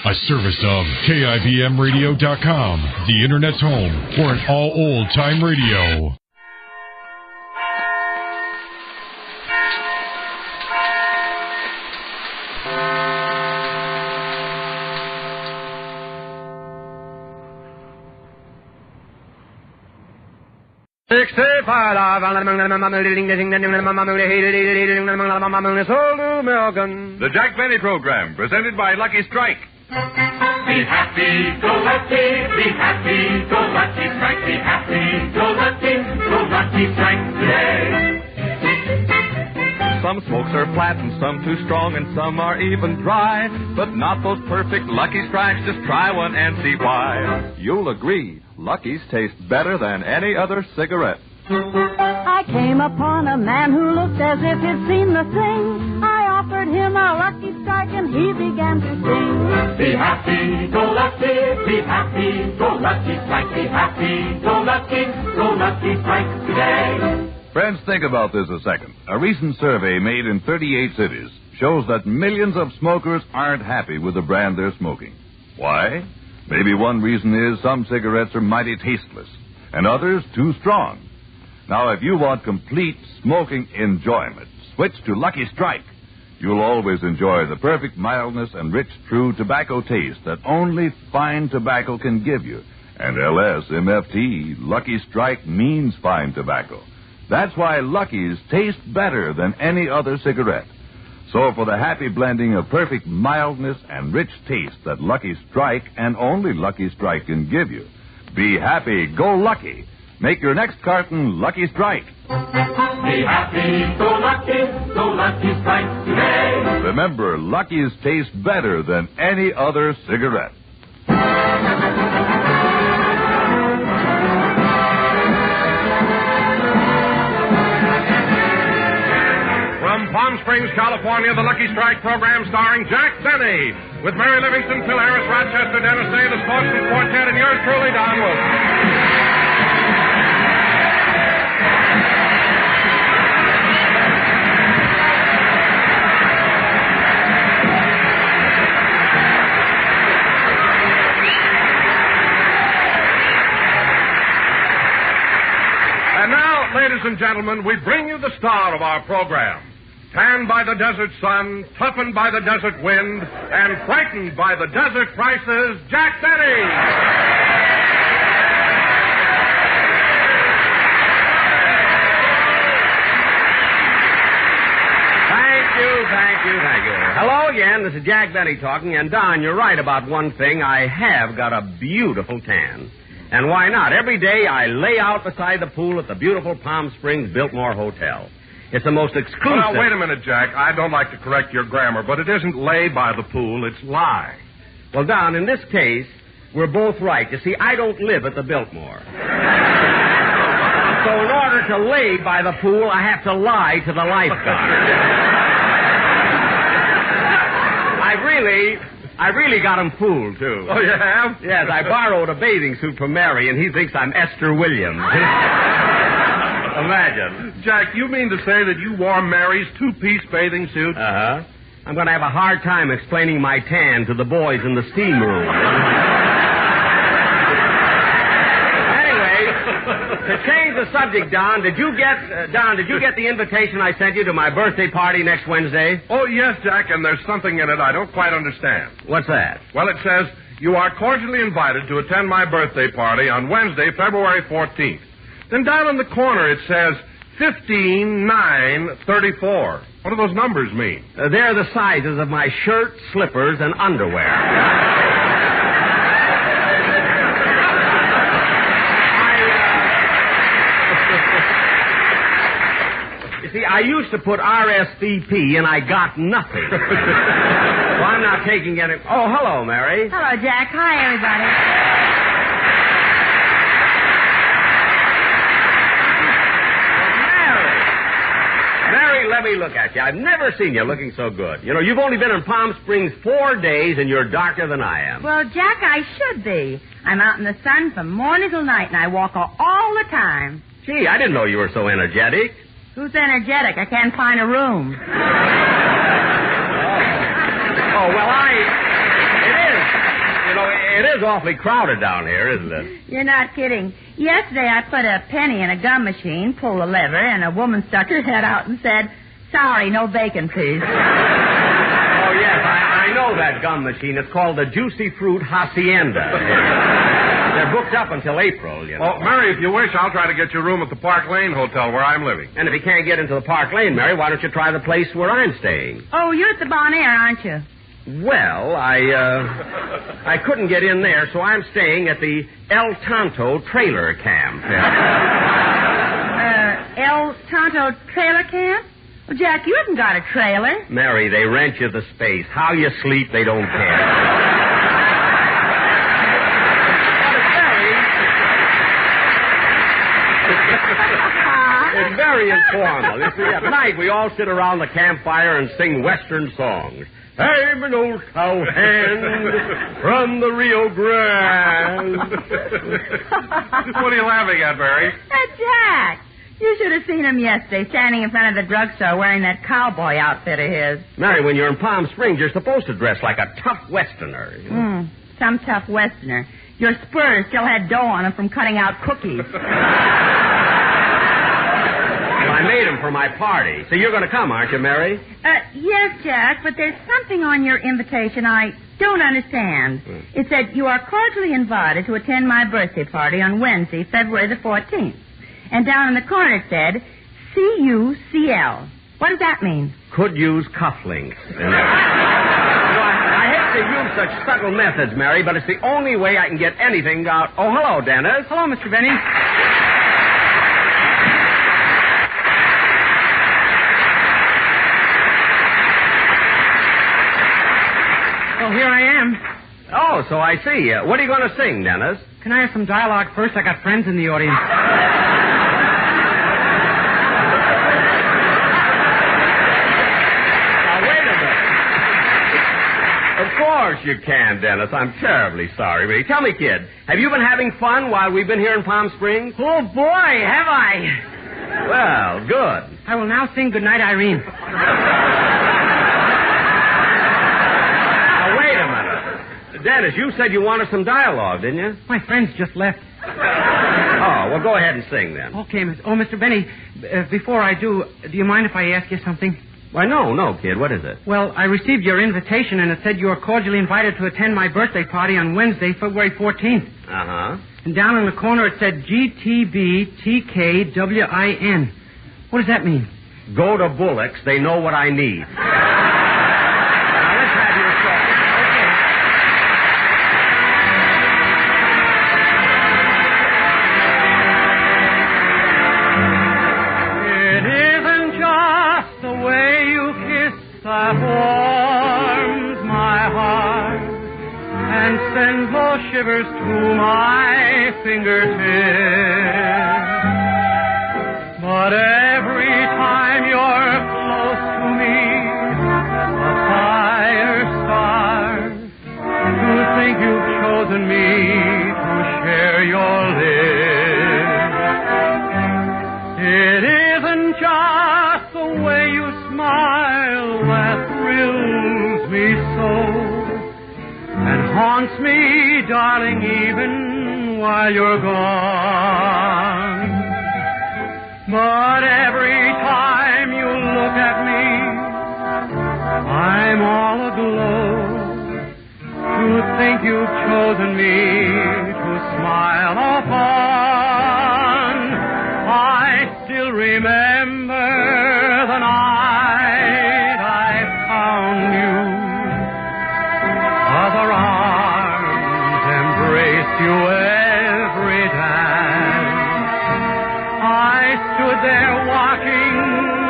A service of KIBMradio.com, the Internet's home for an all-old-time radio. The Jack Benny Program, presented by Lucky Strike. Be happy, go lucky, be happy, go lucky strike, be happy, go lucky strike today. Some smokes are flat and some too strong and some are even dry, but not those perfect Lucky Strikes. Just try one and see why. You'll agree, Lucky's taste better than any other cigarette. I came upon a man who looked as if he'd seen the thing. I offered him a Lucky Strike and he began to sing. Be happy, go lucky, be happy, go lucky strike, be happy, go lucky strike today. Friends, think about this a second. A recent survey made in 38 cities shows that millions of smokers aren't happy with the brand they're smoking. Why? Maybe one reason is some cigarettes are mighty tasteless, and others too strong. Now, if you want complete smoking enjoyment, switch to Lucky Strike. You'll always enjoy the perfect mildness and rich, true tobacco taste that only fine tobacco can give you. And LSMFT, Lucky Strike means fine tobacco. That's why Lucky's taste better than any other cigarette. So for the happy blending of perfect mildness and rich taste that Lucky Strike and only Lucky Strike can give you, be happy, go lucky. Make your next carton Lucky Strike. Be happy, go lucky strike today. Remember, Lucky's taste better than any other cigarette. From Palm Springs, California, the Lucky Strike program starring Jack Benny, with Mary Livingston, Phil Harris, Rochester, Dennis Day, the Sportsman Quartet, and yours truly, Don Wilson. And now, ladies and gentlemen, we bring you the star of our program. Tanned by the desert sun, toughened by the desert wind, and frightened by the desert prices, Jack Benny! Thank you. Hello again, this is Jack Benny talking, and Don, you're right about one thing. I have got a beautiful tan. And why not? Every day I lay out beside the pool at the beautiful Palm Springs Biltmore Hotel. It's the most exclusive... Well, now, wait a minute, Jack. I don't like to correct your grammar, but it isn't lay by the pool, it's lie. Well, Don, in this case, we're both right. You see, I don't live at the Biltmore. So in order to lay by the pool, I have to lie to the lifeguard. I really got him fooled, too. Oh, you have? Yes, I borrowed a bathing suit from Mary, and he thinks I'm Esther Williams. Imagine. Jack, you mean to say that you wore Mary's two-piece bathing suit? Uh-huh. I'm going to have a hard time explaining my tan to the boys in the steam room. Anyway, to change the subject, Don, did you get the invitation I sent you to my birthday party next Wednesday? Oh, yes, Jack, and there's something in it I don't quite understand. What's that? Well, it says, you are cordially invited to attend my birthday party on Wednesday, February 14th. Then down in the corner it says 15-9-34. What do those numbers mean? They're the sizes of my shirt, slippers, and underwear. You see, I used to put RSVP and I got nothing. Well, I'm not taking any... Oh, hello, Mary. Hello, Jack. Hi, everybody. Let me look at you. I've never seen you looking so good. You know, you've only been in Palm Springs 4 days, and you're darker than I am. Well, Jack, I should be. I'm out in the sun from morning till night, and I walk all the time. Gee, I didn't know you were so energetic. Who's energetic? I can't find a room. Oh, well, it is. is awfully crowded down here, isn't it? You're not kidding. Yesterday I put a penny in a gum machine, pulled the lever, and a woman stuck her head out and said, "Sorry, no bacon, please." Oh, yes, I know that gum machine. It's called the Juicy Fruit Hacienda. They're booked up until April, you know. Well, Mary, if you wish, I'll try to get you a room at the Park Lane Hotel where I'm living. And if you can't get into the Park Lane, Mary, why don't you try the place where I'm staying? Oh, you're at the Bon Air, aren't you? Well, I couldn't get in there, so I'm staying at the El Tonto Trailer Camp. El Tonto Trailer Camp? Well, Jack, you haven't got a trailer. Mary, they rent you the space. How you sleep, they don't care. It's very informal. You see, at night we all sit around the campfire and sing Western songs. I'm an old cowhand from the Rio Grande. What are you laughing at, Mary? Jack. You should have seen him yesterday standing in front of the drugstore wearing that cowboy outfit of his. Mary, when you're in Palm Springs, you're supposed to dress like a tough Westerner. You know? Some tough Westerner. Your spurs still had dough on them from cutting out cookies. I made them for my party. So you're going to come, aren't you, Mary? Yes, Jack, but there's something on your invitation I don't understand. It said, "You are cordially invited to attend my birthday party on Wednesday, February the 14th. And down in the corner it said, CUCL. What does that mean? Could use cufflinks. I hate to use such subtle methods, Mary, but it's the only way I can get anything out. Oh, hello, Dennis. Hello, Mr. Benny. Well, here I am. Oh, so I see. What are you going to sing, Dennis? Can I have some dialogue first? I got friends in the audience. Of course you can, Dennis. I'm terribly sorry. But tell me, kid, have you been having fun while we've been here in Palm Springs? Oh, boy, have I. Well, good. I will now sing Goodnight, Irene. Now, wait a minute. Dennis, you said you wanted some dialogue, didn't you? My friends just left. Oh, well, go ahead and sing then. Okay, Mr. Benny, before I do you mind if I ask you something? Why, no, kid. What is it? Well, I received your invitation, and it said you are cordially invited to attend my birthday party on Wednesday, February 14th. Uh-huh. And down in the corner it said GTBTKWIN. What does that mean? Go to Bullock's. They know what I need. Now, let's have your song. That warms my heart and sends those shivers to my fingertips. But every time you're close to me, a fire starts to think you've chosen me to share your lips. It isn't just the way you smile that thrills me so and haunts me, darling, even while you're gone. But every time you look at me, I'm all aglow to think you've chosen me to smile upon. I still remember the night I found you. Other arms embraced you every dance. I stood there watching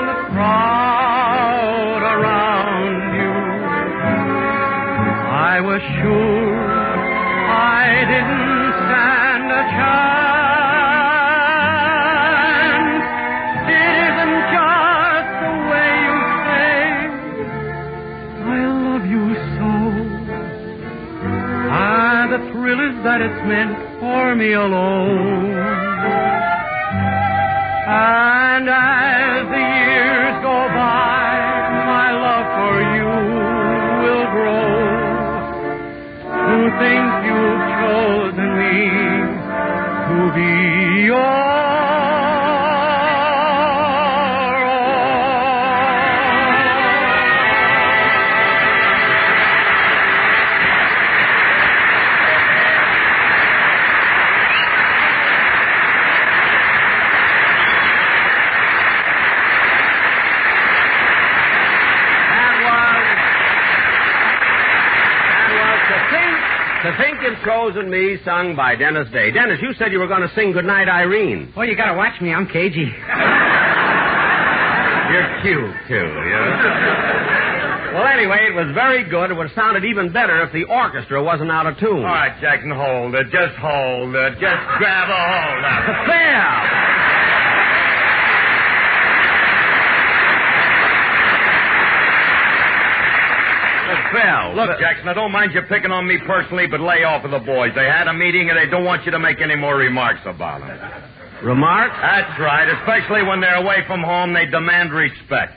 the crowd around you. I was sure I didn't stand a chance. The thrill is that it's meant for me alone. And as the years go by, my love for you will grow. To think you've chosen be To Think It's Rose and Me, sung by Dennis Day. Dennis, you said you were going to sing Goodnight, Irene. Oh, you got to watch me. I'm cagey. You're cute, too. Well, anyway, it was very good. It would have sounded even better if the orchestra wasn't out of tune. All right, Jackson, hold it. Just hold it. Just grab a hold of it. Fair! Phil. Look, Jackson, I don't mind you picking on me personally, but lay off of the boys. They had a meeting, and they don't want you to make any more remarks about them. Remarks? That's right. Especially when they're away from home, they demand respect.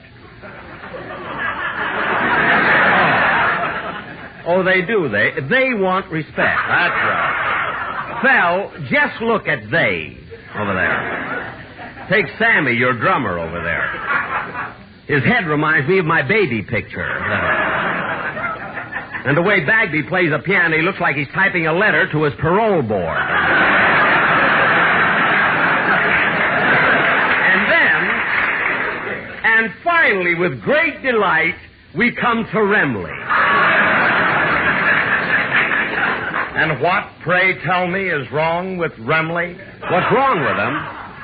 Oh, they do, They want respect. That's right. Phil, just look at they over there. Take Sammy, your drummer, over there. His head reminds me of my baby picture. And the way Bagby plays a piano, he looks like he's typing a letter to his parole board. And finally, with great delight, we come to Remley. And what, pray tell me, is wrong with Remley? What's wrong with him?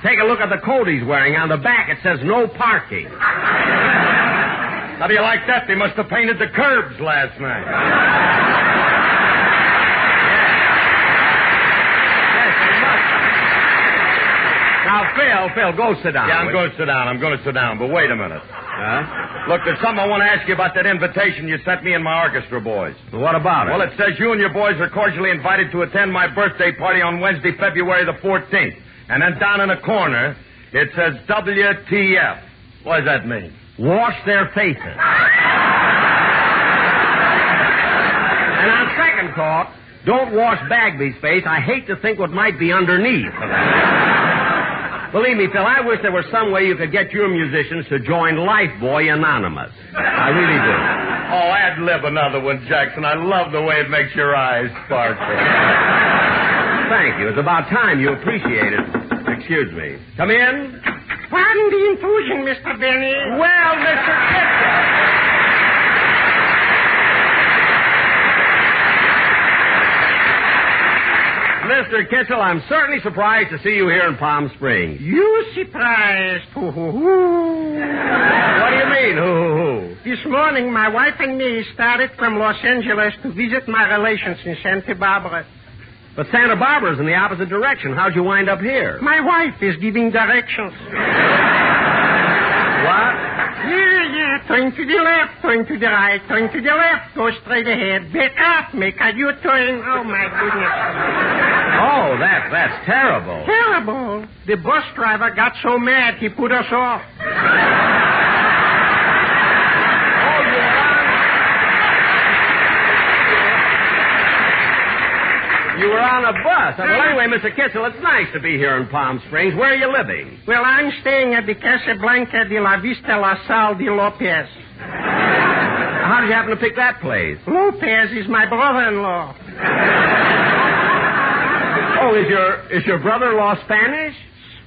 Take a look at the coat he's wearing. On the back, it says no parking. How do you like that? They must have painted the curbs last night. Yes, they must. Now, Phil, go sit down. Yeah, I'm going to sit down. But wait a minute. Look, there's something I want to ask you about that invitation you sent me and my orchestra boys. What about it? Well, it says you and your boys are cordially invited to attend my birthday party on Wednesday, February the 14th. And then down in the corner, it says WTF. What does that mean? Wash their faces. And on second thought, don't wash Bagby's face. I hate to think what might be underneath. Believe me, Phil, I wish there was some way you could get your musicians to join Lifebuoy Anonymous. I really do. Oh, ad-lib another one, Jackson. I love the way it makes your eyes sparkle. Thank you. It's about time you appreciate it. Excuse me. Come in. Pardon the intrusion, Mr. Benny. Well, Mr. Kitzel. Mr. Kitzel, I'm certainly surprised to see you here in Palm Springs. You surprised. Hoo, hoo, hoo. What do you mean, hoo? This morning, my wife and me started from Los Angeles to visit my relations in Santa Barbara. But Santa Barbara's in the opposite direction. How'd you wind up here? My wife is giving directions. What? Yeah. Turn to the left, turn to the right, turn to the left, go straight ahead, back up, make a U-turn. Oh, my goodness. Oh, that's terrible. Terrible? The bus driver got so mad he put us off. You were on a bus. Well, anyway, Mr. Kitzel, it's nice to be here in Palm Springs. Where are you living? Well, I'm staying at the Casablanca de la Vista La Salle de Lopez. How did you happen to pick that place? Lopez is my brother-in-law. Oh, is your brother-in-law Spanish?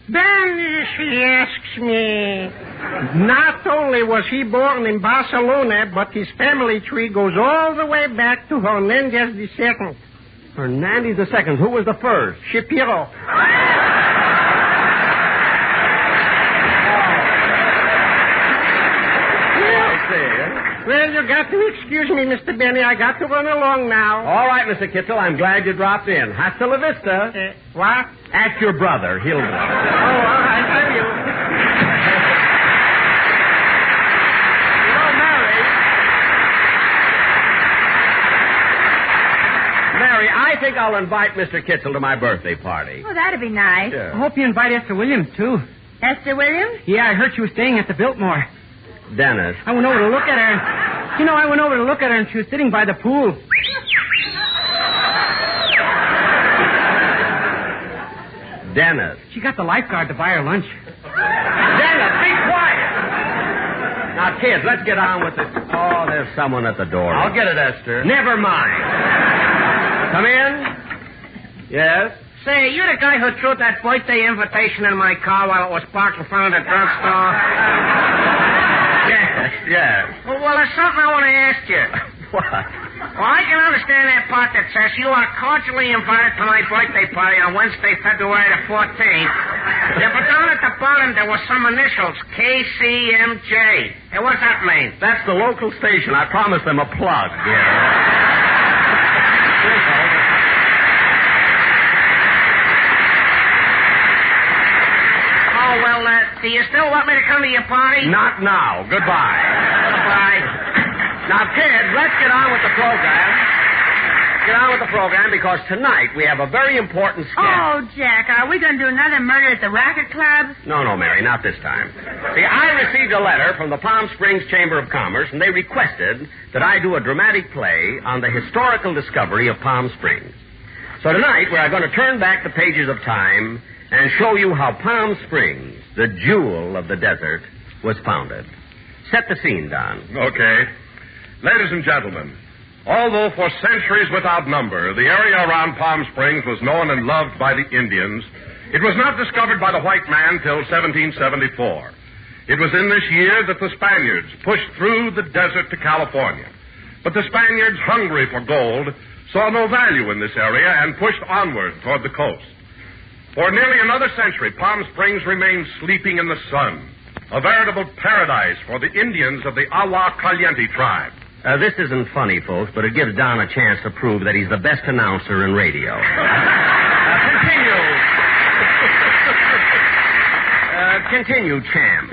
Spanish, he asks me. Not only was he born in Barcelona, but his family tree goes all the way back to Hernandez II. Hernandez II. Who was the first? Shapiro. Well, you got to excuse me, Mr. Benny. I got to run along now. All right, Mr. Kitzel. I'm glad you dropped in. Hasta la vista. What? Ask your brother. He'll know. Oh, all right. Thank you. Mary, I think I'll invite Mr. Kitzel to my birthday party. Oh, that'd be nice. Yeah. I hope you invite Esther Williams, too. Esther Williams? Yeah, I heard she was staying at the Biltmore. Dennis. I went over to look at her. I went over to look at her, and she was sitting by the pool. Dennis. She got the lifeguard to buy her lunch. Dennis, be quiet. Now, kids, let's get on with this. Oh, there's someone at the door. I'll get it, Esther. Never mind. Come in. Yes? Say, you the guy who threw that birthday invitation in my car while it was parked in front of the drugstore? Yes. Well, there's something I want to ask you. What? Well, I can understand that part that says you are cordially invited to my birthday party on Wednesday, February the 14th. Yeah, but down at the bottom there were some initials, KCMJ. Hey, what's that mean? That's the local station. I promised them a plug. Yeah. Oh, well, do you still want me to come to your party? Not now. Goodbye. Goodbye. Now, kids, let's get on with the program. Get on with the program because tonight we have a very important sketch. Oh, Jack, are we going to do another murder at the racket club? No, Mary, not this time. See, I received a letter from the Palm Springs Chamber of Commerce, and they requested that I do a dramatic play on the historical discovery of Palm Springs. So tonight we are going to turn back the pages of time and show you how Palm Springs, the jewel of the desert, was founded. Set the scene, Don. Okay. Ladies and gentlemen, although for centuries without number, the area around Palm Springs was known and loved by the Indians, it was not discovered by the white man till 1774. It was in this year that the Spaniards pushed through the desert to California. But the Spaniards, hungry for gold, saw no value in this area and pushed onward toward the coast. For nearly another century, Palm Springs remained sleeping in the sun, a veritable paradise for the Indians of the Agua Caliente tribe. This isn't funny, folks, but it gives Don a chance to prove that he's the best announcer in radio. Continue, champ.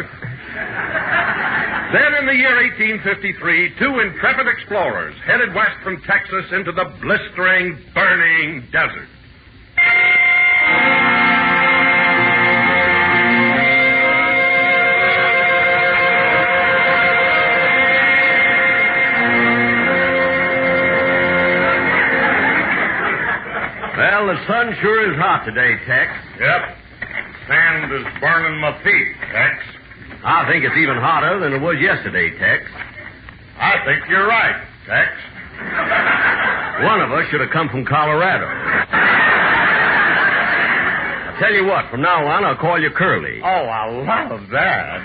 Then in the year 1853, two intrepid explorers headed west from Texas into the blistering, burning desert. Well, the sun sure is hot today, Tex. Yep. Sand is burning my feet, Tex. I think it's even hotter than it was yesterday, Tex. I think you're right, Tex. One of us should have come from Colorado. I'll tell you what, from now on, I'll call you Curly. Oh, I love that.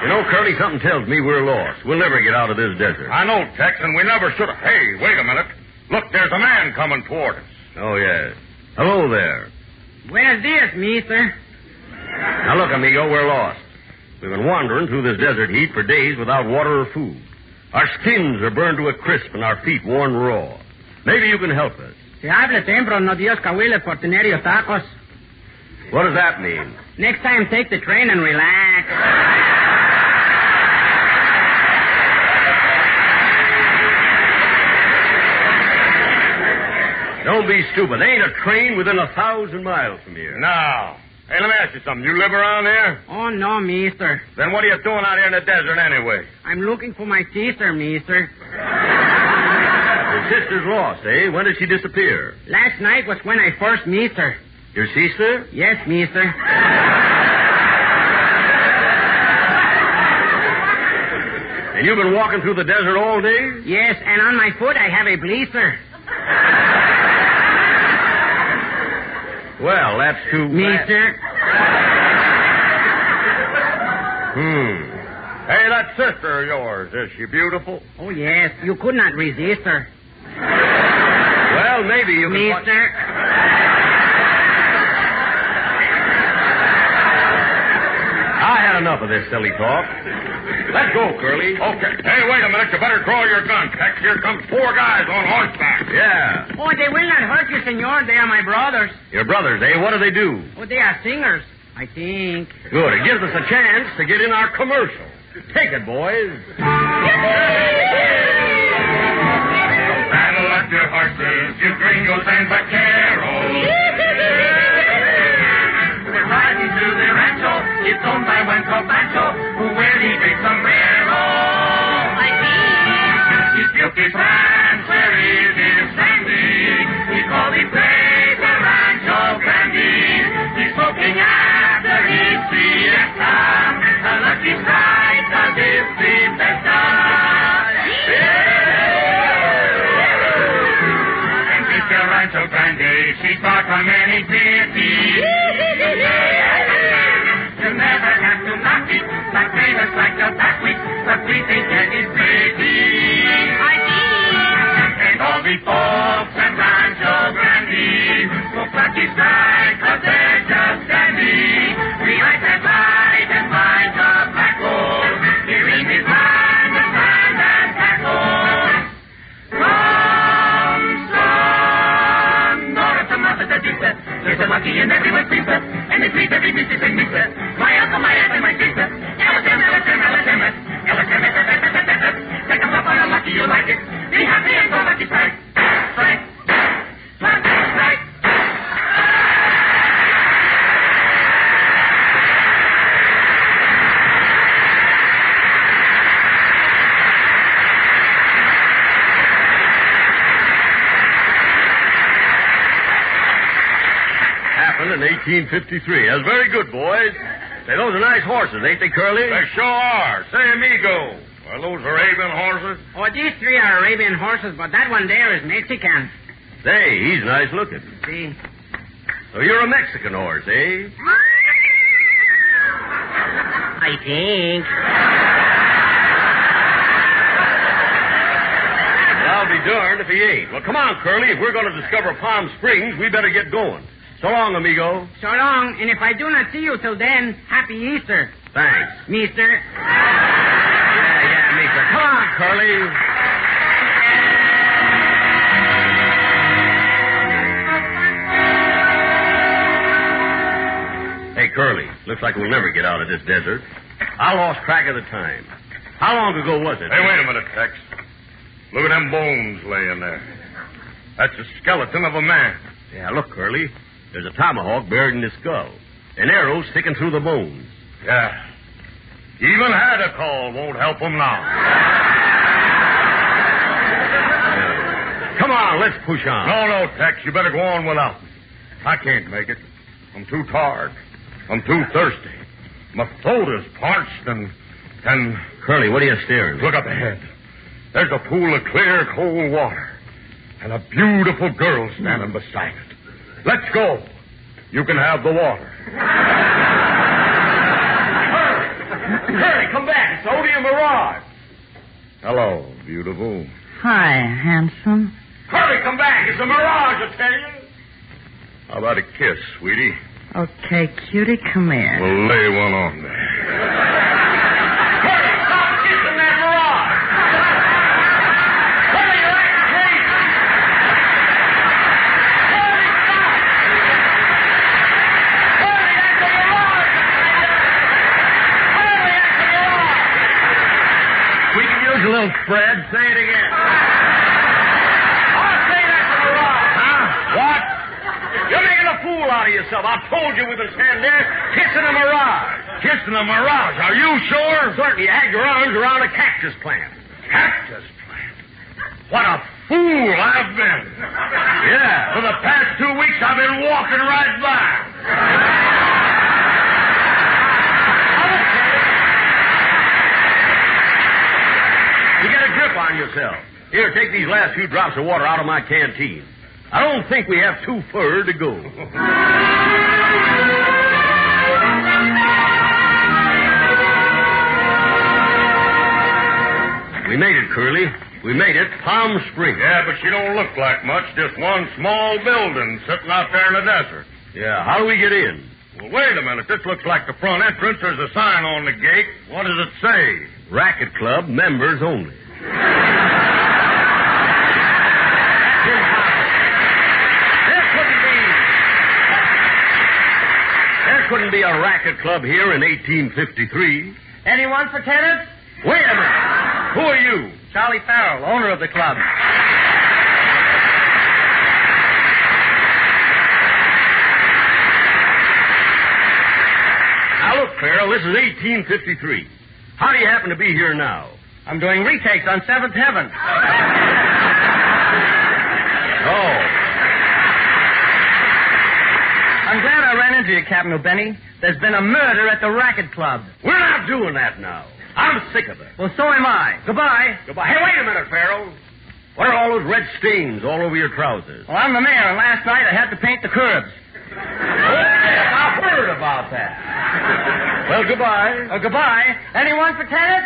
You know, Curly, something tells me we're lost. We'll never get out of this desert. I know, Tex, and we never should have. Hey, wait a minute. Look, there's a man coming toward us. Oh, yes. Hello there. Buenos dias, mister. Now, look, amigo, we're lost. We've been wandering through this desert heat for days without water or food. Our skins are burned to a crisp and our feet worn raw. Maybe you can help us. Se hable tempro, no Dios cahuile por tener yo tacos. What does that mean? Next time, take the train and relax. Don't be stupid. There ain't a train within 1,000 miles from here. No. Hey, let me ask you something. You live around here? Oh, no, mister. Then what are you doing out here in the desert anyway? I'm looking for my sister, mister. Your sister's lost, eh? When did she disappear? Last night was when I first met her. Your sister? Yes, mister. And you've been walking through the desert all day? Yes, and on my foot I have a blister. Well, that's too bad. Mister. Hey, that sister of yours, is she beautiful? Oh, yes. You could not resist her. Well, maybe you can... Mister. I had enough of this silly talk. Let's go, Curly. Okay. Hey, wait a minute. You better draw your gun, Tex. Here comes 4 guys on horseback. Yeah. Oh, they will not hurt you, senor. They are my brothers. Your brothers, eh? What do they do? Oh, they are singers, I think. Good. It gives us a chance to get in our commercial. Take it, boys. Saddle up your horses, you gringos and vaqueros. We're riding to the rancho. It's owned by Wenco Pancho, who wears the big sombrero. His guilty France, where is his standing? We call the place the Rancho Grande. so grande, she's bought by many pretty. You'll never have to knock it, like famous like the buckwheat, but we think that is pretty. And all the folks and Rancho Grande will clutch his side, 'cause they're just dandy. We like that light and mind of black gold, hearing his mind and mind and tackle. Come, son, Nora to Mother Teresa, there's a monkey in everyone's pizza, and they treat every business and mixer. My uncle, my aunt, and my sister, take them up on a lucky, you like it. Be happy and go lucky, Frank. Frank. Frank. Happened in 1853. That's very good, boys. Say, those are nice horses, ain't they, Curly? They sure are. Say, amigo. Are those Arabian horses? Oh, these three are Arabian horses, but that one there is Mexican. Say, he's nice looking. See? So you're a Mexican horse, eh? I think. Well, I'll be darned if he ain't. Well, come on, Curly. If we're going to discover Palm Springs, we better get going. So long, amigo. So long, and if I do not see you till then, happy Easter. Thanks. Meester. Yeah, Meester. Come on, Curly. Hey, Curly, looks like we'll never get out of this desert. I lost track of the time. How long ago was it? Hey, wait a minute, Tex. Look at them bones laying there. That's the skeleton of a man. Yeah, look, Curly. There's a tomahawk buried in his skull. An arrow sticking through the bones. Yeah. Even had a call won't help him now. Come on, let's push on. No, Tex. You better go on without me. I can't make it. I'm too tired. I'm too thirsty. My throat is parched and... Curly, what are you staring? Look up ahead. There's a pool of clear, cold water. And a beautiful girl standing beside it. Let's go. You can have the water. Curly, come back. It's only a mirage. Hello, beautiful. Hi, handsome. Curly, come back. It's a mirage, I tell you. How about a kiss, sweetie? Okay, cutie, come here. We'll lay one on there. Curly, stop kissing that mirage. Curly, you're acting crazy. Curly, stop. Curly, that's a mirage. Curly, that's a mirage. We can use a little Fred. Say it again. I'll say that's a mirage. Huh? What? You're making a fool out of yourself. I told you we've been standing there kissing a mirage. Kissing a mirage? Are you sure? Certainly. You had your arms around a cactus plant. Cactus plant? What a fool I've been. Yeah. For the past 2 weeks, I've been walking right by. You get a grip on yourself. Here, take these last few drops of water out of my canteen. I don't think we have too far to go. We made it, Curly. We made it. Palm Springs. Yeah, but she don't look like much. Just one small building sitting out there in the desert. Yeah, how do we get in? Well, wait a minute. This looks like the front entrance. There's a sign on the gate. What does it say? Racket Club, members only. There couldn't be a racket club here in 1853. Anyone for tenants? Wait a minute. Who are you? Charlie Farrell, owner of the club. Now, look, Farrell, this is 1853. How do you happen to be here now? I'm doing retakes on Seventh Heaven. Oh. I'm glad I ran into you, Captain O'Benny. There's been a murder at the racket club. We're not doing that now. I'm sick of it. Well, so am I. Goodbye. Goodbye. Hey, wait a minute, Farrell. What are all those red stains all over your trousers? Well, I'm the mayor, and last night I had to paint the curbs. Oh, yes, I've heard about that. Well, goodbye. Goodbye. Anyone for tennis?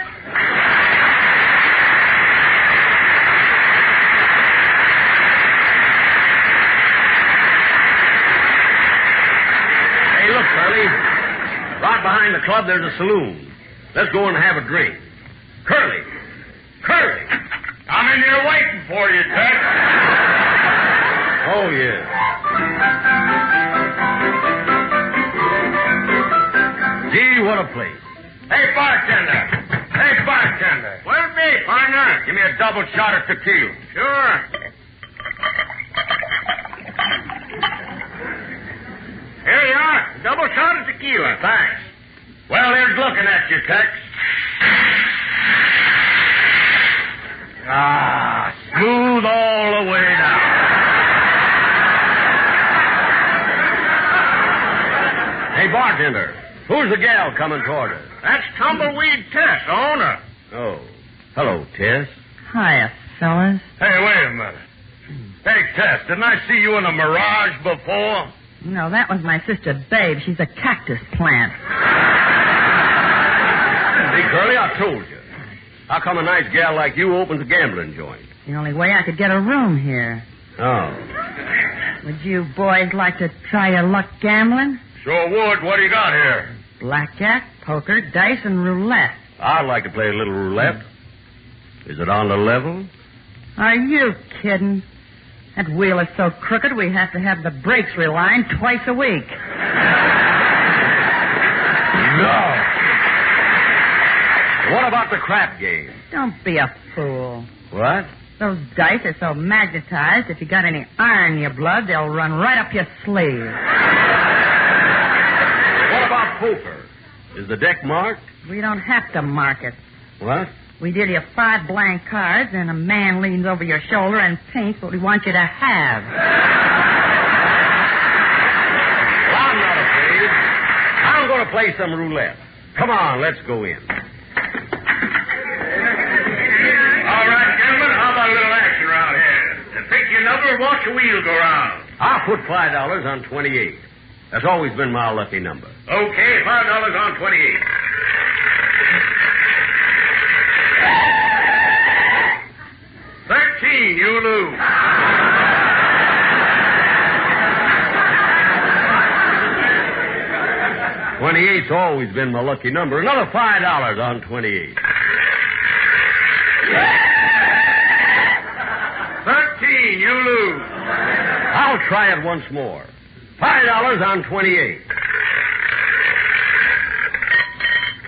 Hey, look, Curly. Right behind the club, there's a saloon. Let's go in and have a drink. Curly. Curly. I'm in here waiting for you, Tex. Oh, yeah. Gee, what a place. Hey, bartender. Where's me, partner? Give me a double shot of tequila. Sure. Here you are. Double shot of tequila. Thanks. Well, here's looking at you, Tex. Ah, smooth all the way down. Hey, bartender, who's the gal coming toward us? That's Tumbleweed Tess, owner. Oh, hello, Tess. Hiya, fellas. Hey, wait a minute. Hey, Tess, didn't I see you in a Mirage before? No, that was my sister Babe. She's a cactus plant. See, Curly, I told you. How come a nice gal like you opens a gambling joint? The only way I could get a room here. Oh. Would you boys like to try your luck gambling? Sure would. What do you got here? Blackjack, poker, dice, and roulette. I'd like to play a little roulette. Is it on the level? Are you kidding? That wheel is so crooked we have to have the brakes relined twice a week. No. What about the crap game? Don't be a fool. What? Those dice are so magnetized, if you got any iron in your blood, they'll run right up your sleeve. What about poker? Is the deck marked? We don't have to mark it. What? We deal you 5 blank cards, and a man leans over your shoulder and paints what we want you to have. Well, I'm not afraid. I'm going to play some roulette. Come on, let's go in. All right, gentlemen, how about a little action around here? Pick your number and watch the wheel go round. I'll put $5 on 28. That's always been my lucky number. Okay, $5 on 28. $13, you lose. 28's always been my lucky number. Another $5 on 28. 13, you lose. I'll try it once more. $5 on 28.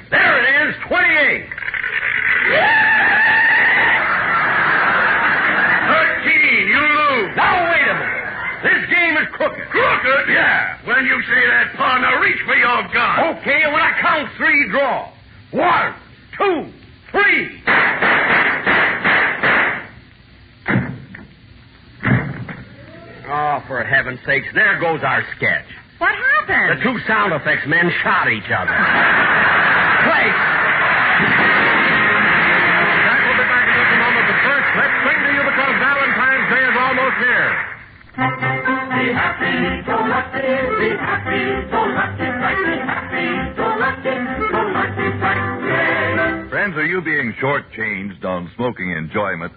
There it is, 28. 13, you lose. Now, wait a minute. This game is crooked. Crooked? Yeah. When you say that, partner, reach for your gun. Okay, and when I count 3, draw. 1, 2, 3. Oh, for heaven's sakes, there goes our sketch. What happened? The 2 sound effects men shot each other. Play. Jack will be back in just a moment, but first, let's sing to you because Valentine's Day is almost here. Be happy, go lucky, be happy, go lucky, be happy, go lucky, yeah. Friends, are you being shortchanged on smoking enjoyment?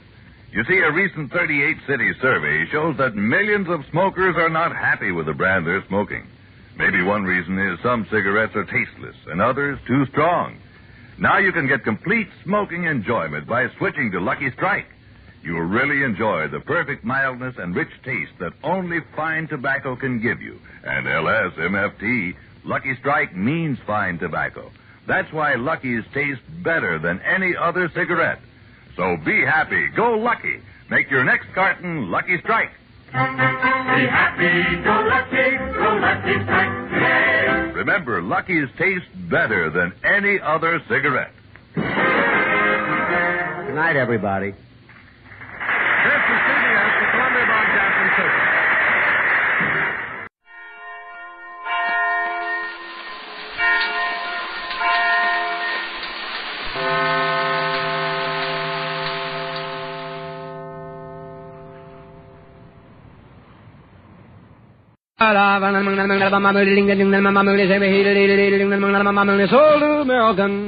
You see, a recent 38-city survey shows that millions of smokers are not happy with the brand they're smoking. Maybe one reason is some cigarettes are tasteless and others too strong. Now you can get complete smoking enjoyment by switching to Lucky Strike. You'll really enjoy the perfect mildness and rich taste that only fine tobacco can give you. And LSMFT, Lucky Strike means fine tobacco. That's why Lucky's taste better than any other cigarette. So be happy, go lucky. Make your next carton Lucky Strike. Be happy, go lucky strike, yeah. Remember, Lucky's taste better than any other cigarette. Good night, everybody. This is CBS, the Columbia Broadcasting System.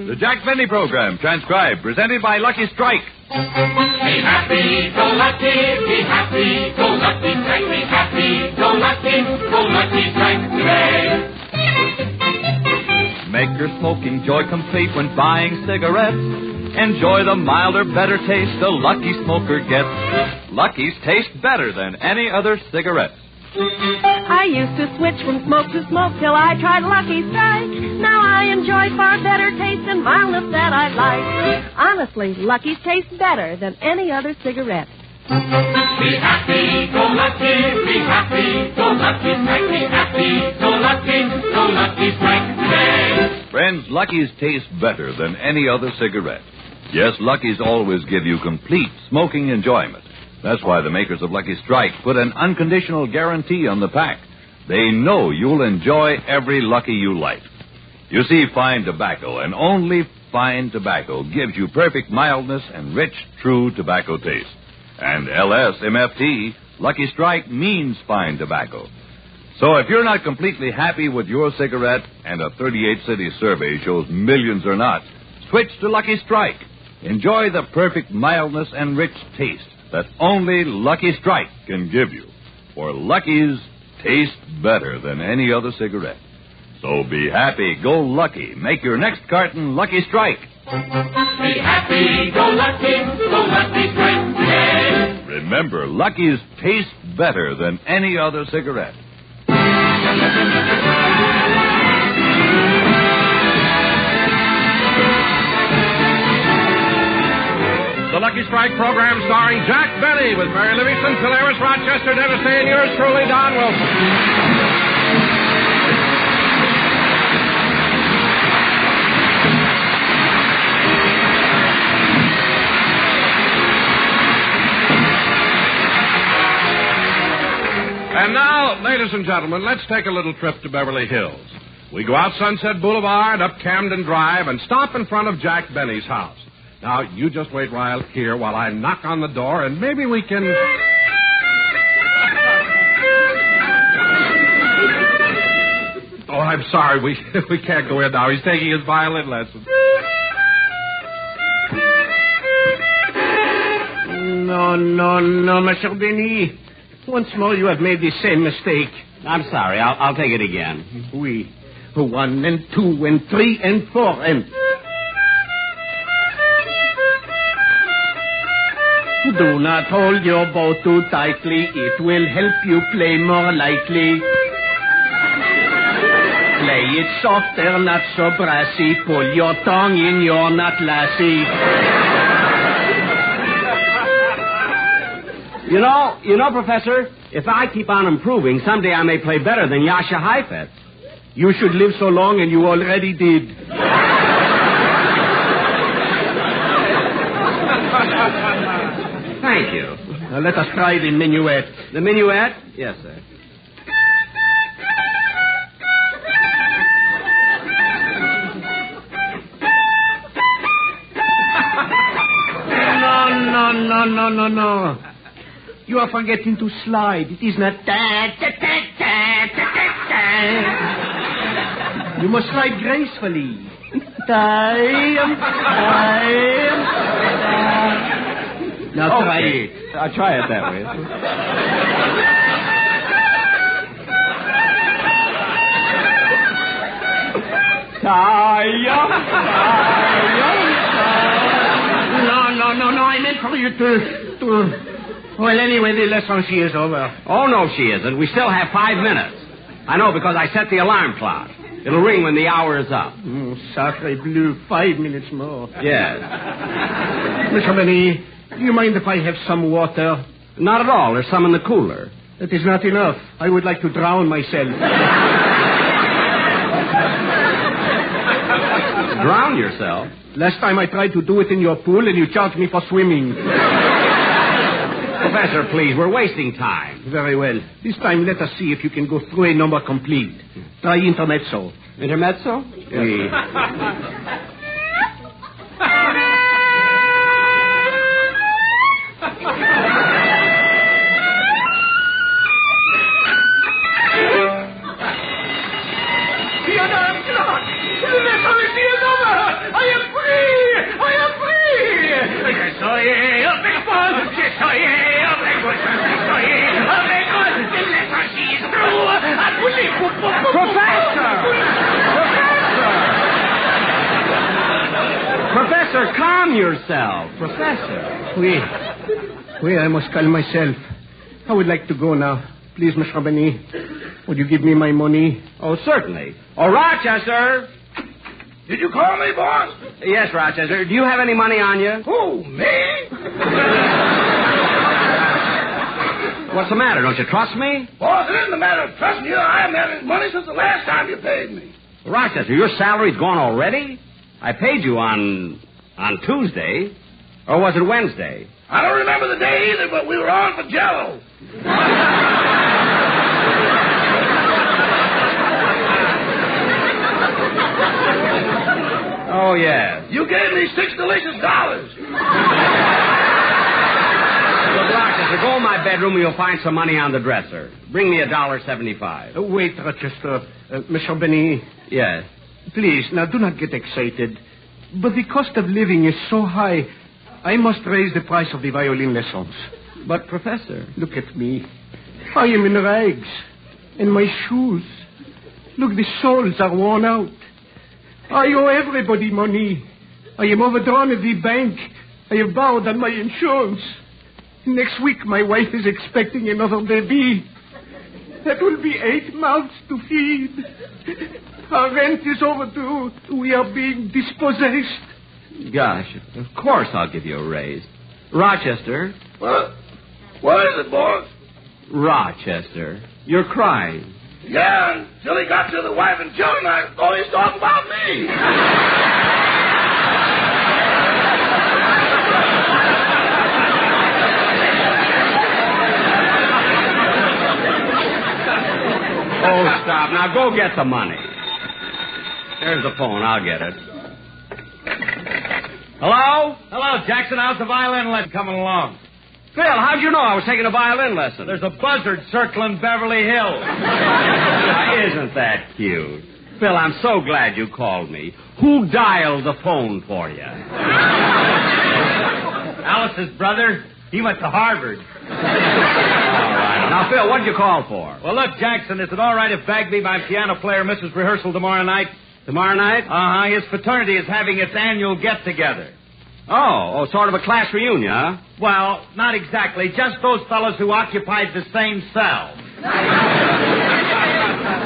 The Jack Benny Program, transcribed, presented by Lucky Strike. Be happy, go lucky, be happy, go lucky, strike, be happy, go lucky, strike today. Make your smoking joy complete when buying cigarettes. Enjoy the milder, better taste a Lucky smoker gets. Lucky's taste better than any other cigarette. I used to switch from smoke to smoke till I tried Lucky Strike. Now I enjoy far better taste and mildness that I like. Honestly, Lucky's tastes better than any other cigarette. Be happy, go lucky, be happy, go lucky, strike, be happy, go lucky, strike today. Friends, Lucky's taste better than any other cigarette. Yes, Lucky's always give you complete smoking enjoyment. That's why the makers of Lucky Strike put an unconditional guarantee on the pack. They know you'll enjoy every Lucky you light. You see, fine tobacco, and only fine tobacco, gives you perfect mildness and rich, true tobacco taste. And LSMFT, Lucky Strike, means fine tobacco. So if you're not completely happy with your cigarette, and a 38-city survey shows millions are not, switch to Lucky Strike. Enjoy the perfect mildness and rich taste that only Lucky Strike can give you. For Lucky's taste better than any other cigarette. So be happy, go lucky. Make your next carton Lucky Strike. Be happy, go lucky, strike today. Remember, Lucky's taste better than any other cigarette. The Lucky Strike program starring Jack Benny with Mary Livingston, Polaris, Rochester, Dennis Day, and yours truly, Don Wilson. And now, ladies and gentlemen, let's take a little trip to Beverly Hills. We go out Sunset Boulevard, up Camden Drive, and stop in front of Jack Benny's house. Now, you just wait right here while I knock on the door, and maybe we can... Oh, I'm sorry. We can't go in now. He's taking his violin lesson. No, Monsieur Benny. Once more you have made the same mistake. I'm sorry. I'll take it again. Oui. 1 and 2 and 3 and 4 and... Do not hold your bow too tightly. It will help you play more lightly. Play it softer, not so brassy. Pull your tongue in your nut lassie. You know, Professor, if I keep on improving, someday I may play better than Yasha Heifetz. You should live so long, and you already did. Thank you. Now let us try the minuet. The minuet? Yes, sir. No. You are forgetting to slide. It is not da. You must slide gracefully. Now try it. I'll try it that way. No. I meant for you to... Well, anyway, the lesson, she is over. Oh, no, she isn't. We still have 5 minutes. I know, because I set the alarm clock. It'll ring when the hour is up. Sacre bleu, 5 minutes more. Yes. Mr. Benny, do you mind if I have some water? Not at all. There's some in the cooler. That is not enough. I would like to drown myself. Drown yourself? Last time I tried to do it in your pool, and you charged me for swimming. Professor, please, we're wasting time. Very well. This time, let us see if you can go through a number complete. Try intermezzo. Intermezzo? Oui. yourself, Professor. Oui, I must calm myself. I would like to go now. Please, Mr. Benny, would you give me my money? Oh, certainly. Oh, Rochester. Did you call me, boss? Yes, Rochester. Do you have any money on you? Who, me? What's the matter? Don't you trust me? Boss, it isn't a matter of trusting you. I haven't had any money since the last time you paid me. Rochester, your salary's gone already? I paid you on Tuesday. Or was it Wednesday? I don't remember the day either, but we were on for Jell-O. Oh, yes. You gave me $6 delicious dollars. Look, Rochester, go in my bedroom and you'll find some money on the dresser. Bring me $1.75. Wait, Rochester. Mr. Benny. Yes. Please, now do not get excited. But the cost of living is so high, I must raise the price of the violin lessons. But, Professor... Look at me. I am in rags. And my shoes. Look, the soles are worn out. I owe everybody money. I am overdrawn at the bank. I have borrowed on my insurance. Next week, my wife is expecting another baby. That will be 8 mouths to feed. Our rent is overdue. We are being dispossessed. Gosh, of course I'll give you a raise. Rochester. What? What is it, boss? Rochester, you're crying. Yeah, until he got to the wife and children, I thought he was talking about me. Oh, stop. Now go get the money. There's the phone. I'll get it. Hello? Hello, Jackson. How's the violin lesson coming along? Phil, how'd you know I was taking a violin lesson? There's a buzzard circling Beverly Hills. Isn't that cute? Phil, I'm so glad you called me. Who dialed the phone for you? Alice's brother. He went to Harvard. All right. Now, Phil, what'd you call for? Well, look, Jackson, is it all right if Bagby, my piano player, misses rehearsal tomorrow night? Tomorrow night? Uh-huh. His fraternity is having its annual get-together. Oh, sort of a class reunion, huh? Well, not exactly. Just those fellows who occupied the same cell.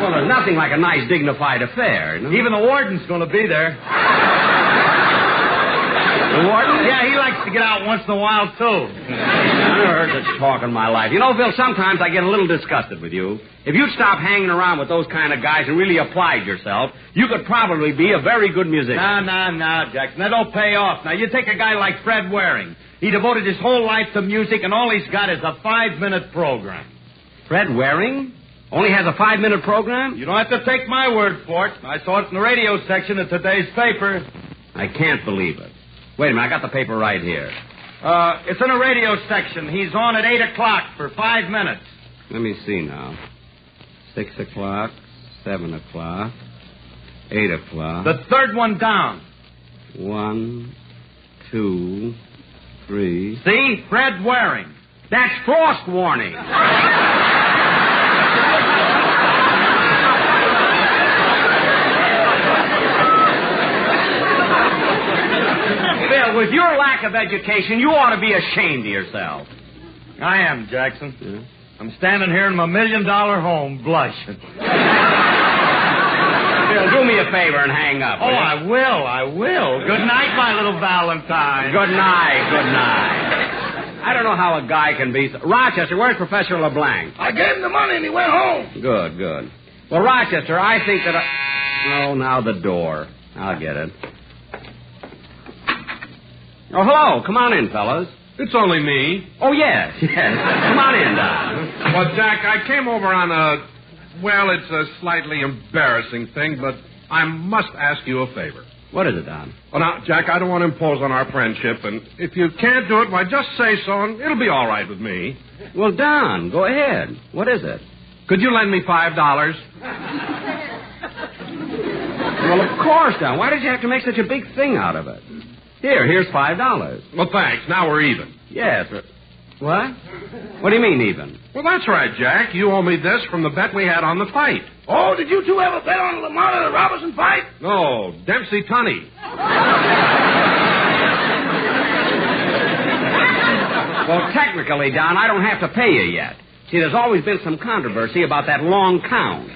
Well, there's nothing like a nice, dignified affair. No? Even the warden's going to be there. The warden? Yeah, he likes to get out once in a while, too. I never heard such talk in my life. You know, Phil, sometimes I get a little disgusted with you. If you'd stop hanging around with those kind of guys and really applied yourself, you could probably be a very good musician. No, Jackson. That don't pay off. Now, you take a guy like Fred Waring. He devoted his whole life to music, and all he's got is a 5-minute program. Fred Waring? Only has a 5-minute program? You don't have to take my word for it. I saw it in the radio section of today's paper. I can't believe it. Wait a minute, I got the paper right here. It's in a radio section. He's on at 8 o'clock for 5 minutes. Let me see now. 6 o'clock, 7 o'clock, 8 o'clock. The third one down. 1, 2, 3. See? Fred Waring. That's frost warning. Bill, with your lack of education, you ought to be ashamed of yourself. I am, Jackson. Yeah. I'm standing here in my $1 million home, blushing. Bill, do me a favor and hang up. Oh, I will. Good night, my little Valentine. Good night. I don't know how a guy can be... Rochester, where's Professor LeBlanc? I gave him the money and he went home. Good. Well, Rochester, I think that Oh, now the door. I'll get it. Oh, hello. Come on in, fellas. It's only me. Oh, yes. Come on in, Don. Well, Jack, I came over on it's a slightly embarrassing thing, but I must ask you a favor. What is it, Don? Well, now, Jack, I don't want to impose on our friendship, and if you can't do it, why, just say so, and it'll be all right with me. Well, Don, go ahead. What is it? Could you lend me $5? Well, of course, Don. Why did you have to make such a big thing out of it? Here's $5. Well, thanks. Now we're even. Yes. What? What do you mean, even? Well, that's right, Jack. You owe me this from the bet we had on the fight. Oh, did you two ever bet on the Lamont and the Robinson fight? No, Dempsey Tunney. Well, technically, Don, I don't have to pay you yet. See, there's always been some controversy about that long count.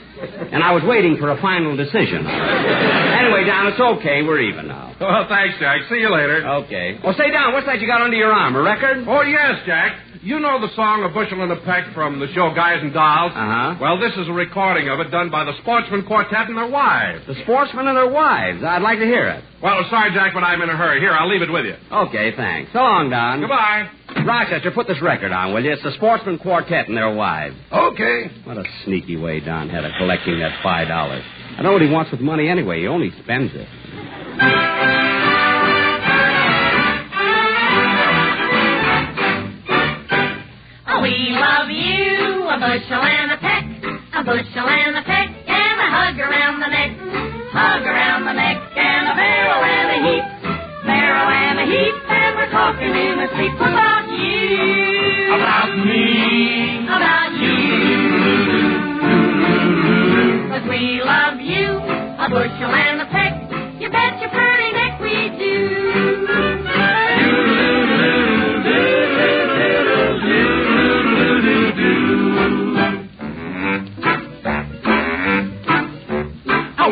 And I was waiting for a final decision. Anyway, Don, it's okay. We're even now. Well, thanks, Jack. See you later. Okay. Well, say, Don, what's that you got under your arm? A record? Oh, yes, Jack. You know the song A Bushel and a Peck from the show Guys and Dolls? Uh-huh. Well, this is a recording of it done by the Sportsman Quartet and their wives. The Sportsmen and their wives. I'd like to hear it. Well, sorry, Jack, but I'm in a hurry. Here, I'll leave it with you. Okay, thanks. So long, Don. Goodbye. Rochester, put this record on, will you? It's the Sportsman Quartet and their wives. Okay. What a sneaky way Don had of collecting that $5. I know what he wants with money anyway. He only spends it. Oh, we love you, a bushel and a peck, a bushel and a peck, and a hug around the neck, and a barrel and a heap, and we're talking in a sleep about you, About me. about you. 'Cause we love you, a bushel and a peck, you bet your pretty neck we do.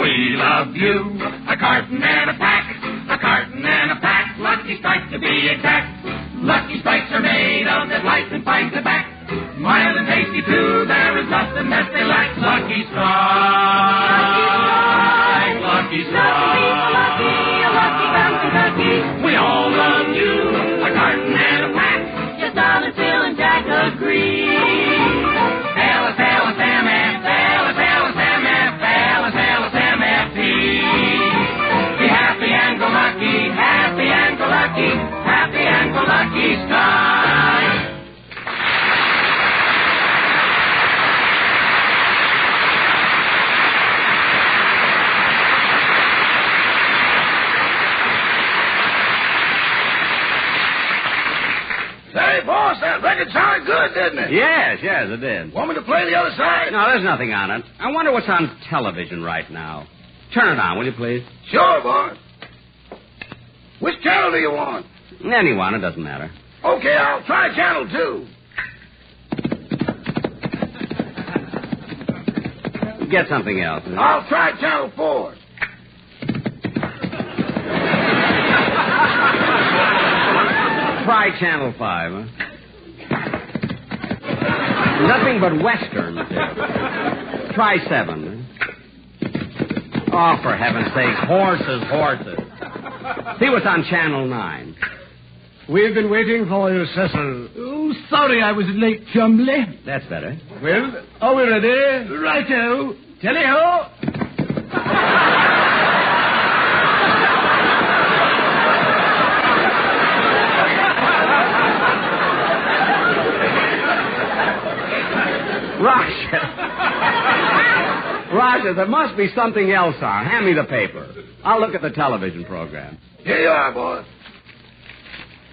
We love you, a carton and a pack, Lucky Strikes to be exact. Lucky Strikes are made of that light and fight the back. Mild and tasty too, there is nothing that they lack. Lucky Strike, Lucky Strike. Lucky. We all love you, a carton and a pack. Yes, Donna, Phil, and Jack agree. Happy and go lucky strike. Say, boss, that record sounded good, didn't it? Yes, it did. Want me to play the other side? No, there's nothing on it. I wonder what's on television right now. Turn it on, will you, please? Sure, boss. Which channel do you want? Anyone, it doesn't matter. Okay, I'll try channel 2. Get something else. I'll try channel 4. Try channel 5, huh? Nothing but westerns. Try 7. Oh, for heaven's sake, horses. See what's on channel 9. We've been waiting for you, Cecil. Oh, sorry I was late, Chumley. That's better. Well, are we ready? Righto. Tally-ho. Roger, there must be something else on. Hand me the paper. I'll look at the television program. Here you are, boss.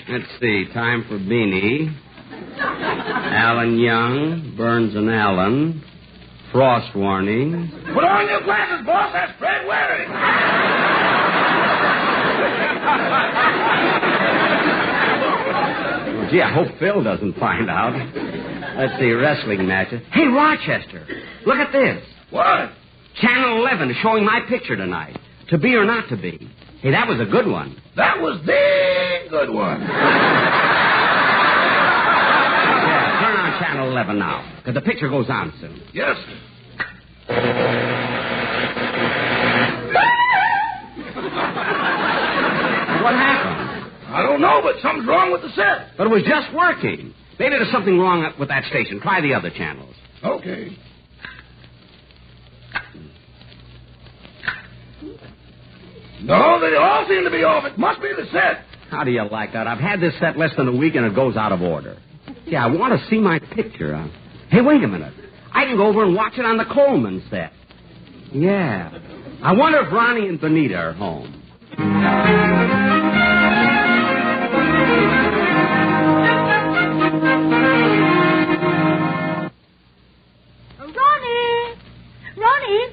Let's see. Time for Beanie. Alan Young. Burns and Allen. Frost warning. Put on your glasses, boss. That's Fred Waring. Well, gee, I hope Phil doesn't find out. Let's see. Wrestling matches. Hey, Rochester. Look at this. What? Channel 11 is showing my picture tonight. To be or not to be. Hey, that was a good one. That was the good one. Yeah, turn on channel 11 now, because the picture goes on soon. Yes. What happened? I don't know, but something's wrong with the set. But it was just working. Maybe there's something wrong with that station. Try the other channels. Okay. No, they all seem to be off. It must be the set. How do you like that? I've had this set less than a week and it goes out of order. Yeah, I want to see my picture. Hey, wait a minute. I can go over and watch it on the Coleman set. Yeah. I wonder if Ronnie and Benita are home. Ronnie,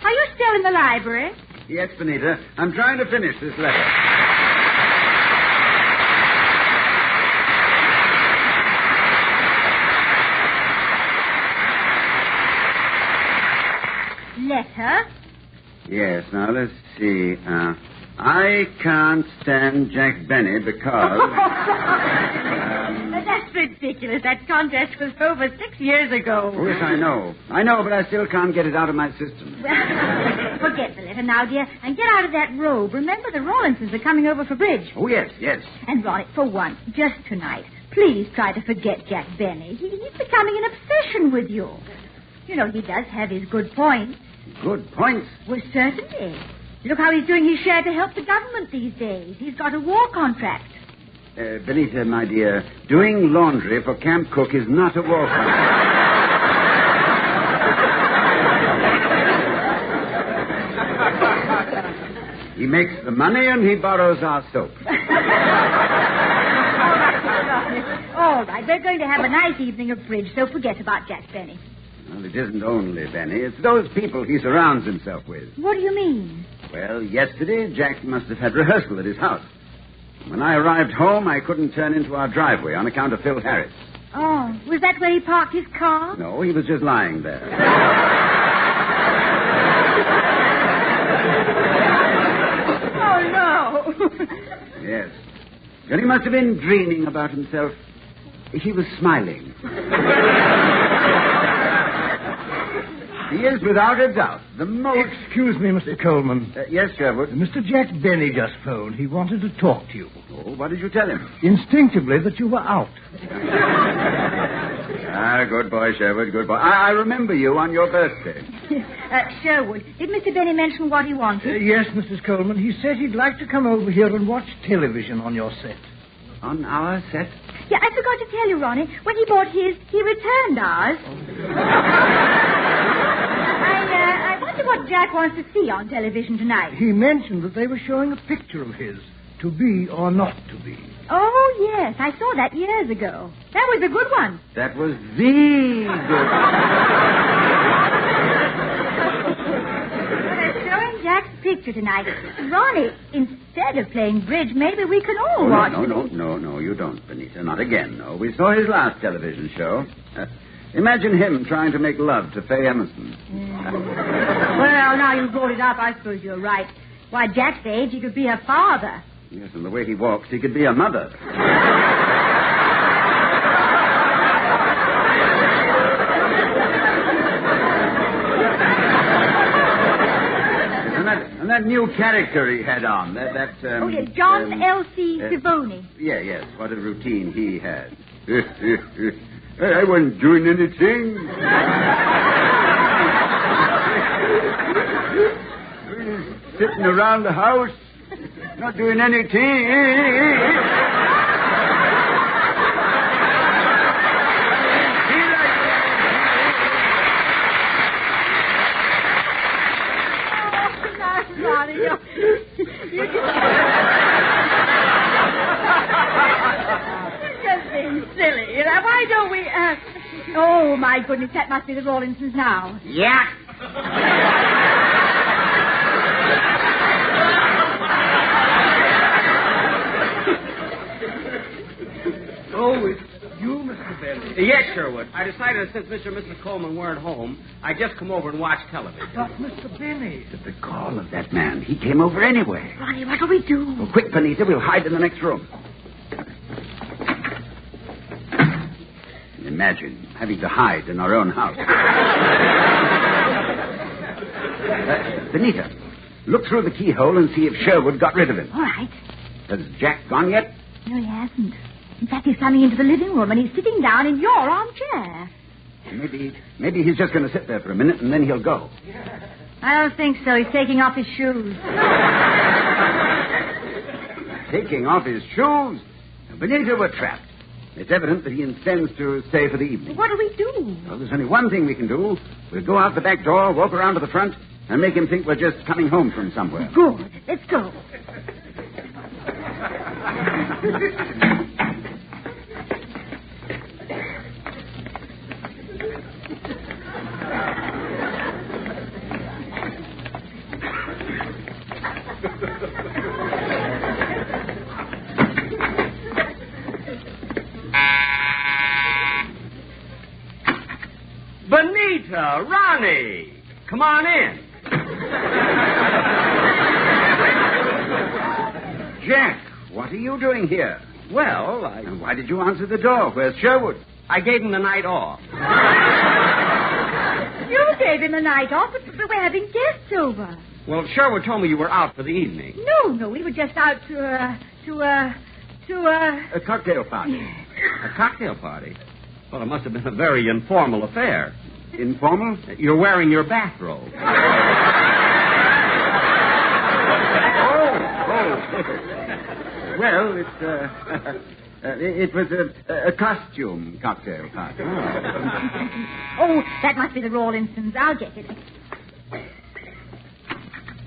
are you still in the library? Yes, Benita. I'm trying to finish this letter. letter. Yes, now let's see. I can't stand Jack Benny because... That's ridiculous. That contest was over 6 years ago. Oh, yes, I know. I know, but I still can't get it out of my system. Well, forget the letter now, dear, and get out of that robe. Remember, the Rawlinses are coming over for bridge. Oh, yes. And, Ronnie, for once, just tonight, please try to forget Jack Benny. He's becoming an obsession with you. You know, he does have his good points. Good points? Well, certainly. Look how he's doing his share to help the government these days. He's got a war contract. Benita, my dear, doing laundry for Camp Cook is not a war contract. He makes the money and he borrows our soap. All right, we're going to have a nice evening of bridge, so forget about Jack Benny. Well, it isn't only Benny. It's those people he surrounds himself with. What do you mean? Well, yesterday, Jack must have had rehearsal at his house. When I arrived home, I couldn't turn into our driveway on account of Phil Harris. Oh, was that where he parked his car? No, he was just lying there. Oh, no. Yes. And he must have been dreaming about himself. He was smiling. He is, without a doubt, the most... Excuse me, Mr. Coleman. Yes, Sherwood? Mr. Jack Benny just phoned. He wanted to talk to you. Oh, what did you tell him? Instinctively that you were out. Good boy, Sherwood, good boy. I remember you on your birthday. Sherwood, did Mr. Benny mention what he wanted? Yes, Mrs. Coleman. He said he'd like to come over here and watch television on your set. On our set? Yeah, I forgot to tell you, Ronnie. When he bought his, he returned ours. I wonder what Jack wants to see on television tonight. He mentioned that they were showing a picture of his, To Be or Not to Be. Oh, yes. I saw that years ago. That was a good one. That was the good one. They're showing Jack's picture tonight. Ronnie, instead of playing bridge, maybe we can all watch it. No, you don't, Benita. Not again, no. We saw his last television show. Imagine him trying to make love to Faye Emerson. Well, now you brought it up, I suppose you're right. Why, Jack's age, he could be a father. Yes, and the way he walks, he could be a mother. and that new character he had on, John L.C. Sivoni. Yes, what a routine he had. I wasn't doing anything. Sitting around the house, not doing anything. Just being silly. Why don't we, Oh, my goodness, that must be the Rawlinsons now. Yeah. Oh, it's you, Mr. Benny. Yes, Sherwood. I decided that since Mr. and Mrs. Coleman weren't home, I'd just come over and watch television. But, Mr. Benny... The call of that man. He came over anyway. Ronnie, what'll we do? Oh, quick, Benita. We'll hide in the next room. Imagine having to hide in our own house. Benita, look through the keyhole and see if Sherwood got rid of him. All right. Has Jack gone yet? No, he hasn't. In fact, he's coming into the living room and he's sitting down in your armchair. Maybe he's just going to sit there for a minute and then he'll go. I don't think so. He's taking off his shoes. Taking off his shoes? Benita, we're trapped. It's evident that he intends to stay for the evening. What do we do? Well, there's only one thing we can do. We'll go out the back door, walk around to the front, and make him think we're just coming home from somewhere. Good. Let's go. Benita, Ronnie. Come on in. Jack, what are you doing here? Well, And why did you answer the door? Where's Sherwood? I gave him the night off. You gave him the night off, but we're having guests over. Well, Sherwood told me you were out for the evening. No, we were just out to A cocktail party. A cocktail party? Well, it must have been a very informal affair. Informal? You're wearing your bathrobe. Well, it was a costume cocktail party. Oh, that must be the Rawlinsons. I'll get it.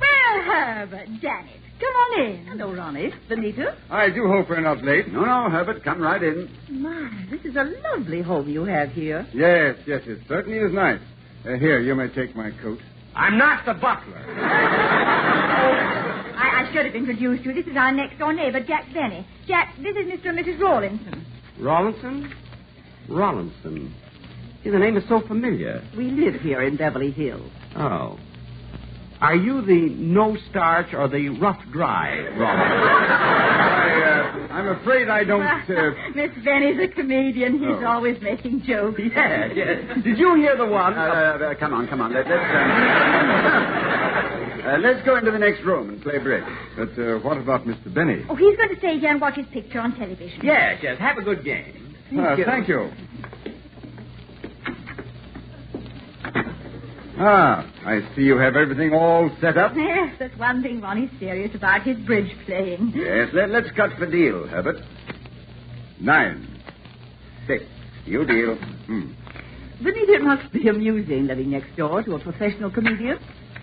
Well, Herbert, Janet, come on in. Hello, Ronnie. Benita. I do hope we're not late. No, Herbert, come right in. My, this is a lovely home you have here. Yes, it certainly is nice. Here, you may take my coat. I'm not the butler. I should have introduced you. This is our next-door neighbor, Jack Benny. Jack, this is Mr. and Mrs. Rawlinson. Rawlinson? See, the name is so familiar. We live here in Beverly Hills. Oh. Are you the no-starch or the rough-dry Rawlinson? I'm afraid I don't... Miss Benny's a comedian. He's always making jokes. Yes. Did you hear the one? Come on. Let's go into the next room and play bridge. But what about Mr. Benny? Oh, he's going to stay here and watch his picture on television. Yes. Have a good game. Thank you. I see you have everything all set up. Yes, that's one thing Ronnie's serious about, his bridge playing. Yes, let's cut the deal, Herbert. 9, 6. You deal. Benita, it must be amusing living next door to a professional comedian.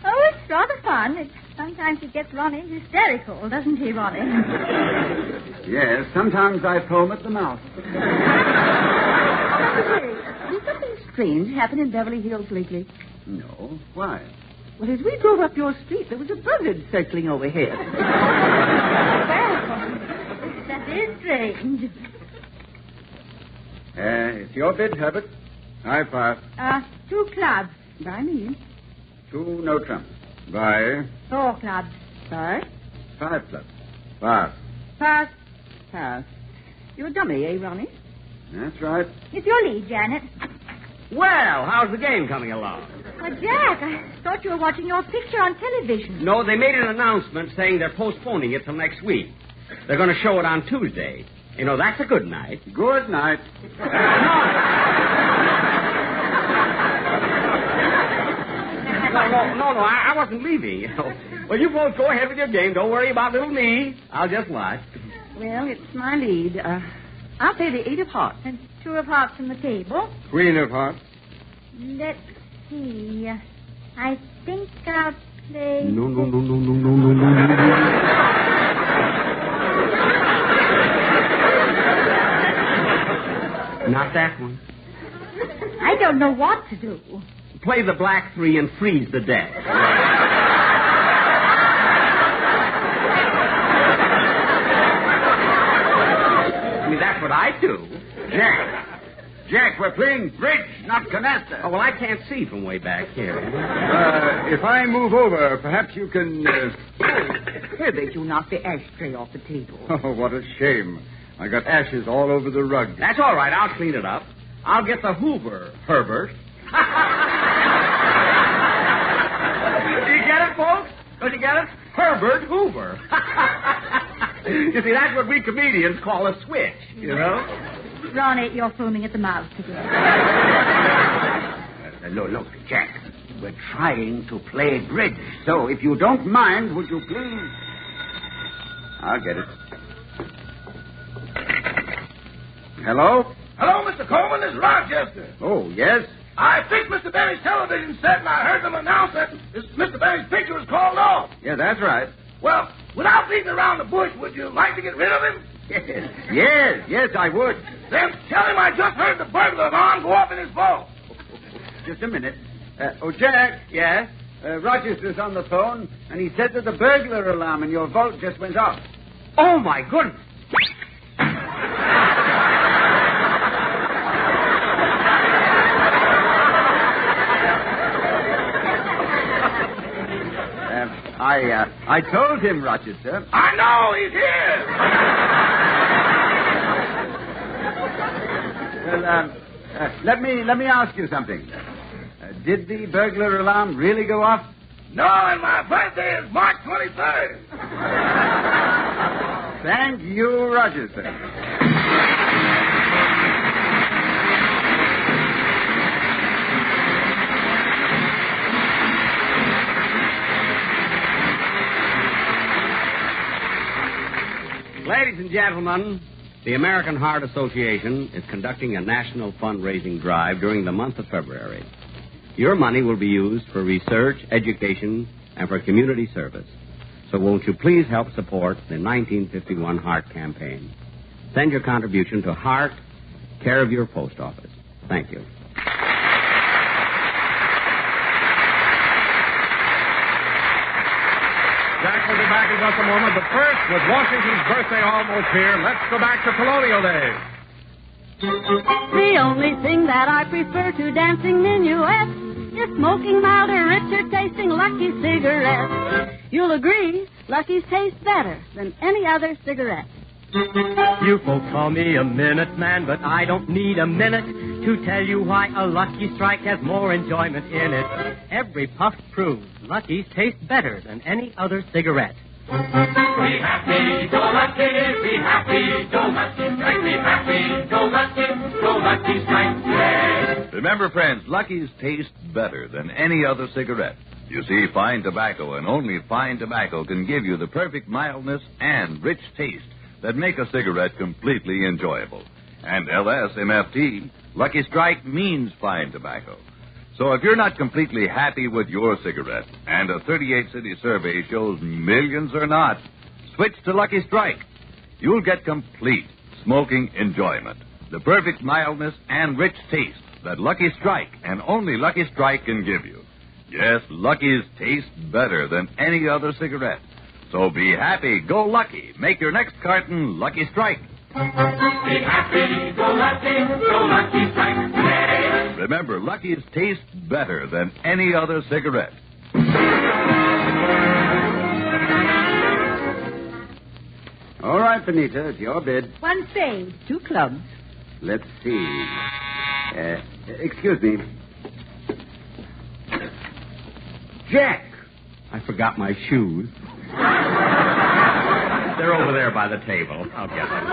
Oh, it's rather fun. Sometimes it gets Ronnie hysterical, doesn't he, Ronnie? Yes, sometimes I foam at the mouth. Did something strange happen in Beverly Hills lately? No. Why? Well, as we drove up your street, there was a buzzard circling overhead. That is strange. It's your bid, Herbert. I pass. 2 clubs. By me. 2 no trumps. By 4 clubs. By 5 clubs. Pass. Pass. You're a dummy, eh, Ronnie? That's right. It's your lead, Janet. Well, how's the game coming along? Well, Jack, I thought you were watching your picture on television. No, they made an announcement saying they're postponing it till next week. They're going to show it on Tuesday. You know, that's a good night. Good night. No, I wasn't leaving. You know. Well, you both go ahead with your game. Don't worry about little me. I'll just watch. Well, it's my lead. I'll play the 8 of hearts. And 2 of hearts from the table. Queen of hearts. Let's see. I think I'll play... No. Not that one. I don't know what to do. Play the black 3 and freeze the deck. I mean, that's what I do. Jack, we're playing bridge, not canasta. Oh, well, I can't see from way back here. If I move over, perhaps you can... Herbert, you knocked the ashtray off the table. Oh, what a shame. I got ashes all over the rug. That's all right. I'll clean it up. I'll get the Hoover, Herbert. Do you get it, folks? Don't you get it? Herbert Hoover. You see, that's what we comedians call a switch, you know? Ronnie, you're foaming at the mouth again. Look, Jack. We're trying to play bridge. So, if you don't mind, would you please... I'll get it. Hello? Hello, Mr. Coleman. This is Rochester. Oh, yes? I fixed Mr. Benny's television set, and I heard them announce that Mr. Benny's picture was called off. Yeah, that's right. Well, without beating around the bush, would you like to get rid of him? Yes, I would. Then tell him I just heard the burglar alarm go off in his vault. Just a minute. Jack. Yes? Rochester's on the phone, and he said that the burglar alarm in your vault just went off. Oh, my goodness. I told him, Rochester. I know he's here. Well, let me ask you something. Did the burglar alarm really go off? No, and my birthday is March 23rd. Thank you, Rochester. Ladies and gentlemen, the American Heart Association is conducting a national fundraising drive during the month of February. Your money will be used for research, education, and for community service. So won't you please help support the 1951 Heart Campaign? Send your contribution to Heart, care of your post office. Thank you. Jack will be back in just a moment, but first, with Washington's birthday almost here, let's go back to colonial days. The only thing that I prefer to dancing minuets is smoking milder, richer tasting Lucky cigarettes. You'll agree, Lucky's taste better than any other cigarette. You folks call me a minute man, but I don't need a minute to tell you why a Lucky Strike has more enjoyment in it. Every puff proves Lucky's taste better than any other cigarette. Be happy, go Lucky, be happy, go Lucky Strike, be happy, go Lucky Strike, yeah. Remember, friends, Lucky's taste better than any other cigarette. You see, fine tobacco and only fine tobacco can give you the perfect mildness and rich taste that make a cigarette completely enjoyable. And LSMFT, Lucky Strike means fine tobacco. So if you're not completely happy with your cigarette, and a 38-city survey shows millions are not, switch to Lucky Strike. You'll get complete smoking enjoyment, the perfect mildness and rich taste that Lucky Strike and only Lucky Strike can give you. Yes, Lucky's taste better than any other cigarette. So be happy, go Lucky. Make your next carton Lucky Strike. Be happy, go Lucky Strike, yeah. Remember, Lucky's taste better than any other cigarette. All right, Benita, it's your bid. One spade, 2 clubs. Let's see. Excuse me. Jack! I forgot my shoes. They're over there by the table. I'll get them.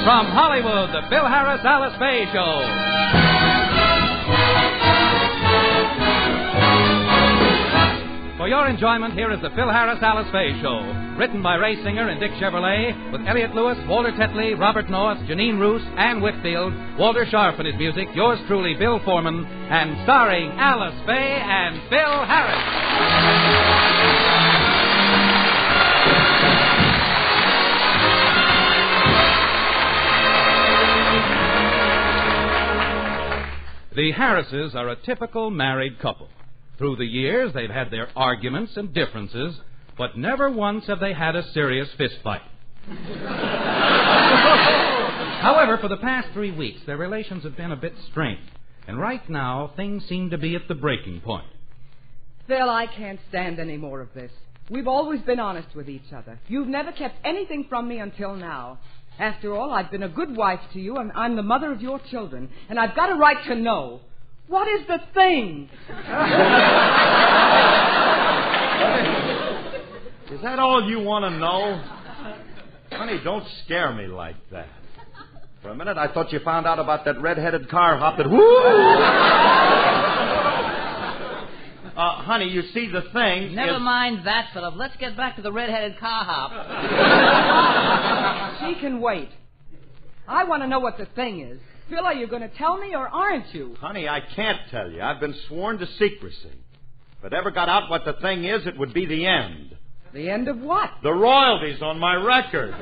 From Hollywood, the Phil Harris Alice Faye Show. For your enjoyment, here is the Phil Harris Alice Faye Show. Written by Ray Singer and Dick Chevrolet, with Elliot Lewis, Walter Tetley, Robert Noyes, Janine Roos, Ann Whitfield, Walter Sharp and his music, yours truly, Bill Foreman, and starring Alice Faye and Phil Harris. The Harrises are a typical married couple. Through the years, they've had their arguments and differences, but never once have they had a serious fist fight. However, for the past 3 weeks, their relations have been a bit strained. And right now, things seem to be at the breaking point. Phil, I can't stand any more of this. We've always been honest with each other. You've never kept anything from me until now. After all, I've been a good wife to you, and I'm the mother of your children, and I've got a right to know. What is the thing? Is that all you want to know? Honey, don't scare me like that. For a minute, I thought you found out about that red-headed car hop that... honey, you see, the thing Never mind that, Philip. Let's get back to the red-headed car hop. She can wait. I want to know what the thing is. Phil, are you going to tell me or aren't you? Honey, I can't tell you. I've been sworn to secrecy. If it ever got out what the thing is, it would be the end. The end of what? The royalties on my record. I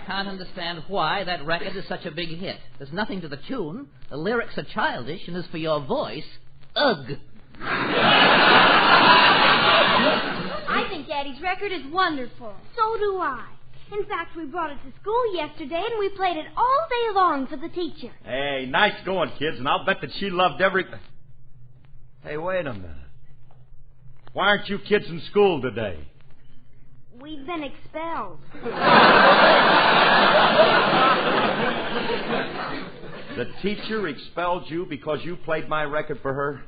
can't understand why that record is such a big hit. There's nothing to the tune. The lyrics are childish, and as for your voice, ugh. I think Daddy's record is wonderful. So do I. In fact, we brought it to school yesterday, and we played it all day long for the teacher. Hey, nice going, kids, and I'll bet that she loved every... Hey, wait a minute. Why aren't you kids in school today? We've been expelled. The teacher expelled you because you played my record for her?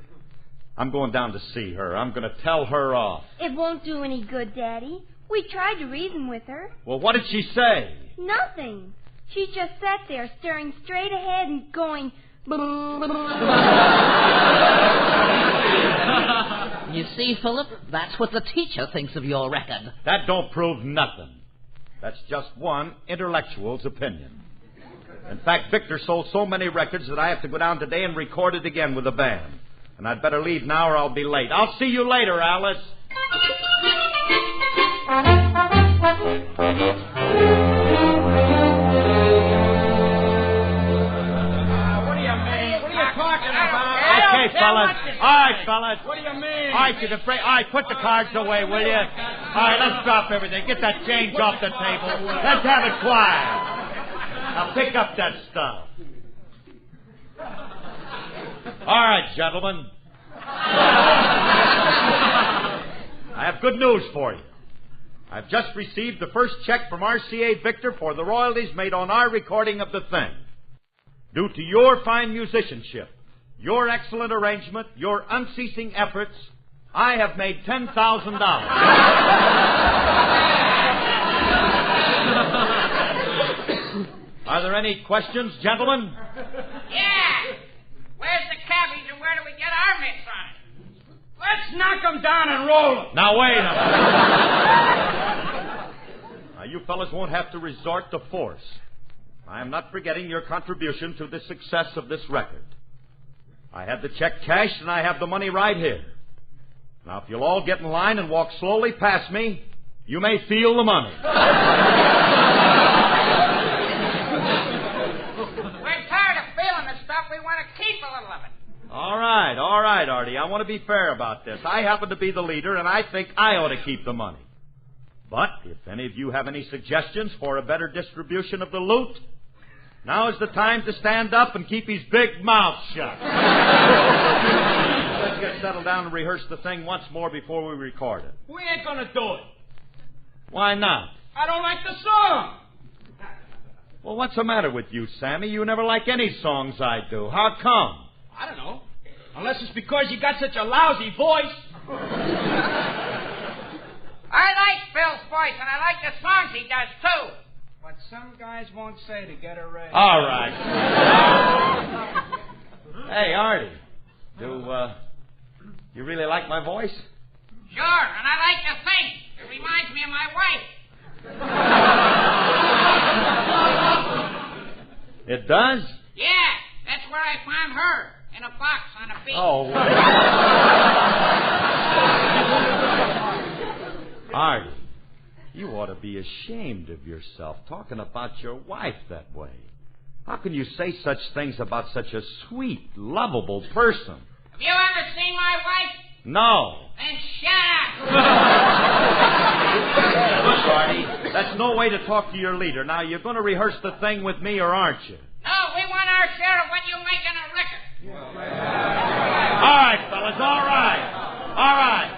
I'm going down to see her. I'm going to tell her off. It won't do any good, Daddy. We tried to reason with her. Well, what did she say? Nothing. She just sat there staring straight ahead and going... You see, Philip, that's what the teacher thinks of your record. That don't prove nothing. That's just one intellectual's opinion. In fact, Victor sold so many records that I have to go down today and record it again with a band. And I'd better leave now or I'll be late. I'll see you later, Alice. Okay, fellas. All right, fellas. What do you mean? All right, you're afraid. All right, put the cards away, will you? All right, let's drop everything. Get that change off the table. Let's have it quiet. Now pick up that stuff. All right, gentlemen. I have good news for you. I've just received the first check from RCA Victor for the royalties made on our recording of the thing. Due to your fine musicianship, your excellent arrangement, your unceasing efforts, I have made $10,000. Are there any questions, gentlemen? Yeah. Where's the cabbage and where do we get our mix on it? Let's knock them down and roll them. Now, wait a minute. Now, you fellas won't have to resort to force. I am not forgetting your contribution to the success of this record. I had the check cashed, and I have the money right here. Now, if you'll all get in line and walk slowly past me, you may feel the money. We're tired of feeling the stuff. We want to keep a little of it. All right, Artie. I want to be fair about this. I happen to be the leader, and I think I ought to keep the money. But if any of you have any suggestions for a better distribution of the loot, now is the time to stand up and keep his big mouth shut. Let's get settled down and rehearse the thing once more before we record it. We ain't gonna do it. Why not? I don't like the song. Well, what's the matter with you, Sammy? You never like any songs I do. How come? I don't know. Unless it's because you got such a lousy voice. I like Phil's voice, and I like the songs he does, too. But some guys won't say to get a raise. All right. Hey, Artie. Do you really like my voice? Sure, and I like to sing. It reminds me of my wife. It does? Yeah, that's where I found her, in a box on a beach. Oh. Artie, you ought to be ashamed of yourself talking about your wife that way. How can you say such things about such a sweet, lovable person? Have you ever seen my wife? No. Then shut up. Look, Artie, that's no way to talk to your leader. Now, you're going to rehearse the thing with me, or aren't you? No, we want our share of what you make in a record. All right, fellas, all right. All right.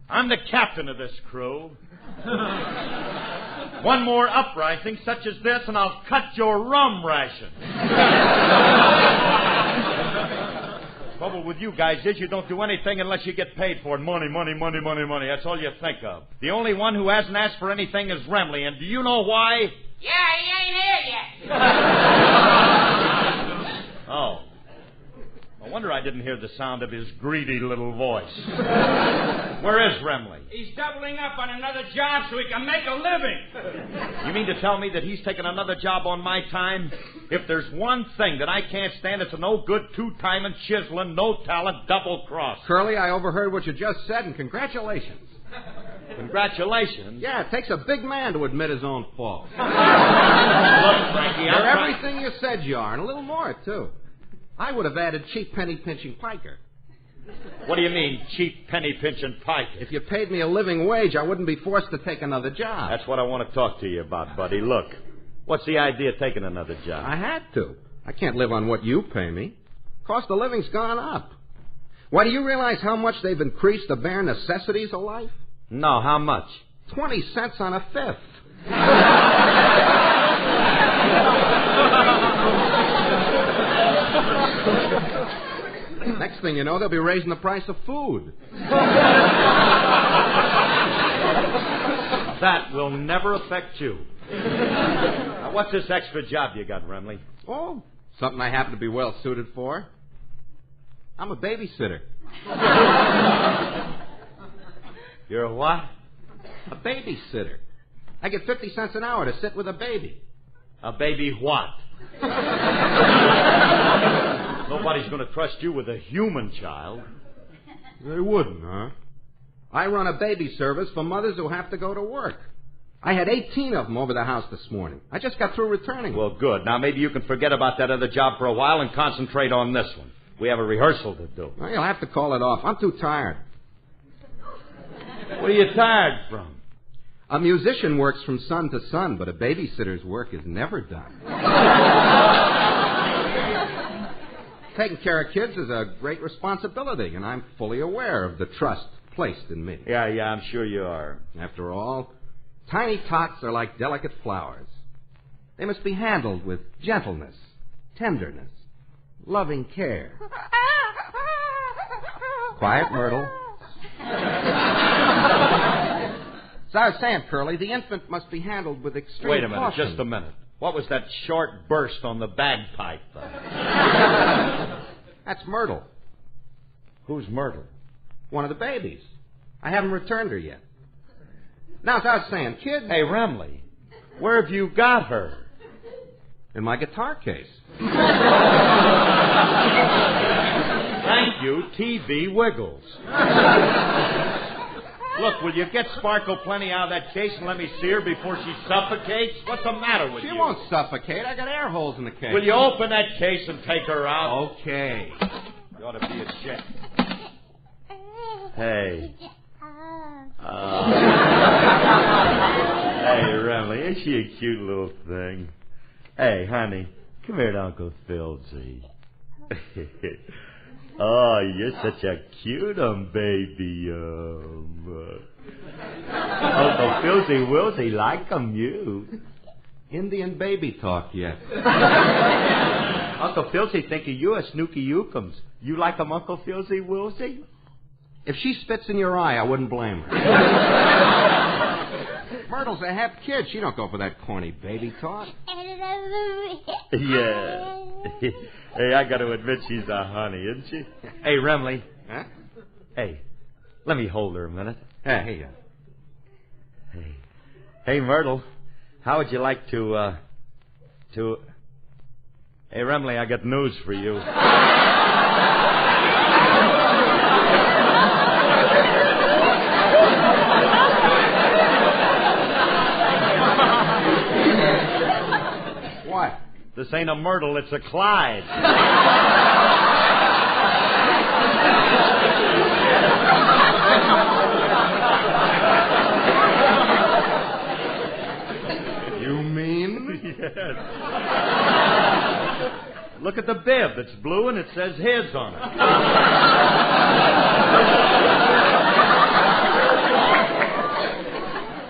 I'm the captain of this crew. One more uprising such as this, and I'll cut your rum ration. Trouble with you guys is you don't do anything unless you get paid for it. Money. That's all you think of. The only one who hasn't asked for anything is Remley, and do you know why? Yeah, he ain't here yet. Oh. No wonder I didn't hear the sound of his greedy little voice. Where is Remley? He's doubling up on another job so he can make a living. You mean to tell me that he's taking another job on my time? If there's one thing that I can't stand, it's a no-good, two-timing, chiseling, no-talent, double-cross. Curly, I overheard what you just said, and congratulations. Congratulations. Yeah, it takes a big man to admit his own fault. Look, Frankie, You're everything you said you are, and a little more, too. I would have added cheap penny-pinching piker. What do you mean, cheap penny-pinching piker? If you paid me a living wage, I wouldn't be forced to take another job. That's what I want to talk to you about, buddy. Look, what's the idea of taking another job? I had to. I can't live on what you pay me. Cost of living's gone up. Why, do you realize how much they've increased the bare necessities of life? No, how much? 20 cents on a fifth. Next thing you know, they'll be raising the price of food. That will never affect you. Now, what's this extra job you got, Remley? Oh, something I happen to be well suited for. I'm a babysitter. You're a what? A babysitter. I get 50 cents an hour to sit with a baby. A baby what? Nobody's going to trust you with a human child. They wouldn't, huh? I run a baby service for mothers who have to go to work. I had 18 of them over the house this morning. I just got through returning them. Well, good. Now, maybe you can forget about that other job for a while and concentrate on this one. We have a rehearsal to do. Well, you'll have to call it off. I'm too tired. What are you tired from? A musician works from sun to sun, but a babysitter's work is never done. Taking care of kids is a great responsibility, and I'm fully aware of the trust placed in me. Yeah, I'm sure you are. After all, tiny tots are like delicate flowers. They must be handled with gentleness, tenderness, loving care. Quiet, Myrtle. So I was saying, Curly, the infant must be handled with extreme Wait a minute, caution. just a minute. What was that short burst on the bagpipe? That's Myrtle. Who's Myrtle? One of the babies. I haven't returned her yet. Now, as I was saying, kid... Hey, Remley, where have you got her? In my guitar case. Thank you, T.B. Wiggles. Look, will you get Sparkle plenty out of that case and let me see her before she suffocates? What's the matter with you? She won't suffocate. I got air holes in the case. Will you open that case and take her out? Okay. You ought to be ashamed. Hey. Hey, Remley, ain't she a cute little thing? Hey, honey, come here to Uncle Philzy. Oh, you're such a cute baby. Uncle Philzy Wilsey like you. Indian baby talk yet. Uncle Philzy think of you as Snooky Ukums. You like Uncle Philzy Wilsey? If she spits in your eye, I wouldn't blame her. Myrtle's a hep kid. She don't go for that corny baby talk. Yeah. Hey, I got to admit she's a honey, isn't she? Hey, Remley. Huh? Hey, let me hold her a minute. Hey. Hey, Myrtle. How would you like to... Hey, Remley, I got news for you. What? This ain't a Myrtle, it's a Clyde. You mean? Yes. Look at the bib. It's blue and it says his on it.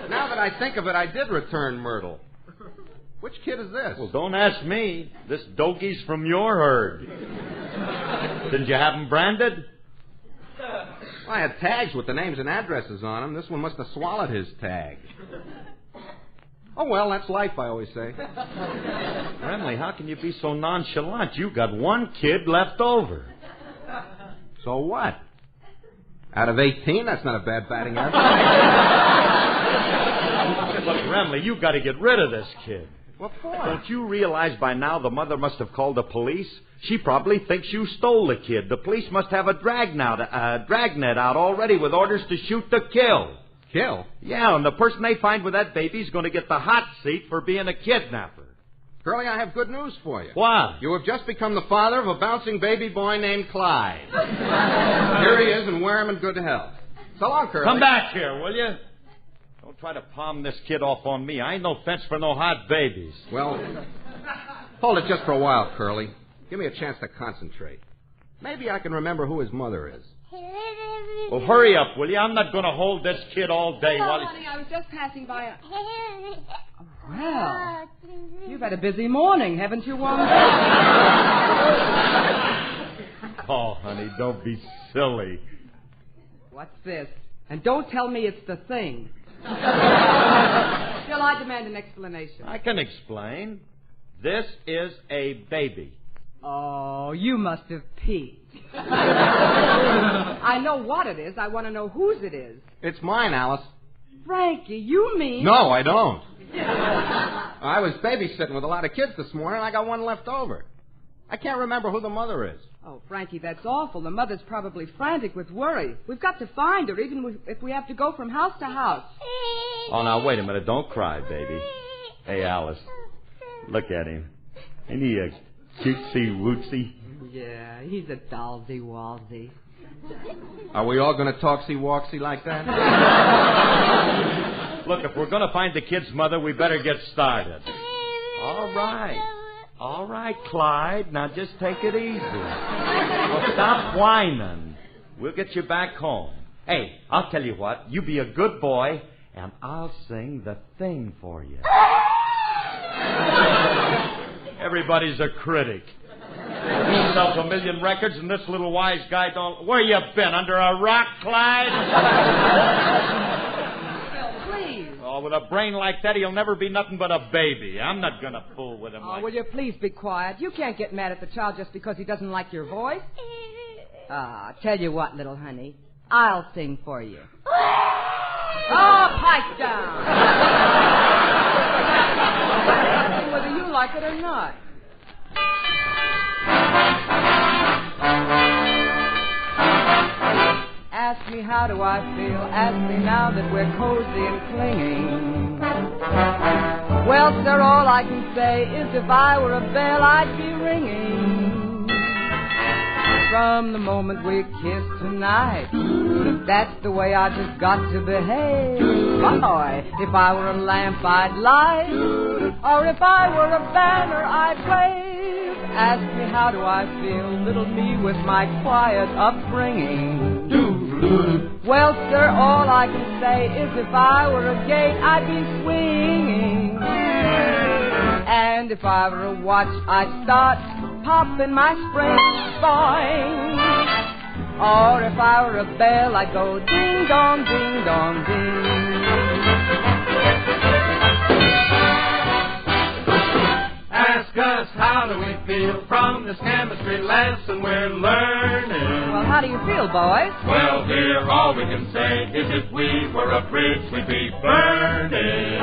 Now that I think of it, I did return Myrtle. Which kid is this? Well, don't ask me. This dogie's from your herd. Didn't you have him branded? Well, I had tags with the names and addresses on them. This one must have swallowed his tag. Oh, well, that's life, I always say. Remley, how can you be so nonchalant? You got one kid left over. So what? Out of 18, that's not a bad batting average. Look, Remley, you got to get rid of this kid. What for? Don't you realize by now the mother must have called the police? She probably thinks you stole the kid. The police must have a dragnet out already with orders to shoot to kill. Kill? Yeah, and the person they find with that baby's going to get the hot seat for being a kidnapper. Curly, I have good news for you. What? You have just become the father of a bouncing baby boy named Clyde. Here he is, and wear him in good health. So long, Curly. Come back here, will you? Don't try to palm this kid off on me. I ain't no fence for no hot babies. Well, hold it just for a while, Curly. Give me a chance to concentrate. Maybe I can remember who his mother is. Well, hurry up, will you? I'm not going to hold this kid all day. Hello, honey. I was just passing by. Well, you've had a busy morning, haven't you, Wanda? Oh, honey, don't be silly. What's this? And don't tell me it's the thing. Still, I demand an explanation. I can explain. This is a baby. Oh, you must have peed. I know what it is. I want to know whose it is. It's mine, Alice. Frankie, you mean... No, I don't. I was babysitting with a lot of kids this morning, and I got one left over. I can't remember who the mother is. Oh, Frankie, that's awful. The mother's probably frantic with worry. We've got to find her, even if we have to go from house to house. Oh, now, wait a minute. Don't cry, baby. Hey, Alice, look at him. Ain't he a cutesy-wootsy? Yeah, he's a dollsy-walsy. Are we all going to talksy-walksy like that? Look, if we're going to find the kid's mother, we better get started. All right. All right, Clyde. Now just take it easy. Well, stop whining. We'll get you back home. Hey, I'll tell you what. You be a good boy, and I'll sing the thing for you. Everybody's a critic. He sells 1 million records, and this little wise guy don't... Where you been, under a rock, Clyde? Please. Oh, with a brain like that, he'll never be nothing but a baby. I'm not going to fool with him like will you please be quiet? You can't get mad at the child just because he doesn't like your voice. Tell you what, little honey. I'll sing for you. Oh, pipe down. Whether you like it or not. Ask me how do I feel. Ask me now that we're cozy and clinging. Well, sir, all I can say is if I were a bell, I'd be ringing. From the moment we kissed tonight, that's the way I just got to behave. Boy, if I were a lamp, I'd light, or if I were a banner, I'd wave. Ask me how do I feel, little me with my quiet upbringing. Well, sir, all I can say is if I were a gate, I'd be swinging. And if I were a watch, I'd start popping my springs, boing. Or if I were a bell, I'd go ding-dong, ding-dong, ding. Ask us how do we feel from this chemistry lesson we're learning. Well, how do you feel, boys? Well, dear, all we can say is if we were a bridge, we'd be burning.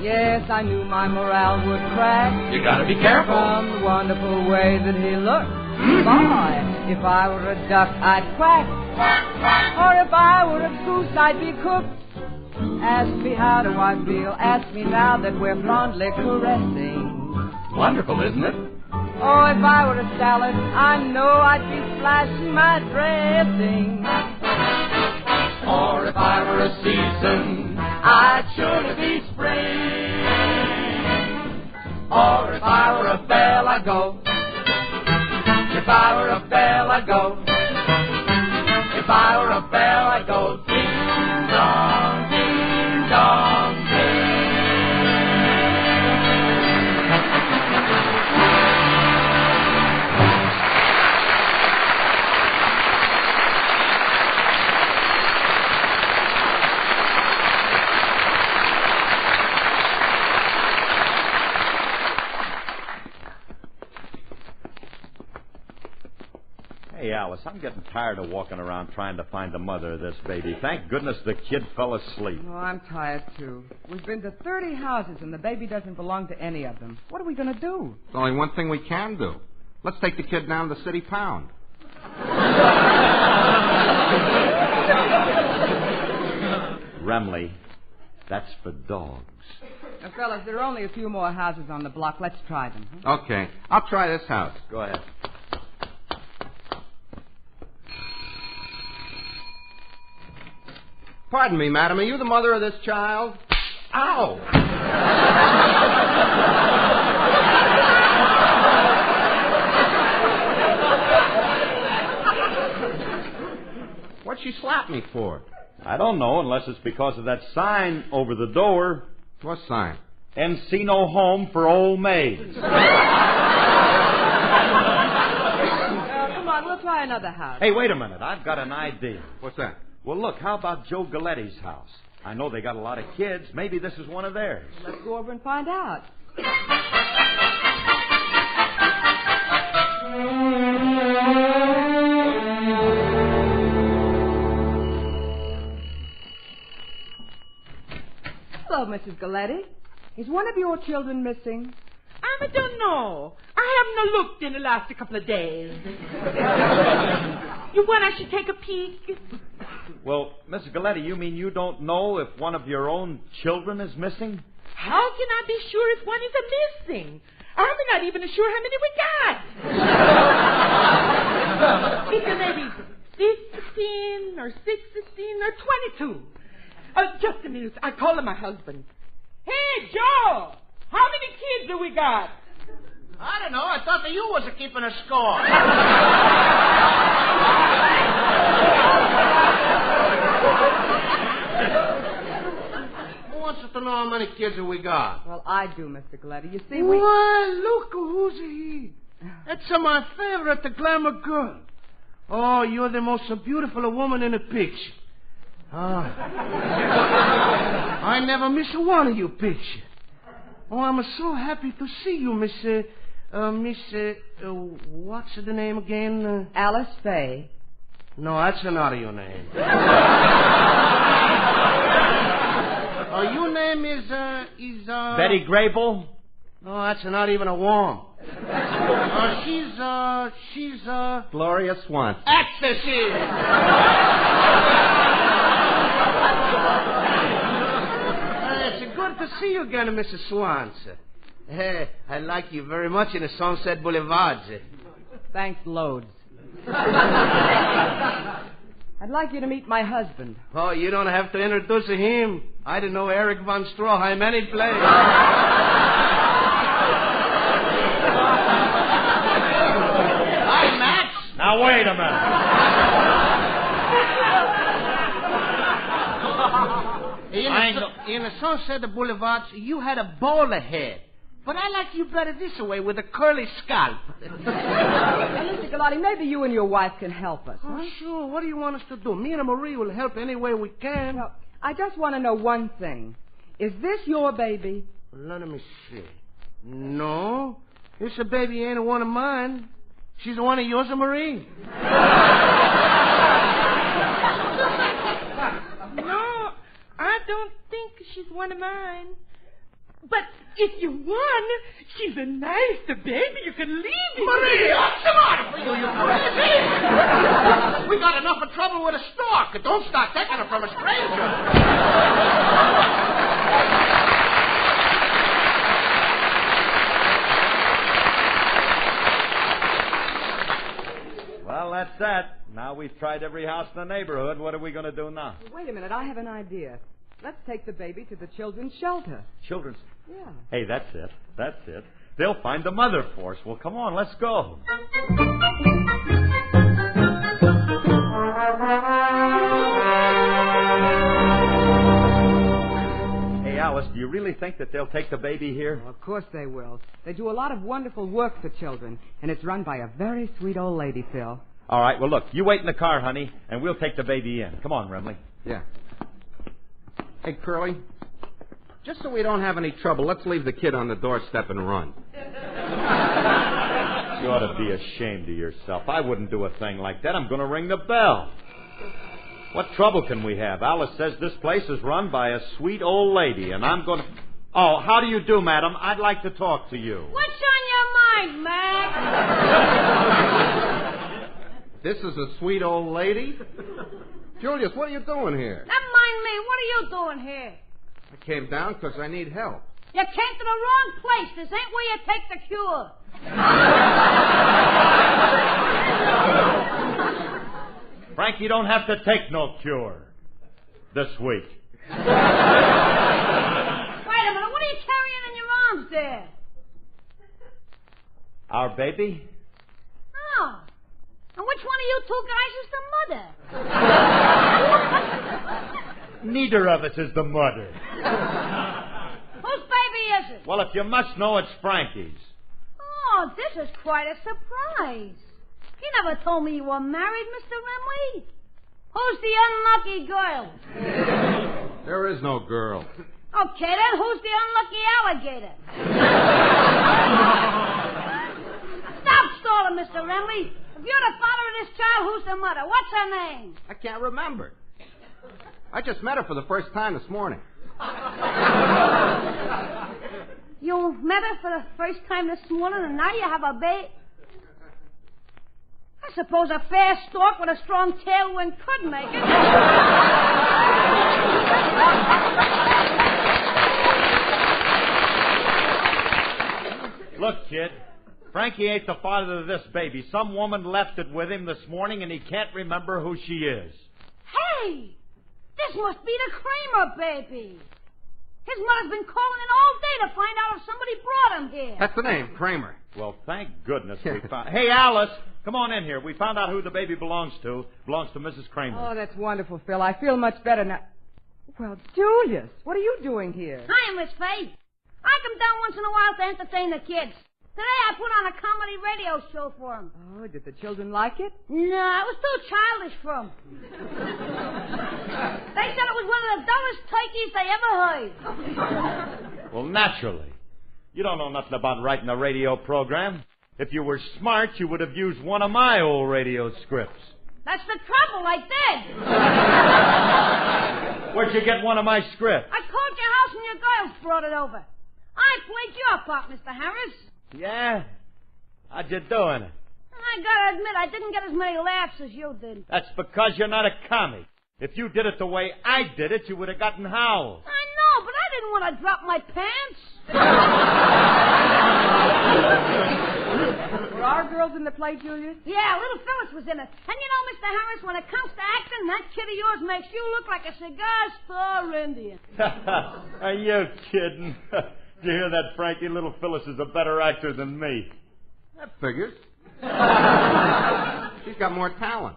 Yes, I knew my morale would crack. You gotta be careful. From the wonderful way that he looked. Boy, if I were a duck, I'd quack. Or if I were a goose, I'd be cooked. Ask me how do I feel. Ask me now that we're fondly caressing. Wonderful, isn't it? Oh, if I were a salad, I know I'd be splashing my dressing. Or if I were a season, I'd surely be spring. Or if I were a bell, I'd go. If I were a bell, I'd go. If I were a bell, I'd go. Ding dong, ding dong, ding. Hey, Alice, I'm getting tired of walking around trying to find the mother of this baby. Thank goodness the kid fell asleep. Oh, I'm tired, too. We've been to 30 houses, and the baby doesn't belong to any of them. What are we going to do? There's only one thing we can do. Let's take the kid down to the city pound. Remley, that's for dogs. Now, fellas, there are only a few more houses on the block. Let's try them. Huh? Okay. I'll try this house. Go ahead. Pardon me, madam. Are you the mother of this child? Ow! What'd she slap me for? I don't know, unless it's because of that sign over the door. What sign? Encino Home for Old Maids. Come on, we'll try another house. Hey, wait a minute. I've got an idea. What's that? Well, look, how about Joe Galetti's house? I know they got a lot of kids. Maybe this is one of theirs. Let's go over and find out. Hello, Mrs. Galetti. Is one of your children missing? I don't know. I haven't looked in the last couple of days. You want I should take a peek? Well, Mrs. Galetti, you mean you don't know if one of your own children is missing? How can I be sure if one is missing? I'm not even sure how many we got. It's maybe 15 or 16 or 22. Just a minute. I call my husband. Hey, Joe! How many kids do we got? I don't know. I thought that you was keeping a score. Who wants to know how many kids have we got? Well, I do, Mr. Galetti. You see, Why, look who's he. That's my favorite, the glamour girl. Oh, you're the most beautiful woman in the picture. I never miss one of your pictures. Oh, I'm so happy to see you, what's the name again? Alice Faye. No, that's not your name. Your name is Betty Grable? No, that's not even a woman. She's Gloria Swanson. That's she is. It's good to see you again, Mrs. Swanson. Hey, I like you very much in the Sunset Boulevard. Thanks loads. I'd like you to meet my husband. Oh, you don't have to introduce him. I didn't know Eric von Stroheim any place. Hi, Max. Now, wait a minute. In the Sunset Boulevard, you had a bowler head. But I like you better this way with a curly scalp. Hey, Mr. Galati, maybe you and your wife can help us. Huh? Oh, sure. What do you want us to do? Me and Marie will help any way we can. Well, I just want to know one thing. Is this your baby? Let me see. No. This baby ain't one of mine. She's one of yours and Marie. No, I don't think she's one of mine. But if you won, she's a nice baby. You can leave me. Marie, what's the matter with you? You crazy? We got enough of trouble with a stork. Don't start taking her from a stranger. Well, that's that. Now we've tried every house in the neighborhood. What are we going to do now? Wait a minute. I have an idea. Let's take the baby to the children's shelter. Children's? Yeah. Hey, that's it. That's it. They'll find the mother for us. Well, come on, let's go. Hey, Alice, do you really think that they'll take the baby here? Well, of course they will. They do a lot of wonderful work for children, and it's run by a very sweet old lady, Phil. All right, well, look, you wait in the car, honey, and we'll take the baby in. Come on, Remley. Yeah. Hey, Curly, just so we don't have any trouble, let's leave the kid on the doorstep and run. You ought to be ashamed of yourself. I wouldn't do a thing like that. I'm going to ring the bell. What trouble can we have? Alice says this place is run by a sweet old lady, and I'm going to... Oh, how do you do, madam? I'd like to talk to you. What's on your mind, Mac? This is a sweet old lady? Julius, what are you doing here? Never mind me. What are you you doing here? I came down because I need help. You came to the wrong place. This ain't where you take the cure. Frank, you don't have to take no cure this week. Wait a minute. What are you carrying in your arms there? Our baby? Oh. And which one of you two guys is the mother? Neither of us is the mother. Whose baby is it? Well, if you must know, it's Frankie's. Oh, this is quite a surprise. You never told me you were married, Mr. Remley. Who's the unlucky girl? There is no girl. Okay, then who's the unlucky alligator? Stop stalling, Mr. Remley. If you're the father of this child, who's the mother? What's her name? I can't remember. I just met her for the first time this morning. You met her for the first time this morning, and now you have a baby? I suppose a fair stork with a strong tailwind could make it. Look, kid, Frankie ain't the father of this baby. Some woman left it with him this morning, and he can't remember who she is. Hey! This must be the Kramer baby. His mother's been calling in all day to find out if somebody brought him here. That's the name, Kramer. Well, thank goodness we found... Hey, Alice, come on in here. We found out who the baby belongs to. Belongs to Mrs. Kramer. Oh, that's wonderful, Phil. I feel much better now. Well, Julius, what are you doing here? Hi, Miss Faye. I come down once in a while to entertain the kids. Today I put on a comedy radio show for them. Oh, did the children like it? No, it was too childish for them. They said it was one of the dullest turkeys they ever heard. Well, naturally. You don't know nothing about writing a radio program. If you were smart, you would have used one of my old radio scripts. That's the trouble, I did. Where'd you get one of my scripts? I called your house and your girls brought it over. I played your part, Mr. Harris. Yeah? How'd you doing it? I gotta admit, I didn't get as many laughs as you did. That's because you're not a comic. If you did it the way I did it, you would have gotten howls. I know, but I didn't want to drop my pants. Were our girls in the play, Julius? Yeah, little Phyllis was in it. And you know, Mr. Harris, when it comes to acting, that kid of yours makes you look like a cigar store Indian. Are you kidding? Did you hear that, Frankie? Little Phyllis is a better actor than me. That figures. She's got more talent.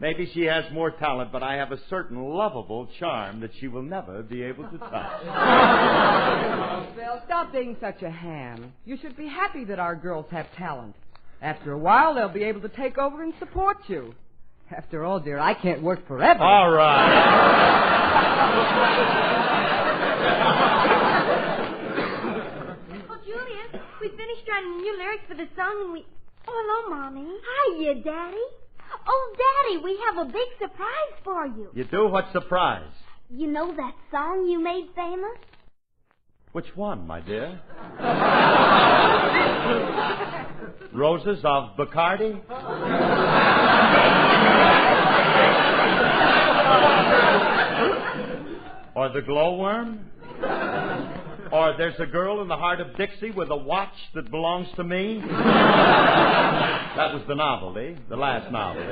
Maybe she has more talent, but I have a certain lovable charm that she will never be able to touch. Oh, Phil, stop being such a ham. You should be happy that our girls have talent. After a while, they'll be able to take over and support you. After all, dear, I can't work forever. All right. Oh, Julius, we finished writing new lyrics for the song and we... Oh, hello, Mommy. Hiya, Daddy. Oh, Daddy, we have a big surprise for you. You do? What surprise? You know that song you made famous? Which one, my dear? Roses of Bacardi? Or the glowworm? Or there's a girl in the heart of Dixie with a watch that belongs to me? That was the novelty, the last novelty.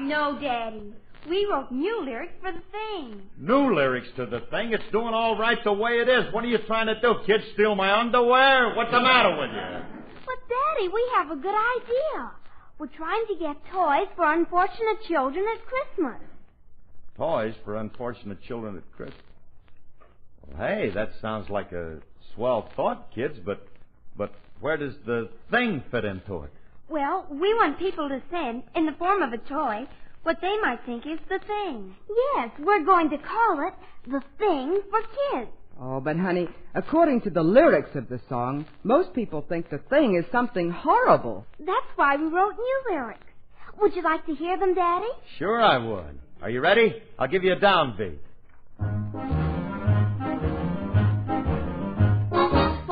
No, Daddy. We wrote new lyrics for the thing. New lyrics to the thing? It's doing all right the way it is. What are you trying to do, kid? Steal my underwear? What's the matter with you? But, Daddy, we have a good idea. We're trying to get toys for unfortunate children at Christmas. Toys for unfortunate children at Christmas? Well, hey, that sounds like a swell thought, kids, but where does the thing fit into it? Well, we want people to send, in the form of a toy, what they might think is the thing. Yes, we're going to call it The Thing for Kids. Oh, but, honey, according to the lyrics of the song, most people think the thing is something horrible. That's why we wrote new lyrics. Would you like to hear them, Daddy? Sure I would. Are you ready? I'll give you a downbeat.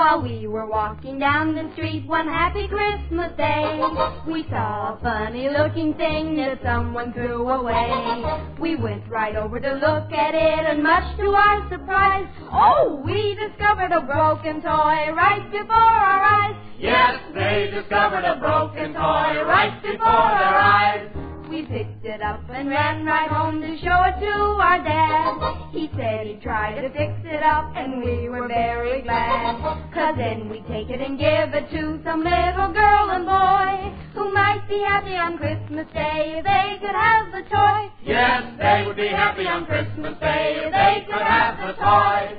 while we were walking down the street one happy Christmas day. We saw a funny-looking thing that someone threw away. We went right over to look at it, and much to our surprise, oh, we discovered a broken toy right before our eyes. Yes, they discovered a broken toy right before their eyes. We picked it up and ran right home to show it to our dad. He said he'd try to fix it up, and we were very glad. 'Cause then we'd take it and give it to some little girl and boy who might be happy on Christmas Day if they could have the toy. Yes, they would be happy on Christmas Day if they could have the toy.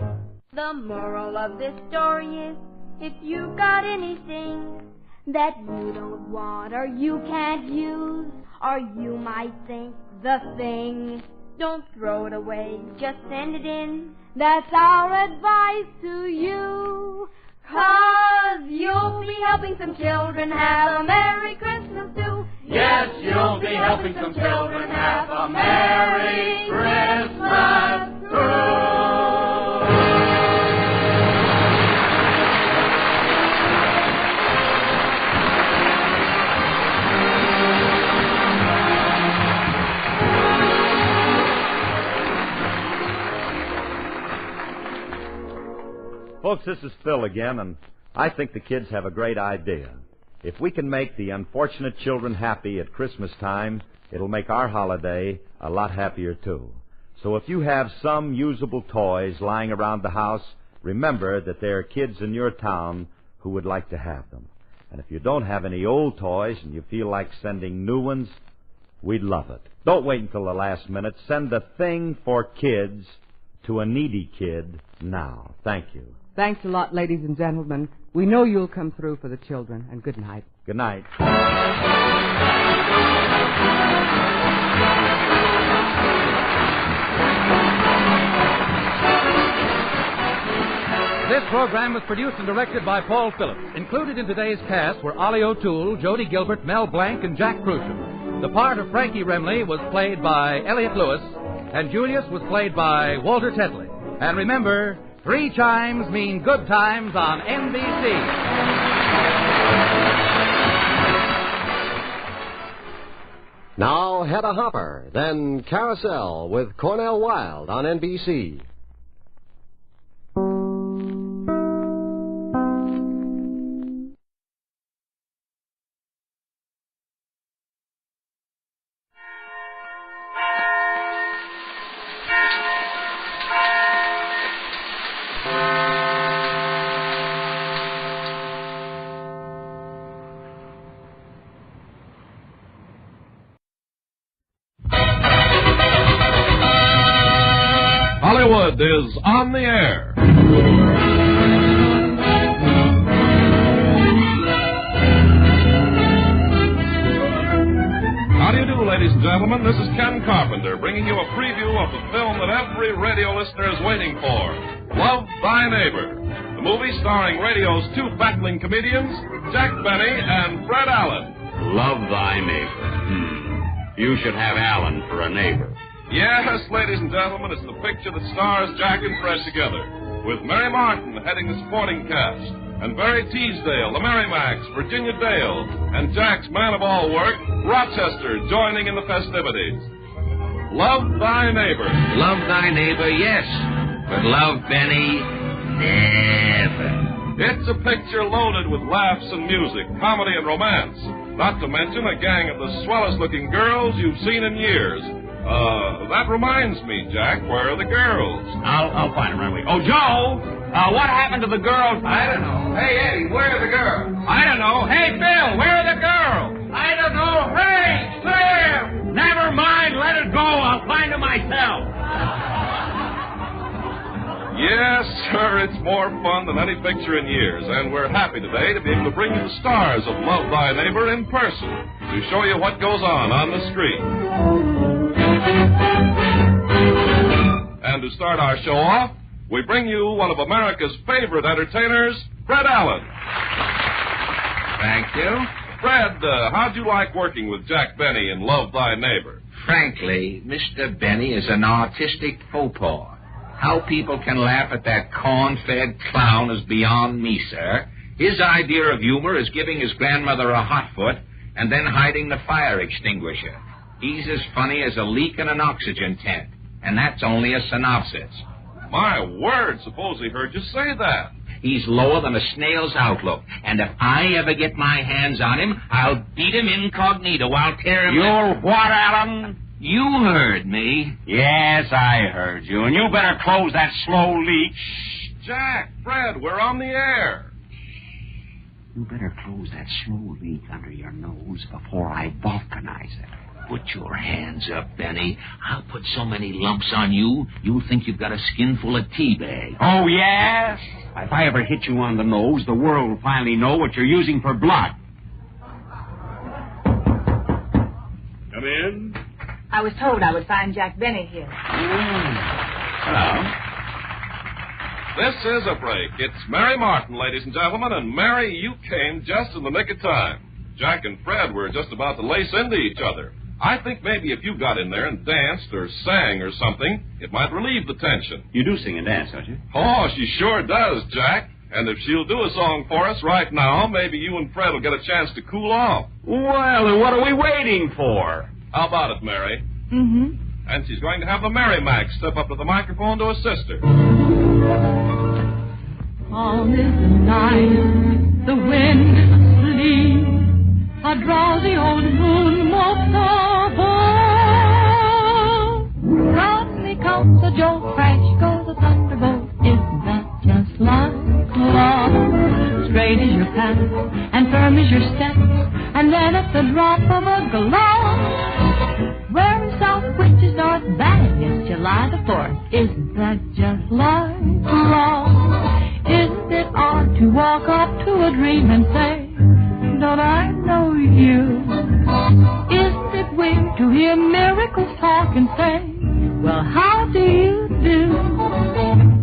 The moral of this story is, if you've got anything that you don't want or you can't use, or you might think the thing, don't throw it away, just send it in. That's our advice to you. 'Cause you'll be helping some children have a Merry Christmas too. Yes, you'll be helping some children have a Merry Christmas too. Folks, this is Phil again, and I think the kids have a great idea. If we can make the unfortunate children happy at Christmas time, it'll make our holiday a lot happier, too. So if you have some usable toys lying around the house, remember that there are kids in your town who would like to have them. And if you don't have any old toys and you feel like sending new ones, we'd love it. Don't wait until the last minute. Send the thing for kids to a needy kid now. Thank you. Thanks a lot, ladies and gentlemen. We know you'll come through for the children. And good night. Good night. This program was produced and directed by Paul Phillips. Included in today's cast were Ollie O'Toole, Jody Gilbert, Mel Blanc, and Jack Crucian. The part of Frankie Remley was played by Elliot Lewis, and Julius was played by Walter Tetley. And remember, 3 chimes mean good times on NBC. Now, Hedda Hopper, then Carousel with Cornell Wilde on NBC. Hollywood is on the air. How do you do, ladies and gentlemen? This is Ken Carpenter, bringing you a preview of the film that every radio listener is waiting for, Love Thy Neighbor, the movie starring radio's 2 battling comedians, Jack Benny and Fred Allen. Love Thy Neighbor. You should have Allen for a neighbor. Yes, ladies and gentlemen, it's the picture that stars Jack and Fred together, with Mary Martin heading the supporting cast, and Barry Teasdale, the Merrimacs, Virginia Dale, and Jack's man of all work, Rochester, joining in the festivities. Love Thy Neighbor. Love Thy Neighbor, yes, but love Benny, never. It's a picture loaded with laughs and music, comedy and romance, not to mention a gang of the swellest-looking girls you've seen in years. That reminds me, Jack, where are the girls? I'll find them right away. Oh, Joe, what happened to the girls? I don't know. Hey, Eddie, where are the girls? I don't know. Hey, Bill, where are the girls? I don't know. Hey, Slim! Never mind, let it go. I'll find them myself. Yes, sir, it's more fun than any picture in years, and we're happy today to be able to bring you the stars of Love Thy Neighbor in person to show you what goes on the screen. And to start our show off, we bring you one of America's favorite entertainers, Fred Allen. Thank you. Fred, how'd you like working with Jack Benny in Love Thy Neighbor? Frankly, Mr. Benny is an artistic faux pas. How people can laugh at that corn-fed clown is beyond me, sir. His idea of humor is giving his grandmother a hot foot and then hiding the fire extinguisher. He's as funny as a leak in an oxygen tent, and that's only a synopsis. My word, suppose he heard you say that. He's lower than a snail's outlook, and if I ever get my hands on him, I'll beat him incognito. I'll tear him... You'll what, Alan? You heard me. Yes, I heard you, and you better close that slow leak. Shh, Jack, Fred, we're on the air. You better close that slow leak under your nose before I vulcanize it. Put your hands up, Benny. I'll put so many lumps on you, you'll think you've got a skin full of tea bags. Oh, yes? If I ever hit you on the nose, the world will finally know what you're using for blood. Come in. I was told I would find Jack Benny here. Hello. This is a break. It's Mary Martin, ladies and gentlemen, and Mary, you came just in the nick of time. Jack and Fred were just about to lace into each other. I think maybe if you got in there and danced or sang or something, it might relieve the tension. You do sing and dance, don't you? Oh, she sure does, Jack. And if she'll do a song for us right now, maybe you and Fred will get a chance to cool off. Well, then what are we waiting for? How about it, Mary? Mm-hmm. And she's going to have the Mary Mac step up to the microphone to assist her. On this night, the wind is asleep. A drowsy old moon mopes above. Suddenly comes a jolt, crash goes a thunderbolt. Isn't that just like love? Straight is your path, and firm is your step, and then at the drop of a glove, where south, which is north, that is July the 4th. Isn't that just like love? Isn't it odd to walk up to a dream and say, don't I know you? Isn't it weird to hear miracles talk and say, well, how do you do?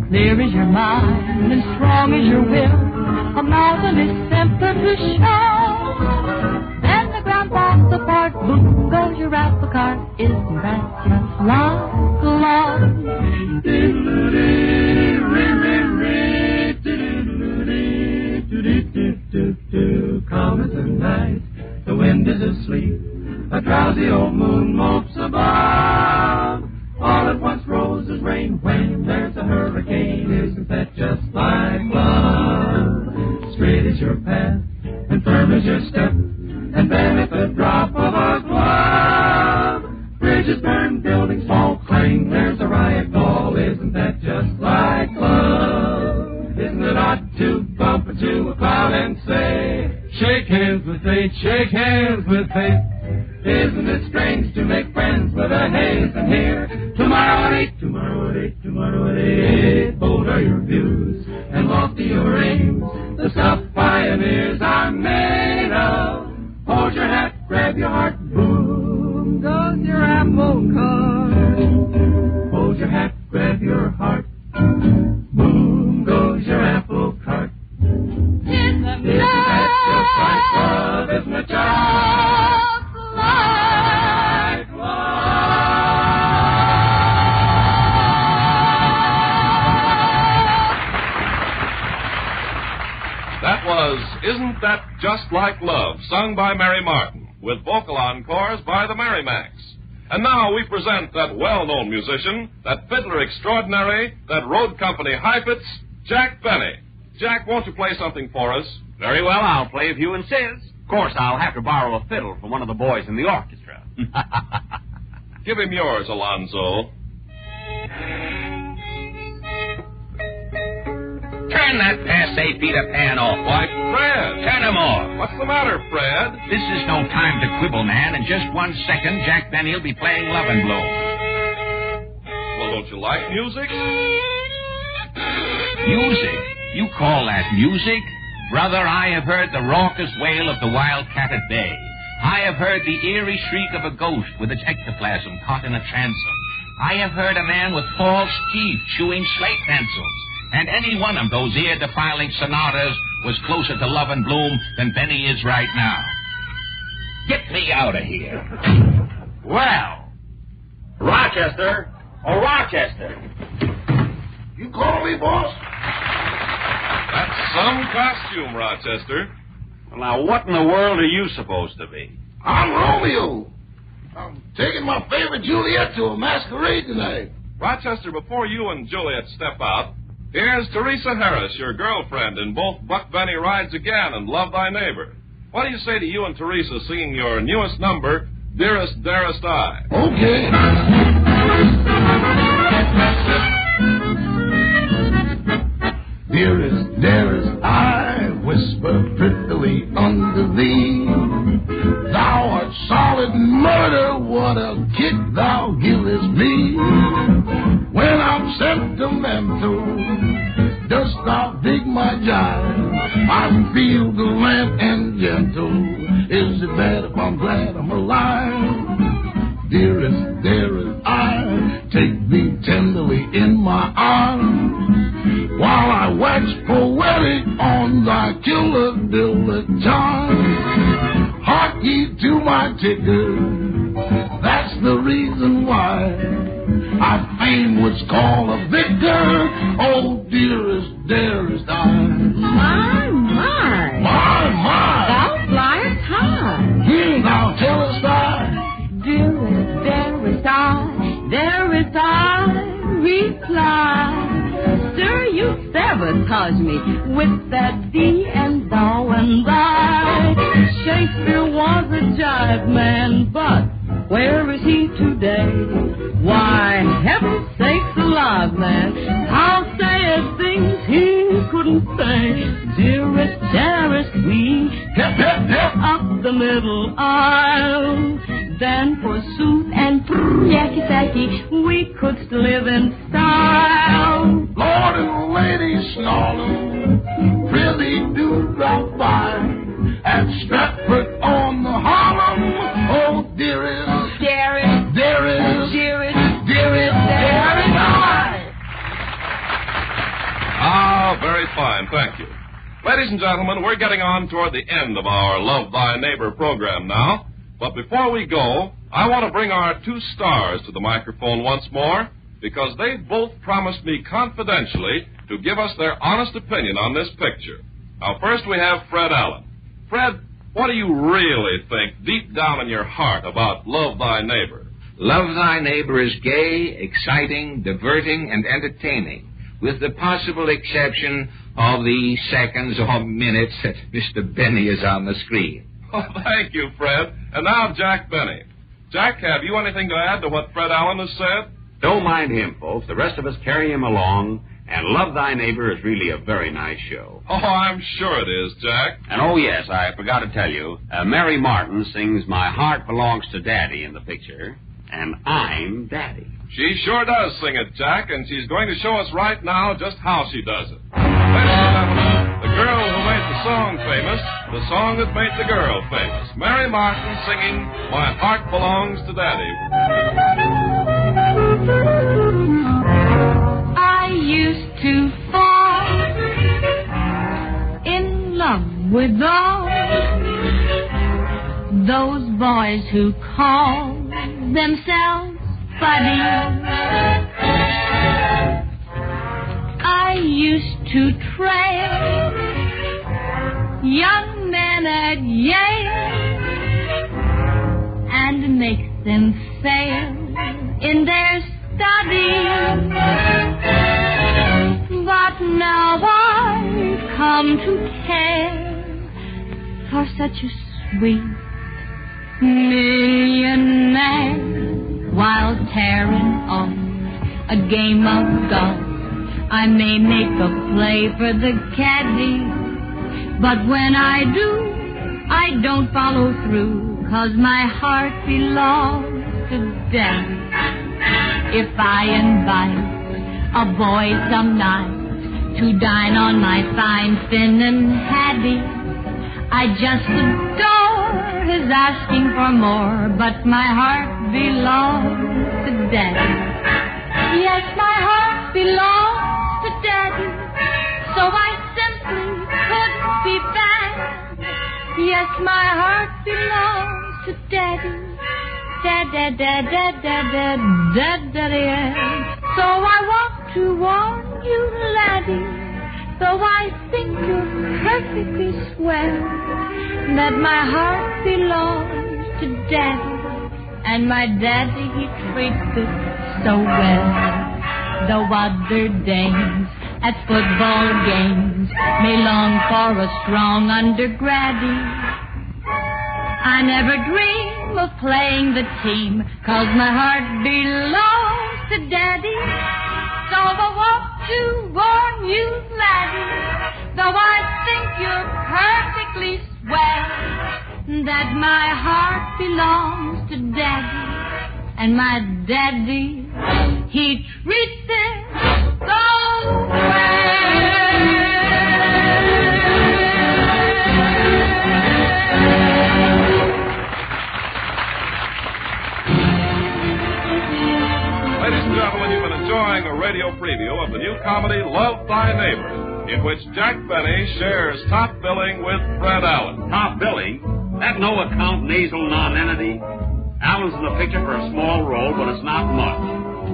Clear is your mind and strong is your will. A mountain is simpler to show. Then the ground falls apart, boom goes your apple cart. Isn't that just like love? Calm as the night, the wind is asleep. A drowsy old moon mopes above. All at once roses rain when there's a hurricane. Isn't that just like love? Straight is your path, and firm is your step, and then at the drop of a glove, bridges burn, buildings fall, clang, there's a riot call. Isn't that just like love? Isn't it odd to bump into a cloud and say, shake hands with fate, shake hands with fate? Isn't it strange to make friends with a haze and here? Tomorrow at 8, tomorrow at 8, tomorrow at 8. Bold are your views and lofty your aims. The stuff pioneers are made of. Hold your hat, grab your heart, boom goes your apple cart. Hold your hat, grab your heart, boom goes your apple cart. Isn't that just like love? Isn't it just like love? That was Isn't That Just Like Love, sung by Mary Martin, with vocal encores by the Mary Macs. And now we present that well-known musician, that fiddler extraordinary, that road company hypets, Jack Benny. Jack, won't you play something for us? Very well, I'll play if you insist. Of course, I'll have to borrow a fiddle from one of the boys in the orchestra. Give him yours, Alonzo. Turn that passe Peter Pan off. Why, Fred. Turn him off. What's the matter, Fred? This is no time to quibble, man. In just 1 second, Jack Benny will be playing Love and Bloom. Well, don't you like music? Music? You call that music? Brother, I have heard the raucous wail of the wildcat at bay. I have heard the eerie shriek of a ghost with its ectoplasm caught in a transom. I have heard a man with false teeth chewing slate pencils. And any one of those ear-defiling sonatas was closer to Love and Bloom than Benny is right now. Get me out of here. Well, Rochester. Oh, Rochester. call me, boss? That's some costume, Rochester. Well, now, what in the world are you supposed to be? I'm Romeo. I'm taking my favorite Juliet to a masquerade tonight. Rochester, before you and Juliet step out, here's Teresa Harris, your girlfriend in both Buck Benny Rides Again and Love Thy Neighbor. What do you say to you and Teresa singing your newest number, Dearest, Darest I? Okay. Dearest, dearest, I whisper prettily unto thee. Thou art solid murder, what a kick thou givest me. When I'm sentimental, dost thou dig my jive? I feel gallant and gentle. Is it bad if I'm glad I'm alive? Dearest, dearest, I take thee tenderly in my arms, while I wax poetic on thy killer dilla charm. Hark ye to my ticker, that's the reason why I fain was called a victor. Oh, dearest, dearest, I. My. Thou fliest high. Now tell us I. Dearest, dearest, I reply. Sir, you sabotage me with that thee and thou and thy. Shakespeare was a jive man, but where is he today? Why, heaven's sakes alive, man, how sayeth things he couldn't say. Dearest, dearest, we up the middle aisle. Then forsooth and yakky sacky, we could still live in style. Lord and Lady Snarlin', prithee do drop by at Stratford on the Harlem. Oh, dearest, dearest, dearest, dearest, dearest, dearest, I. Ah, very fine, thank you. Ladies and gentlemen, we're getting on toward the end of our Love Thy Neighbor program now. But before we go, I want to bring our two stars to the microphone once more, because they've both promised me confidentially to give us their honest opinion on this picture. Now, first we have Fred Allen. Fred, what do you really think deep down in your heart about Love Thy Neighbor? Love Thy Neighbor is gay, exciting, diverting, and entertaining, with the possible exception of the seconds or minutes that Mr. Benny is on the screen. Oh, thank you, Fred. And now, Jack Benny. Jack, have you anything to add to what Fred Allen has said? Don't mind him, folks. The rest of us carry him along. And Love Thy Neighbor is really a very nice show. Oh, I'm sure it is, Jack. And oh, yes, I forgot to tell you, Mary Martin sings My Heart Belongs to Daddy in the picture, and I'm Daddy. She sure does sing it, Jack, and she's going to show us right now just how she does it. Ladies and gentlemen, the girl who made the song famous, the song that made the girl famous. Mary Martin singing My Heart Belongs to Daddy. I used to fall in love with all those boys who call themselves buddies. I used to trail young men at Yale and make them fail in their studies. But now I've come to care for such a sweet millionaire. While tearing on a game of golf, I may make a play for the caddy, but when I do, I don't follow through, 'cause my heart belongs to Daddy. If I invite a boy some night to dine on my fine Finnan Haddie, I just adore his asking for more, but my heart belongs to Daddy. Yes, my heart belongs to Daddy, so I simply couldn't be bad. Yes, my heart belongs to Daddy. Daddy. So I want to warn you, Daddy, though I think you're perfectly swell, that my heart belongs to Daddy, and my Daddy, he treats it so well. Though other dames at football games may long for a strong undergraddie, I never dream of playing the team, 'cause my heart belongs to Daddy. So I want to warn you, laddie, though I think you're perfectly swell, that my heart belongs to Daddy, and my Daddy, he treats it so Ladies and gentlemen, you've been enjoying a radio preview of the new comedy Love Thy Neighbor, in which Jack Benny shares top billing with Fred Allen. Top billing? That no-account nasal nonentity? Allen's in the picture for a small role, but it's not much.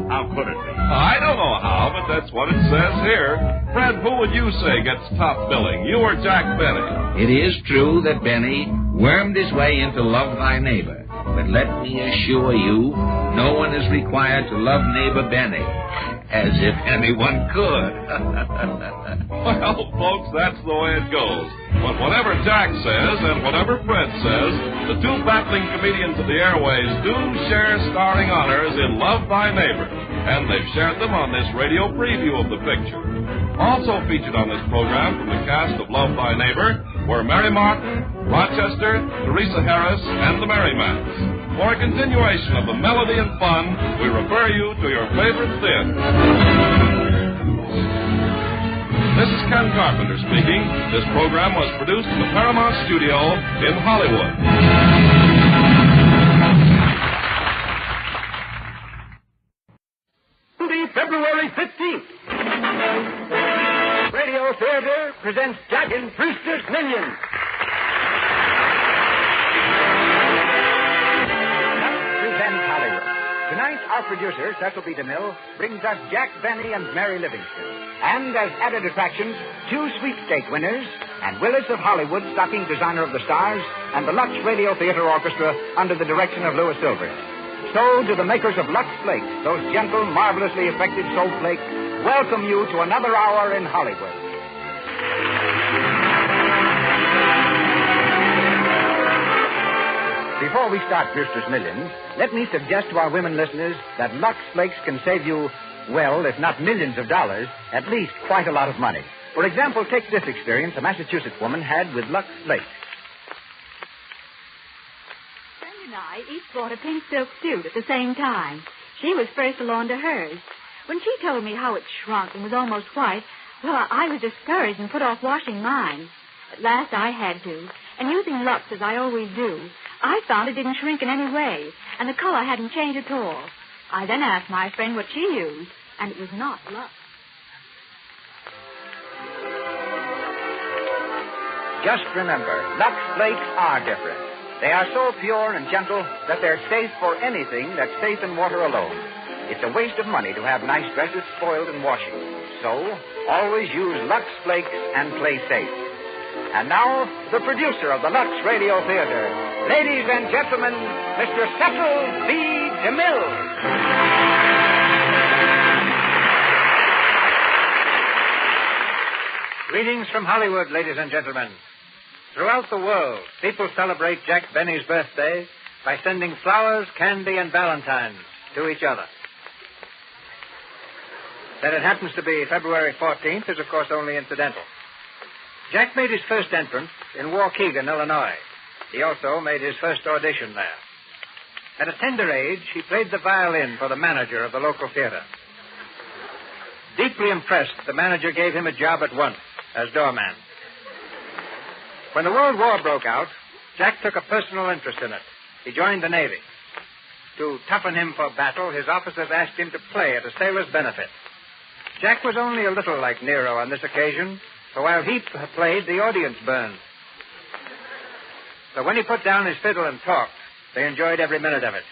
How could it be? I don't know how, but that's what it says here. Fred, who would you say gets top billing, you or Jack Benny? It is true that Benny wormed his way into Love Thy Neighbor. But let me assure you, no one is required to love neighbor Benny. As if anyone could. Well, folks, that's the way it goes. But whatever Jack says and whatever Fred says, the two battling comedians of the airways do share starring honors in Love Thy Neighbor, and they've shared them on this radio preview of the picture. Also featured on this program from the cast of Love Thy Neighbor were Mary Martin, Rochester, Teresa Harris, and the Merrymans. For a continuation of the melody and fun, we refer you to your favorite thin. This is Ken Carpenter speaking. This program was produced in the Paramount Studio in Hollywood. Monday, February 15th. Radio Theater presents Jack and Brewster's Millions. Tonight, our producer, Cecil B. DeMille, brings us Jack Benny and Mary Livingston. And as added attractions, 2 sweepstake winners, and Willis of Hollywood, stocking designer of the stars, and the Lux Radio Theater Orchestra under the direction of Louis Silvers. So, to the makers of Lux Flakes, those gentle, marvelously effective soap flakes, welcome you to another hour in Hollywood. Before we start Brewster's Millions, let me suggest to our women listeners that Lux Flakes can save you, well, if not millions of dollars, at least quite a lot of money. For example, take this experience a Massachusetts woman had with Lux Flakes. Friend and I each bought a pink silk suit at the same time. She was first along to hers. When she told me how it shrunk and was almost white, well, I was discouraged and put off washing mine. At last I had to, and using Lux as I always do, I found it didn't shrink in any way, and the color hadn't changed at all. I then asked my friend what she used, and it was not Lux. Just remember, Lux Flakes are different. They are so pure and gentle that they're safe for anything that's safe in water alone. It's a waste of money to have nice dresses spoiled in washing. So, always use Lux Flakes and play safe. And now, the producer of the Lux Radio Theater, ladies and gentlemen, Mr. Cecil B. DeMille. Greetings from Hollywood, ladies and gentlemen. Throughout the world, people celebrate Jack Benny's birthday by sending flowers, candy, and valentines to each other. That it happens to be February 14th is, of course, only incidental. Jack made his first entrance in Waukegan, Illinois. He also made his first audition there. At a tender age, he played the violin for the manager of the local theater. Deeply impressed, the manager gave him a job at once as doorman. When the World War broke out, Jack took a personal interest in it. He joined the Navy. To toughen him for battle, his officers asked him to play at a sailor's benefit. Jack was only a little like Nero on this occasion, for while he played, the audience burned. So when he put down his fiddle and talked, they enjoyed every minute of it.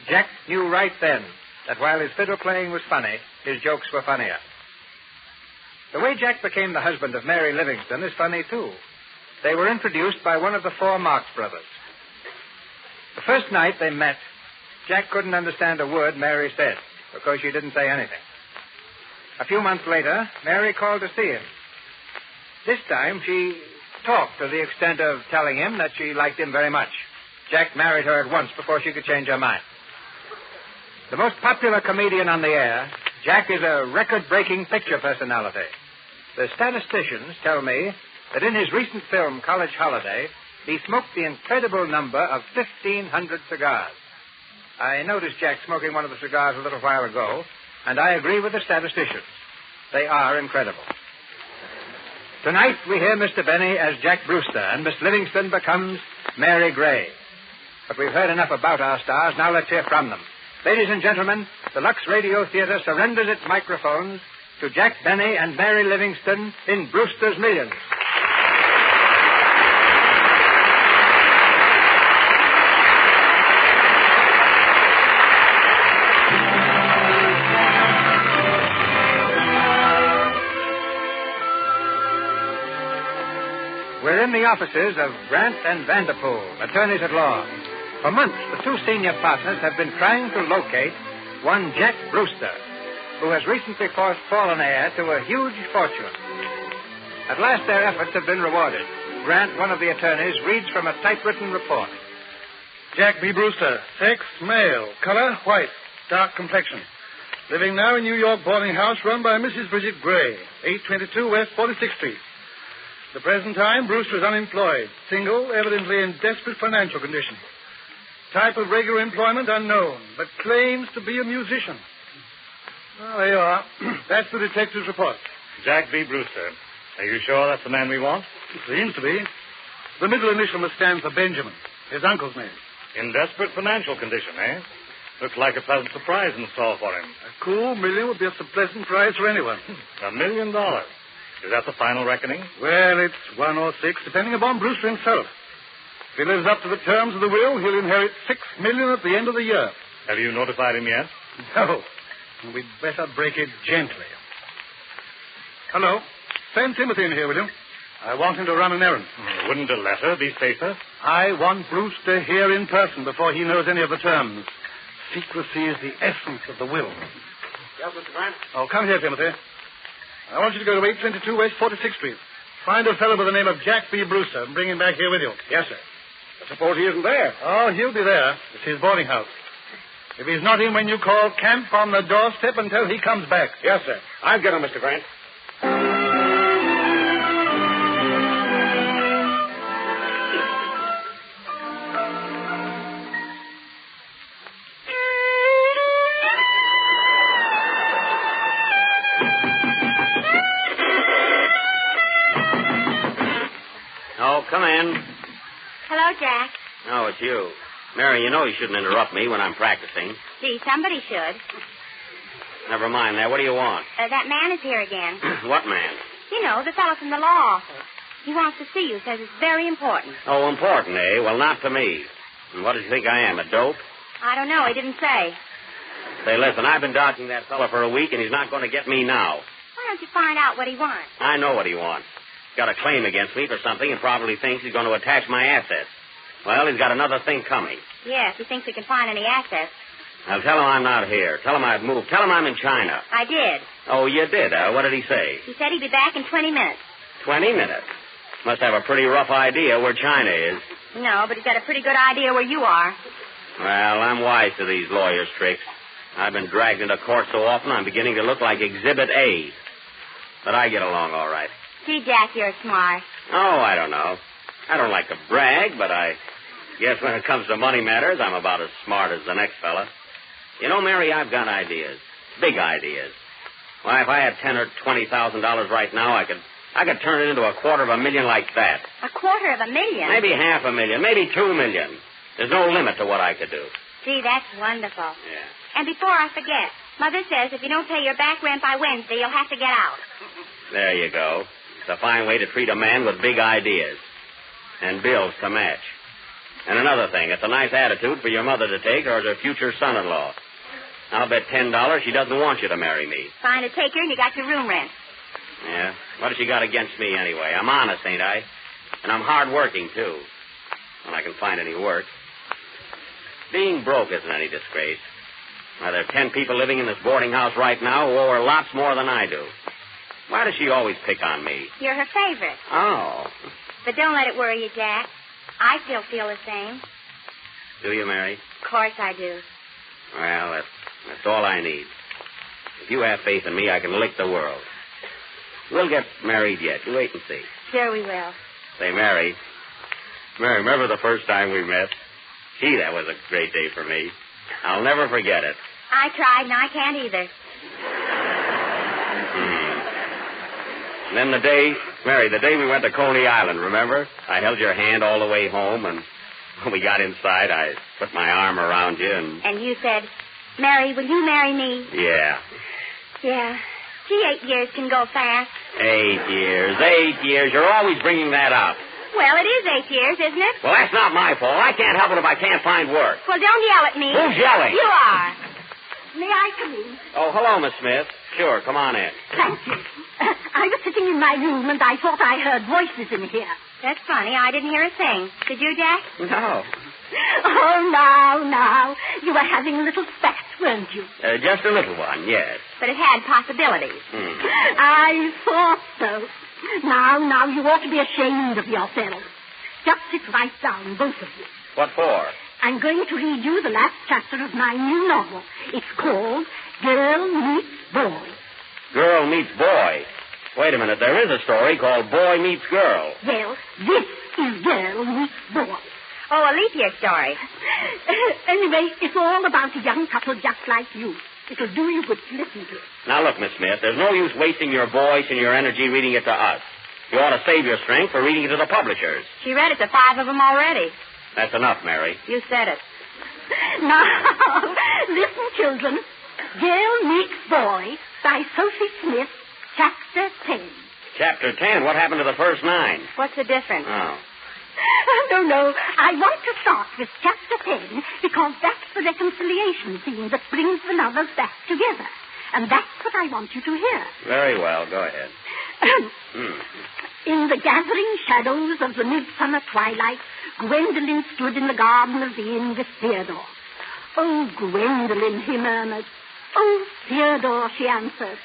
Jack knew right then that while his fiddle playing was funny, his jokes were funnier. The way Jack became the husband of Mary Livingston is funny, too. They were introduced by one of the four Marx brothers. The first night they met, Jack couldn't understand a word Mary said because she didn't say anything. A few months later, Mary called to see him. This time, she talked to the extent of telling him that she liked him very much. Jack married her at once before she could change her mind. The most popular comedian on the air, Jack is a record-breaking picture personality. The statisticians tell me that in his recent film, College Holiday, he smoked the incredible number of 1,500 cigars. I noticed Jack smoking one of the cigars a little while ago, and I agree with the statisticians. They are incredible. Tonight, we hear Mr. Benny as Jack Brewster, and Miss Livingston becomes Mary Gray. But we've heard enough about our stars. Now let's hear from them. Ladies and gentlemen, the Lux Radio Theater surrenders its microphones to Jack Benny and Mary Livingston in Brewster's Millions. We're in the offices of Grant and Vanderpool, attorneys at law. For months, the two senior partners have been trying to locate one Jack Brewster, who has recently fallen heir to a huge fortune. At last, their efforts have been rewarded. Grant, one of the attorneys, reads from a typewritten report. Jack B. Brewster, sex, male, color, white, dark complexion. Living now in New York boarding house run by Mrs. Bridget Gray, 822 West 46th Street. At the present time, Brewster is unemployed, single, evidently in desperate financial condition. Type of regular employment unknown, but claims to be a musician. Well, there you are. That's the detective's report. Jack B. Brewster. Are you sure that's the man we want? It seems to be. The middle initial must stand for Benjamin, his uncle's name. In desperate financial condition, eh? Looks like a pleasant surprise in store for him. A cool $1 would be a pleasant prize for anyone. $1 million. Is that the final reckoning? Well, it's 1 or 6, depending upon Brewster himself. If he lives up to the terms of the will, he'll inherit $6 million at the end of the year. Have you notified him yet? No. We'd better break it gently. Hello. Send Timothy in here, will you? I want him to run an errand. Wouldn't a letter be safer? I want Brewster here in person before he knows any of the terms. Secrecy is the essence of the will. Yes, Mr. Grant? Oh, come here, Timothy. I want you to go to 822 West 46th Street. Find a fellow by the name of Jack B. Brewster and bring him back here with you. Yes, sir. I suppose he isn't there. Oh, he'll be there. It's his boarding house. If he's not in when you call, camp on the doorstep until he comes back. Yes, sir. I'll get him, Mr. Grant. Oh, come in. Hello, Jack. Oh, it's you. Mary, you know you shouldn't interrupt me when I'm practicing. Gee, somebody should. Never mind that. What do you want? That man is here again. What man? You know, the fellow from the law office. He wants to see you, says it's very important. Oh, important, eh? Well, not to me. And what does he think I am, a dope? I don't know. He didn't say. Say, listen, I've been dodging that fella for a week, and he's not going to get me now. Why don't you find out what he wants? I know what he wants. He's got a claim against me for something and probably thinks he's going to attach my assets. Well, he's got another thing coming. Yes, he thinks he can find any assets. I'll tell him I'm not here. Tell him I've moved. Tell him I'm in China. I did. Oh, you did, huh? What did he say? He said he'd be back in 20 minutes. 20 minutes? Must have a pretty rough idea where China is. No, but he's got a pretty good idea where you are. Well, I'm wise to these lawyers' tricks. I've been dragged into court so often I'm beginning to look like Exhibit A. But I get along all right. Gee, Jack, you're smart. Oh, I don't know. I don't like to brag, but I guess when it comes to money matters, I'm about as smart as the next fella. You know, Mary, I've got ideas. Big ideas. Why, if I had $10,000 or $20,000 right now, I could turn it into $250,000 like that. $250,000? Maybe $500,000, maybe $2 million. There's no limit to what I could do. Gee, that's wonderful. Yeah. And before I forget, Mother says if you don't pay your back rent by Wednesday, you'll have to get out. There you go. It's a fine way to treat a man with big ideas. And bills to match. And another thing, it's a nice attitude for your mother to take or as her future son-in-law. I'll bet $10 she doesn't want you to marry me. Fine to take her and you got your room rent. Yeah? What has she got against me, anyway? I'm honest, ain't I? And I'm hard-working, too. When I can find any work. Being broke isn't any disgrace. Now, there are 10 people living in this boarding house right now who owe her lots more than I do. Why does she always pick on me? You're her favorite. Oh. But don't let it worry you, Jack. I still feel the same. Do you, Mary? Of course I do. Well, that's all I need. If you have faith in me, I can lick the world. We'll get married yet. You wait and see. Sure we will. Say, Mary, remember the first time we met? Gee, that was a great day for me. I'll never forget it. I tried, and I can't either. And then the day we went to Coney Island, remember? I held your hand all the way home, and when we got inside, I put my arm around you and... And you said, Mary, will you marry me? Yeah. Yeah. Gee, 8 years can go fast. 8 years. You're always bringing that up. Well, it is 8 years, isn't it? Well, that's not my fault. I can't help it if I can't find work. Well, don't yell at me. Who's yelling? You are. May I come in? Oh, hello, Miss Smith. Sure, come on in. Thank you. I was sitting in my room and I thought I heard voices in here. That's funny. I didn't hear a thing. Did you, Jack? No. Oh, now. You were having a little spat, weren't you? Just a little one, yes. But it had possibilities. I thought so. Now, you ought to be ashamed of yourselves. Just sit right down, both of you. What for? I'm going to read you the last chapter of my new novel. It's called Girl Meets Boy. Girl Meets Boy? Wait a minute, there is a story called Boy Meets Girl. Well, this is Girl Meets Boy. Oh, a leap year story. Anyway, it's all about a young couple just like you. It'll do you good to listen to it. Now, look, Miss Smith, there's no use wasting your voice and your energy reading it to us. You ought to save your strength for reading it to the publishers. She read it to 5 of them already. That's enough, Mary. You said it. Now, listen, children. Girl Meets Boy by Sophie Smith, Chapter 10. Chapter 10? What happened to the first 9? What's the difference? Oh. No. I want to start with Chapter 10 because that's the reconciliation scene that brings the lovers back together. And that's what I want you to hear. Very well. Go ahead. In the gathering shadows of the midsummer twilight, Gwendolen stood in the garden of the inn with Theodore. Oh, Gwendolen, he murmured. Oh, Theodore, she answered.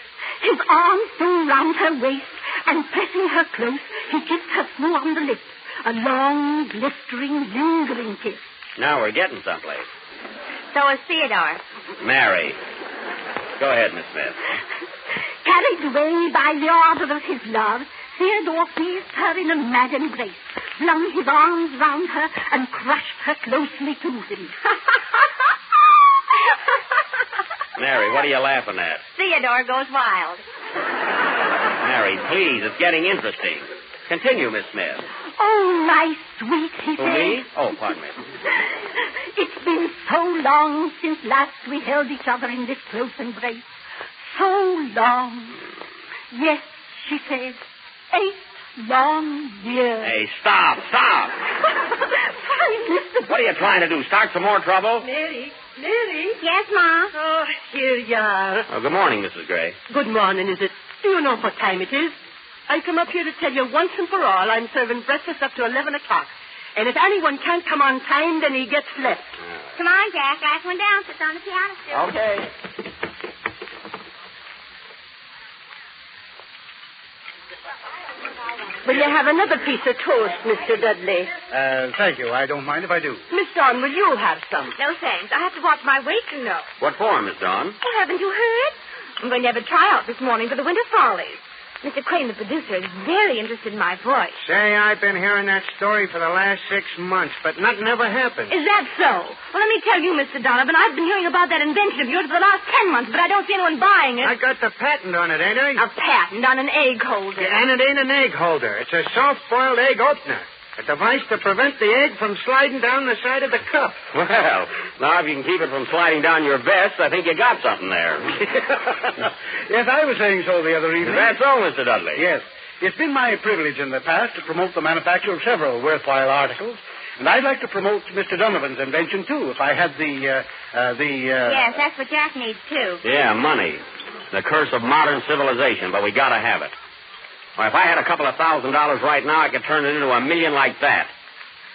His arms flew round her waist, and pressing her close, he kissed her full on the lips. A long, blistering, lingering kiss. Now we're getting someplace. So is Theodore. Mary. Go ahead, Miss Smith. Carried away by the ardor of his love, Theodore seized her in a mad embrace, flung his arms round her, and crushed her closely to him. Mary, what are you laughing at? Theodore goes wild. Mary, please, it's getting interesting. Continue, Miss Smith. Oh, my sweet, he said. Me? Oh, pardon me. It's been so long since last we held each other in this close embrace. So long. Yes, she said. 8 long years. Hey, stop. Fine, Mr. What are you trying to do, start some more trouble? Mary? Yes, Ma? Oh, here you are. Oh, good morning, Mrs. Gray. Good morning, is it? Do you know what time it is? I come up here to tell you once and for all I'm serving breakfast up to 11 o'clock. And if anyone can't come on time, then he gets left. Come on, Jack. Last one down sits on the piano stool. Okay. Will you have another piece of toast, Mr. Dudley? Thank you. I don't mind if I do. Miss Dawn, will you have some? No, thanks. I have to watch my weight, you know. What for, Miss Dawn? Oh, haven't you heard? I'm going to have a tryout this morning for the Winter Follies. Mr. Crane, the producer, is very interested in my voice. Say, I've been hearing that story for the last 6 months, but nothing ever happened. Is that so? Well, let me tell you, Mr. Donovan, I've been hearing about that invention of yours for the last 10 months, but I don't see anyone buying it. I got the patent on it, ain't I? A patent on an egg holder. Yeah, and it ain't an egg holder. It's a soft-boiled egg opener. A device to prevent the egg from sliding down the side of the cup. Well, now if you can keep it from sliding down your vest, I think you got something there. Yes, I was saying so the other evening. That's all, Mr. Dudley. Yes. It's been my privilege in the past to promote the manufacture of several worthwhile articles. And I'd like to promote Mr. Donovan's invention, too, if I had Yes, that's what Jack needs, too. Yeah, money. The curse of modern civilization, but we gotta have it. Why, if I had a couple of $1,000 right now, I could turn it into $1 million like that.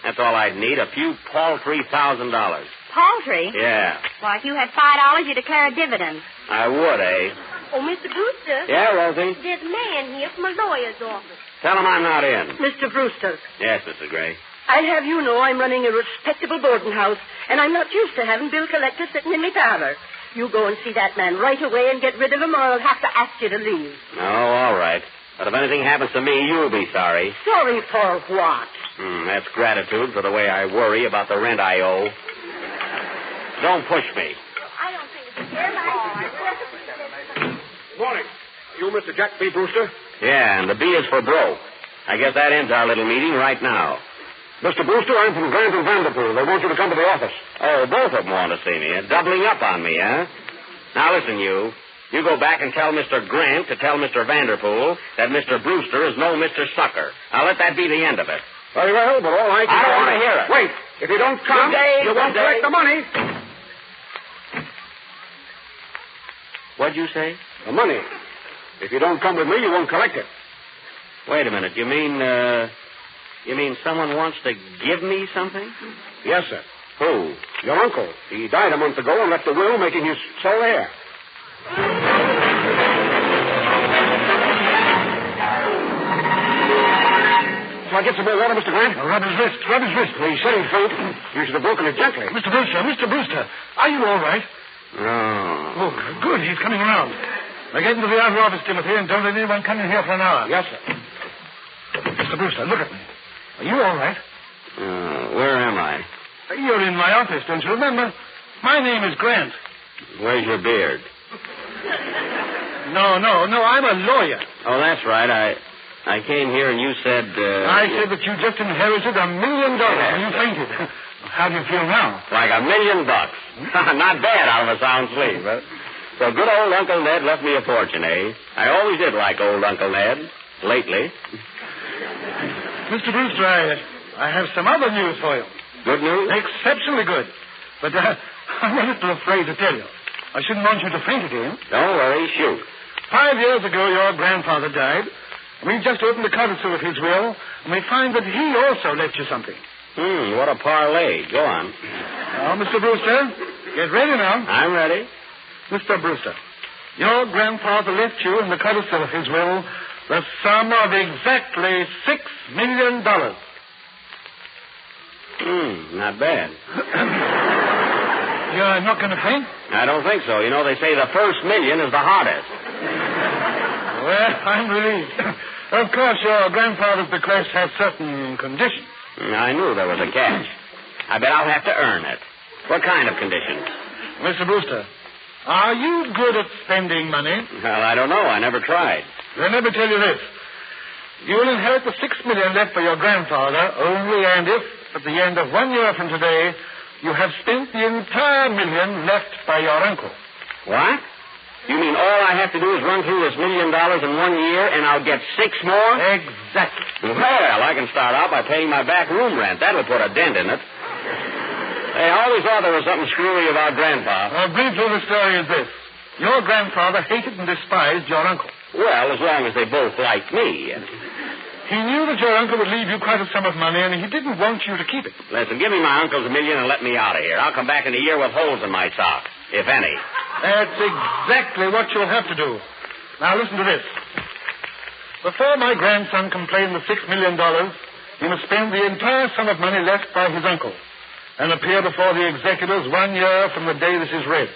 That's all I'd need, a few paltry $1,000. Paltry? Yeah. Why, if you had $5, you'd declare a dividend. I would, eh? Oh, Mr. Brewster. Yeah, Rosie? There's a man here from a lawyer's office. Tell him I'm not in. Mr. Brewster, Yes, Mrs. Gray. I'd have you know I'm running a respectable boarding house, and I'm not used to having bill collectors sitting in my parlor. You go and see that man right away and get rid of him, or I'll have to ask you to leave. Oh, all right. But if anything happens to me, you'll be sorry. Sorry for what? That's gratitude for the way I worry about the rent I owe. Don't push me. I don't think it's Morning. You Mr. Jack B. Brewster? Yeah, and the B is for broke. I guess that ends our little meeting right now. Mr. Brewster, I'm from Grant and Vanderpool. They want you to come to the office. Oh, both of them want to see me. Doubling up on me, huh? Now, listen, you. You go back and tell Mr. Grant to tell Mr. Vanderpool that Mr. Brewster is no Mr. Sucker. Now, let that be the end of it. Very well, but all I can... I don't want to hear it. Wait. If you don't come, you won't collect the money. What'd you say? The money. If you don't come with me, you won't collect it. Wait a minute. You mean someone wants to give me something? Yes, sir. Who? Your uncle. He died a month ago and left a will making his sole heir. Shall I get some more water, Mr. Grant? Rub his wrist, He said he'd faint. You should have broken it gently. Mr. Brewster, are you all right? No. Oh, good. He's coming around. Now get into the outer office, Timothy, and don't let anyone come in here for an hour. Yes, sir. Mr. Brewster, look at me. Are you all right? Where am I? You're in my office, don't you remember? My name is Grant. Where's your beard? No, I'm a lawyer. Oh, that's right. I came here and you said... I said that you just inherited $1 million and you fainted. How do you feel now? Like $1 million. Not bad out of a sound sleep, huh? So good old Uncle Ned left me a fortune, eh? I always did like old Uncle Ned. Lately. Mr. Brewster, I have some other news for you. Good news? Exceptionally good. But I'm a little afraid to tell you. I shouldn't want you to faint again. Don't worry, shoot. 5 years ago, your grandfather died. We just opened the codicil of his will, and we find that he also left you something. What a parlay. Go on. Now, Mr. Brewster, get ready now. I'm ready. Mr. Brewster, your grandfather left you in the codicil of his will the sum of exactly $6 million. Not bad. You're not going to faint? I don't think so. You know, they say the first million is the hardest. Well, I'm relieved. Of course, your grandfather's bequest has certain conditions. I knew there was a catch. I bet I'll have to earn it. What kind of conditions? Mr. Brewster, are you good at spending money? Well, I don't know. I never tried. Then let me tell you this. You will inherit the $6 million left by your grandfather only and if, at the end of 1 year from today, you have spent the entire $1 million left by your uncle. What? You mean all I have to do is run through this $1 million in 1 year and I'll get 6 more? Exactly. Well, I can start out by paying my back room rent. That'll put a dent in it. Hey, I always thought there was something screwy about Grandpa. Briefly, the story is this. Your grandfather hated and despised your uncle. Well, as long as they both liked me. He knew that your uncle would leave you quite a sum of money, and he didn't want you to keep it. Listen, give me my uncle's $1 million and let me out of here. I'll come back in a year with holes in my socks, if any. That's exactly what you'll have to do. Now, listen to this. Before my grandson can claim the $6 million, he must spend the entire sum of money left by his uncle and appear before the executors 1 year from the day this is read.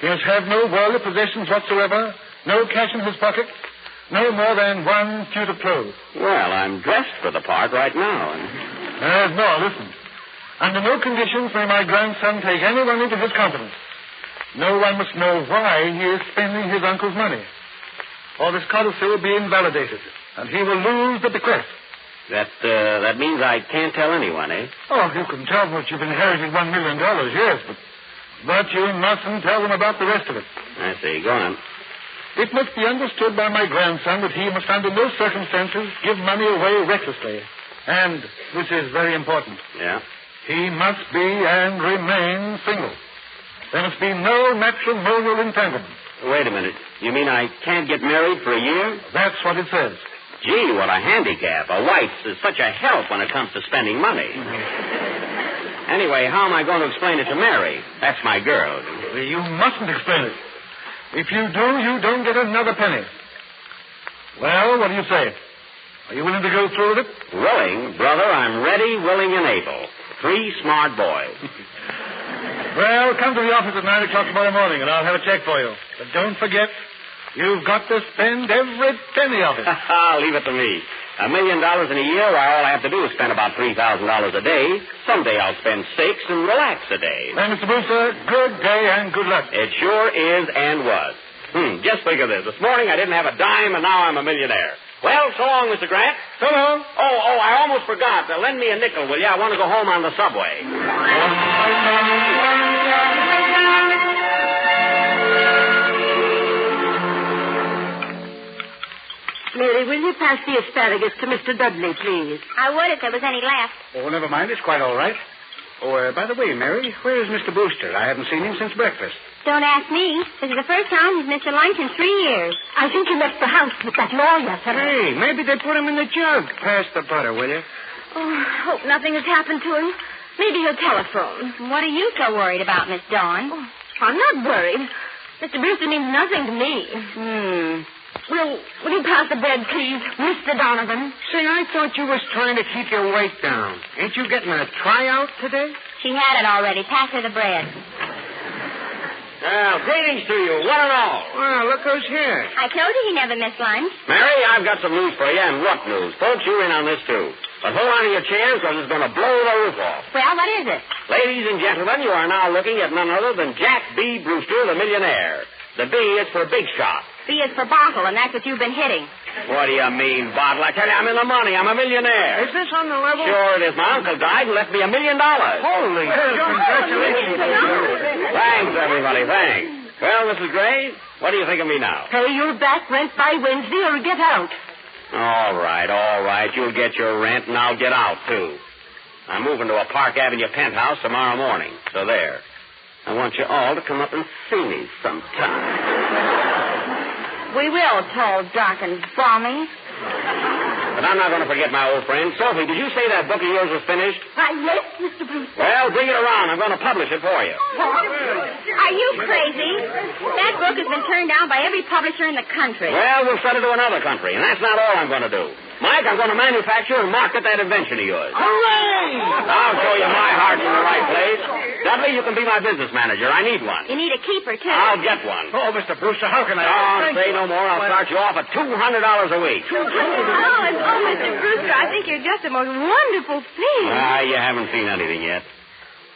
He must have no worldly possessions whatsoever, no cash in his pocket, no more than 1 suit of clothes. Well, I'm dressed for the part right now. There's more. Listen. Under no conditions may my grandson take anyone into his confidence. No one must know why he is spending his uncle's money, or this codicil will be invalidated, and he will lose the bequest. That means I can't tell anyone, eh? Oh, you can tell them that you've inherited $1 million, yes, but you mustn't tell them about the rest of it. I see. Go on. It must be understood by my grandson that he must under no circumstances give money away recklessly. And this is very important. Yeah? He must be and remain single. There must be no matrimonial entanglement. Wait a minute. You mean I can't get married for a year? That's what it says. Gee, what a handicap. A wife's is such a help when it comes to spending money. Anyway, how am I going to explain it to Mary? That's my girl. You mustn't explain it. If you do, you don't get another penny. Well, what do you say? Are you willing to go through with it? Willing? Brother, I'm ready, willing, and able. 3 smart boys. Well, come to the office at 9 o'clock tomorrow morning, and I'll have a check for you. But don't forget, you've got to spend every penny of it. Leave it to me. $1 million in a year, why, all I have to do is spend about $3,000 a day. Someday I'll spend 6 and relax a day. Well, Mr. Brewster, good day and good luck. It sure is and was. Just think of this. This morning I didn't have a dime, and now I'm a millionaire. Well, so long, Mr. Grant. So long. Oh, I almost forgot. Lend me a nickel, will you? I want to go home on the subway. Mary, will you pass the asparagus to Mr. Dudley, please? I would if there was any left. Oh, never mind. It's quite all right. Oh, by the way, Mary, where is Mr. Brewster? I haven't seen him since breakfast. Don't ask me. This is the first time he's missed a lunch in 3 years. I think he left the house with that lawyer. Hey, maybe they put him in the jug. Pass the butter, will you? Oh, I hope nothing has happened to him. Maybe he'll telephone. What are you so worried about, Miss Dawn? Oh, I'm not worried. Mr. Brewster means nothing to me. Will you pass the bread, please, Mr. Donovan? Say, I thought you was trying to keep your weight down. Ain't you getting a tryout today? She had it already. Pass her the bread. Well, greetings to you, one and all. Well, look who's here. I told you he never missed lunch. Mary, I've got some news for you, and what news? Folks, you're in on this, too. But hold on to your chairs, because it's going to blow the roof off. Well, what is it? Ladies and gentlemen, you are now looking at none other than Jack B. Brewster, the millionaire. The B is for big shot. B is for bottle, and that's what you've been hitting. What do you mean, bottle? I tell you, I'm in the money. I'm a millionaire. Is this on the level? Sure it is. My uncle died and left me $1 million. Holy congratulations. Thanks, everybody. Thanks. Well, Mrs. Gray, what do you think of me now? Pay your back rent by Wednesday or get out. All right. You'll get your rent, and I'll get out, too. I'm moving to a Park Avenue penthouse tomorrow morning. So there. I want you all to come up and see me sometime. We will, tall, dark, and balmy. But I'm not going to forget my old friend. Sophie, did you say that book of yours was finished? Why, yes, Mr. Brewster. Well, bring it around. I'm going to publish it for you. Are you crazy? That book has been turned down by every publisher in the country. Well, we'll send it to another country, and that's not all I'm going to do. Mike, I'm going to manufacture and market that invention of yours. Hooray! I'll show you my heart's in the right place. Dudley, you can be my business manager. I need one. You need a keeper, too. I'll get one. Oh, Mr. Brewster, how can I... Don't say no more. I'll start you off at $200 a week. Oh, Mr. Brewster, I think you're just the most wonderful thing. You haven't seen anything yet.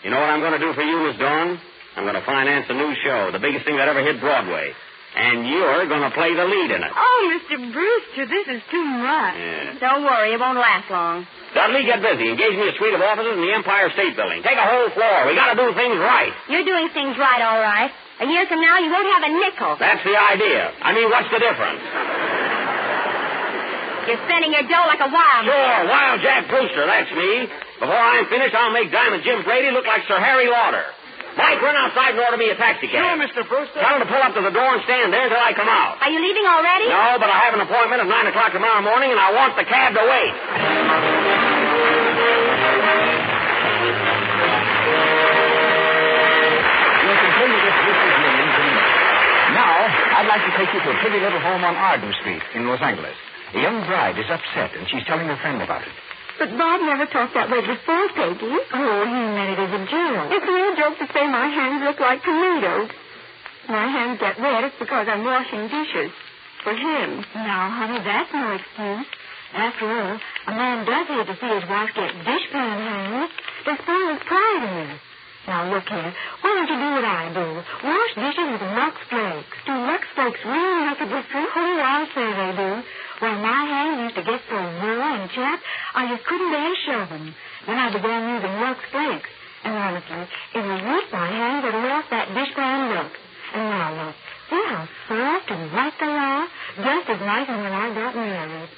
You know what I'm going to do for you, Miss Dawn? I'm going to finance a new show, the biggest thing that ever hit Broadway. And you're going to play the lead in it. Oh, Mr. Brewster, this is too much. Yeah. Don't worry, it won't last long. Dudley, get busy. Engage me a suite of offices in the Empire State Building. Take a whole floor. We got to do things right. You're doing things right, all right. A year from now, you won't have a nickel. That's the idea. I mean, what's the difference? You're spending your dough like a wild man. Sure, Wild Jack Brewster, that's me. Before I'm finished, I'll make Diamond Jim Brady look like Sir Harry Lauder. Mike, run outside and order me a taxi cab. Sure, Mr. Brewster. Tell him to pull up to the door and stand there until I come out. Are you leaving already? No, but I have an appointment at 9 o'clock tomorrow morning, and I want the cab to wait. We'll continue this business meetings in a minute. Now, I'd like to take you to a pretty little home on Arden Street in Los Angeles. A young bride is upset, and she's telling her friend about it. But Bob never talked that way before, Peggy. Oh, he meant it as a joke. It's no joke to say my hands look like tomatoes. My hands get red, it's because I'm washing dishes. For him. Now, honey, that's no excuse. After all, a man does hate to see his wife get dishpan hands. They spoil his pride in her. Now, look here. Why don't you do what I do? Wash dishes with Lux Flakes. Do Lux Flakes really make a difference? Oh, I'll say they do. When my hands used to get so raw and chapped, I just couldn't bear to show them. Then I began using Lux Flakes. And honestly, it was with my hands that lost that dishpan look. And now look, see how soft and white they are? Just as nice as when I got married.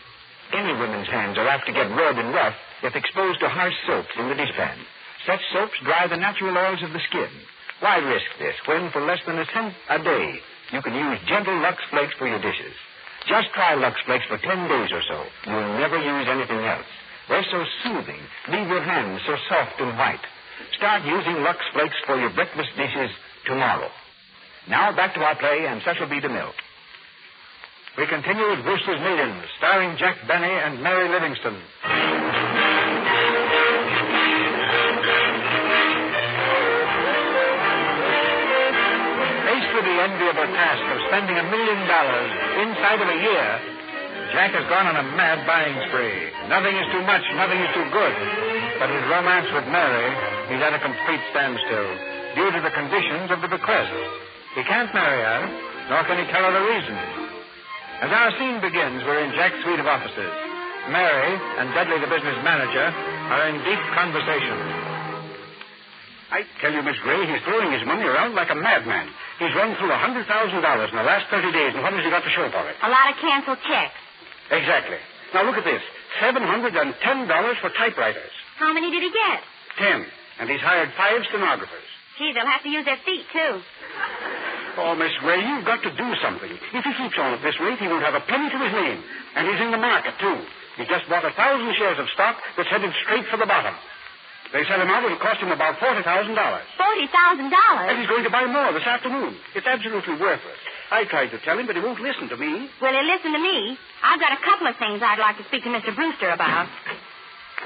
Any women's hands are apt to get red and rough if exposed to harsh soaps in the dishpan. Such soaps dry the natural oils of the skin. Why risk this when, for less than a cent a day, you can use gentle Lux Flakes for your dishes? Just try Lux Flakes for 10 days or so. You'll never use anything else. They're so soothing. Leave your hands so soft and white. Start using Lux Flakes for your breakfast dishes tomorrow. Now back to our play and Cecil B. DeMille. We continue with Brewster's Millions, starring Jack Benny and Mary Livingston. Faced with the enviable task of spending $1 million inside of a year, Jack has gone on a mad buying spree. Nothing is too much, nothing is too good. But his romance with Mary is at a complete standstill due to the conditions of the bequest. He can't marry her, nor can he tell her the reason. As our scene begins, we're in Jack's suite of offices. Mary and Dudley, the business manager, are in deep conversation. I tell you, Miss Gray, he's throwing his money around like a madman. He's run through $100,000 in the last 30 days, and what has he got to show for it? A lot of canceled checks. Exactly. Now, look at this. $710 for typewriters. How many did he get? 10. And he's hired 5 stenographers. Gee, they'll have to use their feet, too. Oh, Miss Gray, you've got to do something. If he keeps on at this rate, he won't have a penny to his name. And he's in the market, too. He just bought 1,000 shares of stock that's headed straight for the bottom. They sell him out, it'll cost him about $40,000. $40,000? And he's going to buy more this afternoon. It's absolutely worthless. I tried to tell him, but he won't listen to me. Will he listen to me? I've got a couple of things I'd like to speak to Mr. Brewster about.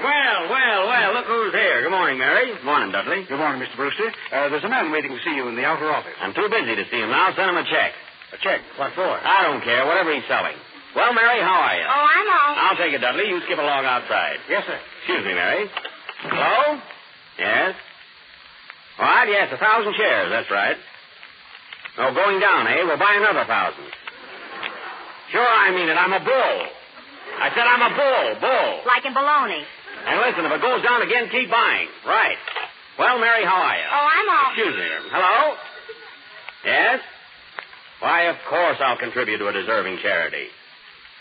Well, look who's here. Good morning, Mary. Good morning, Dudley. Good morning, Mr. Brewster. There's a man waiting to see you in the outer office. I'm too busy to see him now. Send him a check. A check? What for? I don't care. Whatever he's selling. Well, Mary, how are you? Oh, I'm all. I'll take it, Dudley. You skip along outside. Yes, sir. Excuse me, Mary. Hello? Yes? All right, yes, 1,000 shares. That's right. Oh, going down, eh? We'll buy another 1,000. Sure, I mean it. I'm a bull. I said I'm a bull. Like in baloney. And listen, if it goes down again, keep buying. Right. Well, Mary, how are you? Oh, I'm all. Excuse me. Hello? Yes? Why, of course I'll contribute to a deserving charity.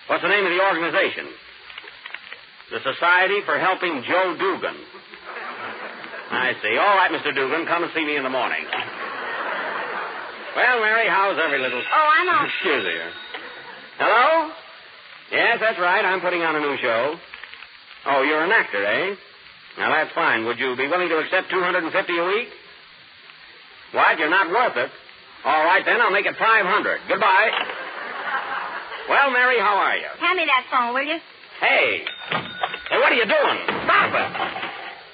What's the name of the organization? The Society for Helping Joe Dugan. I see. All right, Mr. Dugan, come and see me in the morning. Well, Mary, how's every little... Oh, I'm all. Excuse me. Hello? Yes, that's right. I'm putting on a new show. Oh, you're an actor, eh? Now, that's fine. Would you be willing to accept $250 a week? What? You're not worth it? All right, then. I'll make it $500. Goodbye. Well, Mary, how are you? Hand me that phone, will you? Hey, what are you doing? Stop it.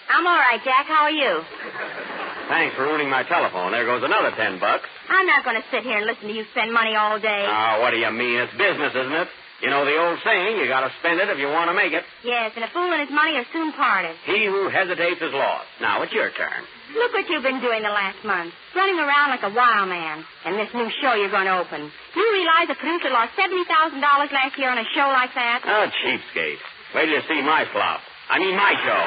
I'm all right, Jack. How are you? Thanks for ruining my telephone. There goes another $10. I'm not going to sit here and listen to you spend money all day. Oh, what do you mean? It's business, isn't it? You know the old saying, you got to spend it if you want to make it. Yes, and a fool and his money are soon parted. He who hesitates is lost. Now, it's your turn. Look what you've been doing the last month. Running around like a wild man. And this new show you're going to open. Do you realize the producer lost $70,000 last year on a show like that? Oh, cheapskate. Wait till you see my flop. I mean my show.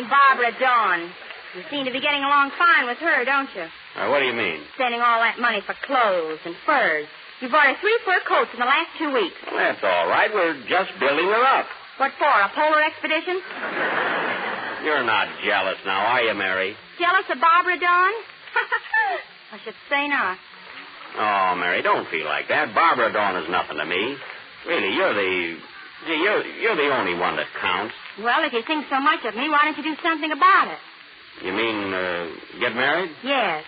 And Barbara Dawn. You seem to be getting along fine with her, don't you? What do you mean? Spending all that money for clothes and furs. You bought her 3 fur coats in the last 2 weeks. Well, that's all right. We're just building her up. What for, a polar expedition? You're not jealous now, are you, Mary? Jealous of Barbara Dawn? I should say not. Oh, Mary, don't feel like that. Barbara Dawn is nothing to me. Really, you're the only one that counts. Well, if you think so much of me, why don't you do something about it? You mean, get married? Yes.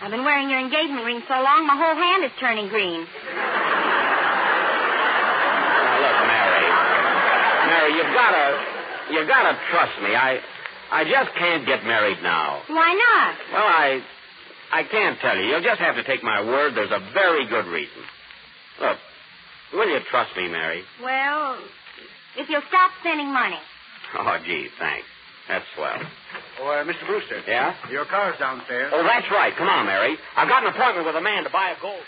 I've been wearing your engagement ring so long, my whole hand is turning green. Now, look, Mary. Mary, you've gotta trust me. I just can't get married now. Why not? Well, I can't tell you. You'll just have to take my word. There's a very good reason. Look, will you trust me, Mary? Well, if you'll stop spending money. Oh, gee, thanks. That's swell. Oh, Mr. Brewster. Yeah? Your car's downstairs. Oh, that's right. Come on, Mary. I've got an appointment with a man to buy a gold.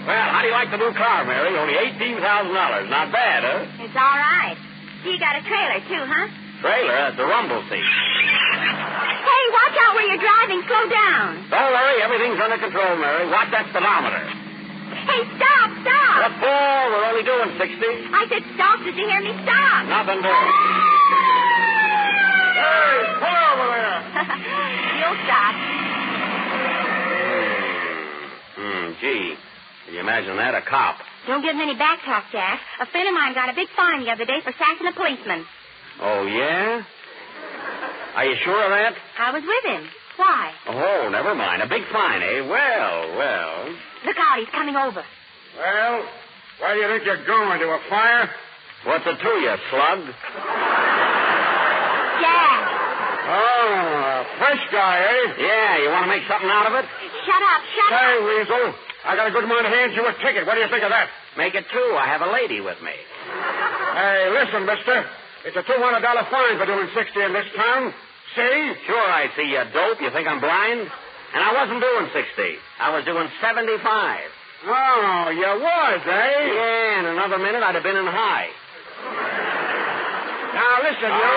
Well, how do you like the new car, Mary? Only $18,000. Not bad, huh? It's all right. You got a trailer, too, huh? Trailer? That's the rumble seat. Hey, watch out where you're driving. Slow down. Don't worry. Everything's under control, Mary. Watch that speedometer. Hey, stop. What for? We're only doing 60. I said stop. Did you hear me? Stop. Nothing doing. Hey, pull over there. You'll stop. Gee, can you imagine that? A cop. Don't give him any back talk, Jack. A friend of mine got a big fine the other day for sacking a policeman. Oh, yeah? Are you sure of that? I was with him. Why? Oh, never mind. A big fine, eh? Well. Look out, he's coming over. Well, where do you think you're going? To a fire? What's it to you, slug? Jack. Oh, a fresh guy, eh? Yeah, you want to make something out of it? Shut up. Hey, Weasel, I got a good mind to hand you a ticket. What do you think of that? Make it two. I have a lady with me. Hey, listen, mister. It's a $200 fine for doing 60 in this town. See? Sure, I see, you dope. You think I'm blind? And I wasn't doing 60. I was doing 75. Oh, you was, eh? Yeah, in another minute I'd have been in high. Now, listen, you...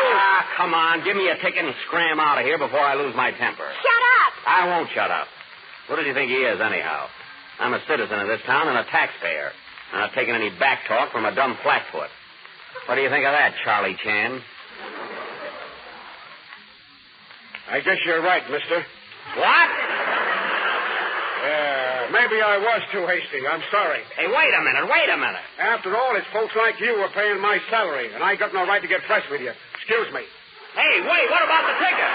Come on. Give me a ticket and scram out of here before I lose my temper. Shut up. I won't shut up. What does he think he is, anyhow? I'm a citizen of this town and a taxpayer. I'm not taking any back talk from a dumb flatfoot. What do you think of that, Charlie Chan? I guess you're right, mister. What? Maybe I was too hasty. I'm sorry. Hey, wait a minute. After all, it's folks like you who are paying my salary, and I got no right to get fresh with you. Excuse me. Hey, wait, what about the ticket?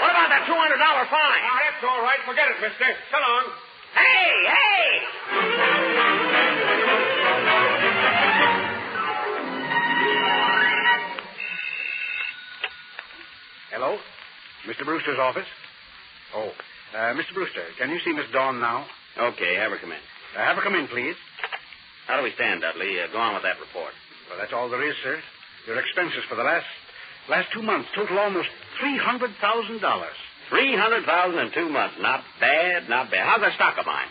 What about that $200 fine? That's all right. Forget it, mister. So long. Hey! Hello? Mr. Brewster's office? Oh, Mr. Brewster, can you see Miss Dawn now? Okay, have her come in. Have her come in, please. How do we stand, Dudley? Go on with that report. Well, that's all there is, sir. Your expenses for the last 2 months total almost $300,000. $300,000 in 2 months. Not bad. How's that stock of mine?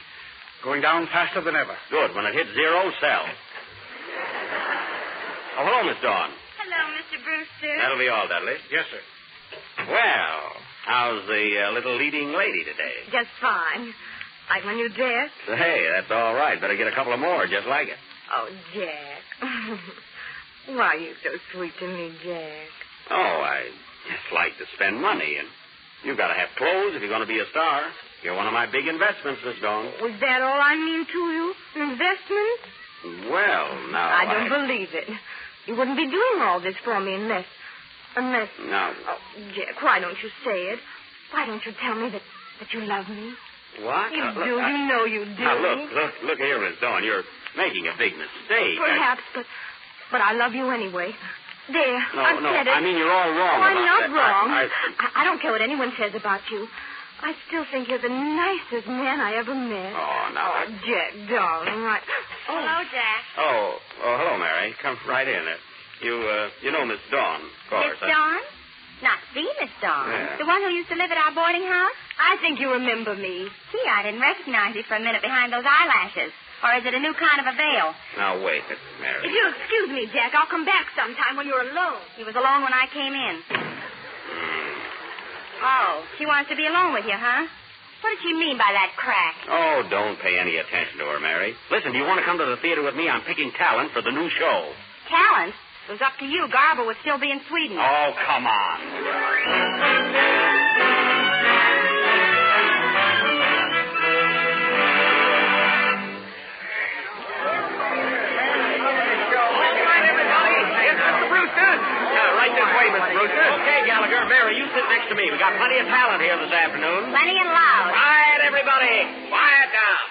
Going down faster than ever. Good. When it hits zero, sell. Oh, hello, Miss Dawn. Hello, Mr. Brewster. That'll be all, Dudley. Yes, sir. Well, how's the little leading lady today? Just fine. Like my new dress? Hey, that's all right. Better get a couple of more just like it. Oh, Jack. Why are you so sweet to me, Jack? Oh, I just like to spend money, and you've got to have clothes if you're going to be a star. You're one of my big investments, Miss Dawn. Was that all I mean to you? Investment? Well, now I don't believe it. You wouldn't be doing all this for me unless... No. Oh, Jack, why don't you say it? Why don't you tell me that you love me? What? You do. You know you do. Now, look here, Miss Dawn. You're making a big mistake. Perhaps, but I love you anyway. There, I've said it. I mean, you're all wrong. I'm not that. wrong. I don't care what anyone says about you. I still think you're the nicest man I ever met. Oh, no. Oh, Jack, darling, Hello, Jack. Oh, hello, Mary. Come right in. You know Miss Dawn, of course. Miss Dawn? Not the Miss Dawn. Yeah. The one who used to live at our boarding house? I think you remember me. Gee, I didn't recognize you for a minute behind those eyelashes. Or is it a new kind of a veil? Now, wait, Mary. If you'll excuse me, Jack, I'll come back sometime when you're alone. He was alone when I came in. Oh, she wants to be alone with you, huh? What did she mean by that crack? Oh, don't pay any attention to her, Mary. Listen, do you want to come to the theater with me? I'm picking talent for the new show. Talent? It was up to you. Garber would still be in Sweden. Oh, come on. Right this way, Mr. Brewster. Okay, Gallagher. Mary, you sit next to me. We got plenty of talent here this afternoon. Plenty and loud. Quiet, everybody. Quiet down.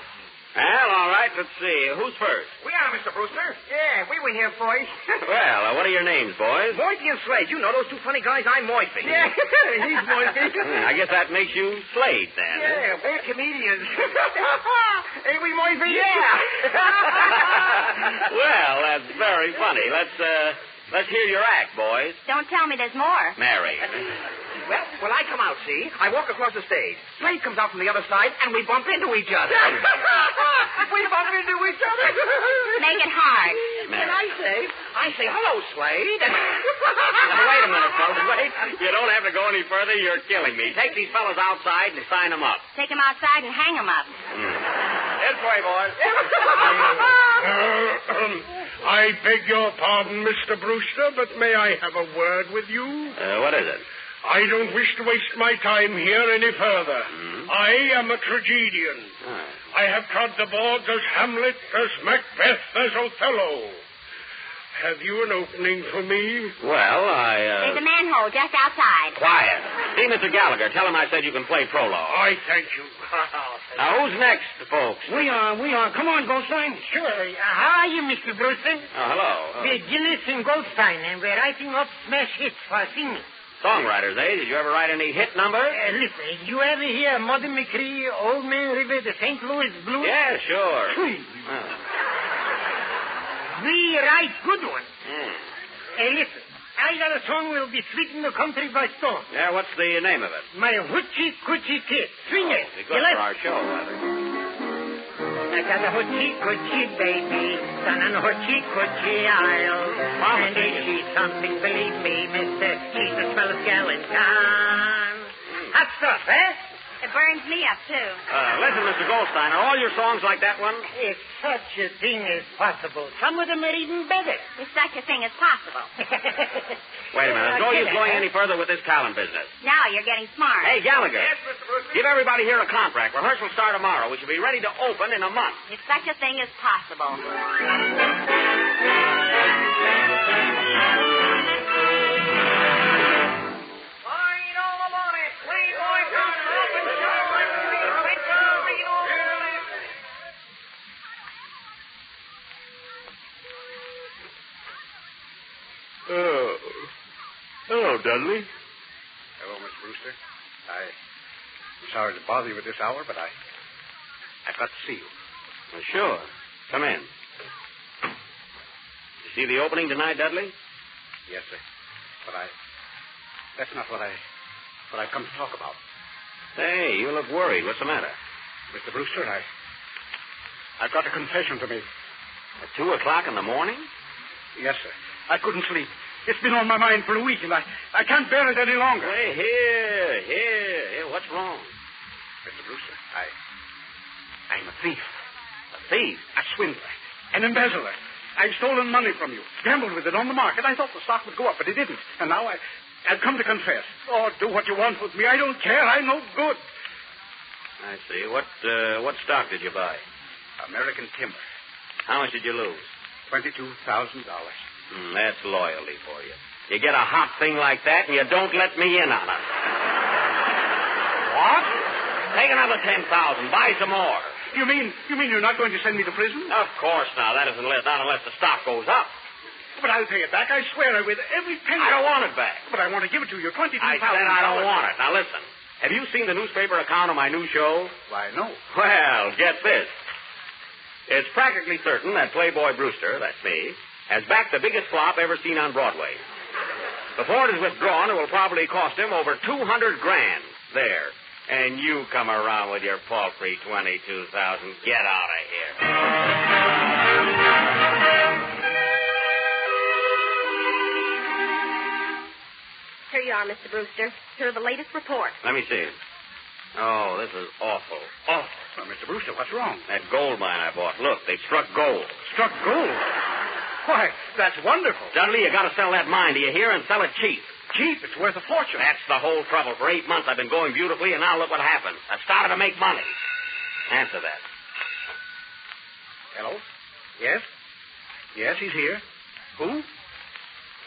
Well, all right. Let's see. Who's first? We are, Mr. Brewster. Yeah, we were here, boys. Well, what are your names, boys? Moisey and Slade. You know those two funny guys. I'm Moisey. Yeah, he's Moisey. I guess that makes you Slade, then. Yeah, we're comedians. Ain't we, Moisey? Yeah. Well, that's very funny. Let's hear your act, boys. Don't tell me there's more. Mary. Well, I come out, see? I walk across the stage. Slade comes out from the other side, and we bump into each other. We bump into each other. Make it hard. And I say, hello, Slade. Now, wait a minute, fellas. Wait. You don't have to go any further. You're killing me. Take these fellas outside and sign them up. Take them outside and hang them up. This way, boys. I beg your pardon, Mr. Brewster, but may I have a word with you? What is it? I don't wish to waste my time here any further. I am a tragedian. I have trod the boards as Hamlet, as Macbeth, as Othello. Have you an opening for me? Well, There's a manhole just outside. Quiet. See, Mr. Gallagher, tell him I said you can play prologue. I thank you. Now, who's next, folks? We are. Come on, Goldstein. Sure. How are you, Mr. Brewster? Oh, hello. We're Gillis and Goldstein, and we're writing up smash hits for singing. Songwriters, eh? Did you ever write any hit number? Listen, you ever hear Mother McCree, Old Man River, the St. Louis Blues? Yeah, sure. We write good ones. Hey, listen. I got a song will be sweeping the country by storm. Yeah, what's the name of it? My Hoochie Coochie Kid. Swing it. Be good for our show, rather. I got a Hoochie Coochie baby down on the Hoochie Coochie Isle. And ain't she something, believe me, mister? She's the smellest gal in town. Hot stuff, eh? It burns me up, too. Listen, Mr. Goldstein, are all your songs like that one? If such a thing is possible, some of them are even better. If such a thing is possible. Wait a minute. There's no use going any further with this talent business. Now you're getting smart. Hey, Gallagher. Yes, Mr. Brewster? Give everybody here a contract. Rehearsal start tomorrow. We should be ready to open in a month. If such a thing is possible. Hello, Dudley. Hello, Miss Brewster. I'm sorry to bother you at this hour, but I've got to see you. Well, sure. Come in. You see the opening tonight, Dudley? Yes, sir. But that's not what I've come to talk about. Hey, you look worried. What's the matter? Mr. Brewster, I've got a confession to make. At 2 o'clock in the morning? Yes, sir. I couldn't sleep. It's been on my mind for a week, and I can't bear it any longer. Hey, here. What's wrong? Mr. Brewster, I'm a thief. A thief? A swindler. An embezzler. I've stolen money from you, gambled with it on the market. I thought the stock would go up, but it didn't. And now I've come to confess. Oh, do what you want with me. I don't care. I'm no good. I see. What stock did you buy? American Timber. How much did you lose? $22,000. That's loyalty for you. You get a hot thing like that, and you don't let me in on it. What? Take another $10,000. Buy some more. You mean you're not going to send me to prison? Of course not. That isn't not unless the stock goes up. But I'll pay it back. I swear I will. Every penny. I don't want it back. But I want to give it to you. $22,000. I said I don't want it. Now listen. Have you seen the newspaper account of my new show? Why, no. Well, get this. It's practically certain that Playboy Brewster, that's me, has backed the biggest flop ever seen on Broadway. Before it is withdrawn, it will probably cost him over $200,000. There. And you come around with your paltry $22,000. Get out of here. Here you are, Mr. Brewster. Here are the latest reports. Let me see it. Oh, this is awful. Oh, well, Mr. Brewster, what's wrong? That gold mine I bought. Look, they struck gold. Struck gold? Why, that's wonderful. Dudley, you got to sell that mine, do you hear? And sell it cheap. Cheap? It's worth a fortune. That's the whole trouble. For 8 months I've been going beautifully, and now look what happened. I've started to make money. Answer that. Hello? Yes? Yes, he's here. Who?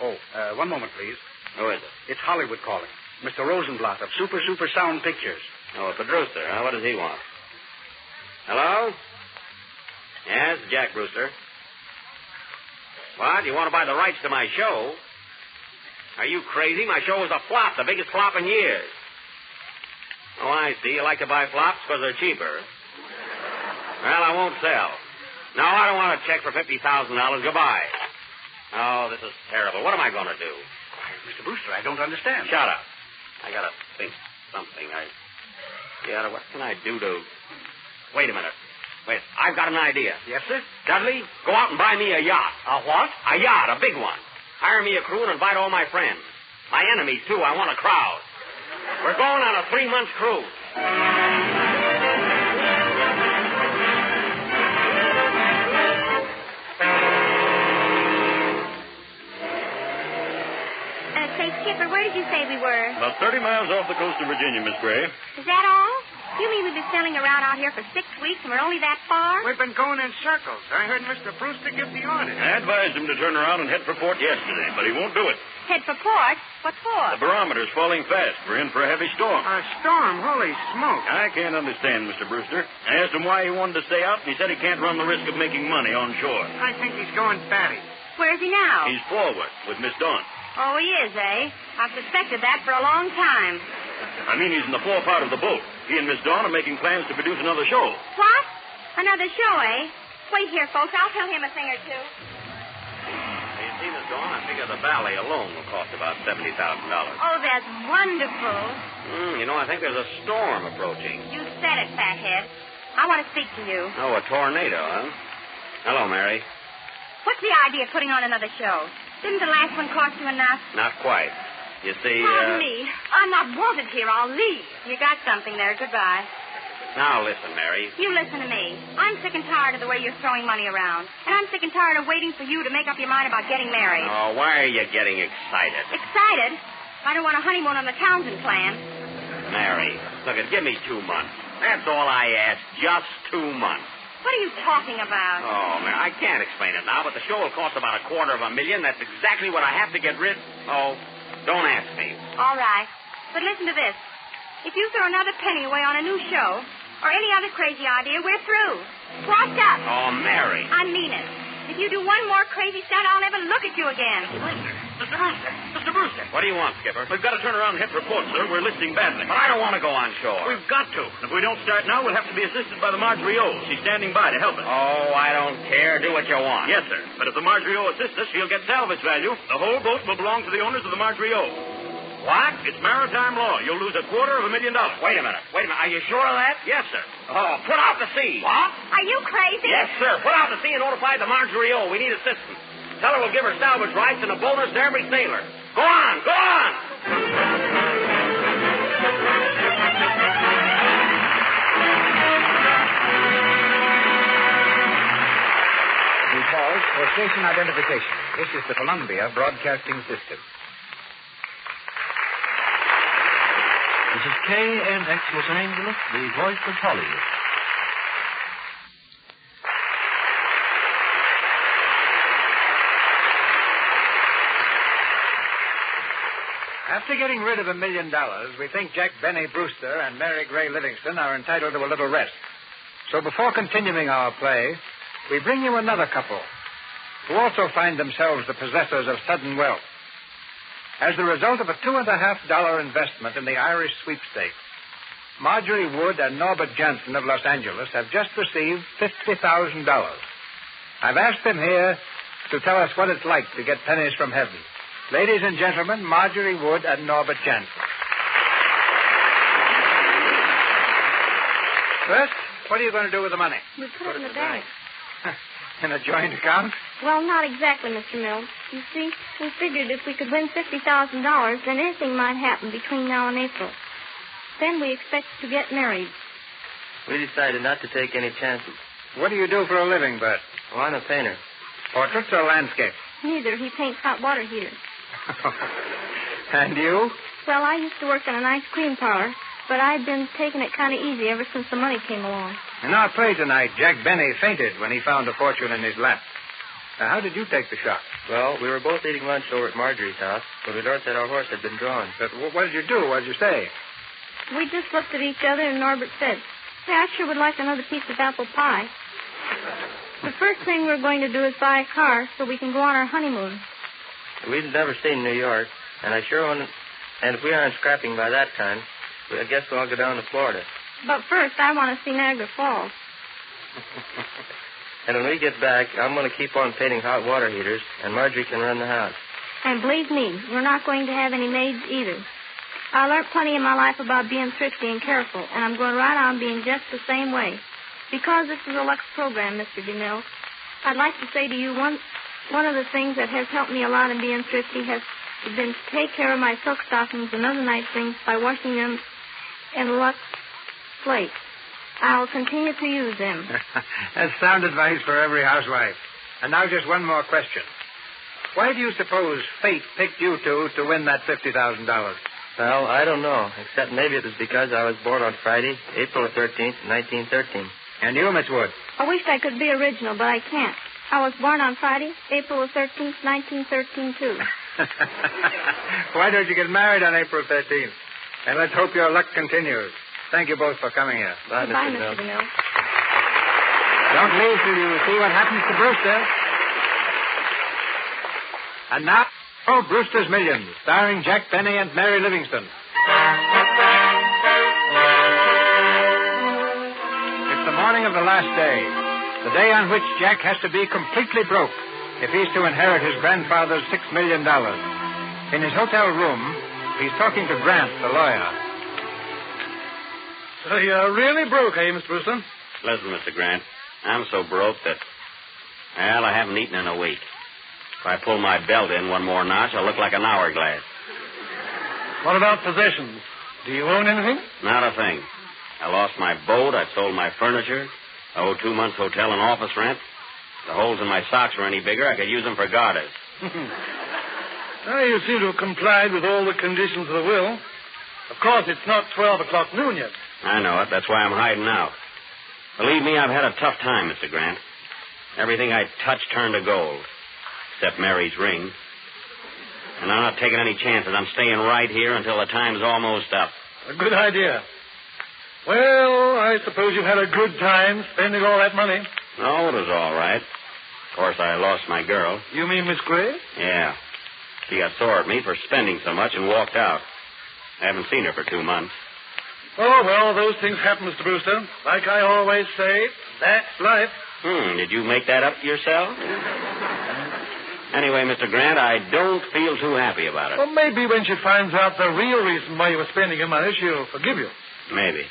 Oh, one moment, please. Who is it? It's Hollywood calling. Mr. Rosenblatt of Super Sound Pictures. Oh, it's the Brewster, huh? What does he want? Hello? Yes, Jack Brewster. What? You want to buy the rights to my show? Are you crazy? My show was a flop, the biggest flop in years. Oh, I see. You like to buy flops because they're cheaper. Well, I won't sell. No, I don't want a check for $50,000. Goodbye. Oh, this is terrible. What am I going to do? Why, Mr. Brewster, I don't understand. Shut up. I got to think something. What can I do to... Wait a minute. Wait, I've got an idea. Yes, sir? Dudley, go out and buy me a yacht. A what? A yacht, a big one. Hire me a crew and invite all my friends. My enemies, too. I want a crowd. We're going on a 3-month cruise. Say, Skipper, where Where did you say we were? About 30 miles off the coast of Virginia, Miss Gray. Is that all? You mean we've been sailing around out here for 6 weeks and we're only that far? We've been going in circles. I heard Mr. Brewster give the order. I advised him to turn around and head for port yesterday, but he won't do it. Head for port? What for? The barometer's falling fast. We're in for a heavy storm. A storm? Holy smoke. I can't understand, Mr. Brewster. I asked him why he wanted to stay out, and he said he can't run the risk of making money on shore. I think he's going batty. Where's he now? He's forward with Miss Dawn. Oh, he is, eh? I've suspected that for a long time. I mean, he's in the fore part of the boat. He and Miss Dawn are making plans to produce another show. What? Another show, eh? Wait here, folks. I'll tell him a thing or two. You see, Miss Dawn, I figure the ballet alone will cost about $70,000. Oh, that's wonderful. I think there's a storm approaching. You said it, fathead. I want to speak to you. Oh, a tornado, huh? Hello, Mary. What's the idea of putting on another show? Didn't the last one cost you enough? Not quite. You see, Pardon me. I'm not wanted here. I'll leave. You got something there. Goodbye. Now listen, Mary. You listen to me. I'm sick and tired of the way you're throwing money around. And I'm sick and tired of waiting for you to make up your mind about getting married. Oh, why are you getting excited? Excited? I don't want a honeymoon on the Townsend plan. Mary, look, give me 2 months. That's all I ask. Just 2 months. What are you talking about? Oh, Mary, I can't explain it now, but the show will cost about $250,000. That's exactly what I have to get rid. Oh, don't ask me. All right. But listen to this. If you throw another penny away on a new show or any other crazy idea, we're through. Washed up. Oh, Mary. I mean it. If you do one more crazy stunt, I'll never look at you again. Mr. Brewster. What do you want, Skipper? We've got to turn around and hit for port, sir. We're listing badly. But I don't want to go on shore. We've got to. If we don't start now, we'll have to be assisted by the Marjorie O. She's standing by to help us. Oh, I don't care. Do what you want. Yes, sir. But if the Marjorie O assists us, she'll get salvage value. The whole boat will belong to the owners of the Marjorie O. What? It's maritime law. You'll lose $250,000. Wait a minute. Are you sure of that? Yes, sir. Oh, put out to sea. What? Are you crazy? Yes, sir. Put out to sea and notify the Marjorie O. We need assistance. Tell her we'll give her salvage rights and a bonus to every sailor. Go on, go on! We pause for station identification. This is the Columbia Broadcasting System. This is KNX Los Angeles, the voice of Hollywood. After getting rid of $1 million, we think Jack Benny Brewster and Mary Gray Livingston are entitled to a little rest. So before continuing our play, we bring you another couple who also find themselves the possessors of sudden wealth. As the result of a $2.50 investment in the Irish sweepstakes, Marjorie Wood and Norbert Jansen of Los Angeles have just received $50,000. I've asked them here to tell us what it's like to get pennies from heaven. Ladies and gentlemen, Marjorie Wood and Norbert Jansen. First, what are you going to do with the money? We put it in the bank. In a joint account? Well, not exactly, Mr. Mills. You see, we figured if we could win $50,000, then anything might happen between now and April. Then we expect to get married. We decided not to take any chances. What do you do for a living, Bert? Oh, I'm a painter. Portraits or landscape? Neither. He paints hot water heaters. And you? Well, I used to work in an ice cream parlor, but I've been taking it kind of easy ever since the money came along. In our play tonight, Jack Benny fainted when he found a fortune in his lap. Now, how did you take the shock? Well, we were both eating lunch over at Marjorie's house, but we learned that our horse had been drawn. But what did you do? What did you say? We just looked at each other, and Norbert said, "Hey, I sure would like another piece of apple pie." The first thing we're going to do is buy a car so we can go on our honeymoon. We've never seen New York, and I sure want to... And if we aren't scrapping by that time, I guess we'll all go down to Florida. But first, I want to see Niagara Falls. And when we get back, I'm going to keep on painting hot water heaters, and Marjorie can run the house. And believe me, we're not going to have any maids either. I learned plenty in my life about being thrifty and careful, and I'm going right on being just the same way. Because this is a Lux program, Mr. DeMille, I'd like to say to you one of the things that has helped me a lot in being thrifty has been to take care of my silk stockings and other nice things by washing them in Lux slate. I'll continue to use them. That's sound advice for every housewife. And now just one more question. Why do you suppose fate picked you two to win that $50,000? Well, I don't know, except maybe it was because I was born on Friday, April 13th, 1913. And you, Miss Wood? I wish I could be original, but I can't. I was born on Friday, April 13th, 1913, too. Why don't you get married on April 13th? And let's hope your luck continues. Thank you both for coming here. Bye, Goodbye, Mr. Mr. DeMille. Don't leave till you see what happens to Brewster. And now, Brewster's Millions, starring Jack Benny and Mary Livingston. It's the morning of the last day, the day on which Jack has to be completely broke if he's to inherit his grandfather's $6 million. In his hotel room, he's talking to Grant, the lawyer. So you're really broke, eh, Mr. Brewster? Listen, Mr. Grant, I'm so broke that, well, I haven't eaten in a week. If I pull my belt in one more notch, I'll look like an hourglass. What about possessions? Do you own anything? Not a thing. I lost my boat. I sold my furniture. I owe 2 months' hotel and office rent. If the holes in my socks were any bigger, I could use them for garters. Well, you seem to have complied with all the conditions of the will. Of course, it's not 12 o'clock noon yet. I know it. That's why I'm hiding out. Believe me, I've had a tough time, Mr. Grant. Everything I touched turned to gold, except Mary's ring. And I'm not taking any chances. I'm staying right here until the time's almost up. A good idea. Well, I suppose you've had a good time spending all that money. No, it was all right. Of course, I lost my girl. You mean Miss Gray? Yeah. She got sore at me for spending so much and walked out. I haven't seen her for 2 months. Oh, well, those things happen, Mr. Brewster. Like I always say, that's life. Did you make that up yourself? Anyway, Mr. Grant, I don't feel too happy about it. Well, maybe when she finds out the real reason why you were spending your money, she'll forgive you. Maybe.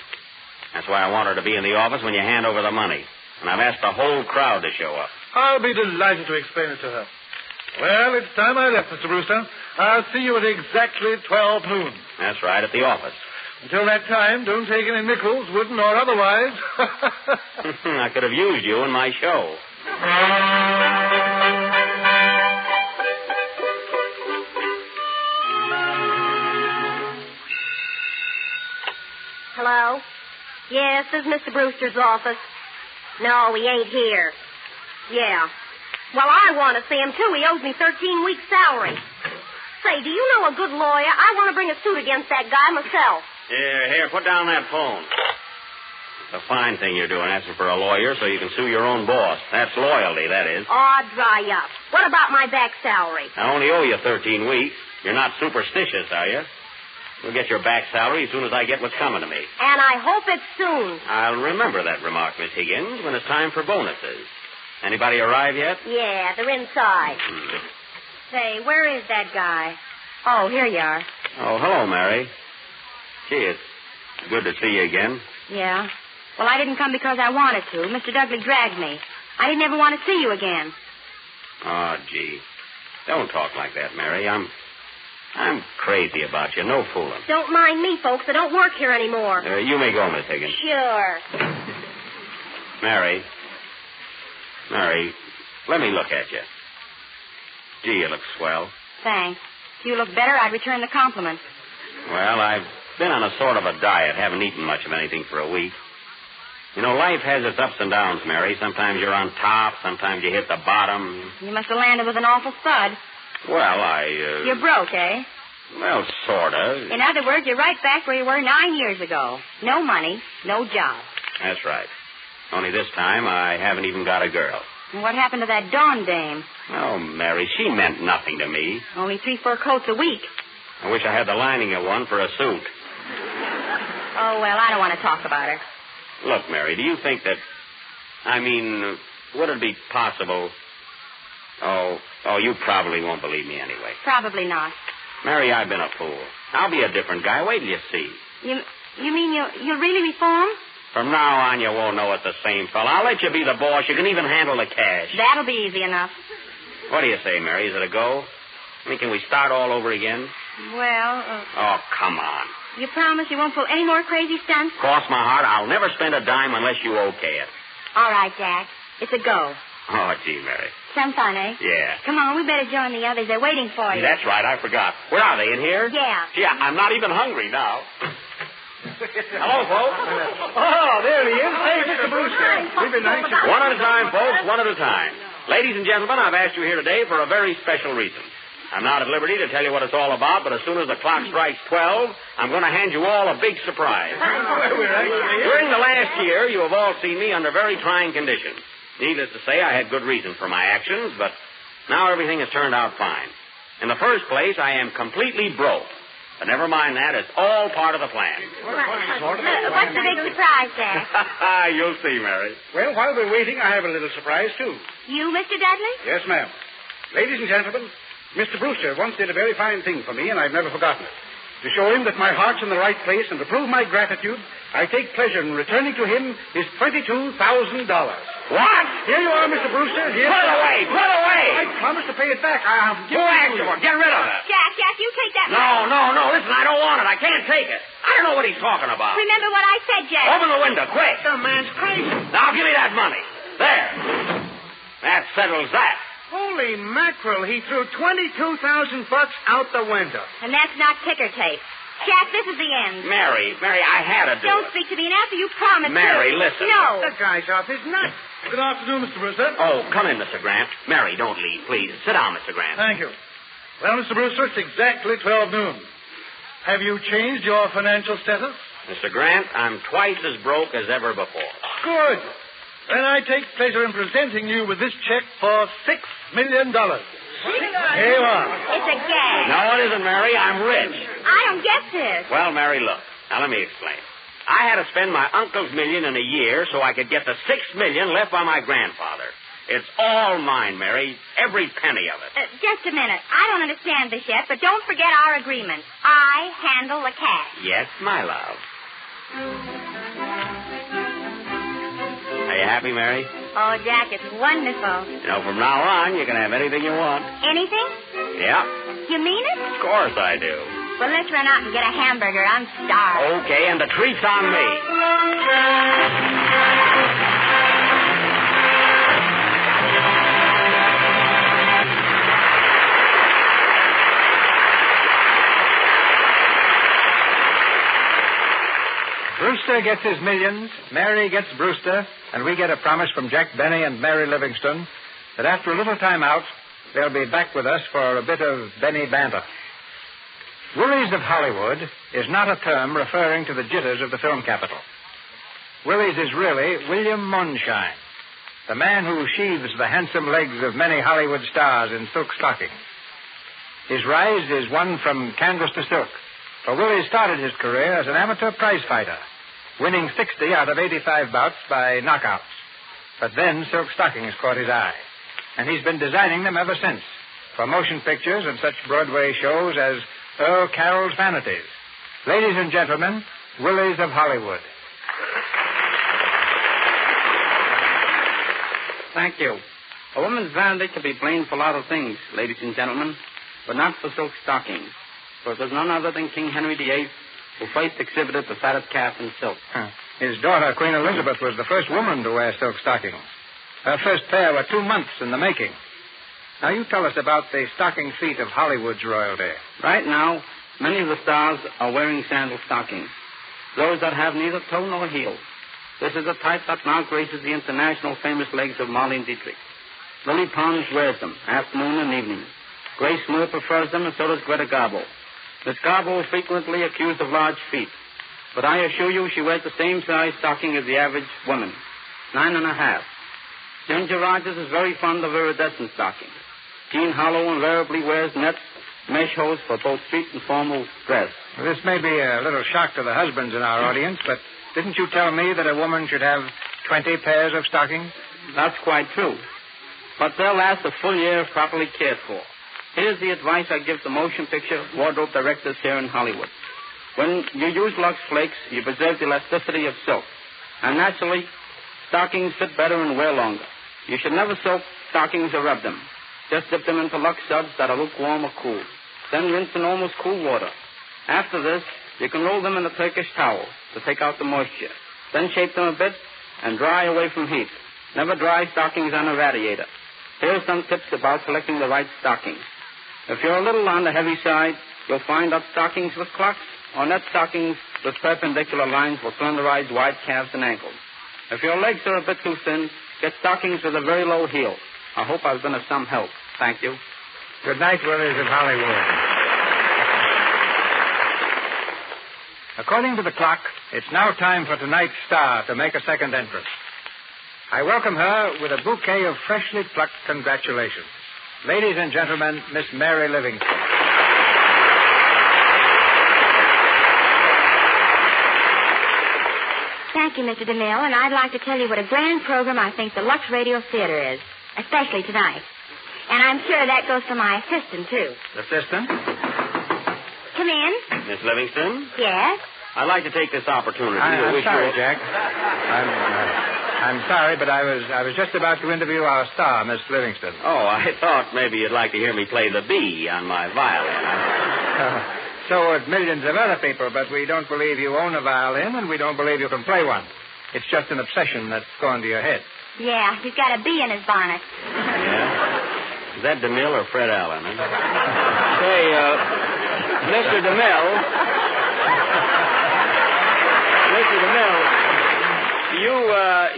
That's why I want her to be in the office when you hand over the money. And I've asked the whole crowd to show up. I'll be delighted to explain it to her. Well, it's time I left, Mr. Brewster. I'll see you at exactly 12 noon. That's right, at the office. Until that time, don't take any nickels, wooden or otherwise. I could have used you in my show. Hello? Yes, this is Mr. Brewster's office. No, he ain't here. Yeah. Well, I want to see him, too. He owes me 13 weeks' salary. Say, do you know a good lawyer? I want to bring a suit against that guy myself. Here, put down that phone. It's a fine thing you're doing, asking for a lawyer so you can sue your own boss. That's loyalty, that is. Oh, dry up. What about my back salary? I only owe you 13 weeks. You're not superstitious, are you? You'll get your back salary as soon as I get what's coming to me. And I hope it's soon. I'll remember that remark, Miss Higgins, when it's time for bonuses. Anybody arrive yet? Yeah, they're inside. Say, where is that guy? Oh, here you are. Oh, hello, Mary. Gee, it's good to see you again. Yeah. Well, I didn't come because I wanted to. Mr. Dudley dragged me. I didn't ever want to see you again. Oh, gee. Don't talk like that, Mary. I'm crazy about you. No fooling. Don't mind me, folks. I don't work here anymore. You may go, Miss Higgins. Sure. Mary, let me look at you. Gee, you look swell. Thanks. If you look better, I'd return the compliment. Well, I've been on a sort of a diet. Haven't eaten much of anything for a week. You know, life has its ups and downs, Mary. Sometimes you're on top. Sometimes you hit the bottom. You must have landed with an awful thud. Well, You're broke, eh? Well, sort of. In other words, you're right back where you were 9 years ago. No money, no job. That's right. Only this time, I haven't even got a girl. And what happened to that Dawn dame? Oh, Mary, she meant nothing to me. Only 3 fur coats a week. I wish I had the lining of one for a suit. Oh, well, I don't want to talk about her. Look, Mary, do you think that... would it be possible... Oh, you probably won't believe me anyway. Probably not. Mary, I've been a fool. I'll be a different guy. Wait till you see. You mean you'll really reform? From now on, you won't know it's the same fella. I'll let you be the boss. You can even handle the cash. That'll be easy enough. What do you say, Mary? Is it a go? Can we start all over again? Well, Oh, come on. You promise you won't pull any more crazy stunts? Cross my heart, I'll never spend a dime unless you okay it. All right, Jack. It's a go. Oh, gee, Mary. Some fun, eh? Yeah. Come on, we better join the others. They're waiting for you. That's right, I forgot. Where are they, in here? Yeah. Gee, I'm not even hungry now. Hello, folks. Oh, there he is. Hey, Mr. Brewster. We've been anxious. One at a time, folks, one at a time. Ladies and gentlemen, I've asked you here today for a very special reason. I'm not at liberty to tell you what it's all about, but as soon as the clock strikes 12, I'm going to hand you all a big surprise. During the last year, you have all seen me under very trying conditions. Needless to say, I had good reason for my actions, but now everything has turned out fine. In the first place, I am completely broke. But never mind that. It's all part of the plan. What's the big surprise, Jack? You'll see, Mary. Well, while we're waiting, I have a little surprise, too. You, Mr. Dudley? Yes, ma'am. Ladies and gentlemen, Mr. Brewster once did a very fine thing for me, and I've never forgotten it. To show him that my heart's in the right place and to prove my gratitude, I take pleasure in returning to him his $22,000. What? Here you are, Mr. Brewster. Here. Put it away! Put it away! I promised to pay it back. I'll give Go it to after you. it. Get rid of it. Jack, you take that. No. Listen, I don't want it. I can't take it. I don't know what he's talking about. Remember what I said, Jack. Open the window, quick. The man's crazy. Now, give me that money. There. That settles that. Holy mackerel. He threw $22,000 out the window. And that's not ticker tape. Jack, this is the end. Mary, I had to do Don't it. speak to me after you promised Mary, to. listen. No. The guy's off his nut. Good afternoon, Mr. Brewster. Oh, come in, Mr. Grant. Mary, don't leave, please. Sit down, Mr. Grant. Thank you. Well, Mr. Brewster, it's exactly 12 noon. Have you changed your financial status? Mr. Grant, I'm twice as broke as ever before. Good. Then I take pleasure in presenting you with this check for $6 million. Here you are. It's a gag. No, it isn't, Mary. I'm rich. I don't get this. Well, Mary, look. Now, let me explain. I had to spend my uncle's million in a year so I could get the $6 million left by my grandfather. It's all mine, Mary. Every penny of it. Just a minute. I don't understand this yet, but don't forget our agreement. I handle the cash. Yes, my love. Are you happy, Mary? Oh, Jack, it's wonderful. You know, from now on, you can have anything you want. Anything? Yeah. You mean it? Of course I do. Well, let's run out and get a hamburger. I'm starved. Okay, and the treat's on me. Brewster gets his millions, Mary gets Brewster, and we get a promise from Jack Benny and Mary Livingston that after a little time out, they'll be back with us for a bit of Benny banter. Willies of Hollywood is not a term referring to the jitters of the film capital. Willies is really William Monshine, the man who sheaves the handsome legs of many Hollywood stars in silk stockings. His rise is one from canvas to silk, for Willie started his career as an amateur prize fighter, winning 60 out of 85 bouts by knockouts. But then silk stockings caught his eye, and he's been designing them ever since, for motion pictures and such Broadway shows as Earl Carroll's Vanities. Ladies and gentlemen, Willies of Hollywood. Thank you. A woman's vanity can be blamed for a lot of things, ladies and gentlemen, but not for silk stockings. For it was none other than King Henry VIII who first exhibited the fattest calf in silk. His daughter, Queen Elizabeth, was the first woman to wear silk stockings. Her first pair were 2 months in the making. Now, you tell us about the stocking feet of Hollywood's royalty. Right now, many of the stars are wearing sandal stockings, those that have neither toe nor heel. This is the type that now graces the international famous legs of Marlene Dietrich. Lily Pons wears them, afternoon and evening. Grace Moore prefers them, and so does Greta Garbo. Miss Garbo is frequently accused of large feet, but I assure you she wears the same size stocking as the average woman, 9.5. Ginger Rogers is very fond of iridescent stockings. Jean Harlow invariably wears net mesh hose for both street and formal dress. Well, this may be a little shock to the husbands in our audience, but didn't you tell me that a woman should have 20 pairs of stockings? That's quite true. But they'll last a full year if properly cared for. Here's the advice I give to motion picture wardrobe directors here in Hollywood. When you use Lux Flakes, you preserve the elasticity of silk. And naturally, stockings fit better and wear longer. You should never soak stockings or rub them. Just dip them into Lux subs that are lukewarm or cool. Then rinse in almost cool water. After this, you can roll them in a Turkish towel to take out the moisture. Then shape them a bit and dry away from heat. Never dry stockings on a radiator. Here's some tips about selecting the right stocking. If you're a little on the heavy side, you'll find up stockings with clocks or net stockings with perpendicular lines will slenderized wide calves and ankles. If your legs are a bit too thin, get stockings with a very low heel. I hope I've been of some help. Thank you. Good night, Willies of Hollywood. According to the clock, it's now time for tonight's star to make a second entrance. I welcome her with a bouquet of freshly plucked congratulations. Ladies and gentlemen, Miss Mary Livingston. Thank you, Mr. DeMille, and I'd like to tell you what a grand program I think the Lux Radio Theater is, especially tonight. And I'm sure that goes for my assistant, too. Assistant? Come in. Miss Livingston? Yes? I'd like to take this opportunity to I'm wish sorry, you... Jack. I'm sorry, but I was just about to interview our star, Miss Livingston. Oh, I thought maybe you'd like to hear me play the B on my violin. So would millions of other people, but we don't believe you own a violin, and we don't believe you can play one. It's just an obsession that's gone to your head. Yeah, he's got a bee in his bonnet. Yeah? Is that DeMille or Fred Allen? Huh? Say, Mr. DeMille. Mr. DeMille,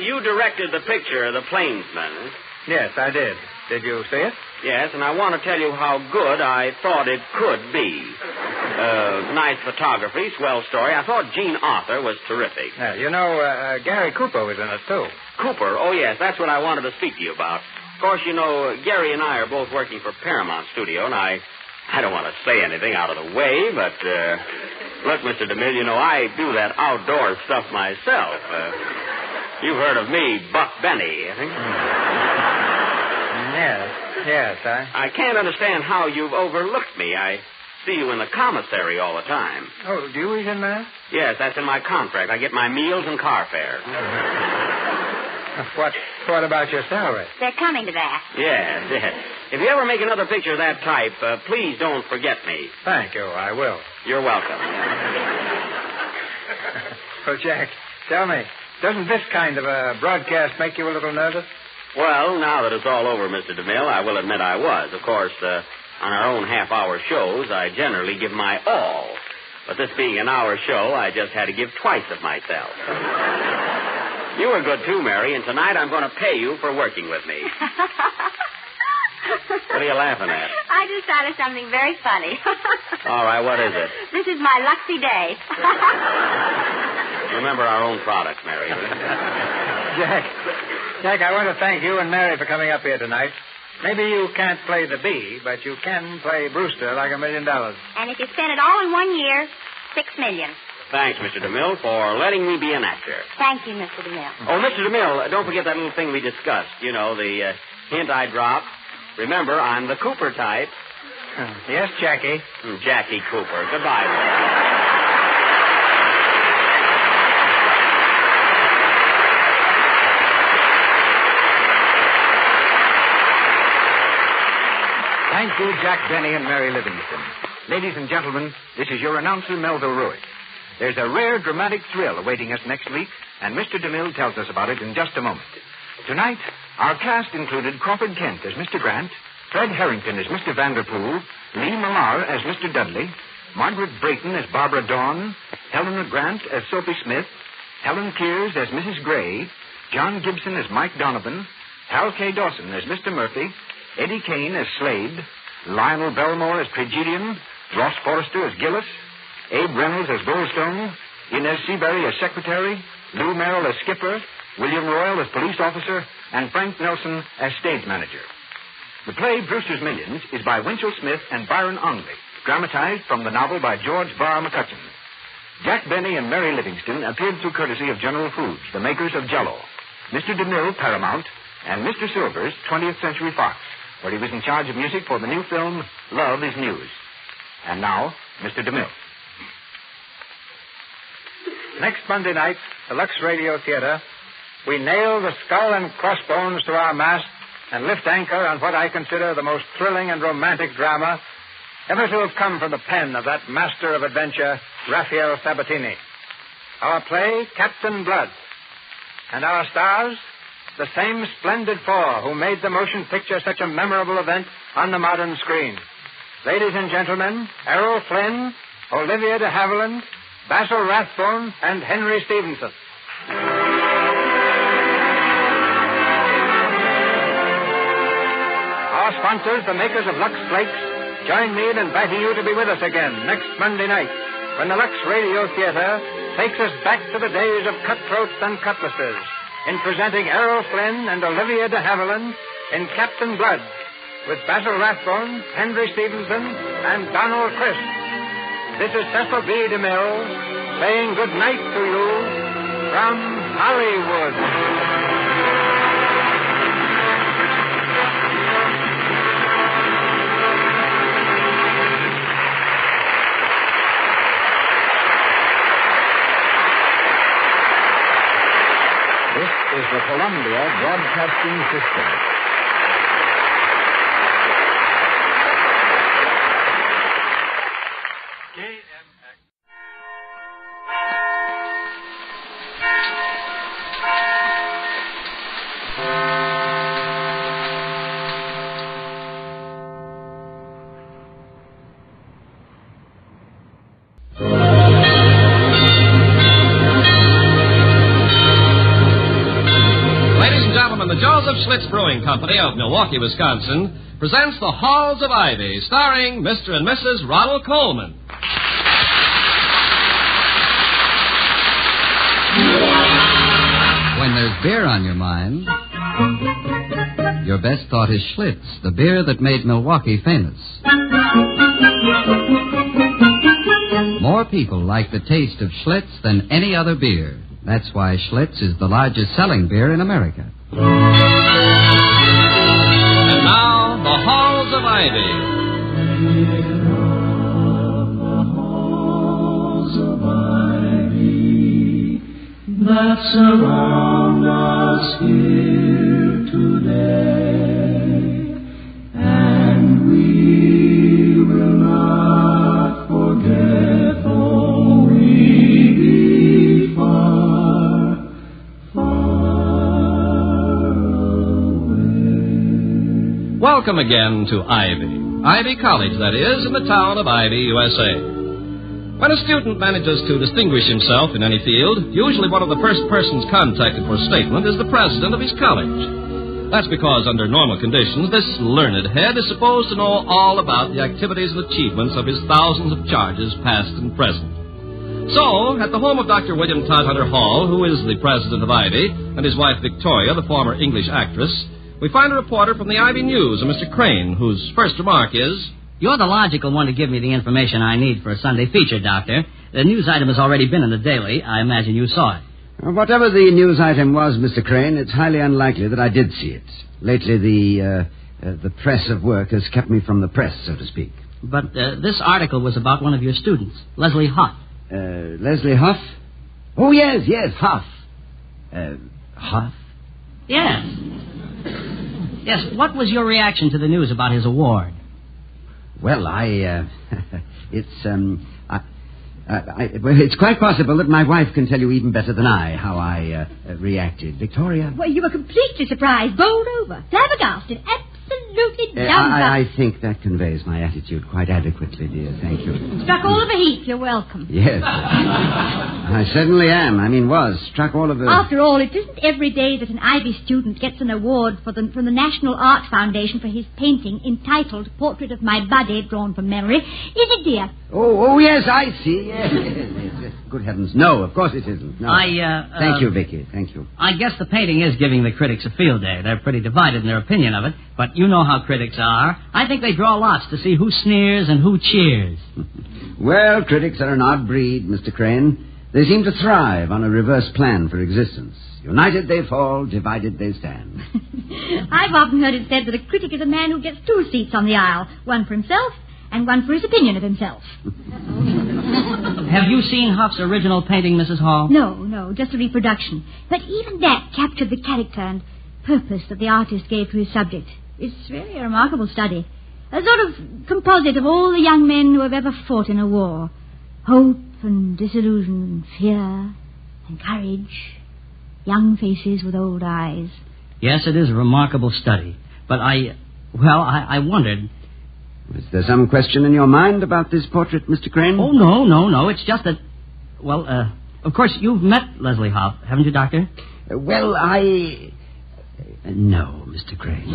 you directed the picture, The Plainsman. Yes, I did. Did you see it? Yes, and I want to tell you how good I thought it could be. Nice photography, swell story. I thought Gene Arthur was terrific. Yeah, Gary Cooper was in it, too. Cooper? Oh, yes, that's what I wanted to speak to you about. Of course, Gary and I are both working for Paramount Studio, and I don't want to say anything out of the way, but, look, Mr. DeMille, I do that outdoor stuff myself. You've heard of me, Buck Benny, I think. Yes, I can't understand how you've overlooked me. I see you in the commissary all the time. Oh, do you eat in there? Yes, that's in my contract. I get my meals and car fare. What about your salary? They're coming to that. Yes. If you ever make another picture of that type, please don't forget me. Thank you, I will. You're welcome. Well, Jack, tell me, doesn't this kind of a broadcast make you a little nervous? Well, now that it's all over, Mr. DeMille, I will admit I was. Of course, on our own half-hour shows, I generally give my all. But this being an hour show, I just had to give twice of myself. You were good, too, Mary, and tonight I'm going to pay you for working with me. What are you laughing at? I just thought of something very funny. All right, what is it? This is my luxy day. Remember our own products, Mary. Jack, I want to thank you and Mary for coming up here tonight. Maybe you can't play the bee, but you can play Brewster like $1 million. And if you spend it all in 1 year, $6 million. Thanks, Mr. DeMille, for letting me be an actor. Thank you, Mr. DeMille. Oh, Mr. DeMille, don't forget that little thing we discussed. The hint I dropped. Remember, I'm the Cooper type. Yes, Jackie. Jackie Cooper. Goodbye. Thank you, Jack Benny and Mary Livingston. Ladies and gentlemen, this is your announcer, Melville Ruick. There's a rare dramatic thrill awaiting us next week, and Mr. DeMille tells us about it in just a moment. Tonight, our cast included Crawford Kent as Mr. Grant, Fred Harrington as Mr. Vanderpool, Lee Millar as Mr. Dudley, Margaret Brayton as Barbara Dawn, Helena Grant as Sophie Smith, Helen Kears as Mrs. Gray, John Gibson as Mike Donovan, Hal K. Dawson as Mr. Murphy, Eddie Kane as Slade, Lionel Belmore as Tragedian, Ross Forrester as Gillis, Abe Reynolds as Goldstone, Inez Seabury as Secretary, Lou Merrill as Skipper, William Royal as Police Officer, and Frank Nelson as Stage Manager. The play Brewster's Millions is by Winchell Smith and Byron Ongley, dramatized from the novel by George Barr McCutcheon. Jack Benny and Mary Livingston appeared through courtesy of General Foods, the makers of Jell-O, Mr. DeMille, Paramount, and Mr. Silvers, 20th Century Fox, where he was in charge of music for the new film, Love is News. And now, Mr. DeMille. Next Monday night, the Lux Radio Theater, we nail the skull and crossbones to our mast and lift anchor on what I consider the most thrilling and romantic drama ever to have come from the pen of that master of adventure, Raphael Sabatini. Our play, Captain Blood. And our stars, the same splendid four who made the motion picture such a memorable event on the modern screen. Ladies and gentlemen, Errol Flynn, Olivia de Havilland, Basil Rathbone, and Henry Stevenson. Our sponsors, the makers of Lux Flakes, join me in inviting you to be with us again next Monday night when the Lux Radio Theater takes us back to the days of cutthroats and cutlasses in presenting Errol Flynn and Olivia de Havilland in Captain Blood with Basil Rathbone, Henry Stevenson, and Donald Crisp. This is Cecil B. DeMille saying good night to you from Hollywood. This is the Columbia Broadcasting System. Schlitz Brewing Company of Milwaukee, Wisconsin, presents The Halls of Ivy, starring Mr. and Mrs. Ronald Coleman. When there's beer on your mind, your best thought is Schlitz, the beer that made Milwaukee famous. More people like the taste of Schlitz than any other beer. That's why Schlitz is the largest selling beer in America. And now, The Halls of Ivy. That surround us here today, and we will not forget, though we be far, far away. Welcome again to Ivy. Ivy College, that is, in the town of Ivy, USA. When a student manages to distinguish himself in any field, usually one of the first persons contacted for a statement is the president of his college. That's because under normal conditions, this learned head is supposed to know all about the activities and achievements of his thousands of charges, past and present. So, at the home of Dr. William Todhunter Hall, who is the president of Ivy, and his wife Victoria, the former English actress, we find a reporter from the Ivy News, a Mr. Crane, whose first remark is... You're the logical one to give me the information I need for a Sunday feature, Doctor. The news item has already been in the Daily. I imagine you saw it. Whatever the news item was, Mr. Crane, it's highly unlikely that I did see it. Lately, the press of work has kept me from the press, so to speak. But this article was about one of your students, Lesliehoff. Lesliehoff? Oh, yes, Hoff. Hoff? Yes. Yes, what was your reaction to the news about his award? Well, it's quite possible that my wife can tell you even better than I how I reacted. Victoria? Well, you were completely surprised, bowled over, flabbergasted, absolutely dumbfounded. I think that conveys my attitude quite adequately, dear. Thank you. Struck all of a heap. You're welcome. Yes. I certainly am. Struck all of a... After all, it isn't every day that an Ivy student gets an award from the National Art Foundation for his painting entitled Portrait of My Body, Drawn from Memory. Is it, dear? Oh, yes, I see. Yes. Good heavens. No, of course it isn't. No. Thank you, Vicky. Thank you. I guess the painting is giving the critics a field day. They're pretty divided in their opinion of it, but you know how critics are. I think they draw lots to see who sneers and who cheers. Well, critics are an odd breed, Mr. Crane. They seem to thrive on a reverse plan for existence. United they fall, divided they stand. I've often heard it said that a critic is a man who gets two seats on the aisle, one for himself and one for his opinion of himself. Have you seen Huff's original painting, Mrs. Hall? No, just a reproduction. But even that captured the character and purpose that the artist gave to his subject. It's really a remarkable study. A sort of composite of all the young men who have ever fought in a war. Hope and disillusion, fear and courage. Young faces with old eyes. Yes, it is a remarkable study. But I wondered... Is there some question in your mind about this portrait, Mr. Crane? Oh, no. It's just that... Well, of course, you've met Lesliehoff, haven't you, Doctor? No, Mr. Crane.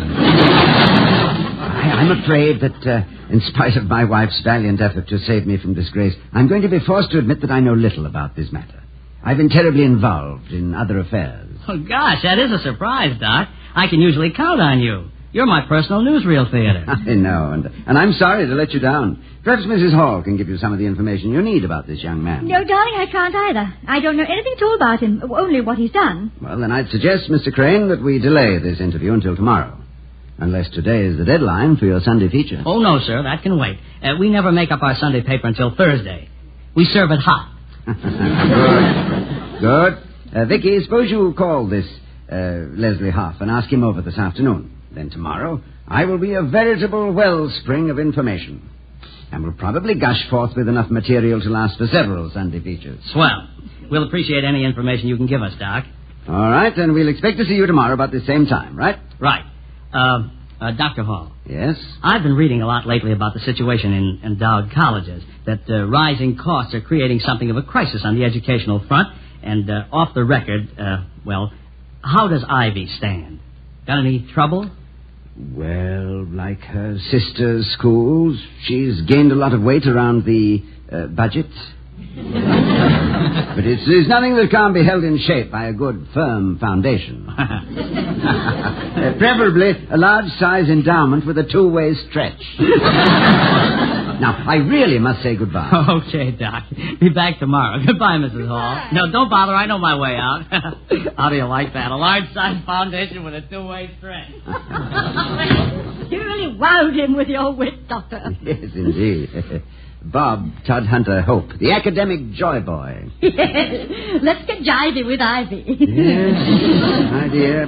I'm afraid that, in spite of my wife's valiant effort to save me from disgrace, I'm going to be forced to admit that I know little about this matter. I've been terribly involved in other affairs. Oh, gosh, that is a surprise, Doc. I can usually count on you. You're my personal newsreel theater. I know, and I'm sorry to let you down. Perhaps Mrs. Hall can give you some of the information you need about this young man. No, darling, I can't either. I don't know anything at all about him, only what he's done. Well, then I'd suggest, Mr. Crane, that we delay this interview until tomorrow. Unless today is the deadline for your Sunday feature. Oh, no, sir, that can wait. We never make up our Sunday paper until Thursday. We serve it hot. Good. Vicky, suppose you call this Lesliehoff and ask him over this afternoon. Then tomorrow, I will be a veritable wellspring of information. And will probably gush forth with enough material to last for several Sunday features. Swell. We'll appreciate any information you can give us, Doc. All right, and we'll expect to see you tomorrow about the same time, right? Right. Dr. Hall. Yes? I've been reading a lot lately about the situation in endowed colleges, that rising costs are creating something of a crisis on the educational front. And off the record, how does Ivy stand? Got any trouble? Well, like her sister's schools, she's gained a lot of weight around the budget. But it's nothing that can't be held in shape by a good, firm foundation. Preferably a large-size endowment with a two-way stretch. Now, I really must say goodbye. Okay, Doc. Be back tomorrow. Goodbye, Mrs. Hall. No, don't bother. I know my way out. How do you like that? A large-size foundation with a two-way stretch. You really wowed him with your wit, Doctor. Yes, indeed. Bob Todhunter Hope, the academic joy boy. Let's get jivey with Ivy. Yes, my dear,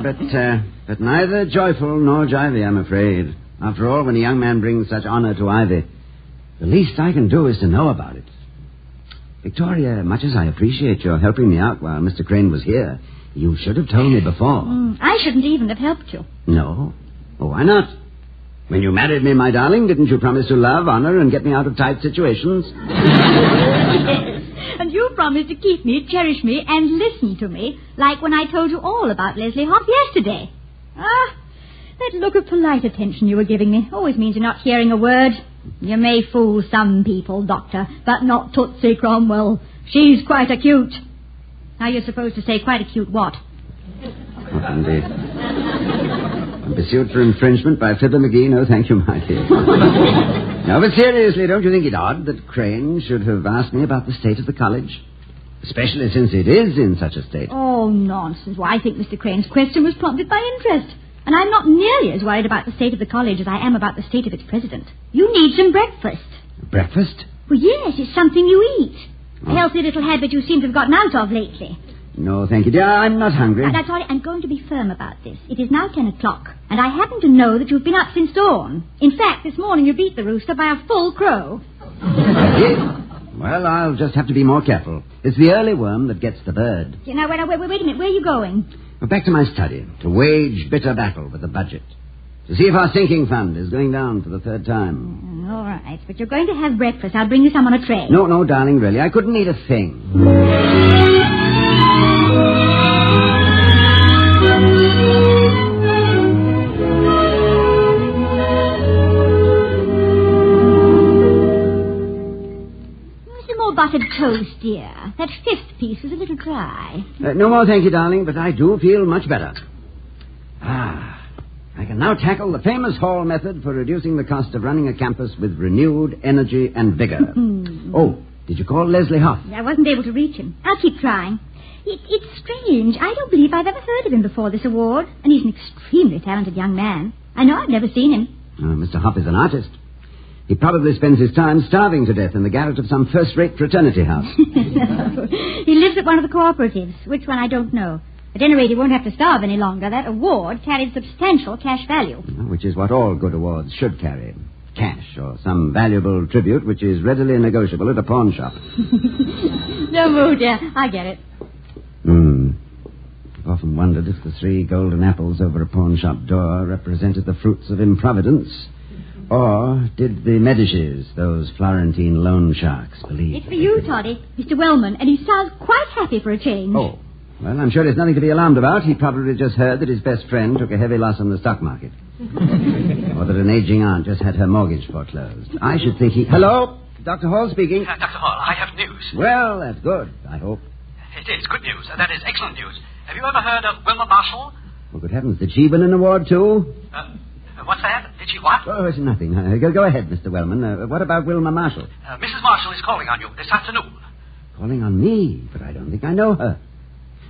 but neither joyful nor jivey, I'm afraid. After all, when a young man brings such honor to Ivy, the least I can do is to know about it. Victoria, much as I appreciate your helping me out while Mr. Crane was here, you should have told me before. I shouldn't even have helped you. No? Oh, why not? When you married me, my darling, didn't you promise to love, honor, and get me out of tight situations? Yes. And you promised to keep me, cherish me, and listen to me, like when I told you all about Lesliehoff yesterday. That look of polite attention you were giving me always means you're not hearing a word. You may fool some people, Doctor, but not Tootsie Cromwell. She's quite acute. Now you're supposed to say quite acute what? What indeed? I'm pursued for infringement by Fibber McGee. No, thank you, my dear. No, but seriously, don't you think it odd that Crane should have asked me about the state of the college? Especially since it is in such a state. Oh, nonsense. Well, I think Mr. Crane's question was prompted by interest. And I'm not nearly as worried about the state of the college as I am about the state of its president. You need some breakfast. Breakfast? Well, yes, it's something you eat. A healthy little habit you seem to have gotten out of lately. No, thank you, dear. I'm not hungry. That's all right. I'm going to be firm about this. It is now 10 o'clock, and I happen to know that you've been up since dawn. In fact, this morning you beat the rooster by a full crow. Well, I'll just have to be more careful. It's the early worm that gets the bird. Now, wait a minute. Where are you going? Well, back to my study, to wage bitter battle with the budget. To see if our sinking fund is going down for the third time. All right, but you're going to have breakfast. I'll bring you some on a tray. No, darling, really. I couldn't eat a thing. Buttered toast, dear. That fifth piece was a little dry. No more, thank you, darling, but I do feel much better. I can now tackle the famous Hall method for reducing the cost of running a campus with renewed energy and vigor. Oh, did you call Lesliehoff? I wasn't able to reach him. I'll keep trying. It's strange. I don't believe I've ever heard of him before this award, and he's an extremely talented young man. I know I've never seen him. Mr. Hopp is an artist. He probably spends his time starving to death in the garret of some first-rate fraternity house. No. He lives at one of the cooperatives. Which one, I don't know. At any rate, he won't have to starve any longer. That award carries substantial cash value. Which is what all good awards should carry. Cash, or some valuable tribute which is readily negotiable at a pawn shop. No mood, dear. I get it. For often wondered if the 3 golden apples over a pawn shop door represented the fruits of improvidence. Or did the Medicis, those Florentine loan sharks, believe... It's for you, Toddy. Mr. Wellman, and he sounds quite happy for a change. Oh. Well, I'm sure there's nothing to be alarmed about. He probably just heard that his best friend took a heavy loss on the stock market. Or that an aging aunt just had her mortgage foreclosed. I should think he... Hello? Dr. Hall speaking. Dr. Hall, I have news. Well, that's good, I hope. It is good news. That is excellent news. Have you ever heard of Wilma Marshall? Well, good heavens, did she win an award, too? What's that? Did she what? Oh, it's nothing. Go ahead, Mr. Wellman. What about Wilma Marshall? Mrs. Marshall is calling on you this afternoon. Calling on me? But I don't think I know her.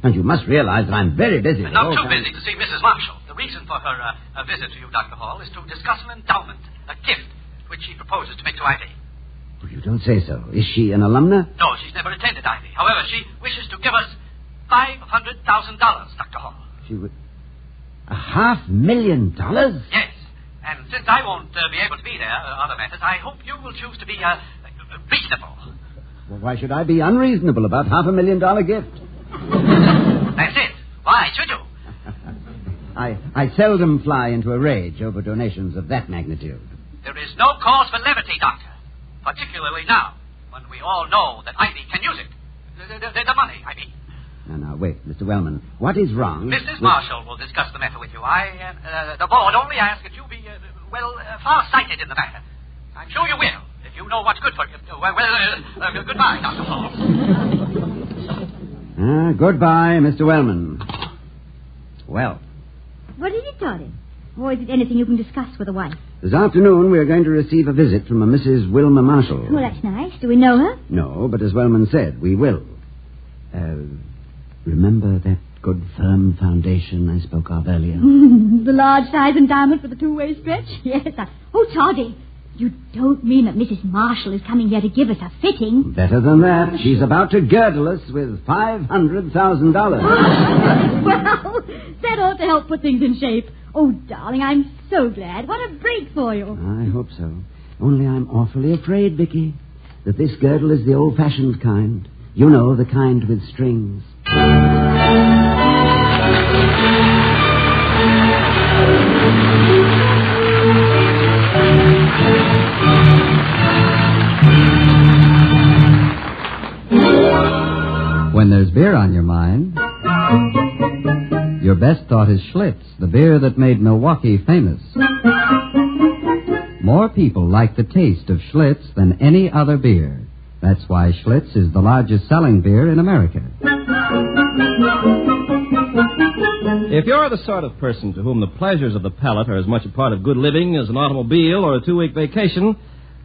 And you must realize that I'm very busy. Not too busy to see Mrs. Marshall. The reason for her visit to you, Dr. Hall, is to discuss an endowment, a gift, which she proposes to make to Ivy. Well, you don't say so. Is she an alumna? No, she's never attended Ivy. However, she wishes to give us $500,000, Dr. Hall. She would... $500,000? Yes. And since I won't be able to be there, other matters, I hope you will choose to be reasonable. Well, why should I be unreasonable about $500,000 gift? That's it. Why should you? I seldom fly into a rage over donations of that magnitude. There is no cause for levity, Doctor. Particularly now, when we all know that Ivy can use it. The money, I mean. Now, wait, Mr. Wellman. What is wrong? Mrs. Marshall will discuss the matter with you. The board only ask that you be, far-sighted in the matter. I'm sure you will, if you know what's good for you. Goodbye, Dr. Hall. Goodbye, Mr. Wellman. Well. What is it, Toddy? Or is it anything you can discuss with a wife? This afternoon, we are going to receive a visit from a Mrs. Wilma Marshall. Well, that's nice. Do we know her? No, but as Wellman said, we will. Remember that good, firm foundation I spoke of earlier? The large size endowment for the two-way stretch? Yes. Oh, Toddy, you don't mean that Mrs. Marshall is coming here to give us a fitting? Better than that. She's about to girdle us with $500,000. Well, that ought to help put things in shape. Oh, darling, I'm so glad. What a break for you. I hope so. Only I'm awfully afraid, Vicky, that this girdle is the old-fashioned kind. You know, the kind with strings. When there's beer on your mind, your best thought is Schlitz, the beer that made Milwaukee famous. More people like the taste of Schlitz than any other beer. That's why Schlitz is the largest selling beer in America. If you're the sort of person to whom the pleasures of the palate are as much a part of good living as an automobile or a 2-week vacation,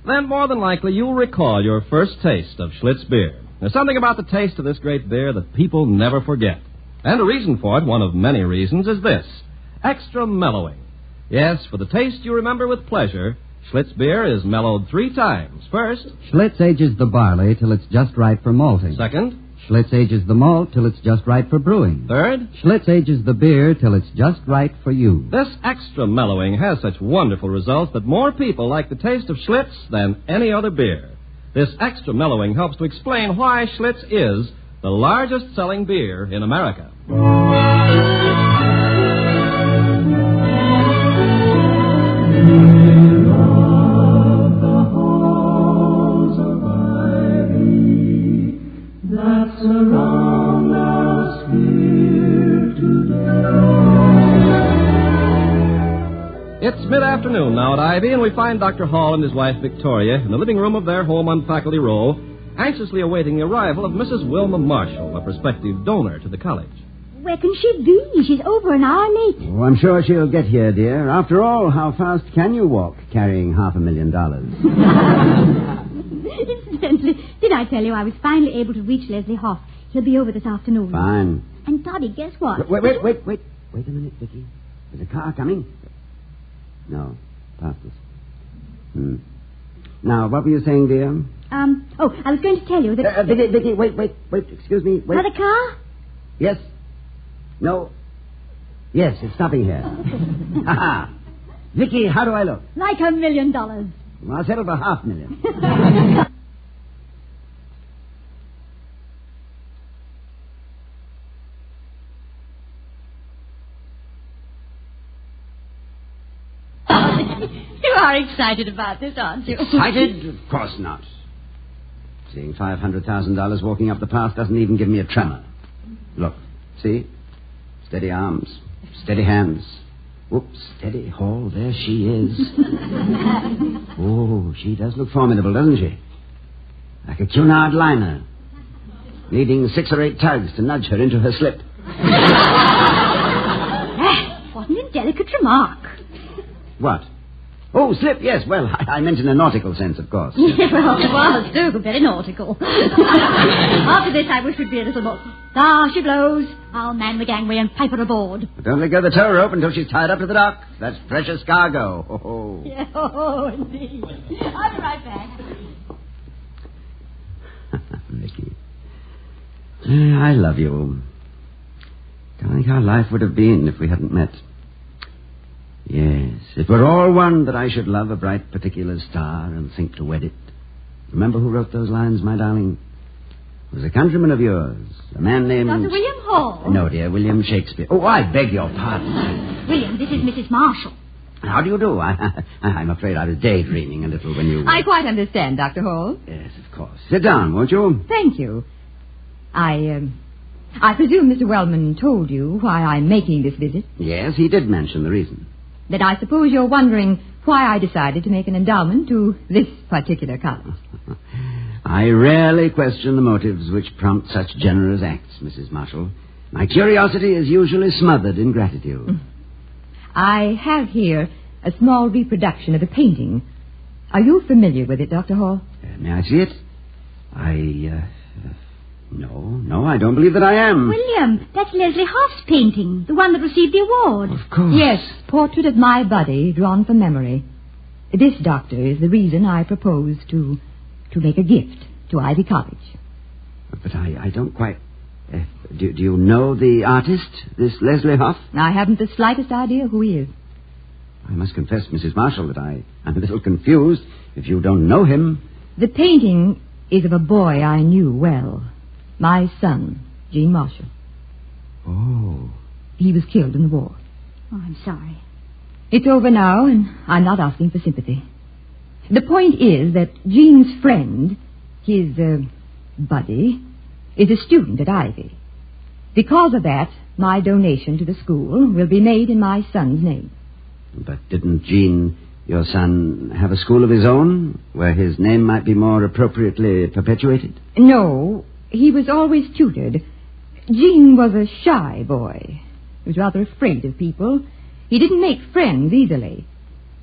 then more than likely you'll recall your first taste of Schlitz beer. There's something about the taste of this great beer that people never forget. And a reason for it, one of many reasons, is this: extra mellowing. Yes, for the taste you remember with pleasure, Schlitz beer is mellowed 3 times. First, Schlitz ages the barley till it's just right for malting. Second, Schlitz ages the malt till it's just right for brewing. Third, Schlitz ages the beer till it's just right for you. This extra mellowing has such wonderful results that more people like the taste of Schlitz than any other beer. This extra mellowing helps to explain why Schlitz is the largest selling beer in America. It's mid-afternoon now at Ivy, and we find Dr. Hall and his wife Victoria in the living room of their home on Faculty Row, anxiously awaiting the arrival of Mrs. Wilma Marshall, a prospective donor to the college. Where can she be? She's over an hour late. Oh, I'm sure she'll get here, dear. After all, how fast can you walk carrying $500,000? Incidentally, did I tell you I was finally able to reach Lesliehoff? He'll be over this afternoon. Fine. And, Toddy, guess what? Wait a minute, Vicky. There's a car coming. No, past us. Now, what were you saying, dear? I was going to tell you that... Vicky, wait, excuse me, wait. Another car? Yes. No. Yes, it's stopping here. Vicky, how do I look? Like $1 million. Well, I'll settle for $500,000. You are excited about this, aren't you? Excited? Of course not. Seeing $500,000 walking up the path doesn't even give me a tremor. Look, see? Steady arms, steady hands. Whoops, steady, Hall, there she is. Oh, she does look formidable, doesn't she? Like a Cunard liner, needing 6 or 8 tugs to nudge her into her slip. What an indelicate remark. What? Oh, slip, yes. Well, I meant in a nautical sense, of course. Well, it was, too. Very nautical. After this, I wish we'd be a little more. Ah, she blows. I'll man the gangway and pipe her aboard. But don't let go of the tow rope until she's tied up to the dock. That's precious cargo. Oh. Yeah, oh, indeed. I'll be right back. Vicky. I love you. Don't think how life would have been if we hadn't met. Yes, it were all one that I should love a bright particular star and think to wed it. Remember who wrote those lines, my darling? It was a countryman of yours, a man named... Dr. William Hall? No, dear, William Shakespeare. Oh, I beg your pardon. William, this is Mrs. Marshall. How do you do? I'm afraid I was daydreaming a little when you... I quite understand, Dr. Hall. Yes, of course. Sit down, won't you? Thank you. I presume Mr. Wellman told you why I'm making this visit? Yes, he did mention the reason. Then I suppose you're wondering why I decided to make an endowment to this particular college. I rarely question the motives which prompt such generous acts, Mrs. Marshall. My curiosity is usually smothered in gratitude. I have here a small reproduction of a painting. Are you familiar with it, Dr. Hall? May I see it? No, I don't believe that I am. William, that's Lesliehoff's painting, the one that received the award. Of course. Yes, portrait of my body drawn from memory. This, Doctor, is the reason I propose to make a gift to Ivy College. But I don't quite... do you know the artist, this Lesliehoff? I haven't the slightest idea who he is. I must confess, Mrs. Marshall, that I'm a little confused. If you don't know him... The painting is of a boy I knew well. My son, Gene Marshall. Oh. He was killed in the war. Oh, I'm sorry. It's over now, and I'm not asking for sympathy. The point is that Gene's friend, his buddy, is a student at Ivy. Because of that, my donation to the school will be made in my son's name. But didn't Gene, your son, have a school of his own, where his name might be more appropriately perpetuated? No. He was always tutored. Gene was a shy boy. He was rather afraid of people. He didn't make friends easily.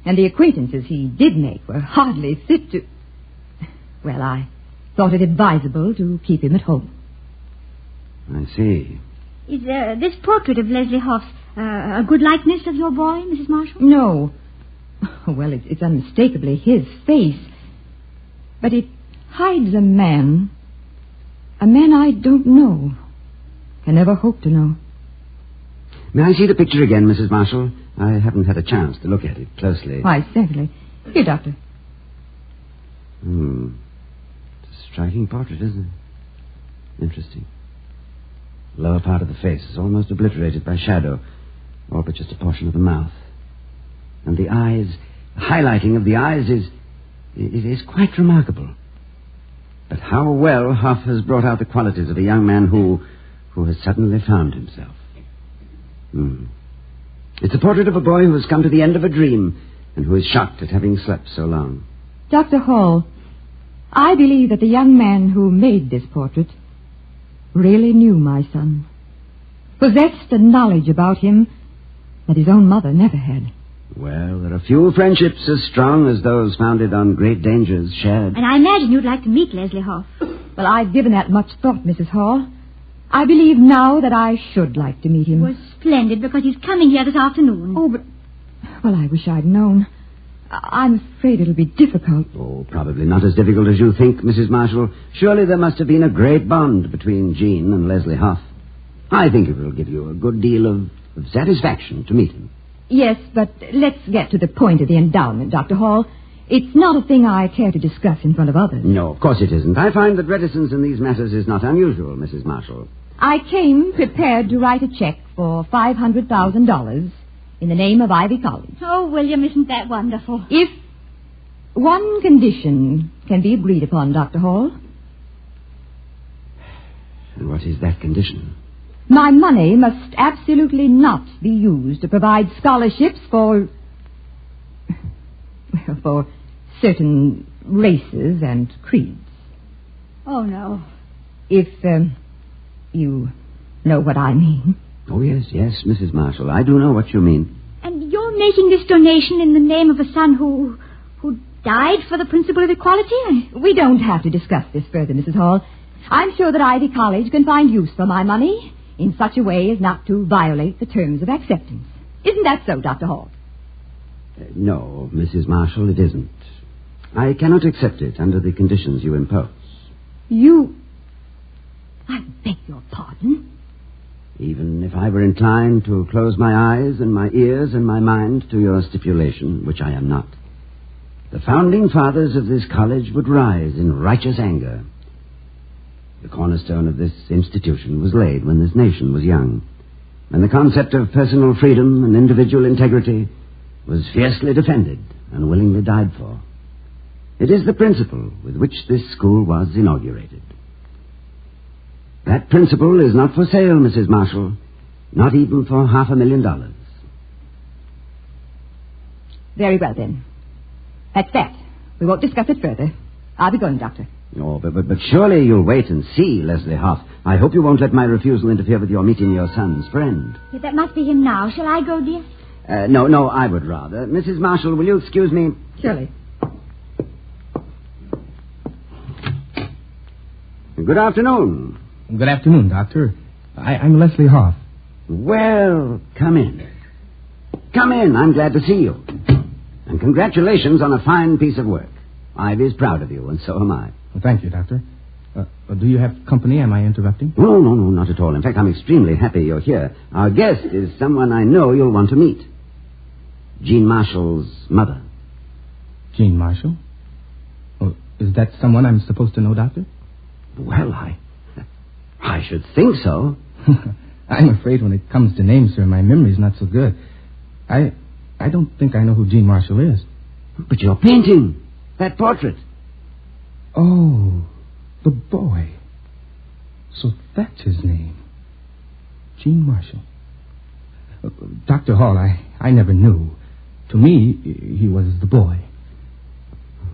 And the acquaintances he did make were hardly fit to... Well, I thought it advisable to keep him at home. I see. Is this portrait of Lesliehoff's a good likeness of your boy, Mrs. Marshall? No. Well, it's unmistakably his face. But it hides a man... A man I don't know. Can never hope to know. May I see the picture again, Mrs. Marshall? I haven't had a chance to look at it closely. Why, certainly. Here, Doctor. It's a striking portrait, isn't it? Interesting. The lower part of the face is almost obliterated by shadow, all but just a portion of the mouth. And the eyes, the highlighting of the eyes is quite remarkable. But how well Hoff has brought out the qualities of a young man who has suddenly found himself. It's a portrait of a boy who has come to the end of a dream and who is shocked at having slept so long. Dr. Hall, I believe that the young man who made this portrait really knew my son. Possessed a knowledge about him that his own mother never had. Well, there are few friendships as strong as those founded on great dangers shared. And I imagine you'd like to meet Lesliehoff. Well, I've given that much thought, Mrs. Hall. I believe now that I should like to meet him. It was splendid because he's coming here this afternoon. Oh, but... Well, I wish I'd known. I'm afraid it'll be difficult. Oh, probably not as difficult as you think, Mrs. Marshall. Surely there must have been a great bond between Jean and Lesliehoff. I think it will give you a good deal of satisfaction to meet him. Yes, but let's get to the point of the endowment, Dr. Hall. It's not a thing I care to discuss in front of others. No, of course it isn't. I find that reticence in these matters is not unusual, Mrs. Marshall. I came prepared to write a check for $500,000 in the name of Ivy College. Oh, William, isn't that wonderful? If one condition can be agreed upon, Dr. Hall. And what is that condition? My money must absolutely not be used to provide scholarships for certain races and creeds. Oh, no. If you know what I mean. Oh, yes, Mrs. Marshall. I do know what you mean. And you're making this donation in the name of a son who died for the principle of equality? We don't have to discuss this further, Mrs. Hall. I'm sure that Ivy College can find use for my money in such a way as not to violate the terms of acceptance. Isn't that so, Dr. Hall? No, Mrs. Marshall, it isn't. I cannot accept it under the conditions you impose. I beg your pardon? Even if I were inclined to close my eyes and my ears and my mind to your stipulation, which I am not, the founding fathers of this college would rise in righteous anger. The cornerstone of this institution was laid when this nation was young, when the concept of personal freedom and individual integrity was fiercely defended and willingly died for. It is the principle with which this school was inaugurated. That principle is not for sale, Mrs. Marshall, not even for $500,000. Very well, then. That's that. We won't discuss it further. I'll be going, Doctor. Oh, but surely you'll wait and see, Lesliehoff. I hope you won't let my refusal interfere with your meeting your son's friend. Yeah, that must be him now. Shall I go, dear? No, I would rather. Mrs. Marshall, will you excuse me? Surely. Good afternoon. Good afternoon, Doctor. I'm Lesliehoff. Well, come in. Come in. I'm glad to see you. And congratulations on a fine piece of work. Ivy's proud of you, and so am I. Well, thank you, Doctor. Do you have company? Am I interrupting? No, not at all. In fact, I'm extremely happy you're here. Our guest is someone I know you'll want to meet. Jean Marshall's mother. Jean Marshall? Oh, is that someone I'm supposed to know, Doctor? Well, I should think so. I'm afraid when it comes to names, sir, my memory's not so good. I don't think I know who Jean Marshall is. But you're painting that portrait. Oh, the boy. So that's his name. Jean Marshall. Dr. Hall, I never knew. To me, he was the boy.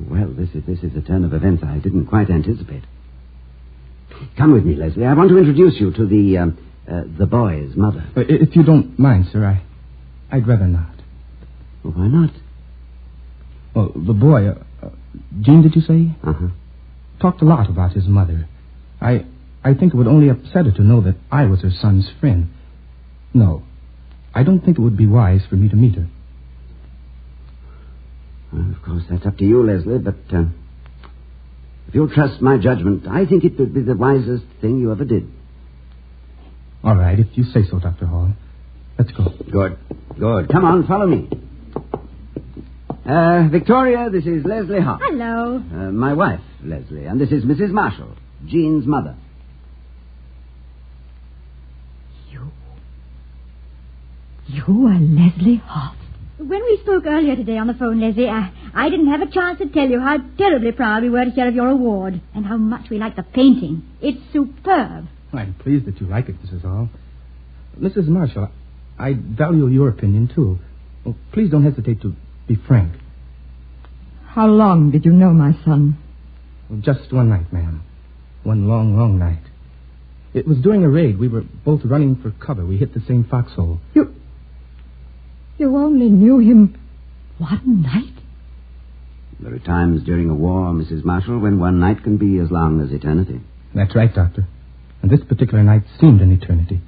Well, this is a turn of events I didn't quite anticipate. Come with me, Leslie. I want to introduce you to the boy's mother. If you don't mind, sir, I'd rather not. Well, why not? Well, the boy, Jean, did you say? Uh-huh. Talked a lot about his mother. I think it would only upset her to know that I was her son's friend. No, I don't think it would be wise for me to meet her. Well, of course, that's up to you, Leslie, but if you'll trust my judgment, I think it would be the wisest thing you ever did. All right, if you say so, Dr. Hall. Let's go. Good. Come on, follow me. Victoria, this is Lesliehoff. Hello. My wife, Leslie, and this is Mrs. Marshall, Jean's mother. You are Lesliehoff. When we spoke earlier today on the phone, Leslie, I didn't have a chance to tell you how terribly proud we were to hear of your award and how much we like the painting. It's superb. I'm pleased that you like it, Mrs. Hall. Mrs. Marshall, I value your opinion, too. Well, please don't hesitate to be frank. How long did you know my son? Well, just one night, ma'am. One long, long night. It was during a raid. We were both running for cover. We hit the same foxhole. You only knew him one night? There are times during a war, Mrs. Marshall, when one night can be as long as eternity. That's right, Doctor. And this particular night seemed an eternity.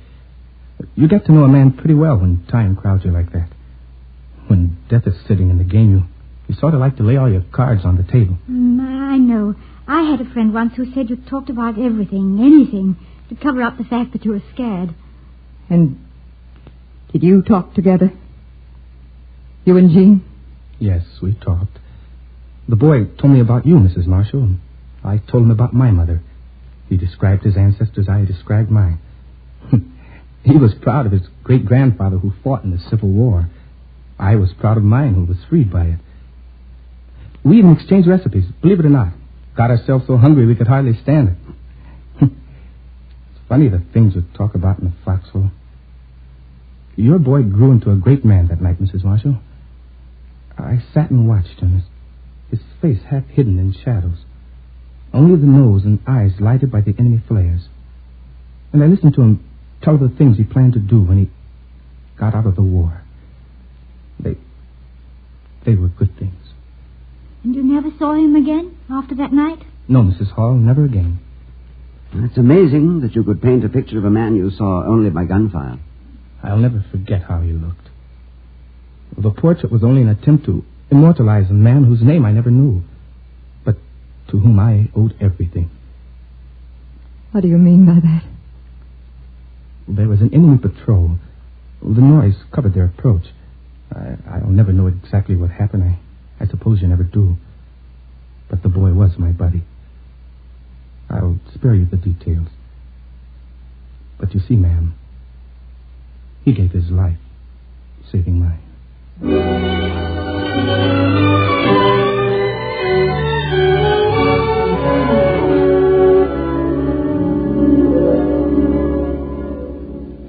You get to know a man pretty well when time crowds you like that. When death is sitting in the game, you sort of like to lay all your cards on the table. I know. I had a friend once who said you talked about everything, anything, to cover up the fact that you were scared. And did you talk together? You and Jean? Yes, we talked. The boy told me about you, Mrs. Marshall, and I told him about my mother. He described his ancestors, I described mine. He was proud of his great-grandfather who fought in the Civil War. I was proud of mine who was freed by it. We even exchanged recipes, believe it or not. Got ourselves so hungry we could hardly stand it. It's funny the things you talk about in the foxhole. Your boy grew into a great man that night, Mrs. Marshall. I sat and watched him, his face half hidden in shadows. Only the nose and eyes lighted by the enemy flares. And I listened to him tell of the things he planned to do when he got out of the war. They were good things. And you never saw him again after that night? No, Mrs. Hall, never again. It's amazing that you could paint a picture of a man you saw only by gunfire. I'll never forget how he looked. The portrait was only an attempt to immortalize a man whose name I never knew, but to whom I owed everything. What do you mean by that? There was an enemy patrol. The noise covered their approach. I'll never know exactly what happened. I suppose you never do. But the boy was my buddy. I'll spare you the details. But you see, ma'am, he gave his life, saving mine.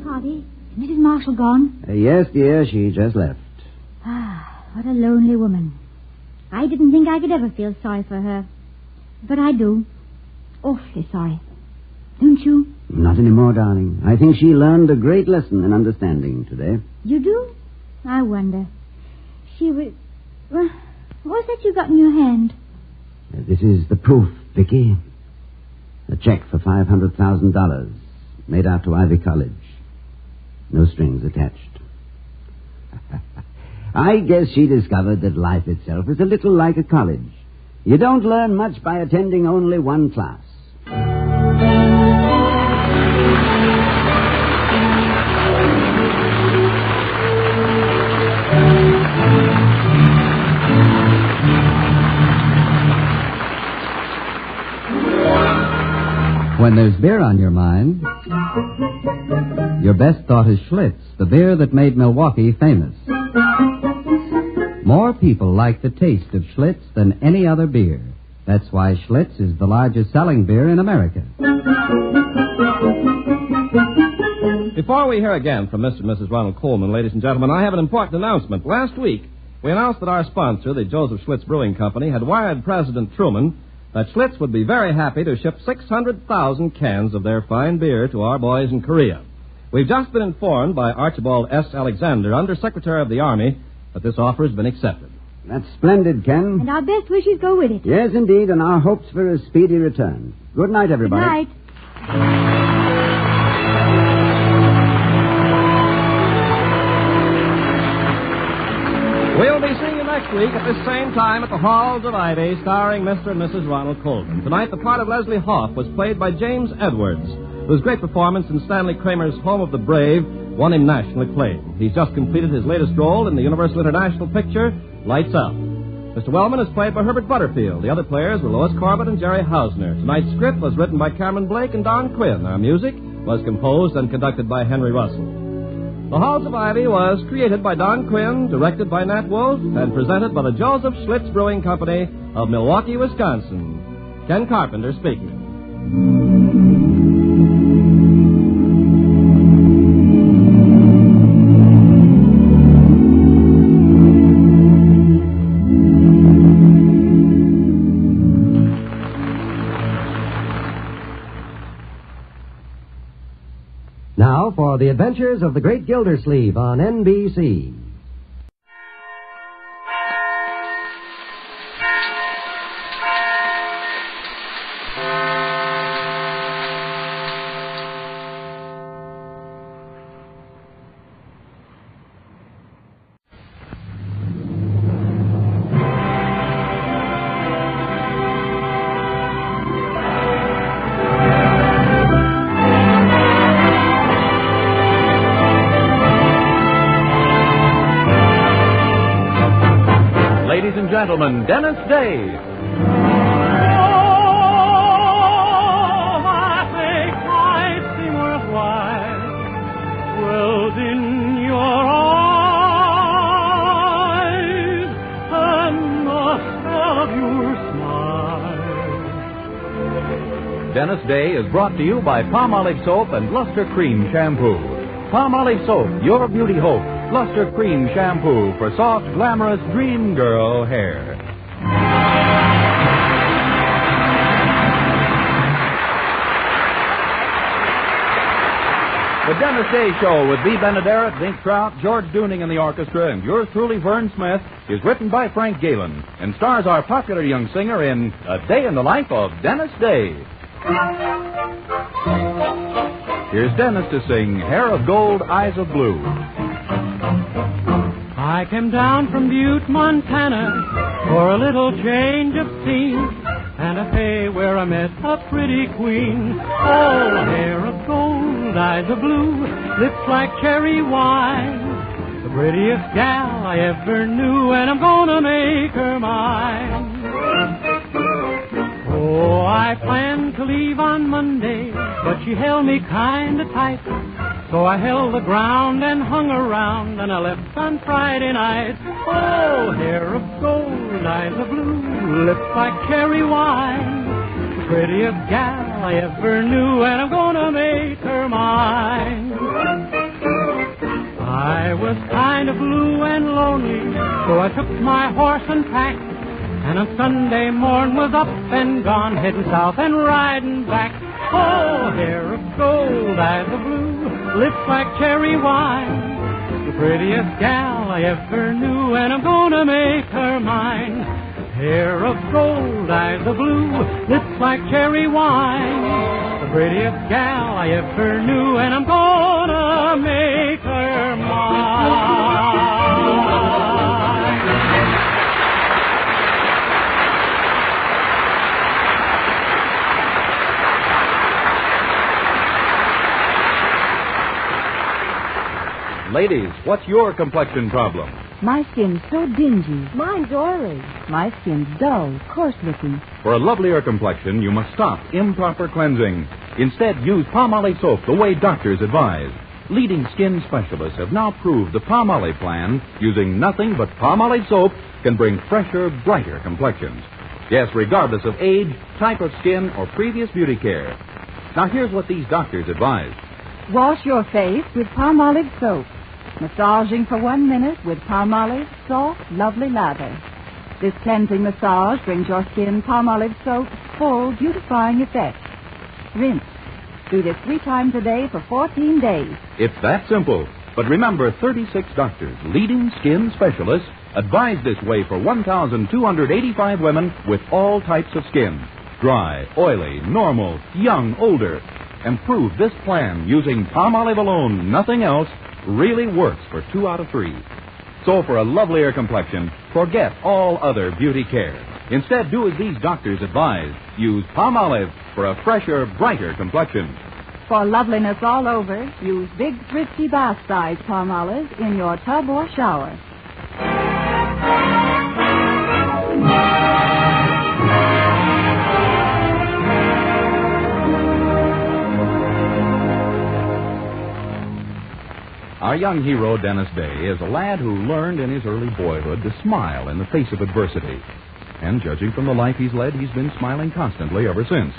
Toddy, is Mrs. Marshall gone? Yes, dear, she just left. Ah, what a lonely woman. I didn't think I could ever feel sorry for her. But I do. Awfully sorry. Don't you? Not anymore, darling. I think she learned a great lesson in understanding today. You do? I wonder. She was... Well, what's that you got in your hand? This is the proof, Vicky. A check for $500,000 made out to Ivy College. No strings attached. I guess she discovered that life itself is a little like a college. You don't learn much by attending only one class. When there's beer on your mind, your best thought is Schlitz, the beer that made Milwaukee famous. More people like the taste of Schlitz than any other beer. That's why Schlitz is the largest selling beer in America. Before we hear again from Mr. and Mrs. Ronald Coleman, ladies and gentlemen, I have an important announcement. Last week, we announced that our sponsor, the Joseph Schlitz Brewing Company, had wired President Truman that Schlitz would be very happy to ship 600,000 cans of their fine beer to our boys in Korea. We've just been informed by Archibald S. Alexander, Under Secretary of the Army, that this offer has been accepted. That's splendid, Ken. And our best wishes go with it. Yes, indeed, and our hopes for a speedy return. Good night, everybody. Good night. We'll be seeing you next week at this same time at the Halls of Ivy, starring Mr. and Mrs. Ronald Colvin. Tonight, the part of Lesliehoff was played by James Edwards, whose great performance in Stanley Kramer's Home of the Brave won him national acclaim. He's just completed his latest role in the Universal International picture, Lights Out. Mr. Wellman is played by Herbert Butterfield. The other players were Lois Corbett and Jerry Hausner. Tonight's script was written by Cameron Blake and Don Quinn. Our music was composed and conducted by Henry Russell. The Halls of Ivy was created by Don Quinn, directed by Nat Wolf, and presented by the Joseph Schlitz Brewing Company of Milwaukee, Wisconsin. Ken Carpenter speaking. Now for the adventures of the Great Gildersleeve on NBC. Gentlemen, Dennis Day. Dennis Day is brought to you by Palmolive Soap and Luster Cream Shampoo. Palmolive Soap, your beauty hope. Luster Cream Shampoo for soft, glamorous dream girl hair. The Dennis Day Show with Bea Benaderet, Dink Trout, George Dooning in the orchestra, and yours truly, Vern Smith, is written by Frank Galen and stars our popular young singer in A Day in the Life of Dennis Day. Here's Dennis to sing Hair of Gold, Eyes of Blue. I came down from Butte, Montana, for a little change of scene, and a Faye where I met a pretty queen. Oh, hair of gold, eyes of blue, lips like cherry wine, the prettiest gal I ever knew, and I'm gonna make her mine. Oh, I planned to leave on Monday, but she held me kinda tight. So I held the ground and hung around, and I left on Friday night. Oh, hair of gold, eyes of blue, lips like cherry wine, the prettiest gal I ever knew, and I'm gonna make her mine. I was kind of blue and lonely, so I took my horse and pack, and on Sunday morn was up and gone, heading south and riding back. Oh, hair of gold, eyes of blue, lips like cherry wine, the prettiest gal I ever knew, and I'm gonna make her mine. Hair of gold, eyes of blue, lips like cherry wine, the prettiest gal I ever knew, and I'm gonna make her mine. Ladies, what's your complexion problem? My skin's so dingy. Mine's oily. My skin's dull, coarse-looking. For a lovelier complexion, you must stop improper cleansing. Instead, use Palmolive Soap the way doctors advise. Leading skin specialists have now proved the Palmolive plan, using nothing but Palmolive Soap, can bring fresher, brighter complexions. Yes, regardless of age, type of skin, or previous beauty care. Now, here's what these doctors advise. Wash your face with Palmolive Soap. Massaging for 1 minute with Palmolive soft, lovely lather. This cleansing massage brings your skin Palmolive Soap's full, beautifying effect. Rinse. Do this 3 times a day for 14 days. It's that simple. But remember, 36 doctors, leading skin specialists, advise this way for 1,285 women with all types of skin. Dry, oily, normal, young, older. And prove this plan using Palmolive alone, nothing else, really works for 2 out of 3. So for a lovelier complexion, forget all other beauty care. Instead, do as these doctors advise. Use Palmolive for a fresher, brighter complexion. For loveliness all over, use big, thrifty bath-size Palmolive in your tub or shower. Our young hero, Dennis Day, is a lad who learned in his early boyhood to smile in the face of adversity. And judging from the life he's led, he's been smiling constantly ever since.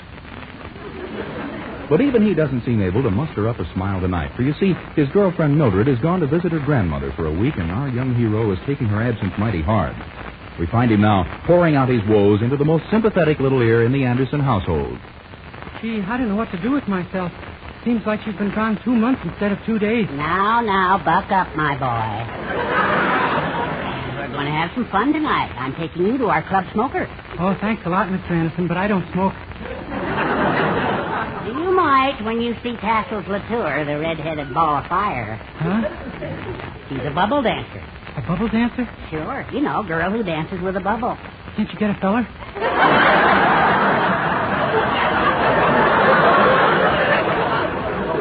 But even he doesn't seem able to muster up a smile tonight. For you see, his girlfriend Mildred has gone to visit her grandmother for a week, and our young hero is taking her absence mighty hard. We find him now pouring out his woes into the most sympathetic little ear in the Anderson household. Gee, I don't know what to do with myself. Seems like she's been gone 2 months instead of 2 days. Now, buck up, my boy. We're going to have some fun tonight. I'm taking you to our club smoker. Oh, thanks a lot, Mr. Anderson, but I don't smoke. You might when you see Tassel's Latour, the red-headed ball of fire. Huh? She's a bubble dancer. A bubble dancer? Sure. You know, girl who dances with a bubble. Can't you get a feller?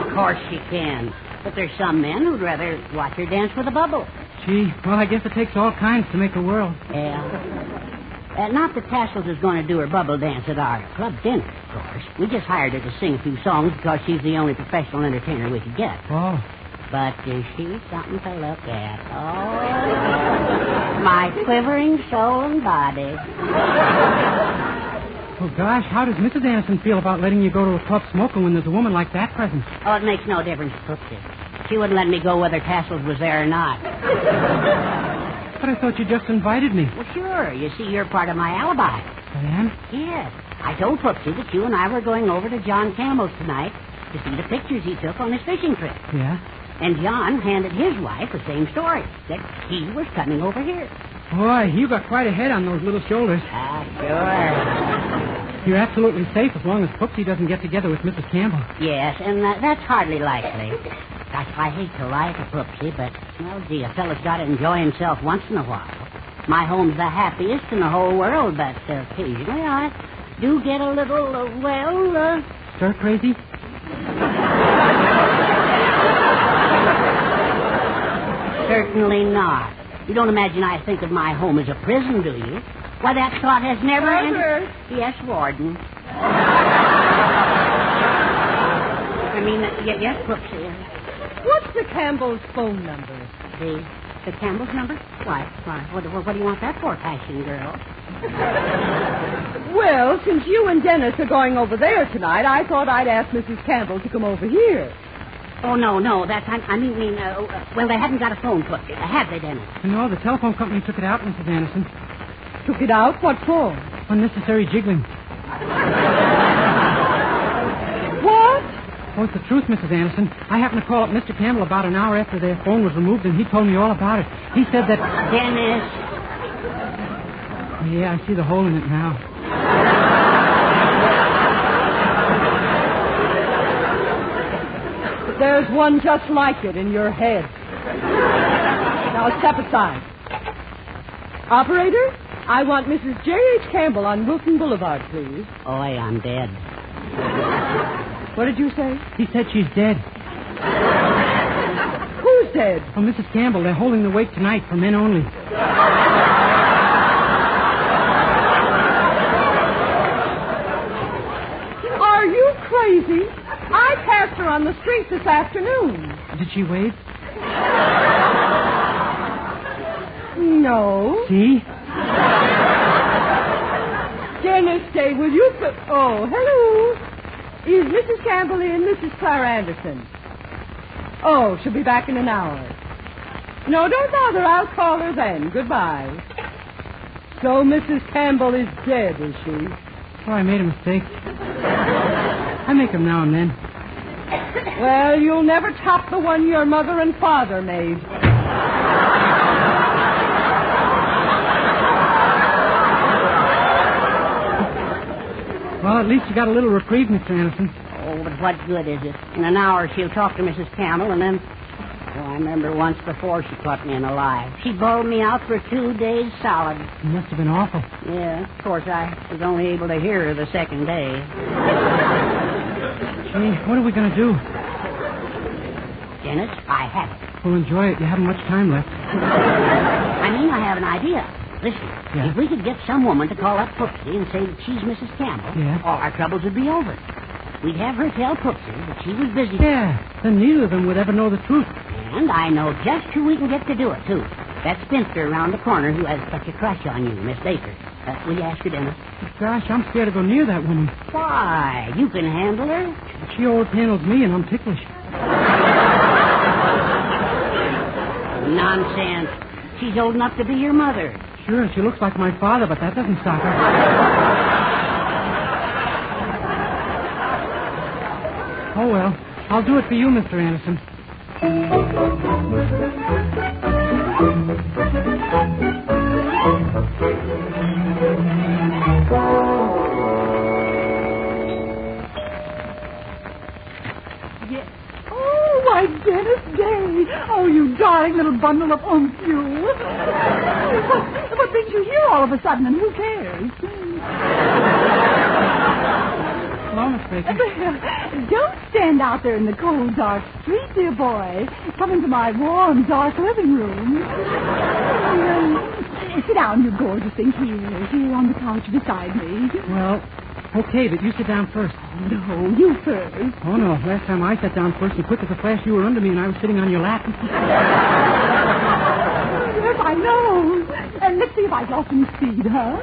Of course she can. But there's some men who'd rather watch her dance with a bubble. Gee, well, I guess it takes all kinds to make a world. Yeah. Not that Tassels is going to do her bubble dance at our club dinner, of course. We just hired her to sing a few songs because she's the only professional entertainer we could get. Oh. But she's something to look at. Oh, my quivering soul and body. Oh, gosh, how does Mrs. Anderson feel about letting you go to a club smoking when there's a woman like that present? Oh, it makes no difference, Poopsie. She wouldn't let me go whether Tassels was there or not. But I thought you just invited me. Well, sure. You see, you're part of my alibi. I am? Yes. I told Poopsie that you and I were going over to John Campbell's tonight to see the pictures he took on his fishing trip. Yeah? And John handed his wife the same story, that he was coming over here. Boy, you got quite a head on those little shoulders. Ah, sure. You're absolutely safe as long as Poopsie doesn't get together with Mrs. Campbell. Yes, and that's hardly likely. Gosh, I hate to lie to Poopsie, but, well, gee, a fella's got to enjoy himself once in a while. My home's the happiest in the whole world, but occasionally I do get a little, Stir crazy? Certainly not. You don't imagine I think of my home as a prison, do you? Why, that thought has never entered... Yes, Warden. Yes, Poopsie. What's the Campbell's phone number? The Campbell's number? Why, what do you want that for, passion girl? Well, since you and Dennis are going over there tonight, I thought I'd ask Mrs. Campbell to come over here. Oh, no, that's... well, they haven't got a phone, Poopsie. Have they, Dennis? No, the telephone company took it out, Mrs. Anderson. Took it out? What for? Unnecessary jiggling. What? Oh, it's the truth, Mrs. Anderson. I happened to call up Mr. Campbell about an hour after their phone was removed, and he told me all about it. He said that... Dennis! Yeah, I see the hole in it now. There's one just like it in your head. Now, step aside. Operator, I want Mrs. J.H. Campbell on Wilson Boulevard, please. Oh, I'm dead. What did you say? He said she's dead. Who's dead? Oh, Mrs. Campbell. They're holding the wake tonight for men only. Are you crazy? I passed her on the street this afternoon. Did she wave? No. See? Dennis, stay. Will you... Oh, hello. Is Mrs. Campbell in? Mrs. Clara Anderson. Oh, she'll be back in an hour. No, don't bother. I'll call her then. Goodbye. So Mrs. Campbell is dead, is she? Oh, I made a mistake. I make them now and then. Well, you'll never top the one your mother and father made. Well, at least you got a little reprieve, Mr. Anderson. Oh, but what good is it? In an hour, she'll talk to Mrs. Campbell, and then... Oh, I remember once before she caught me in a lie. She bowled me out for 2 days solid. It must have been awful. Yeah, of course, I was only able to hear her the second day. Gee, what are we going to do? Dennis, I have it. We'll enjoy it. You haven't much time left. I have an idea. Listen, yeah. If we could get some woman to call up Poopsie and say that she's Mrs. Campbell, all our troubles would be over. We'd have her tell Poopsie that she was busy. Yeah, then neither of them would ever know the truth. And I know just who we can get to do it, too. That spinster around the corner who has such a crush on you, Miss Baker. Will you ask her, Dennis? Gosh, I'm scared to go near that woman. Why? You can handle her. She always handles me, and I'm ticklish. Nonsense. She's old enough to be your mother. Sure, she looks like my father, but that doesn't stop her. Oh, well. I'll do it for you, Mr. Anderson. Yes. Oh, why, Dennis Day. Oh, you darling little bundle of oomph, you. What brings you here all of a sudden, and who cares? Hello, Miss Baker. Don't stand out there in the cold, dark street, dear boy. Come into my warm, dark living room. Sit down, you gorgeous thing, here on the couch beside me. Well, okay, but you sit down first. No, you first. Oh, no. Last time I sat down first, and quick as a flash, you were under me, and I was sitting on your lap. Yes, I know. And let's see if I've lost any speed, huh?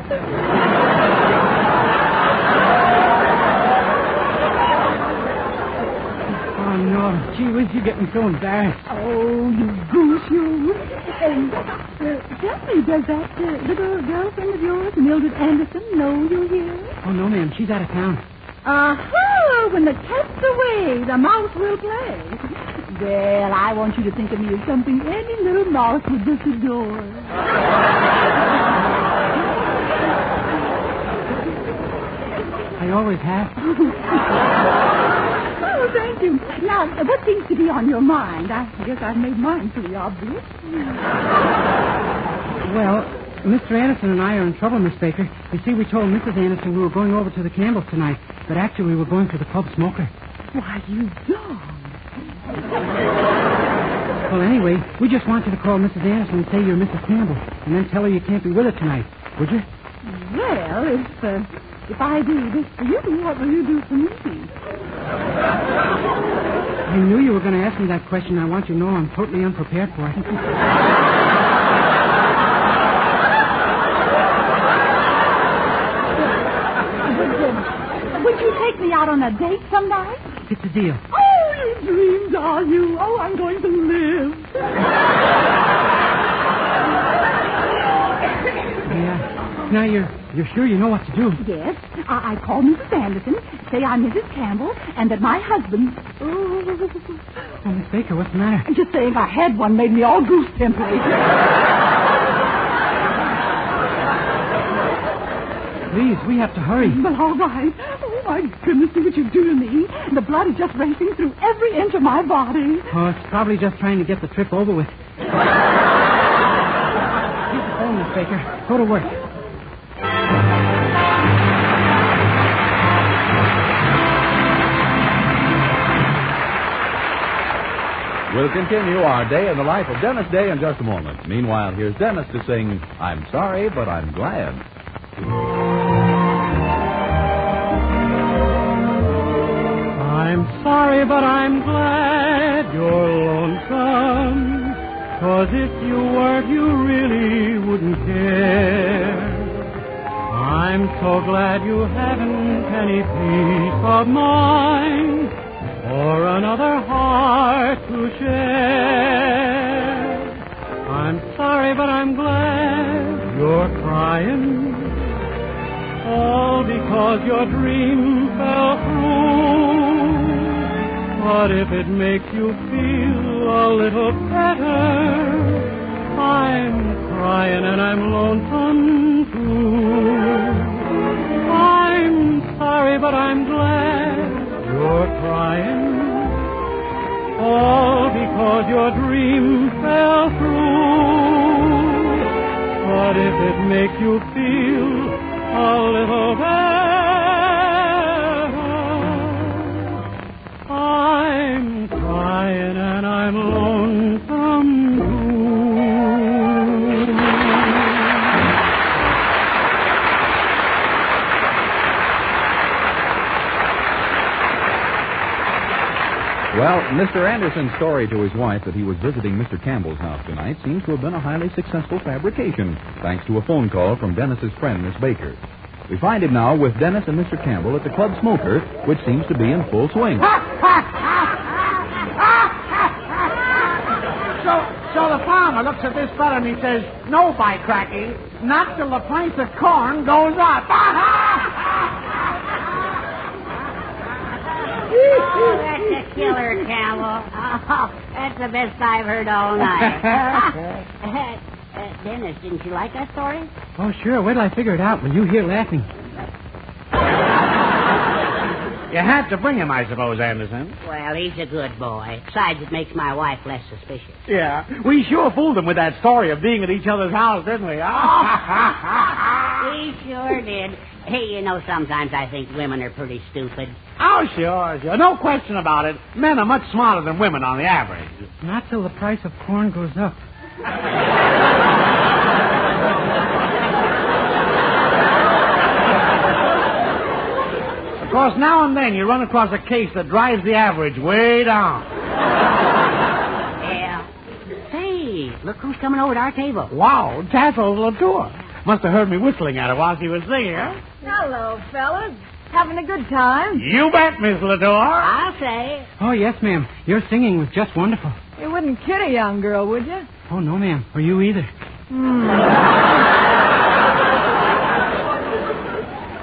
Oh, no. Gee whiz, you get me so embarrassed. Oh, you goose, you. And tell me, does that little girlfriend of yours, Mildred Anderson, know you're here? Oh, no, ma'am. She's out of town. Aha! When the cat's away, the mouse will play. Well, I want you to think of me as something any little mouse would just adore. I always have. Oh, thank you. Now, what seems to be on your mind? I guess I've made mine pretty obvious. Well, Mr. Anderson and I are in trouble, Miss Baker. You see, we told Mrs. Anderson we were going over to the Campbells tonight, but actually we were going to the Club Smoker. Why, you dog. Well, anyway, we just want you to call Mrs. Anderson and say you're Mrs. Campbell, and then tell her you can't be with her tonight, would you? Well, if I do this for you, what will you do for me? I knew you were going to ask me that question. I want you to know I'm totally unprepared for it. Would you take me out on a date some night? It's a deal. Oh, you dreamed, are you? Oh, I'm going to live. Yeah. Now, you're sure you know what to do? Yes. I call Mrs. Anderson, say I'm Mrs. Campbell, and that my husband... Oh, Miss Baker, what's the matter? I'm just saying I had one made me all goose-tempered. Please, we have to hurry. Well, all right. Oh, my goodness, see what you do to me. The blood is just racing through every inch of my body. Oh, it's probably just trying to get the trip over with. Here's the phone, Miss Baker. Go to work. We'll continue our day in the life of Dennis Day in just a moment. Meanwhile, here's Dennis to sing, I'm Sorry, But I'm Glad. I'm sorry, but I'm glad you're lonesome. 'Cause if you weren't, you really wouldn't care. I'm so glad you haven't any peace of mind or another heart to share. I'm sorry, but I'm glad you're crying. All because your dream fell through. But if it makes you feel a little better, I'm crying and I'm lonesome too. I'm sorry, but I'm glad you're crying. All because your dream fell through. But if it makes you feel a little better, I'm crying and I'm lonesome too. Well, Mr. Anderson's story to his wife that he was visiting Mr. Campbell's house tonight seems to have been a highly successful fabrication, thanks to a phone call from Dennis's friend, Miss Baker. We find him now with Dennis and Mr. Campbell at the Club Smoker, which seems to be in full swing. So the farmer looks at this fella and he says, no, by cracky, not till the price of corn goes up. Oh, that's a killer, Campbell. Oh, that's the best I've heard all night. Dennis, didn't you like that story? Oh, sure. Wait till I figure it out when you hear laughing. You had to bring him, I suppose, Anderson. Well, he's a good boy. Besides, it makes my wife less suspicious. Yeah, we sure fooled him with that story of being at each other's house, didn't we? We sure did. Hey, you know, sometimes I think women are pretty stupid. Oh, sure. No question about it. Men are much smarter than women on the average. Not till the price of corn goes up. Of course, now and then you run across a case that drives the average way down. Yeah. Hey, look who's coming over to our table. Wow, Tassel Latour. Must have heard me whistling at her while she was singing, huh? Hello, fellas. Having a good time? You bet, Miss Lador. I'll say. Oh, yes, ma'am. Your singing was just wonderful. You wouldn't kid a young girl, would you? Oh, no, ma'am. Or you either.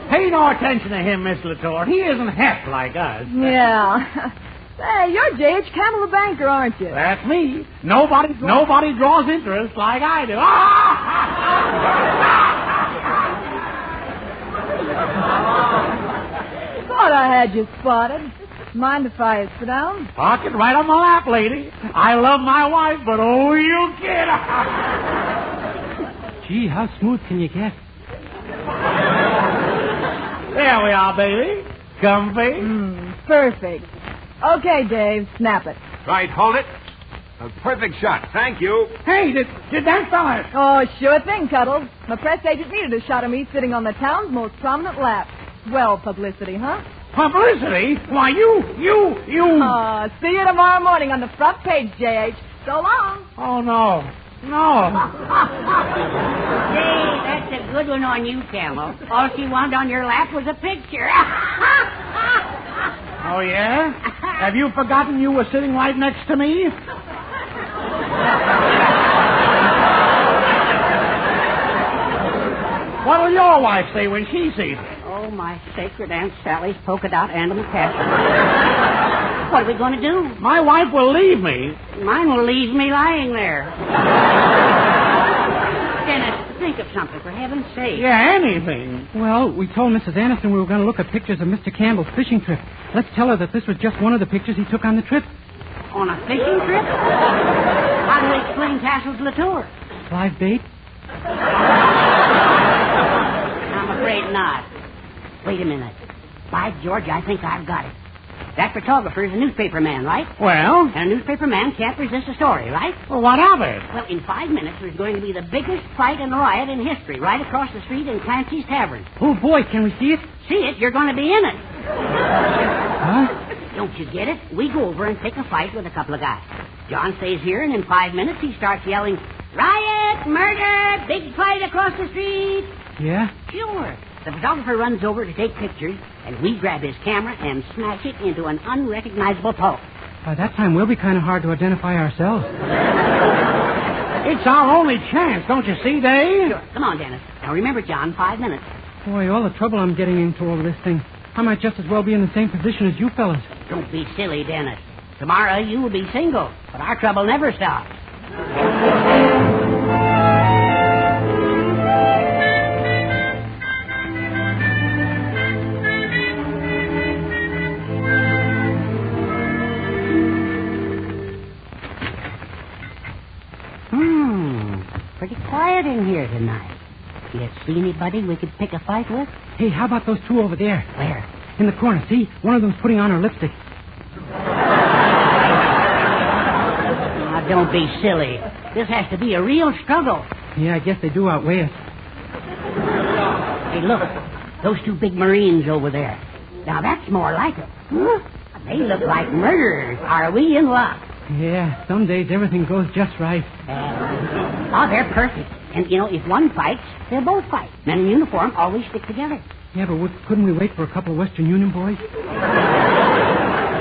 Pay no attention to him, Miss Lador. He isn't hep like us. Yeah. Hey, you're J.H. Campbell the banker, aren't you? That's me. Nobody draws interest like I do. Thought I had you spotted. Mind if I sit down? Park it right on my lap, lady. I love my wife, but oh, you kid. Gee, how smooth can you get? There we are, baby. Comfy. Perfect. Okay, Dave, snap it. Right, hold it. A perfect shot. Thank you. Hey, did that fella? Oh, sure thing, Cuddles. My press agent needed a shot of me sitting on the town's most prominent lap. Well, publicity, huh? Publicity? Why, you... See you tomorrow morning on the front page, J.H. So long. Oh, no. Hey, that's a good one on you, Camel. All she wanted on your lap was a picture. Oh, yeah? Have you forgotten you were sitting right next to me? What'll your wife say when she sees it? Oh, my sacred Aunt Sally's polka dot animal castle. What are we going to do? My wife will leave me. Mine will leave me lying there. Dennis, think of something, for heaven's sake. Yeah, anything. Well, we told Mrs. Anderson we were going to look at pictures of Mr. Campbell's fishing trip. Let's tell her that this was just one of the pictures he took on the trip. On a fishing trip? How do we explain Tassel's Latour? Live bait? I'm afraid not. Wait a minute. By George, I think I've got it. That photographer is a newspaper man, right? Well? And a newspaper man can't resist a story, right? Well, what of it? Well, in 5 minutes, there's going to be the biggest fight and riot in history right across the street in Clancy's Tavern. Oh, boy, can we see it? See it? You're going to be in it. Huh? Don't you get it? We go over and pick a fight with a couple of guys. John stays here, and in 5 minutes, he starts yelling, "Riot! Murder! Big fight across the street!" Yeah? Sure. The photographer runs over to take pictures, and we grab his camera and smash it into an unrecognizable pulp. By that time, we'll be kind of hard to identify ourselves. It's our only chance, don't you see, Dave? Sure. Come on, Dennis. Now remember, John, 5 minutes. Boy, all the trouble I'm getting into over this thing. I might just as well be in the same position as you fellas. Don't be silly, Dennis. Tomorrow you will be single, but our trouble never stops. Pretty quiet in here tonight. You see anybody we could pick a fight with? Hey, how about those two over there? Where? In the corner, see? One of them's putting on her lipstick. Now, don't be silly. This has to be a real struggle. Yeah, I guess they do outweigh us. Hey, look. Those two big Marines over there. Now, that's more like them. Huh? They look like murderers. Are we in luck? Yeah, some days everything goes just right. They're perfect. And, if one fights, they'll both fight. Men in uniform always stick together. Yeah, but couldn't we wait for a couple of Western Union boys?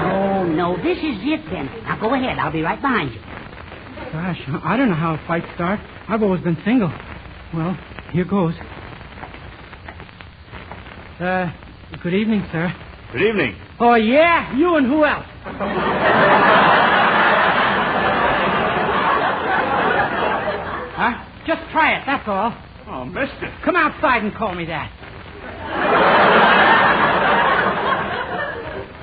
Oh, no, this is it, then. Now, go ahead. I'll be right behind you. Gosh, I don't know how a fight starts. I've always been single. Well, here goes. Good evening, sir. Good evening. Oh, yeah? You and who else? Huh? Just try it, that's all. Oh, mister. Come outside and call me that.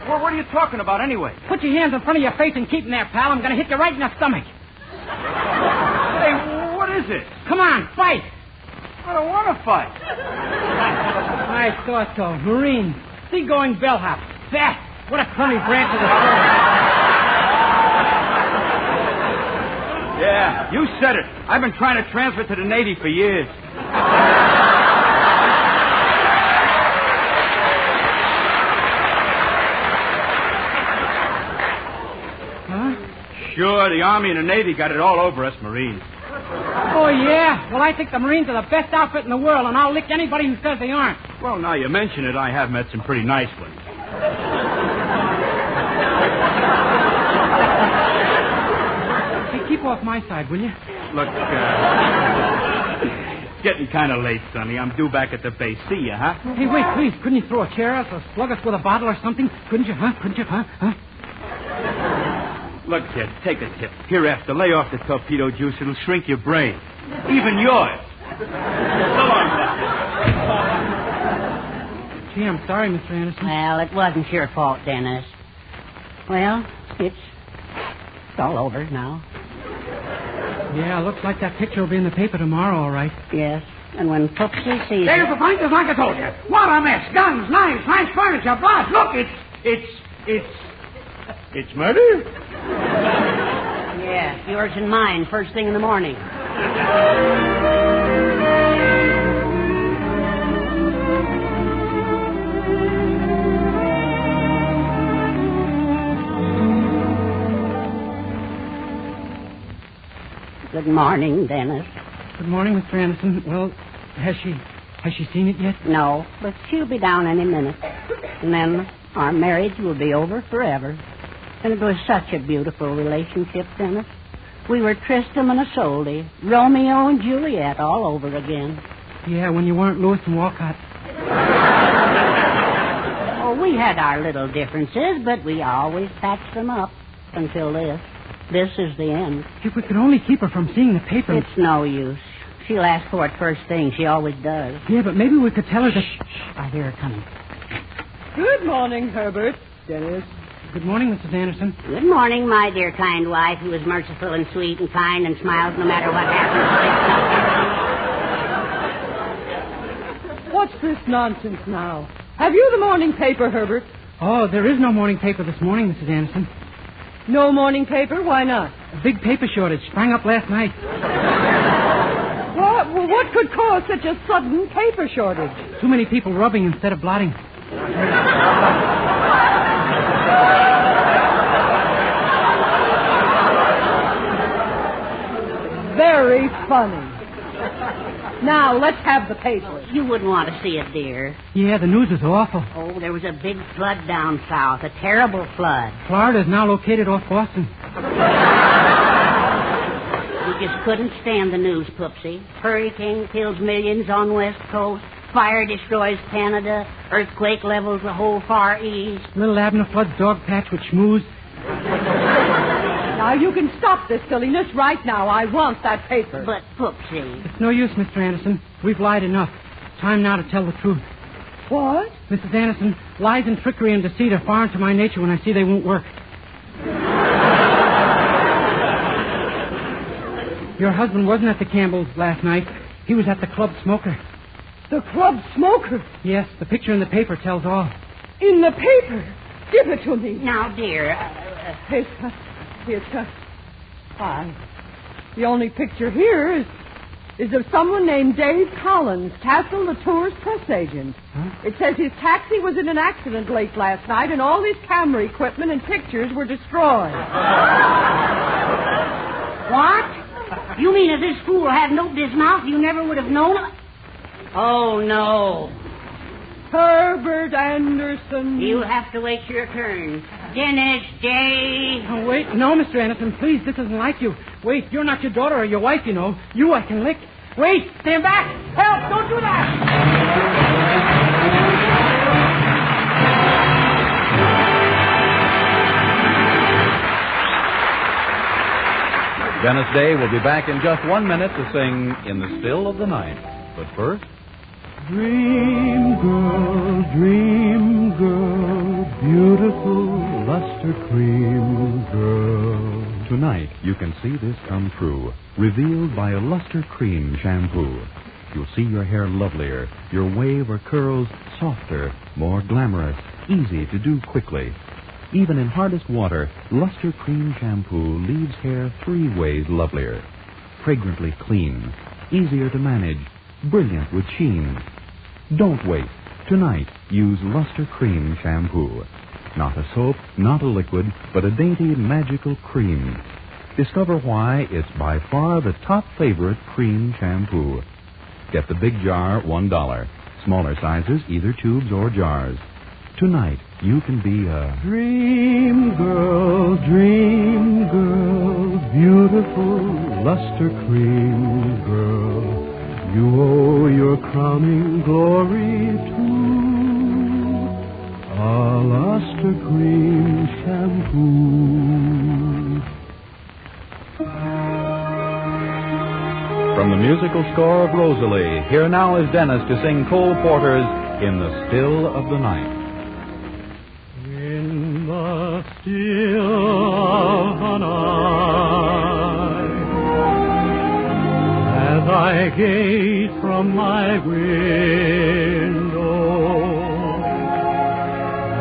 Well, what are you talking about anyway? Put your hands in front of your face and keep them there, pal. I'm going to hit you right in the stomach. Hey, what is it? Come on, fight. I don't want to fight. I thought so. Marine. Seagoing bellhop. That. What a funny branch of the story. Yeah, you said it. I've been trying to transfer to the Navy for years. Huh? Sure, the Army and the Navy got it all over us Marines. Oh, yeah? Well, I think the Marines are the best outfit in the world, and I'll lick anybody who says they aren't. Well, now you mention it, I have met some pretty nice ones. Hey, keep off my side, will you? Look, it's getting kind of late, Sonny. I'm due back at the base. See you, huh? Hey, wait, please. Couldn't you throw a chair at us or slug us with a bottle or something? Couldn't you, huh? Couldn't you, huh? Look, kid, take a tip. Hereafter, lay off the torpedo juice. It'll shrink your brain. Even yours. So long, Gee, I'm sorry, Mr. Anderson. Well, it wasn't your fault, Dennis. Well, it's all over now. Yeah, looks like that picture will be in the paper tomorrow, all right. Yes, and when Pooksy sees There's it... the point, just like I told you. What a mess. Guns, knives, nice furniture, blood. Look, It's murder? Yeah, yours and mine, first thing in the morning. Good morning, Dennis. Good morning, Mr. Anderson. Well, has she seen it yet? No, but she'll be down any minute. And then our marriage will be over forever. And it was such a beautiful relationship, Dennis. We were Tristram and Isolde, Romeo and Juliet all over again. Yeah, when you weren't Lewis and Walcott. Oh, we had our little differences, but we always patched them up until this. This is the end. If we could only keep her from seeing the paper. It's no use. She'll ask for it first thing. She always does. Yeah, but maybe we could tell her that... Shh, I hear her coming. Good morning, Herbert. Dennis. Good morning, Mrs. Anderson. Good morning, my dear kind wife, who is merciful and sweet and kind and smiles no matter what happens. What's this nonsense now? Have you the morning paper, Herbert? Oh, there is no morning paper this morning, Mrs. Anderson. No morning paper? Why not? A big paper shortage sprang up last night. What could cause such a sudden paper shortage? Too many people rubbing instead of blotting. Very funny. Now, let's have the paper. You wouldn't want to see it, dear. Yeah, the news is awful. Oh, there was a big flood down south, a terrible flood. Florida is now located off Boston. We just couldn't stand the news, Poopsie. Hurricane kills millions on West Coast. Fire destroys Canada. Earthquake levels the whole Far East. Little Abner floods dog patch with schmooze. Now, you can stop this silliness right now. I want that paper. But, Poopsie... It's no use, Mr. Anderson. We've lied enough. Time now to tell the truth. What? Mrs. Anderson, lies and trickery and deceit are foreign to my nature when I see they won't work. Your husband wasn't at the Campbells last night. He was at the Club Smoker. The Club Smoker? Yes, the picture in the paper tells all. In the paper? Give it to me. Now, dear... The only picture here is of someone named Dave Collins, Tassel Latour's press agent. Huh? It says his taxi was in an accident late last night, and all his camera equipment and pictures were destroyed. What? You mean if this fool hadn't opened his mouth, you never would have known it? Oh, no. Herbert Anderson. You'll have to wait your turn. Dennis J. Oh, wait. No, Mr. Anderson, please. This isn't like you. Wait, you're not your daughter or your wife, you know. You I can lick. Wait, stand back. Help, don't do that. Dennis Day will be back in just 1 minute to sing In the Still of the Night. But first... Dream girl, beautiful luster cream girl. Tonight, you can see this come true, revealed by a luster cream shampoo. You'll see your hair lovelier, your wave or curls softer, more glamorous, easy to do quickly. Even in hardest water, luster cream shampoo leaves hair 3 ways lovelier. Fragrantly clean, easier to manage, brilliant with sheen. Don't wait. Tonight, use Luster Cream Shampoo. Not a soap, not a liquid, but a dainty, magical cream. Discover why it's by far the top favorite cream shampoo. Get the big jar, $1. Smaller sizes, either tubes or jars. Tonight, you can be a Dream girl, beautiful luster cream girl. You owe your crowning glory to a luster cream shampoo. From the musical score of Rosalie, here now is Dennis to sing Cole Porter's In the Still of the Night. In the still of the night, as I gaze from my window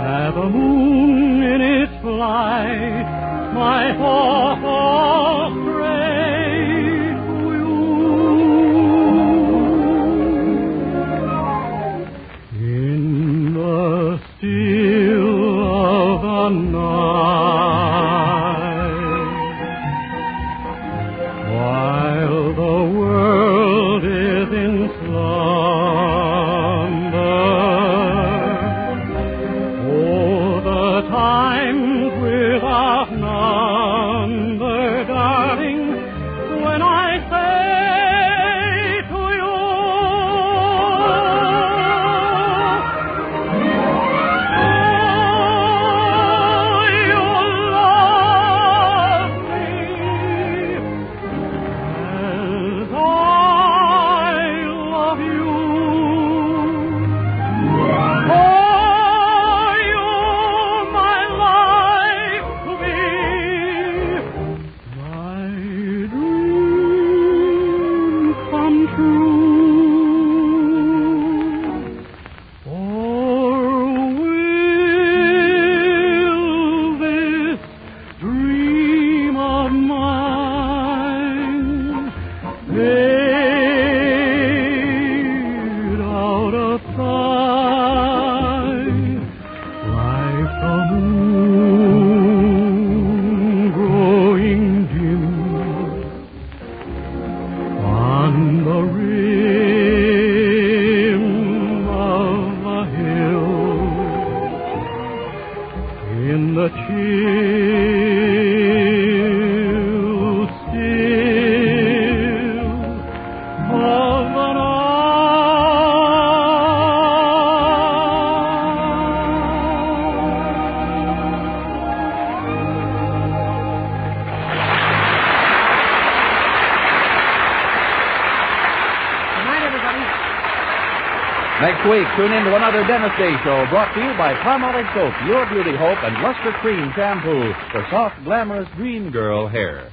at the moon in its light, my thoughts stray to you. In the still of the night, while the world is in slumber, oh, the times without number, darling, when I say to you, you love me as I love you. Oh, you're my life to be, my dream come true. Or will this dream of mine fade out of sight like the moon growing dim on the rim of the hill, in the chill still of the Next week, tune in to another Dennis Day Show brought to you by Palmolive Soap, Your Beauty Hope, and Luster Cream Shampoo for soft, glamorous dream girl hair.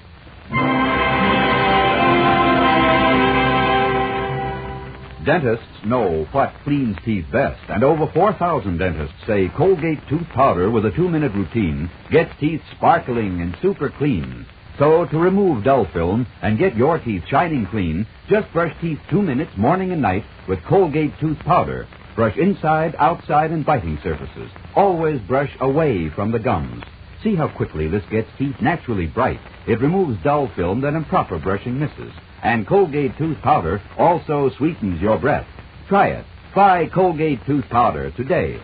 Dentists know what cleans teeth best, and over 4,000 dentists say Colgate tooth powder with a 2-minute routine gets teeth sparkling and super clean. So, to remove dull film and get your teeth shining clean, just brush teeth 2 minutes morning and night with Colgate tooth powder. Brush inside, outside, and biting surfaces. Always brush away from the gums. See how quickly this gets teeth naturally bright. It removes dull film that improper brushing misses. And Colgate tooth powder also sweetens your breath. Try it. Try Colgate tooth powder today.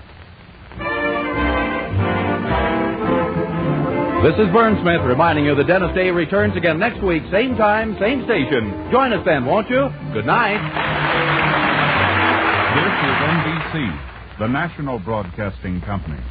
This is Vern Smith reminding you that Dennis Day returns again next week, same time, same station. Join us then, won't you? Good night. This is NBC, the National Broadcasting Company.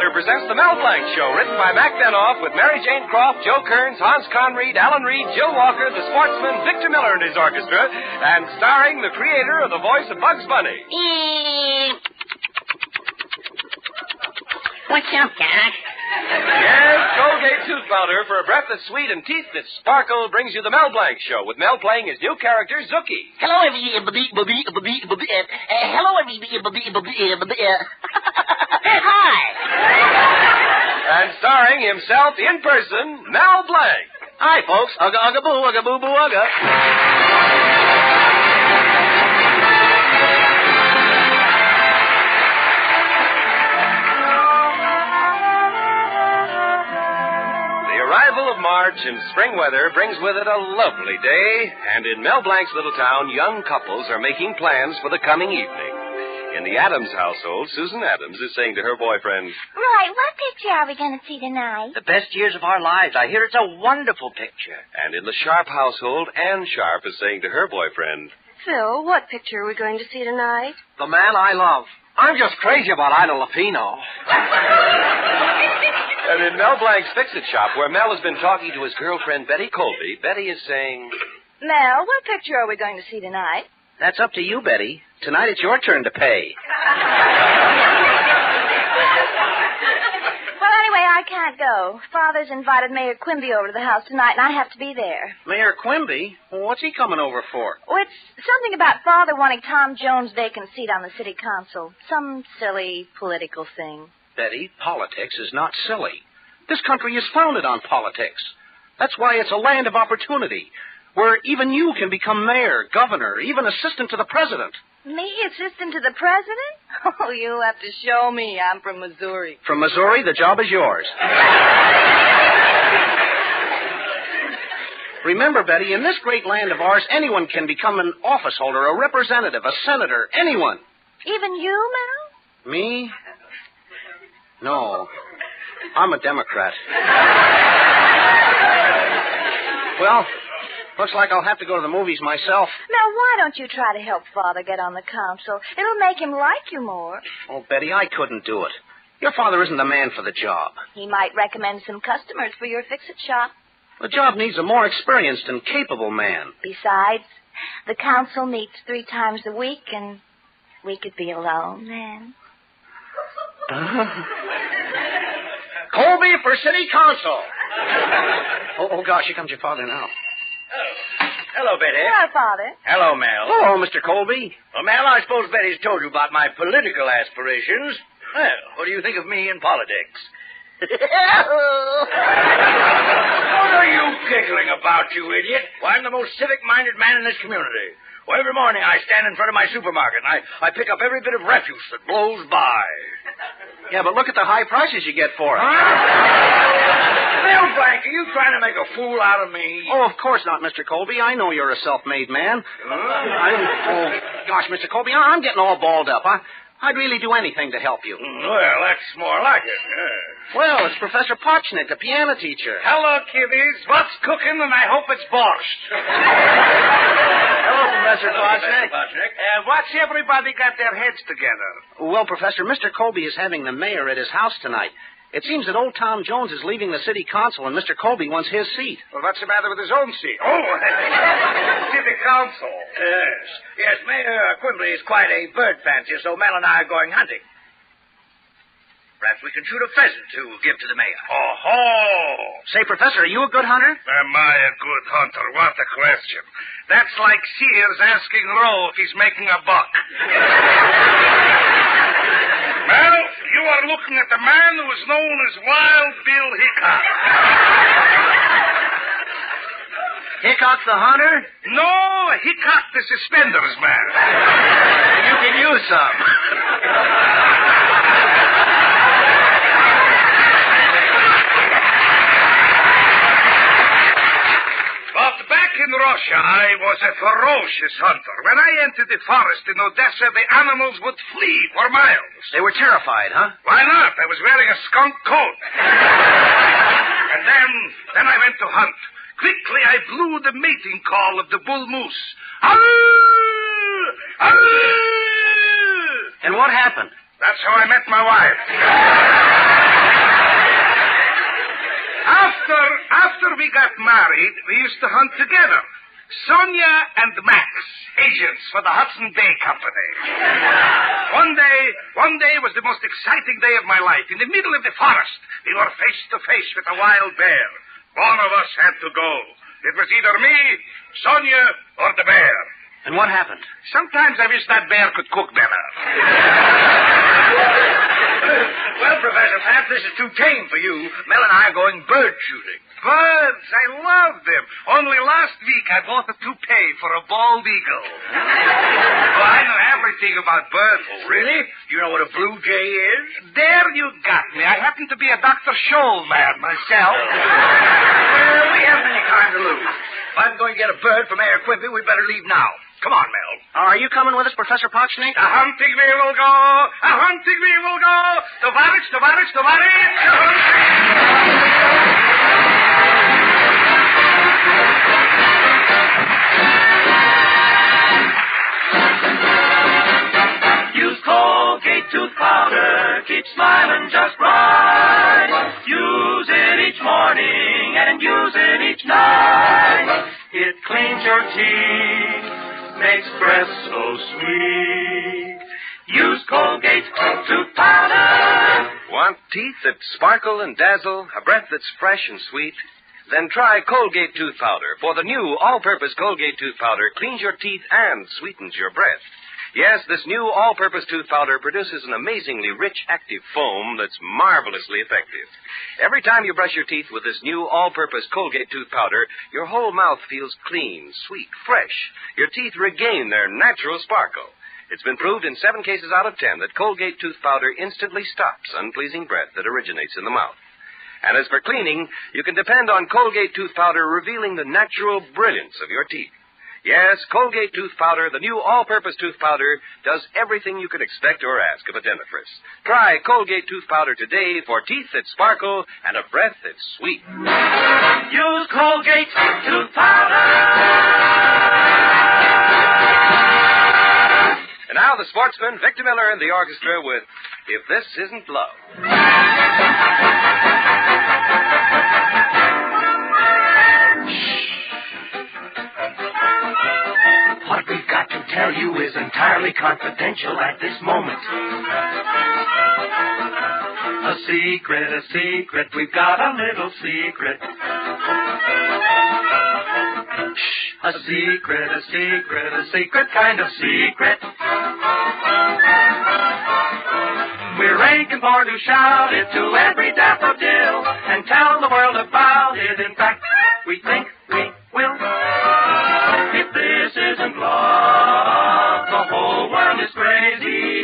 Presents the Mel Blanc Show, written by Mac Benoff with Mary Jane Croft, Joe Kearns, Hans Conried, Alan Reed, Jill Walker, the sportsman Victor Miller and his orchestra, and starring the creator of the voice of Bugs Bunny. What's up, Doc? Yes, Colgate Everyday tooth powder for a breath that's sweet and teeth that sparkle brings you the Mel Blanc Show with Mel playing his new character, Zookie. Hello, everybody. Hello, everybody. Hi. And starring himself in person, Mel Blanc. Hi, folks. Ugga, ugga, boo, ugga, boo, boo, ugga. The arrival of March and spring weather brings with it a lovely day, and in Mel Blanc's little town, young couples are making plans for the coming evening. In the Adams household, Susan Adams is saying to her boyfriend, Roy, what picture are we going to see tonight? The best years of our lives. I hear it's a wonderful picture. and in the Sharp household, Ann Sharp is saying to her boyfriend, Phil, what picture are we going to see tonight? The man I love. I'm just crazy about Ida Lupino. And in Mel Blanc's Fix-It shop, where Mel has been talking to his girlfriend, Betty Colby, Betty is saying, Mel, what picture are we going to see tonight? That's up to you, Betty. Tonight it's your turn to pay. Well, anyway, I can't go. Father's invited Mayor Quimby over to the house tonight, and I have to be there. Mayor Quimby? Well, what's he coming over for? Oh, it's something about Father wanting Tom Jones' vacant seat on the city council. Some silly political thing. Betty, politics is not silly. This country is founded on politics. That's why it's a land of opportunity, where even you can become mayor, governor, even assistant to the president. Me, assistant to the president? Oh, you'll have to show me. I'm from Missouri. From Missouri, the job is yours. Remember, Betty, in this great land of ours, anyone can become an office holder, a representative, a senator, anyone. Even you, Mel? Me? No. I'm a Democrat. Well, looks like I'll have to go to the movies myself. Now, why don't you try to help Father get on the council? It'll make him like you more. Oh, Betty, I couldn't do it. Your father isn't the man for the job. He might recommend some customers for your fix-it shop. The job needs a more experienced and capable man. Besides, the council meets 3 times a week, and we could be alone then. Colby for city council. Oh, gosh, here comes your father now. Hello, Betty. Hello, Father. Hello, Mel. Hello, Mr. Colby. Well, Mel, I suppose Betty's told you about my political aspirations. Well, what do you think of me in politics? What are you giggling about, you idiot? Well, I'm the most civic-minded man in this community. Well, every morning I stand in front of my supermarket and I pick up every bit of refuse that blows by. Yeah, but look at the high prices you get for it. Mel Blanc, are you trying to make a fool out of me? Oh, of course not, Mr. Colby. I know you're a self-made man. Gosh, Mr. Colby, I'm getting all balled up. I'd really do anything to help you. Well, that's more like it. Well, it's Professor Potchnick, the piano teacher. Hello, kiddies. What's cooking? And I hope it's borscht. Hello, Professor Potchnick. What's everybody got their heads together? Well, Professor, Mr. Colby is having the mayor at his house tonight. It seems that old Tom Jones is leaving the city council, and Mr. Colby wants his seat. Well, what's the matter with his own seat? Oh, city council. Yes, Mayor Quimby is quite a bird fancier, so Mel and I are going hunting. Perhaps we can shoot a pheasant to give to the mayor. Oh-ho! Say, Professor, are you a good hunter? Am I a good hunter? What a question. That's like Sears asking Roe if he's making a buck. Well, you are looking at the man who is known as Wild Bill Hickok. Hickok the hunter? No, Hickok the suspenders man. You can use some. But back in Russia, I was a ferocious hunter. When I entered the forest in Odessa, the animals would flee for miles. They were terrified, huh? Why not? I was wearing a skunk coat. And then I went to hunt. Quickly, I blew the mating call of the bull moose. And what happened? That's how I met my wife. After we got married, we used to hunt together. Sonia and Max, agents for the Hudson Bay Company. One day was the most exciting day of my life. In the middle of the forest, we were face to face with a wild bear. One of us had to go. It was either me, Sonia, or the bear. And what happened? Sometimes I wish that bear could cook better. Well, Professor Pat, this is too tame for you. Mel and I are going bird shooting. Birds, I love them. Only last week I bought a toupee for a bald eagle. Oh, I know everything about birds. Oh, really? Do you know what a blue jay is? There you got me. I happen to be a Dr. Scholl man myself. Well, we haven't any time to lose. If I'm going to get a bird from Mayor Quimby, we better leave now. Come on, Mel. Are you coming with us, Professor Potchnik? A hunting we will go. A hunting we will go. Tovarich, Tovarich, Use Colgate tooth powder. Keep smiling just right. Use it each morning and use it each night. It cleans your teeth. Makes breath so sweet. Use Colgate tooth powder. Want teeth that sparkle and dazzle, a breath that's fresh and sweet? Then try Colgate tooth powder, for the new all-purpose Colgate tooth powder cleans your teeth and sweetens your breath. Yes, this new all-purpose tooth powder produces an amazingly rich, active foam that's marvelously effective. Every time you brush your teeth with this new all-purpose Colgate tooth powder, your whole mouth feels clean, sweet, fresh. Your teeth regain their natural sparkle. It's been proved in 7 cases out of 10 that Colgate tooth powder instantly stops unpleasing breath that originates in the mouth. And as for cleaning, you can depend on Colgate tooth powder revealing the natural brilliance of your teeth. Yes, Colgate tooth powder, the new all-purpose tooth powder, does everything you could expect or ask of a dentifrice. Try Colgate tooth powder today for teeth that sparkle and a breath that's sweet. Use Colgate tooth powder. And now the sportsman, Victor Miller, and the orchestra with If This Isn't Love. What we've got to tell you is entirely confidential at this moment. A secret, we've got a little secret. Shh, a secret kind of secret. We're aching for to shout it to every daffodil and tell the world about it. In fact, we think we will. If this isn't love, the whole world is crazy.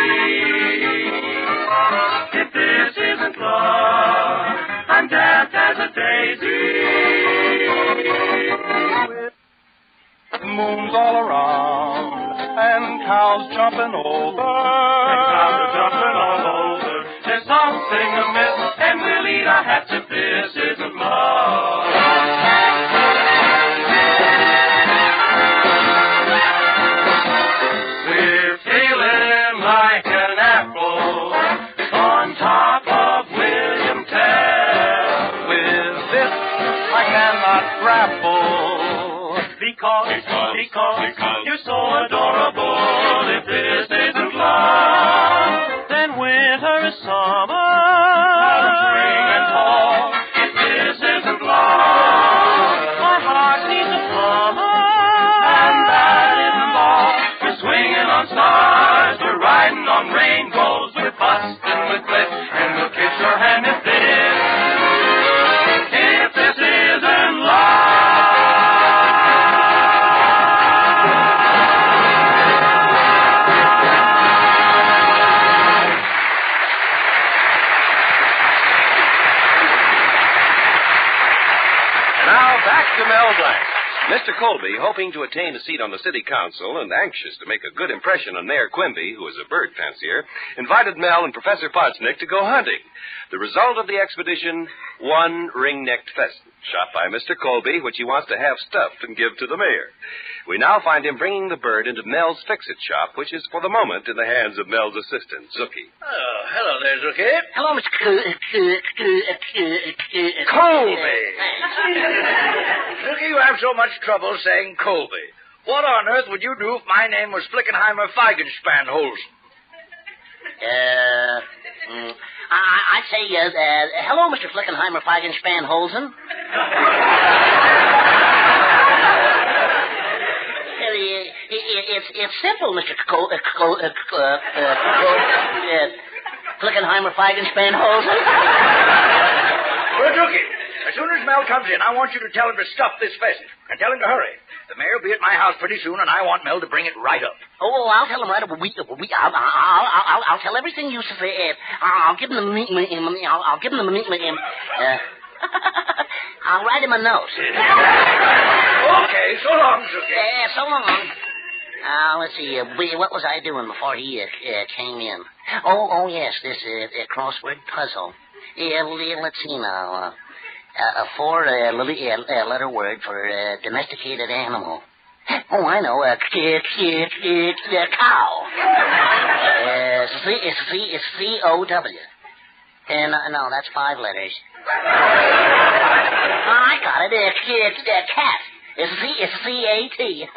If this isn't love, I'm deaf as a daisy. Moons all around, and cows jumping over. There's something amiss, and we'll eat our hats if this isn't love. We're feeling like an apple on top of William Tell. With this, I cannot grapple. Because you're so adorable. If this isn't love, then winter is summer. Spring and fall. If this isn't love, my heart needs a plumber. And that isn't all. We're swinging on stars. We're riding on rainbows. We're busting with bliss. And we'll kiss your hand if this isn't love. To Mel Blanc. Mr. Colby, hoping to attain a seat on the city council and anxious to make a good impression on Mayor Quimby, who is a bird fancier, invited Mel and Professor Potchnik to go hunting. The result of the expedition, 1 ring-necked pheasant, shot by Mr. Colby, which he wants to have stuffed and give to the mayor. We now find him bringing the bird into Mel's fix-it shop, which is for the moment in the hands of Mel's assistant, Zookie. Oh, hello there, Zookie. Hello, Mr. Colby. Zookie, you have have so much trouble saying Colby? What on earth would you do if my name was Flickenheimer Feigenspan Holzen? I'd say, hello, Mr. Flickenheimer Feigenspan Holzen. It's simple, Mr. Flickenheimer Feigenspan Holzen. Well, Dookie, as soon as Mel comes in, I want you to tell him to stuff this pheasant. And tell him to hurry. The mayor will be at my house pretty soon, and I want Mel to bring it right up. Oh, I'll tell him right up. I'll tell everything you say. I'll give him the meat. I'll give him the meat. I'll write him a note. Okay, so long, Dookie. So long. Let's see. What was I doing before he came in? Oh, yes, this crossword puzzle. Let's see now. A four-letter word for domesticated animal. Oh, I know. Cow. It's C-O-W. No, that's 5 letters. I got it. Cat. It's C-A-T.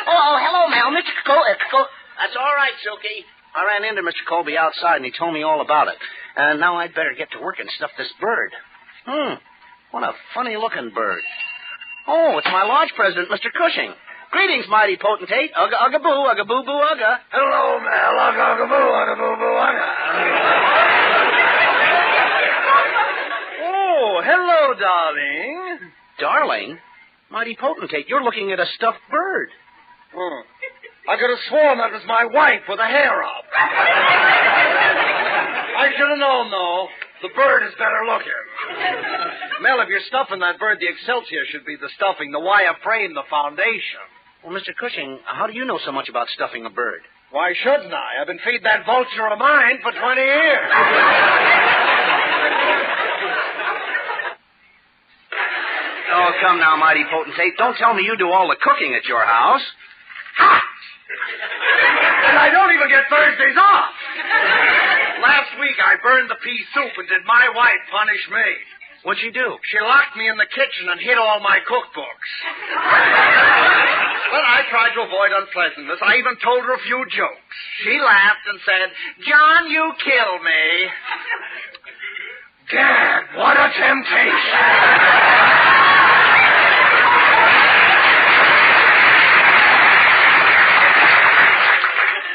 Oh, hello, Mel. Mr. That's all right, Silky. I ran into Mr. Colby outside, and he told me all about it. And now I'd better get to work and stuff this bird. What a funny-looking bird. Oh, it's my lodge president, Mr. Cushing. Greetings, mighty potentate. Ugga, ugga, boo, ugga, boo, boo, ugga. Hello, Mel. Ugga, ugga, boo, ugga, boo, boo, ugga. Oh, hello, darling. Darling? Mighty potentate, you're looking at a stuffed bird. I could have sworn that was my wife with a hair up. I should have known, though. The bird is better looking. Mel, if you're stuffing that bird, the excelsior should be the stuffing, the wire frame, the foundation. Well, Mr. Cushing, how do you know so much about stuffing a bird? Why shouldn't I? I've been feeding that vulture of mine for 20 years. Oh, come now, mighty potentate. Don't tell me you do all the cooking at your house. Ha! And I don't even get Thursdays off. Last week I burned the pea soup, and did my wife punish me? What'd she do? She locked me in the kitchen and hid all my cookbooks. But I tried to avoid unpleasantness. I even told her a few jokes. She laughed and said, "John, you kill me." Gad, what a temptation.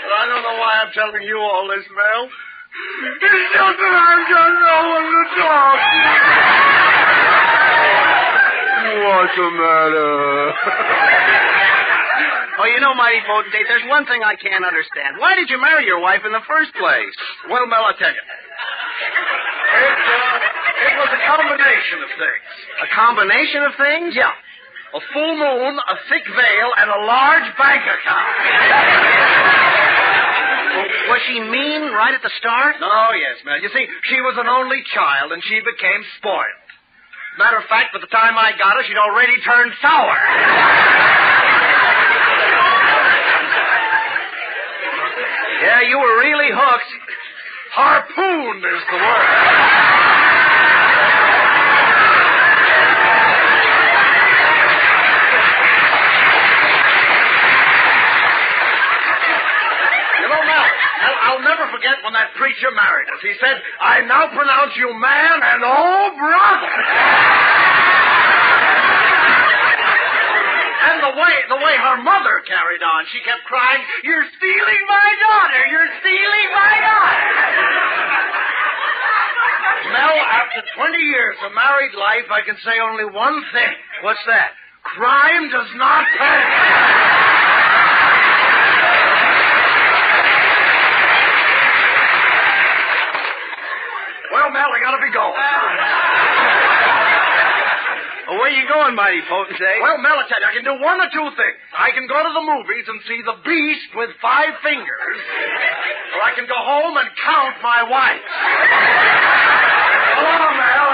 I don't know why I'm telling you all this, Mel. It's just that I don't know when to talk. What's the matter? Oh, you know, mighty potentate, there's one thing I can't understand. Why did you marry your wife in the first place? Well, Mel, I'll tell you. It was a combination of things. A combination of things? Yeah. A full moon, a thick veil, and a large bank account. Was she mean right at the start? Oh, yes, Mel. You see, she was an only child, and she became spoiled. Matter of fact, by the time I got her, she'd already turned sour. Yeah, you were really hooked. Harpooned is the word. I'll never forget when that preacher married us. He said, "I now pronounce you man and oh, brother." And the way her mother carried on, she kept crying, "You're stealing my daughter! You're stealing my daughter!" Mel, after 20 years of married life, I can say only one thing. What's that? Crime does not pay. Well, Mel, I gotta be going. Well, where you going, mighty potentate? Well, Mel, I tell you, I can do one or two things. I can go to the movies and see The Beast with 5 fingers, or I can go home and count my wife. Hello, Mel.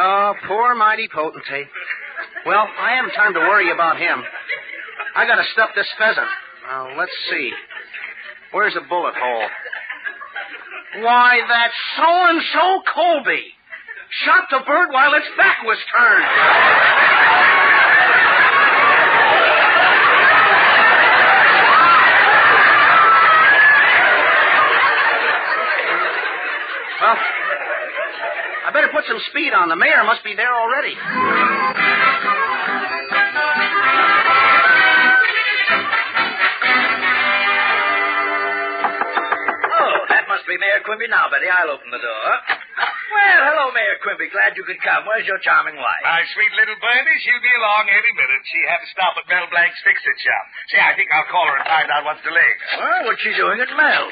Oh, poor mighty potentate. Well, I haven't time to worry about him. I gotta stuff this pheasant. Let's see. Where's the bullet hole? Why, that's so-and-so Colby. Shot the bird while its back was turned. Well, I better put some speed on. The mayor must be there already. Mayor Quimby now, Betty. I'll open the door. Well, hello, Mayor Quimby. Glad you could come. Where's your charming wife? My sweet little birdie. She'll be along any minute. She had to stop at Mel Blanc's Fix-It shop. Say, I think I'll call her and find out what's delaying her. Well, what's she doing at Mel?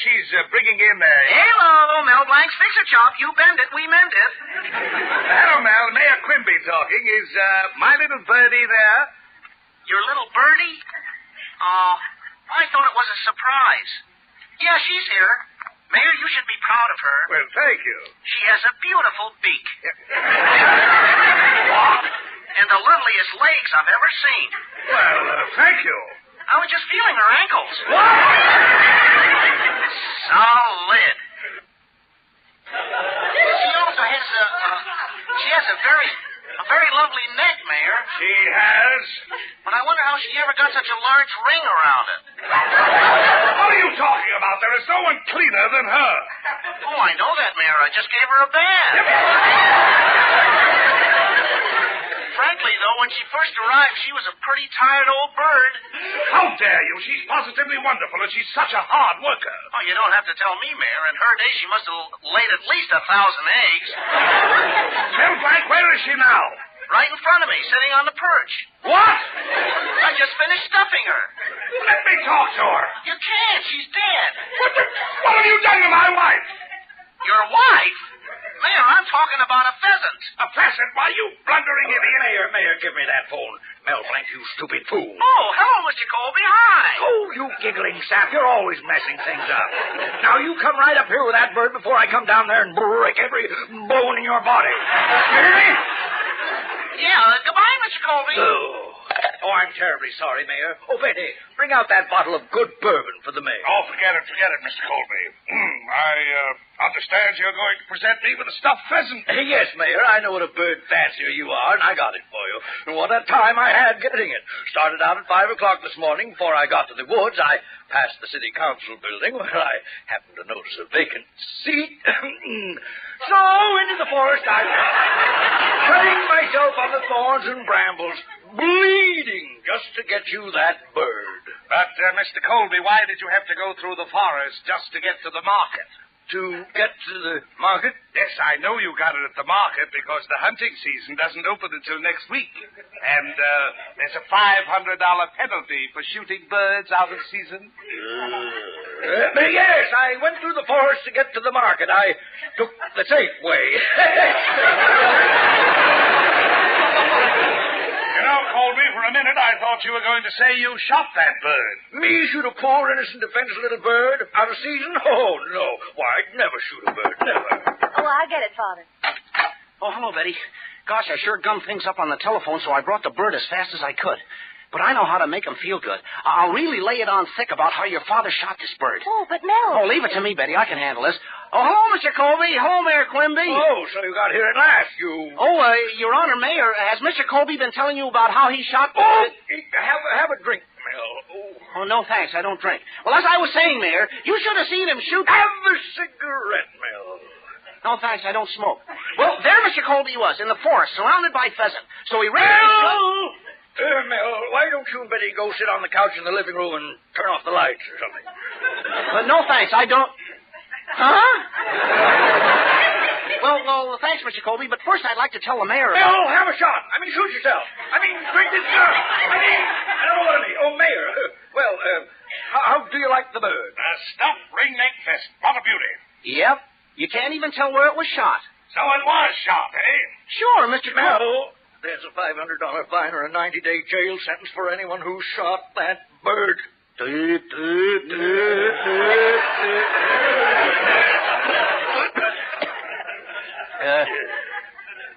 She's bringing in a... Hello, Mel Blanc's Fix-It shop. You bend it, we mend it. Hello, Mel. Mayor Quimby talking. Is my little birdie there? Your little birdie? Oh, I thought it was a surprise. Yeah, she's here. Mayor, you should be proud of her. Well, thank you. She has a beautiful beak. And the loveliest legs I've ever seen. Well, thank you. I was just feeling her ankles. Solid. She also has a very lovely neck, Mayor. She has? But I wonder how she ever got such a large ring around it. What are you talking about? There is no one cleaner than her. Oh, I know that, Mayor. I just gave her a bath. Frankly, though, when she first arrived, she was a pretty tired old bird. How dare you? She's positively wonderful, and she's such a hard worker. Oh, you don't have to tell me, Mayor. In her day, she must have laid at least 1,000 eggs. Mel Blanc, where is she now? Right in front of me, sitting on the perch. What? I just finished stuffing her. Let me talk to her. You can't. She's dead. What have you done to my wife? Your wife? Mayor, I'm talking about a pheasant. A pheasant? Why, you blundering idiot. Mayor, give me that phone. Mel Blanc, you stupid fool. Oh, hello, Mr. Colby. Hi. Oh, you giggling sap. You're always messing things up. Now, you come right up here with that bird before I come down there and break every bone in your body. Hear me? Yeah, goodbye, Mr. Colby. Oh, I'm terribly sorry, Mayor. Oh, Betty, bring out that bottle of good bourbon for the mayor. Oh, forget it, Mr. Colby. I understand you're going to present me with a stuffed pheasant. Yes, Mayor, I know what a bird fancier you are, and I got it for you. And what a time I had getting it. Started out at 5 o'clock this morning. Before I got to the woods, I passed the city council building where I happened to notice a vacant seat. So into the forest I went, cutting myself on the thorns and brambles, bleeding just to get you that bird. But, Mr. Colby, why did you have to go through the forest just to get to the market? To get to the market? Yes, I know you got it at the market because the hunting season doesn't open until next week. And there's a $500 penalty for shooting birds out of season. Yes, I went through the forest to get to the market. I took the safe way. You know, Colby, for a minute I thought you were going to say you shot that bird. Me shoot a poor, innocent, defenseless little bird out of season? Oh, no. Why, I'd never shoot a bird, never. Oh, I'll get it, Father. Oh, hello, Betty. Gosh, I sure gummed things up on the telephone, so I brought the bird as fast as I could. But I know how to make him feel good. I'll really lay it on thick about how your father shot this bird. Oh, but Mel... Oh, leave it to me, Betty. I can handle this. Oh, hello, Mr. Colby. Hello, Mayor Quimby. Oh, so you got here at last, you... Oh, Your Honor, Mayor, has Mr. Colby been telling you about how he shot... Oh, have a drink, Mel. Oh, no, thanks. I don't drink. Well, as I was saying, Mayor, you should have seen him shoot... Have a cigarette, Mel. No, thanks. I don't smoke. Well, there Mr. Colby was, in the forest, surrounded by pheasant. So he ran... Mel, why don't you and Betty go sit on the couch in the living room and turn off the lights or something? No, thanks. I don't... Huh? Well, thanks, Mr. Colby, but first I'd like to tell the mayor... Mel, have a shot. I mean, shoot yourself. I mean, drink this gun. I don't know what I mean. Oh, Mayor. Well, how do you like the bird? A stuffed ring-neck pheasant. What a beauty. Yep. You can't even tell where it was shot. So it was shot, eh? Sure, Mr. Mel, there's a $500 fine or a 90-day jail sentence for anyone who shot that bird.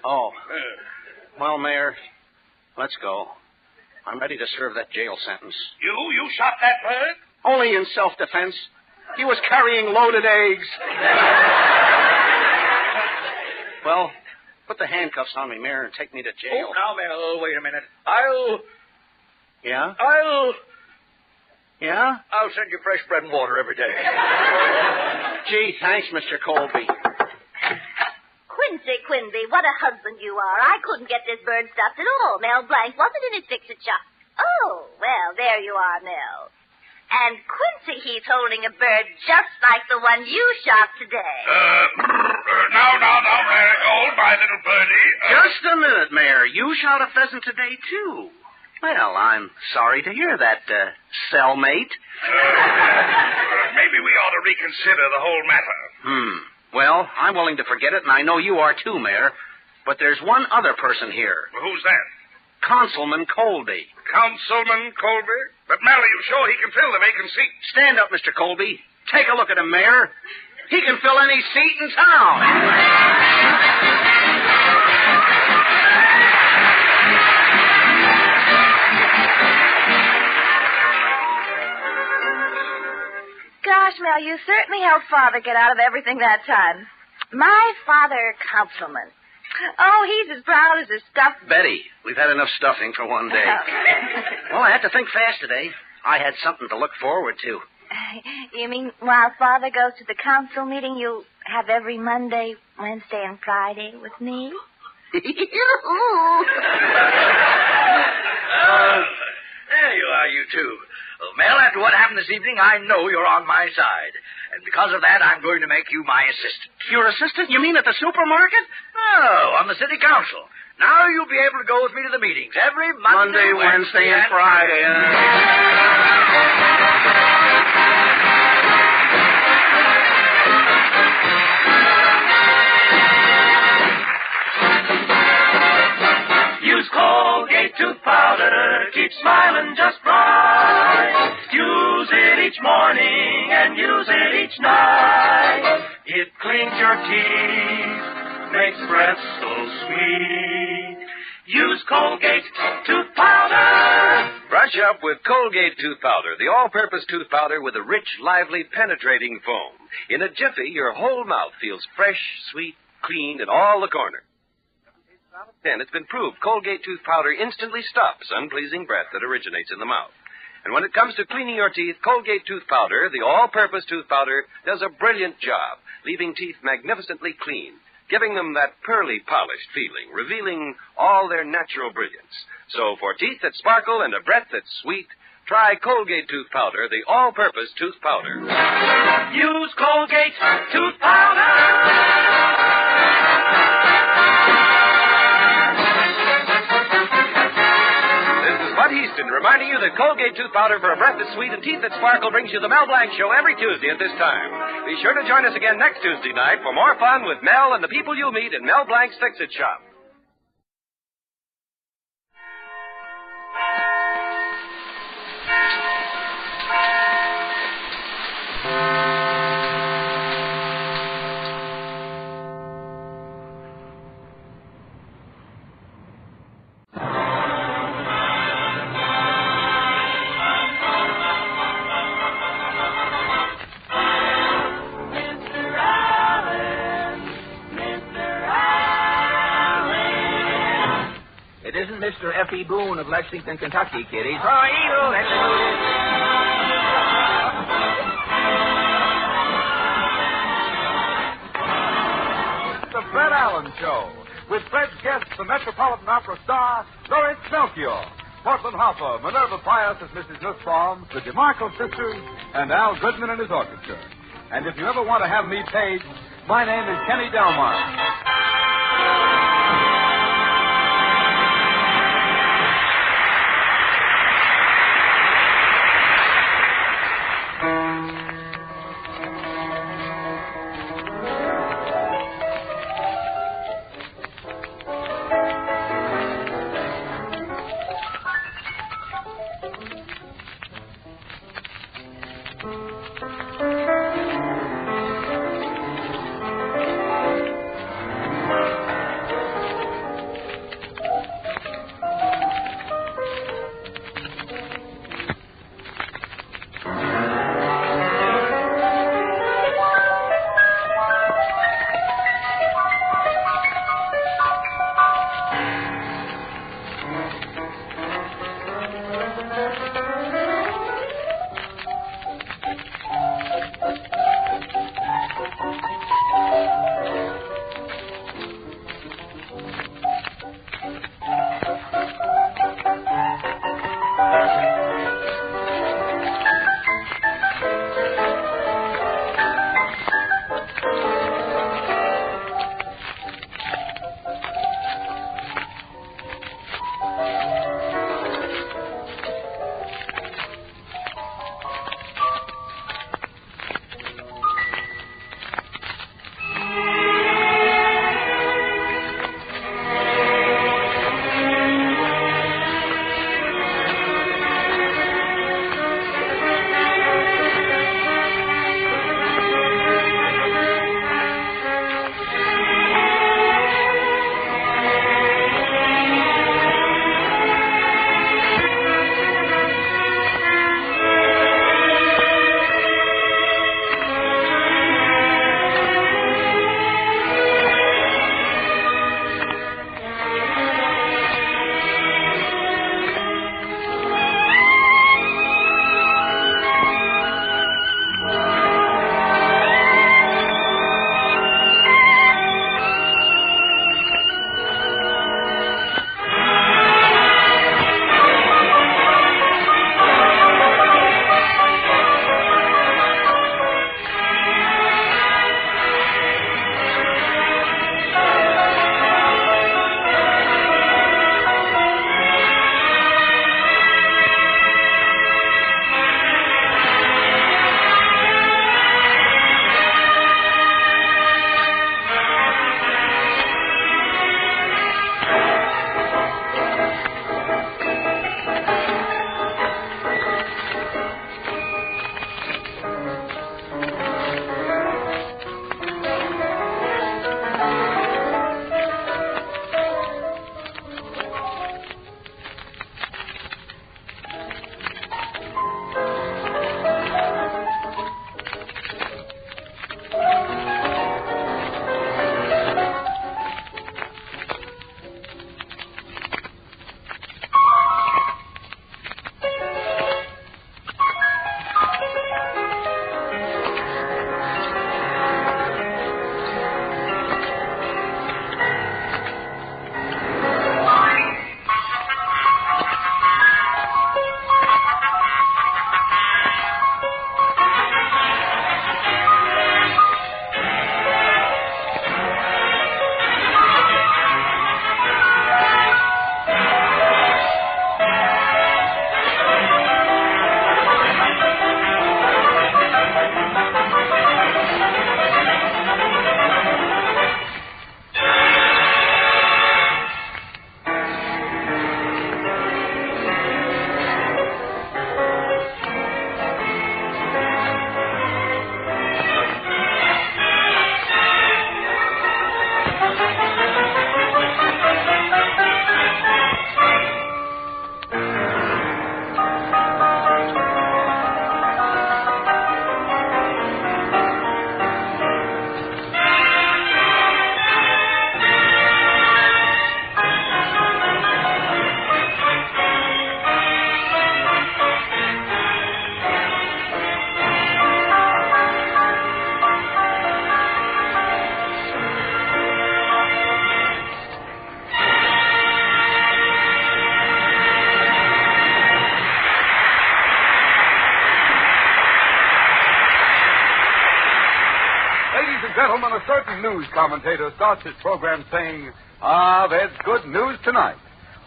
Oh. Well, Mayor, let's go. I'm ready to serve that jail sentence. You shot that bird? Only in self-defense. He was carrying loaded eggs. Well, put the handcuffs on me, Mayor, and take me to jail. Oh, now, Mel, wait a minute. Yeah? I'll send you fresh bread and water every day. Gee, thanks, Mr. Colby. Quincy, what a husband you are. I couldn't get this bird stuffed at all. Mel Blanc wasn't in his fix-it shop. Oh, well, there you are, Mel. And Quincy, he's holding a bird just like the one you shot today. Now, Marigold, my little birdie. Just a minute, Mayor. You shot a pheasant today, too. Well, I'm sorry to hear that, cellmate. Maybe we ought to reconsider the whole matter. Well, I'm willing to forget it, and I know you are too, Mayor. But there's one other person here. Well, who's that? Councilman Colby. Councilman Colby? But, Mel, are you sure he can fill the vacant seat? Stand up, Mr. Colby. Take a look at him, Mayor. He can fill any seat in town. Gosh, Mel, you certainly helped Father get out of everything that time. My father, Councilman. Oh, he's as proud as his stuff. Betty, we've had enough stuffing for one day. Well, I had to think fast today. I had something to look forward to. You mean while Father goes to the council meeting, you'll have every Monday, Wednesday, and Friday with me? There you are, you two. Well, Mel, after what happened this evening, I know you're on my side. And because of that, I'm going to make you my assistant. Your assistant? You mean at the supermarket? No, on the city council. Now you'll be able to go with me to the meetings every Monday, Wednesday, and Friday. Use Colgate tooth powder, keep smiling just right. Use it each morning and use it each night. It cleans your teeth, makes breath so sweet. Use Colgate tooth powder. Brush up with Colgate tooth powder, the all-purpose tooth powder with a rich, lively, penetrating foam. In a jiffy, your whole mouth feels fresh, sweet, clean in all the corners. And it's been proved Colgate tooth powder instantly stops unpleasing breath that originates in the mouth. And when it comes to cleaning your teeth, Colgate tooth powder, the all-purpose tooth powder, does a brilliant job, leaving teeth magnificently clean, giving them that pearly, polished feeling, revealing all their natural brilliance. So for teeth that sparkle and a breath that's sweet, try Colgate tooth powder, the all-purpose tooth powder. Use Colgate tooth powder. Bud Easton reminding you that Colgate tooth powder for a breath that's sweet and teeth that sparkle brings you the Mel Blanc Show every Tuesday at this time. Be sure to join us again next Tuesday night for more fun with Mel and the people you'll meet in Mel Blanc's Fix-It Shop. Mr. F.E. Boone of Lexington, Kentucky, kiddies. Oh, The Fred Allen Show, with Fred's guests, the Metropolitan Opera star, Lauritz Melchoir, Portland Hoffa, Minerva Pius as Mrs. Nussbaum, the DeMarco sisters, and Al Goodman and his orchestra. And if you ever want to have me paged, my name is Kenny Delmar. gentlemen, a certain news commentator starts his program saying, there's good news tonight.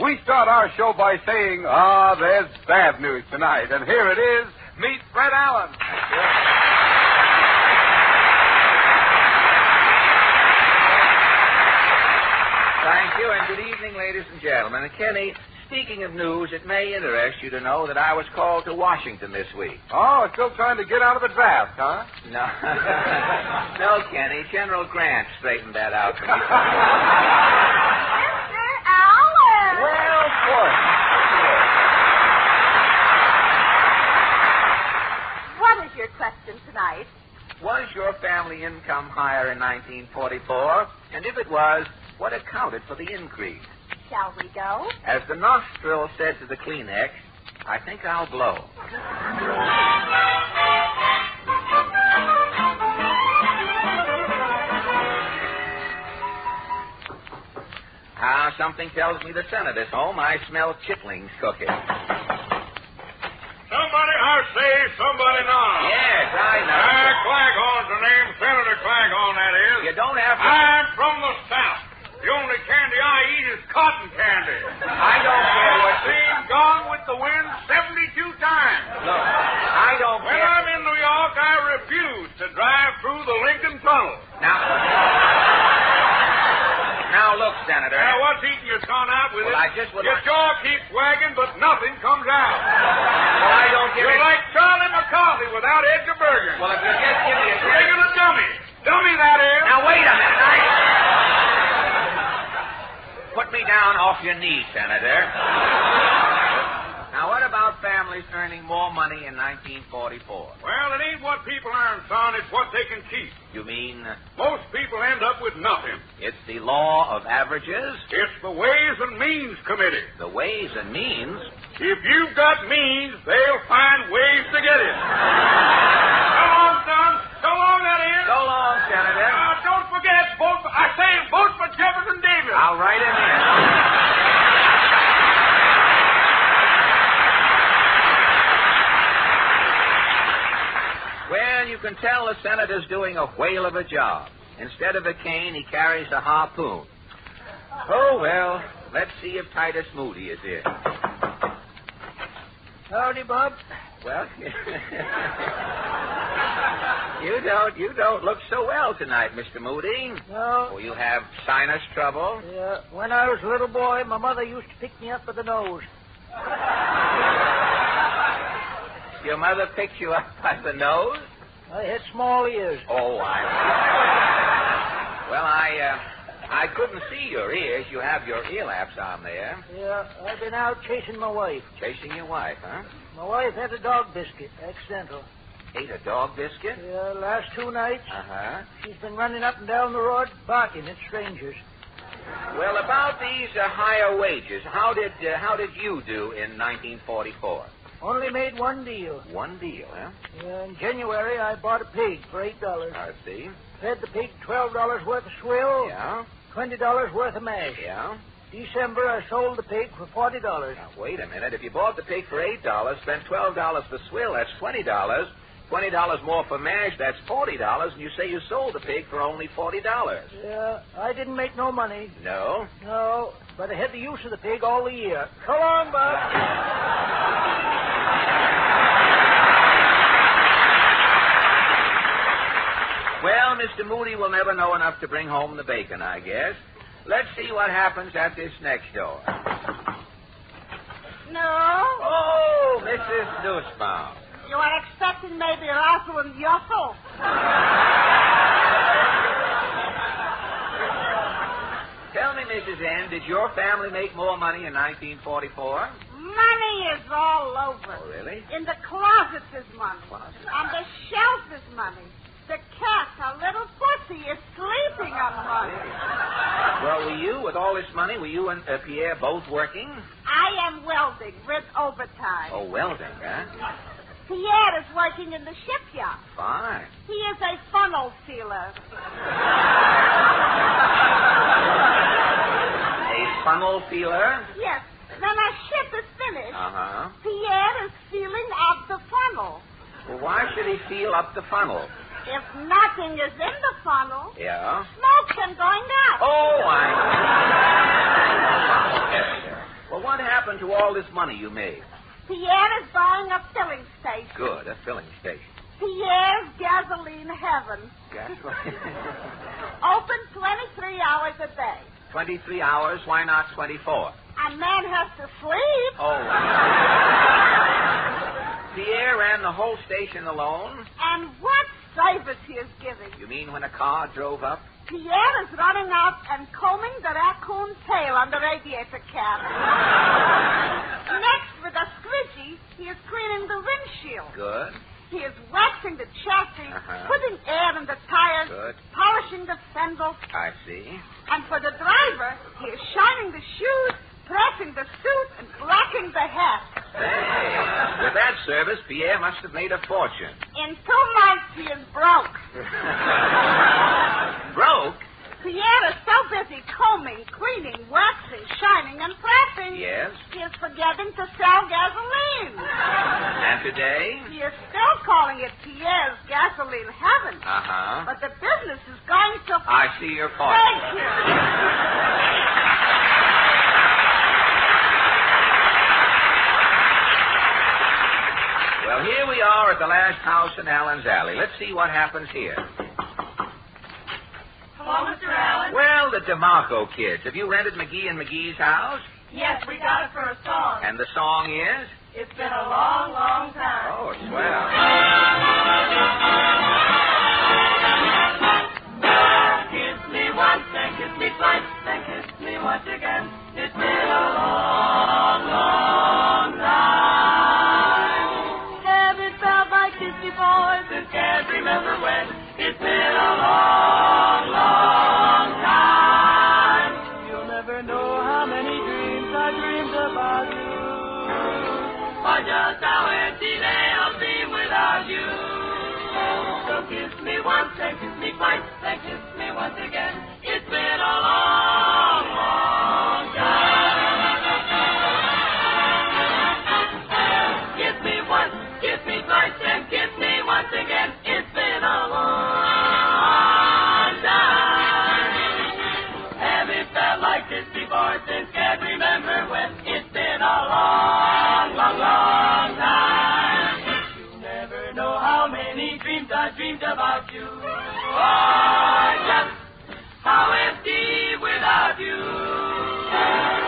We start our show by saying, there's bad news tonight. And here it is, meet Fred Allen. Thank you, and good evening, ladies and gentlemen. And Kenny, speaking of news, it may interest you to know that I was called to Washington this week. Oh, still trying to get out of the draft, huh? No. No, Kenny. General Grant straightened that out for me. Mr. Allen! Well, of course. What is your question tonight? Was your family income higher in 1944? And if it was, what accounted for the increase? Shall we go? As the nostril said to the Kleenex, I think I'll blow. Something tells me the Senator's home. I smell chitlings cooking. Somebody, I say, somebody now. Yes, I know. Claghorn's the name. Senator Claghorn, that is. You don't have to... I'm from the South. The only candy I eat is cotton candy. I don't care what... Seen Gone with the Wind 72 times. Look, I don't when care... When I'm in New York, I refuse to drive through the Lincoln Tunnel. Now, look, Senator. Now, what's eating your son out with well, it? I just would Your jaw keeps wagging, but nothing comes out. Well, I don't give You're like Charlie McCarthy without Edgar Bergen. Well, if you just give me a... Regular dummy. Dummy, that is. Now, wait a minute. Put me down off your knee, Senator. Now, what about families earning more money in 1944? Well, it ain't what people earn, son. It's what they can keep. You mean... Most people end up with nothing. It's the law of averages? It's the Ways and Means Committee. The Ways and Means? If you've got means, they'll find ways to get it. So long, son. So long, that is. So long, Senator. Don't forget, vote for Jefferson Davis. I'll write him in. Well, you can tell the Senator's doing a whale of a job. Instead of a cane, he carries a harpoon. Oh, well, let's see if Titus Moody is here. Howdy, Bob. Well, you don't look so well tonight, Mr. Moody. No. Oh, you have sinus trouble? Yeah. When I was a little boy, my mother used to pick me up by the nose. Your mother picked you up by the nose? I had small ears. Oh, Well, I couldn't see your ears. You have your earlaps on there. Yeah, I've been out chasing my wife. Chasing your wife, huh? My wife had a dog biscuit, accidental. Ate a dog biscuit? Yeah, last 2 nights. Uh-huh. She's been running up and down the road barking at strangers. Well, about these higher wages, how did you do in 1944? Only made one deal. One deal, huh? Yeah, in January, I bought a pig for $8. I see. Fed the pig $12 worth of swill. Yeah. $20 worth of mash. Yeah. December, I sold the pig for $40. Now, wait a minute. If you bought the pig for $8, spent $12 for swill, that's $20. $20 more for mash, that's $40. And you say you sold the pig for only $40. Yeah, I didn't make no money. No? No, but I had the use of the pig all the year. So long, Bob. Well, Mr. Moody will never know enough to bring home the bacon, I guess. Let's see what happens at this next door. No? Oh, Mrs. Nussbaum. You are expecting maybe Russell and Yossel. Tell me, Mrs. N, did your family make more money in 1944? Money is all over. Oh, really? In the closets is money. On the shelf is money. The cat, a little pussy, is sleeping on money. Well, were you, with all this money, were you and Pierre both working? I am welding with overtime. Oh, welding, huh? Pierre is working in the shipyard. Fine. He is a funnel sealer. A funnel sealer? Yes. When a ship is finished, Uh-huh. Pierre is sealing up the funnel. Well, why should he seal up the funnel? If nothing is in the funnel, Yeah? smoke can going out. Oh, Well, what happened to all this money you made? Pierre is buying a filling station. Good, a filling station. Pierre's gasoline heaven. Gasoline. Open 23 hours a day. 23 hours, why not 24? A man has to sleep. Oh. Pierre ran the whole station alone? And what service he is giving. You mean when a car drove up? Pierre is running out and combing the raccoon tail on the radiator cap. Next, with a squeegee, he is cleaning the windshield. Good. He is waxing the chassis, Uh-huh. putting air in the tires, Good. polishing the fenders. I see. And for the driver, he is shining the shoes, pressing the suit, and blacking the hat. Hey, with that service, Pierre must have made a fortune. In 2 months, he is broke. Broke? Pierre is so busy combing, cleaning, waxing, shining, and prepping. Yes? He is forgetting to sell gasoline. And today? He is still calling it Pierre's Gasoline Heaven. Uh-huh. But the business is going to... I see your point. Thank you. Well, here we are at the last house in Allen's Alley. Let's see what happens here. Hello, Mr. Allen. Well, the DeMarco kids. Have you rented McGee and McGee's house? Yes, we got it for a song. And the song is? It's been a long, long time. Oh, swell. Kiss me once, then kiss me twice, then kiss me once again. It's been a long, long time. Haven't felt like this before since can't remember when. It's been a long, long time. You'll never know how many dreams I dreamed about you, or just how empty they'll seem without you. So kiss me once, then kiss me twice, then kiss me once again. It's been a long, long time. Kiss me once, kiss me twice, then kiss me once again. It's been a long time. Haven't felt like this before since can't remember when. It's been a long, long, long time. You never know how many dreams I dreamed about you. Oh, just how empty without you.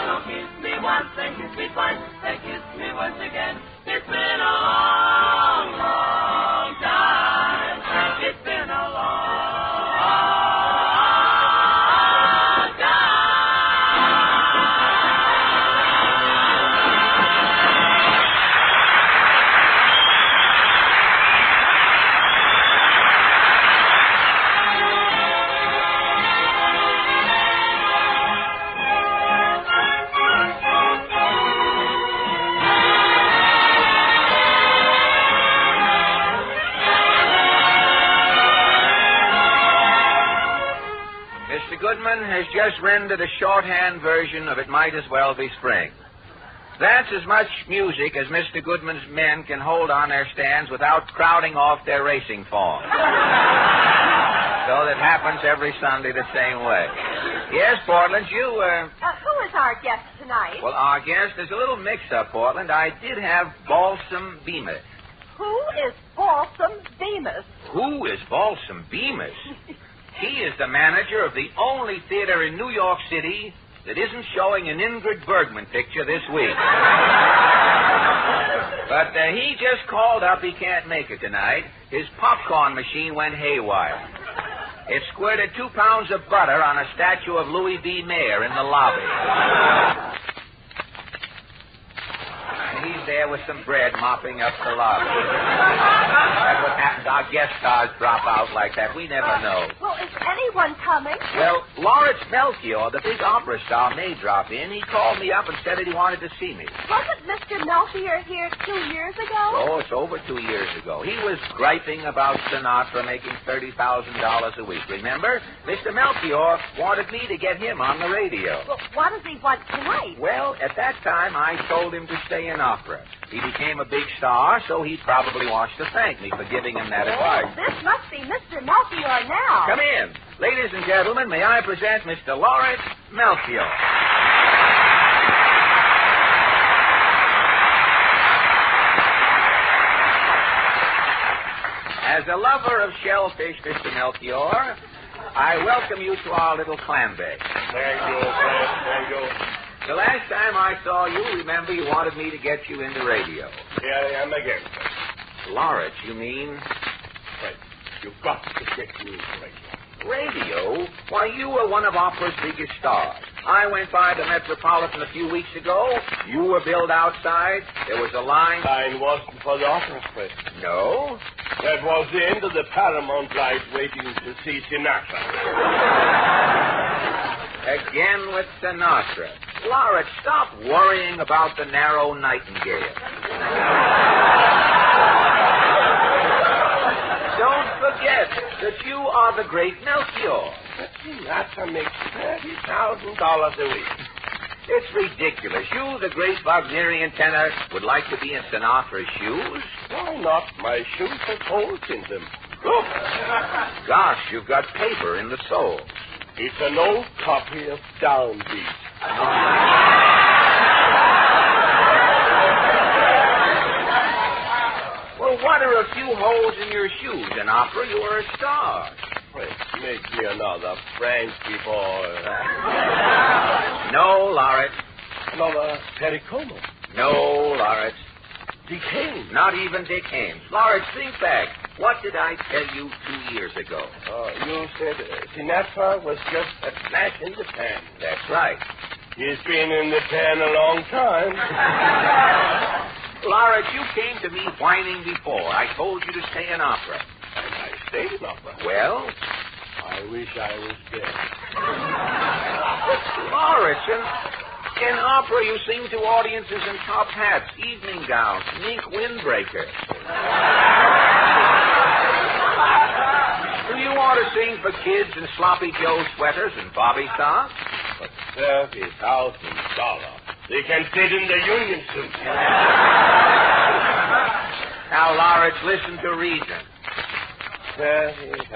So kiss me once, then kiss me twice, then kiss me once again. It's been a long, long time. It's been a long Goodman has just rendered a shorthand version of It Might As Well Be Spring. That's as much music as Mr. Goodman's men can hold on their stands without crowding off their racing form. So that happens every Sunday the same way. Yes, Portland, you, Who is our guest tonight? Well, our guest is a little mix-up, Portland. I did have Balsam Bemis. Who is Balsam Bemis? Who is Balsam Bemis? He is the manager of the only theater in New York City that isn't showing an Ingrid Bergman picture this week. But he just called up. He can't make it tonight. His popcorn machine went haywire. It squirted 2 pounds of butter on a statue of Louis B. Mayer in the lobby. He's there with some bread mopping up the lobby. That's what happens. Our guest stars drop out like that. We never know. Well, is anyone coming? Well, Lauritz Melchoir, the big opera star, may drop in. He called me up and said that he wanted to see me. Wasn't Mr. Melchoir here 2 years ago? Oh, it's over 2 years ago. He was griping about Sinatra making $30,000 a week. Remember? Mr. Melchoir wanted me to get him on the radio. Well, what does he want tonight? Well, at that time, I told him to stay in opera. He became a big star, so he probably wants to thank me for giving him that advice. This must be Mr. Melchoir now. Come in. Ladies and gentlemen, may I present Mr. Lauritz Melchoir. As a lover of shellfish, Mr. Melchoir, I welcome you to our little clam bake. Thank you, thank you. The last time I saw you, remember, you wanted me to get you into radio. Here I am again. Lauritz, you mean? Right. You've got to get you into radio. Radio? Why, you were one of opera's biggest stars. I went by the Metropolitan a few weeks ago. You were billed outside. There was a line. Line wasn't for the opera press. No? That was the end of the Paramount light waiting to see Sinatra. Again with Sinatra. Lauritz, stop worrying about the narrow nightingale. Don't forget that you are the great Melchoir. Sinatra makes $30,000 a week. It's ridiculous. You, the great Wagnerian tenor, would like to be in Sinatra's shoes? Why not? My shoes have holes in them. Look. Gosh, you've got paper in the soles. It's an old copy of Downbeat. Well, what are a few holes in your shoes? In opera, you are a star. Wait, make me another Frankie boy. No, Lauritz. Another Pericomo. No, Lauritz. Dick Haynes. Not even Dick Haynes. Lauritz, think back. What did I tell you 2 years ago? You said Sinatra was just a flash in the pan. That's right. He's been in the pan a long time. Lauritz, you came to me whining before. I told you to stay in opera. And I stayed in opera. Well? I wish I was dead. Lauritz, in opera you sing to audiences in top hats, evening gowns, mink windbreakers. Do you want to sing for kids in sloppy Joe sweaters and bobby socks? But $30,000. They can sit in the union suit. Now, Lauritz, listen to reason. $30,000.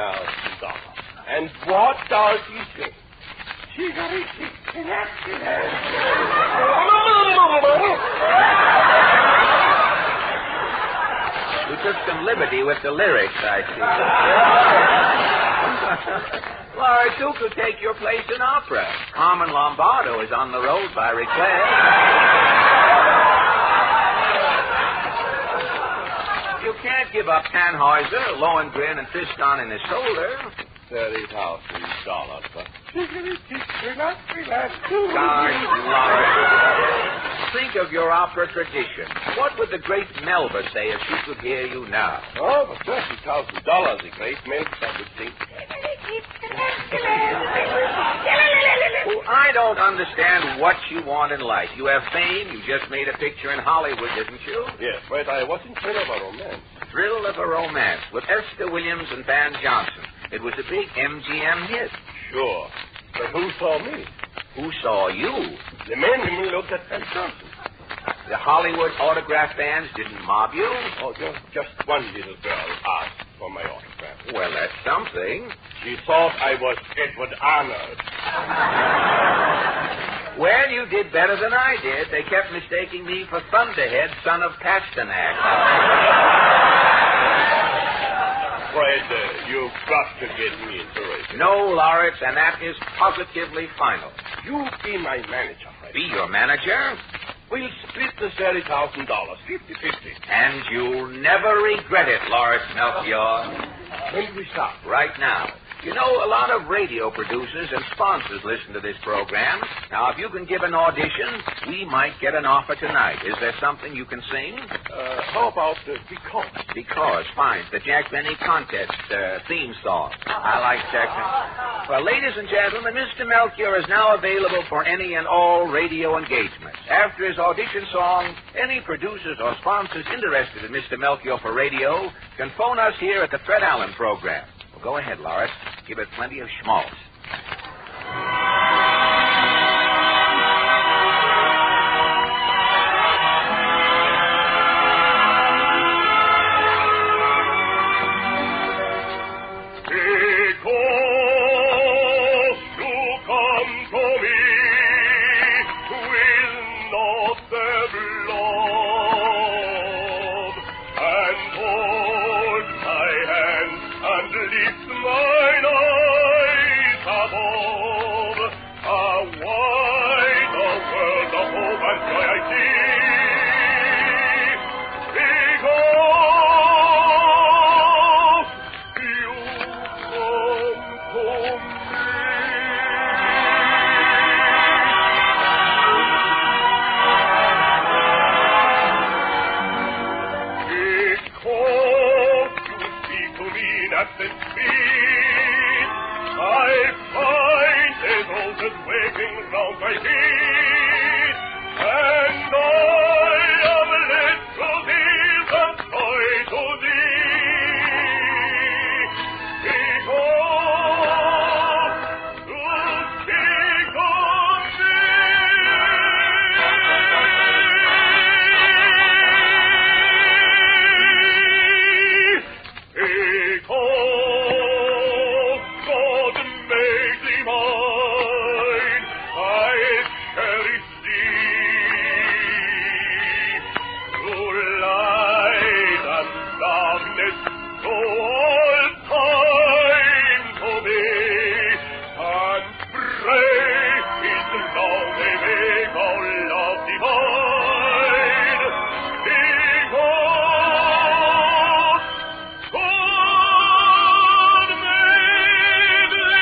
And what does he say? You took some liberty with the lyrics, I see. Lauritz, who could take your place in opera? Carmen Lombardo is on the road by request. You can't give up Tannhäuser, Lohengrin, and Tristan in his shoulder. $30,000, but... Gosh, Lauritz. Think of your opera tradition. What would the great Melba say if she could hear you now? Oh, but $30,000, the great Melba would think. Well, I don't understand what you want in life. You have fame. You just made a picture in Hollywood, didn't you? Yes, but I was in thrill of a romance. Thrill of a Romance with Esther Williams and Van Johnson. It was a big MGM hit. Sure. But who saw me? Who saw you? The men who looked at Van Johnson. The Hollywood autograph fans didn't mob you? Oh, just one little girl asked for my autograph. Well, that's something. She thought I was Edward Arnold. Well, you did better than I did. They kept mistaking me for Thunderhead, son of Pasternak. Fred, you've got to get me into racing. No, Lauritz, and that is positively final. You be my manager, Fred. Be your manager? We'll split the $30,000, 50-50. And you'll never regret it, Lauritz Melchoir. When do we start? Right now. You know, a lot of radio producers and sponsors listen to this program. Now, if you can give an audition, we might get an offer tonight. Is there something you can sing? How about Because? Because, fine. The Jack Benny contest theme song. I like Jack Benny. Well, ladies and gentlemen, Mr. Melchoir is now available for any and all radio engagements. After his audition song, any producers or sponsors interested in Mr. Melchoir for radio can phone us here at the Fred Allen program. Well, go ahead, Lauritz. Give it plenty of schmaltz. I find there's all this waiting round my feet. sweetest to all time to me. And pray his love may make all love divine. Because God made it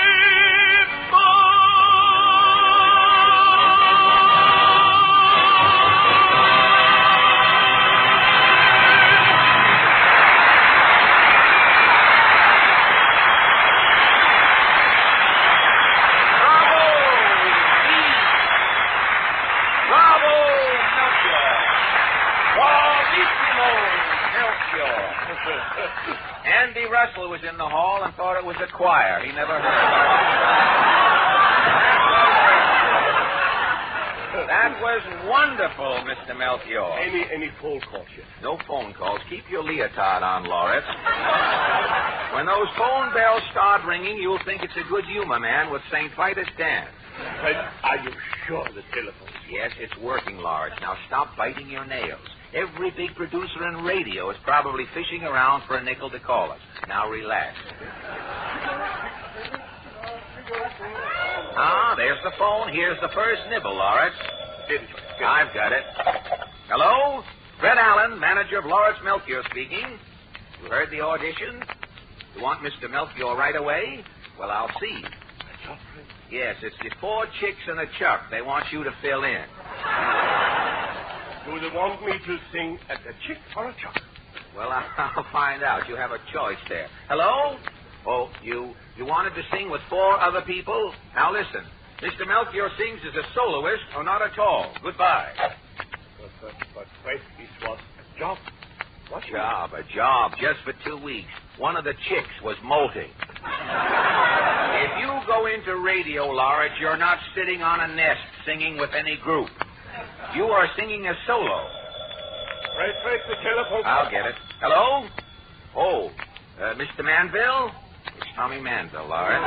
Andy Russell was in the hall and thought it was a choir. He never heard of it. That was wonderful, Mr. Melchoir. Any phone calls yet? No phone calls. Keep your leotard on, Lauritz. When those phone bells start ringing, you'll think it's a good humor man with St. Vitus dance. But are you sure the telephone? Yes, it's working, Lauritz. Now stop biting your nails. Every big producer in radio is probably fishing around for a nickel to call us. Now relax. Ah, there's the phone. Here's the first nibble, Lauritz. I've got it. Hello? Fred Allen, manager of Lauritz Melchior speaking. You heard the audition? You want Mr. Melchior right away? Well, I'll see. Yes, it's the 4 chicks and a chuck. They want you to fill in. Do they want me to sing at a chick or a chuck? Well, I'll find out. You have a choice there. Hello? Oh, you wanted to sing with 4 other people? Now listen. Mr. Melchior sings as a soloist or not at all. Goodbye. But wait, this was a job. What job? A job just for 2 weeks. One of the chicks was molting. If you go into radio, Lauritz, you're not sitting on a nest singing with any group. You are singing a solo. Right, the telephone. I'll get it. Hello? Oh, Mr. Manville? It's Tommy Manville, Lauritz.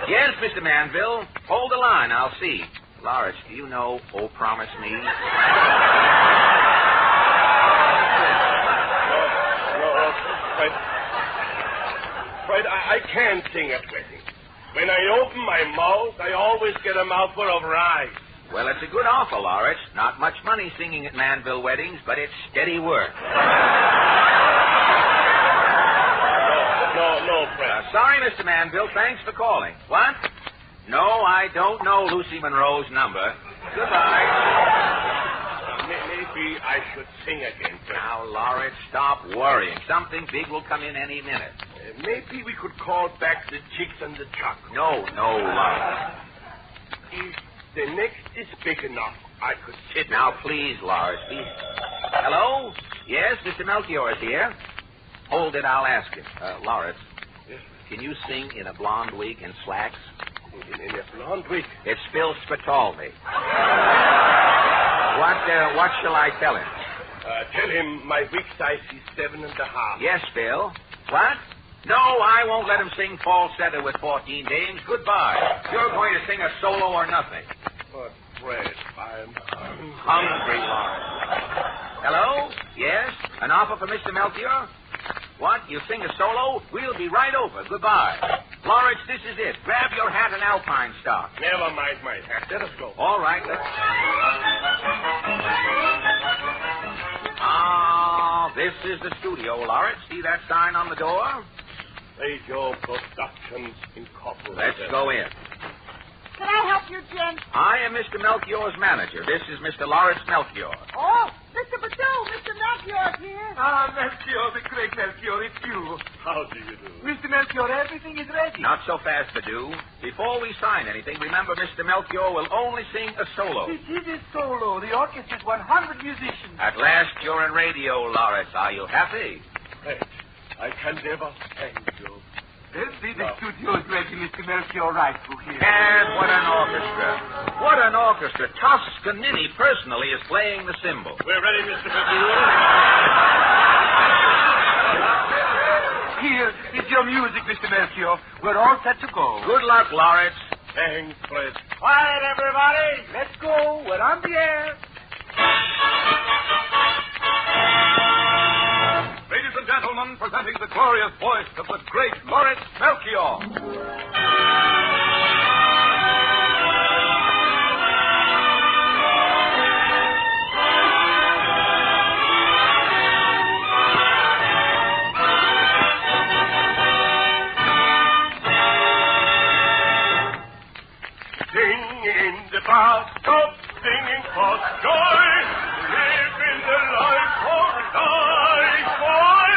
Yes, Mr. Manville. Hold the line. I'll see. Lauritz, do you know Oh, Promise Me? No, Fred, I can't sing at weddings. When I open my mouth, I always get a mouthful of rice. Well, it's a good offer, Lauritz. Not much money singing at Manville weddings, but it's steady work. No, Fred. Sorry, Mr. Manville. Thanks for calling. What? No, I don't know Lucy Monroe's number. Goodbye. Maybe I should sing again, Fred. Now, Lauritz, stop worrying. Something big will come in any minute. Maybe we could call back the chicks and the chuck. No, Lauritz. If the next is big enough, I could sit. Now, please, Lauritz. Please. Hello? Yes, Mr. Melchior is here. Hold it, I'll ask him. Lauritz, yes. Can you sing in a blonde wig and slacks? In a blonde wig? It's Phil Spitaldi. What shall I tell him? Tell him my wig size is 7.5. Yes, Phil. What? No, I won't let him sing falsetto with 14 dames. Goodbye. You're going to sing a solo or nothing. But, Fred, I'm hungry, Lauritz. Hello? Yes? An offer for Mr. Melchior? What? You sing a solo? We'll be right over. Goodbye. Lauritz, this is it. Grab your hat and alpine stock. Never mind my hat. Let us go. All right, let's... Ah, this is the studio, Lauritz. See that sign on the door? Radio Productions Incorporated. Let's go in. Can I help you, Jen? I am Mr. Melchior's manager. This is Mr. Lauritz Melchior. Oh, Mr. Batou, Mr. Melchior's here. Ah, Melchior, the great Melchior, it's you. How do you do? Mr. Melchior, everything is ready. Not so fast, Batou. Before we sign anything, remember Mr. Melchior will only sing a solo. This is a solo. The orchestra's 100 musicians. At last you're in radio, Lauritz. Are you happy? Great. I can never thank you. Let's see the studio's ready, Mr. Melchior, right through here. And what an orchestra. What an orchestra. Toscanini personally is playing the cymbal. We're ready, Mr. Batou. Here is your music, Mr. Melchior. We're all set to go. Good luck, Lauritz. Thanks, Fred. Quiet, everybody. Let's go. We're on the air. Ladies and gentlemen, gentlemen, presenting the glorious voice of the great Lauritz Melchoir. Stop singing for joy. Live in the life of life. Why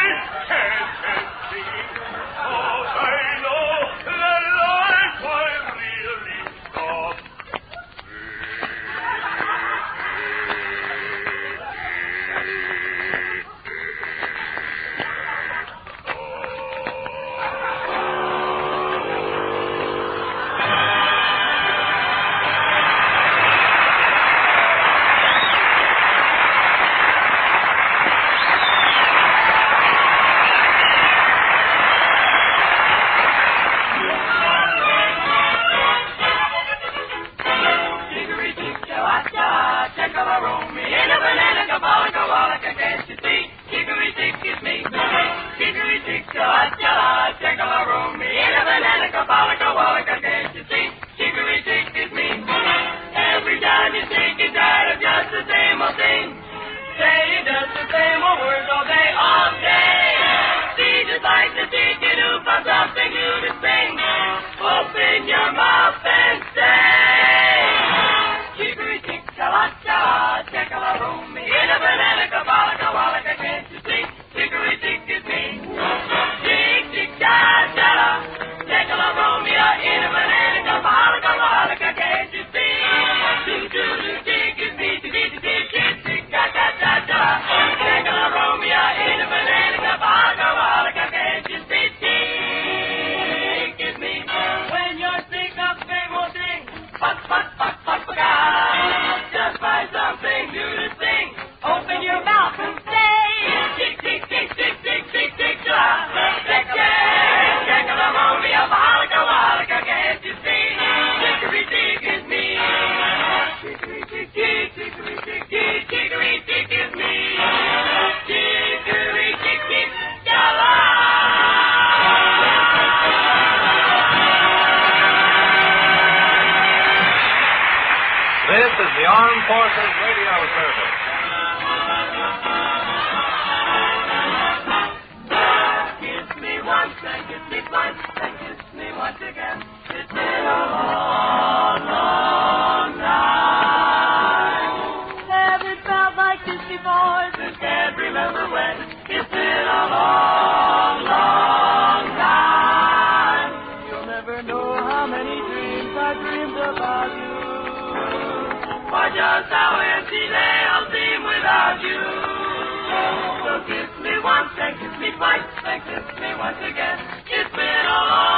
can't sing? Oh, I know the life I really stop. Armed Forces Radio Service. Kiss me once and kiss me twice and kiss me once again. It's been a long, long time. Haven't felt like this before, just can't remember when. It's been a long, long time. You'll never know how many dreams I dreamed about you. Or just how empty they'll seem without you. So kiss me once and kiss me twice and kiss me once again. It's been a long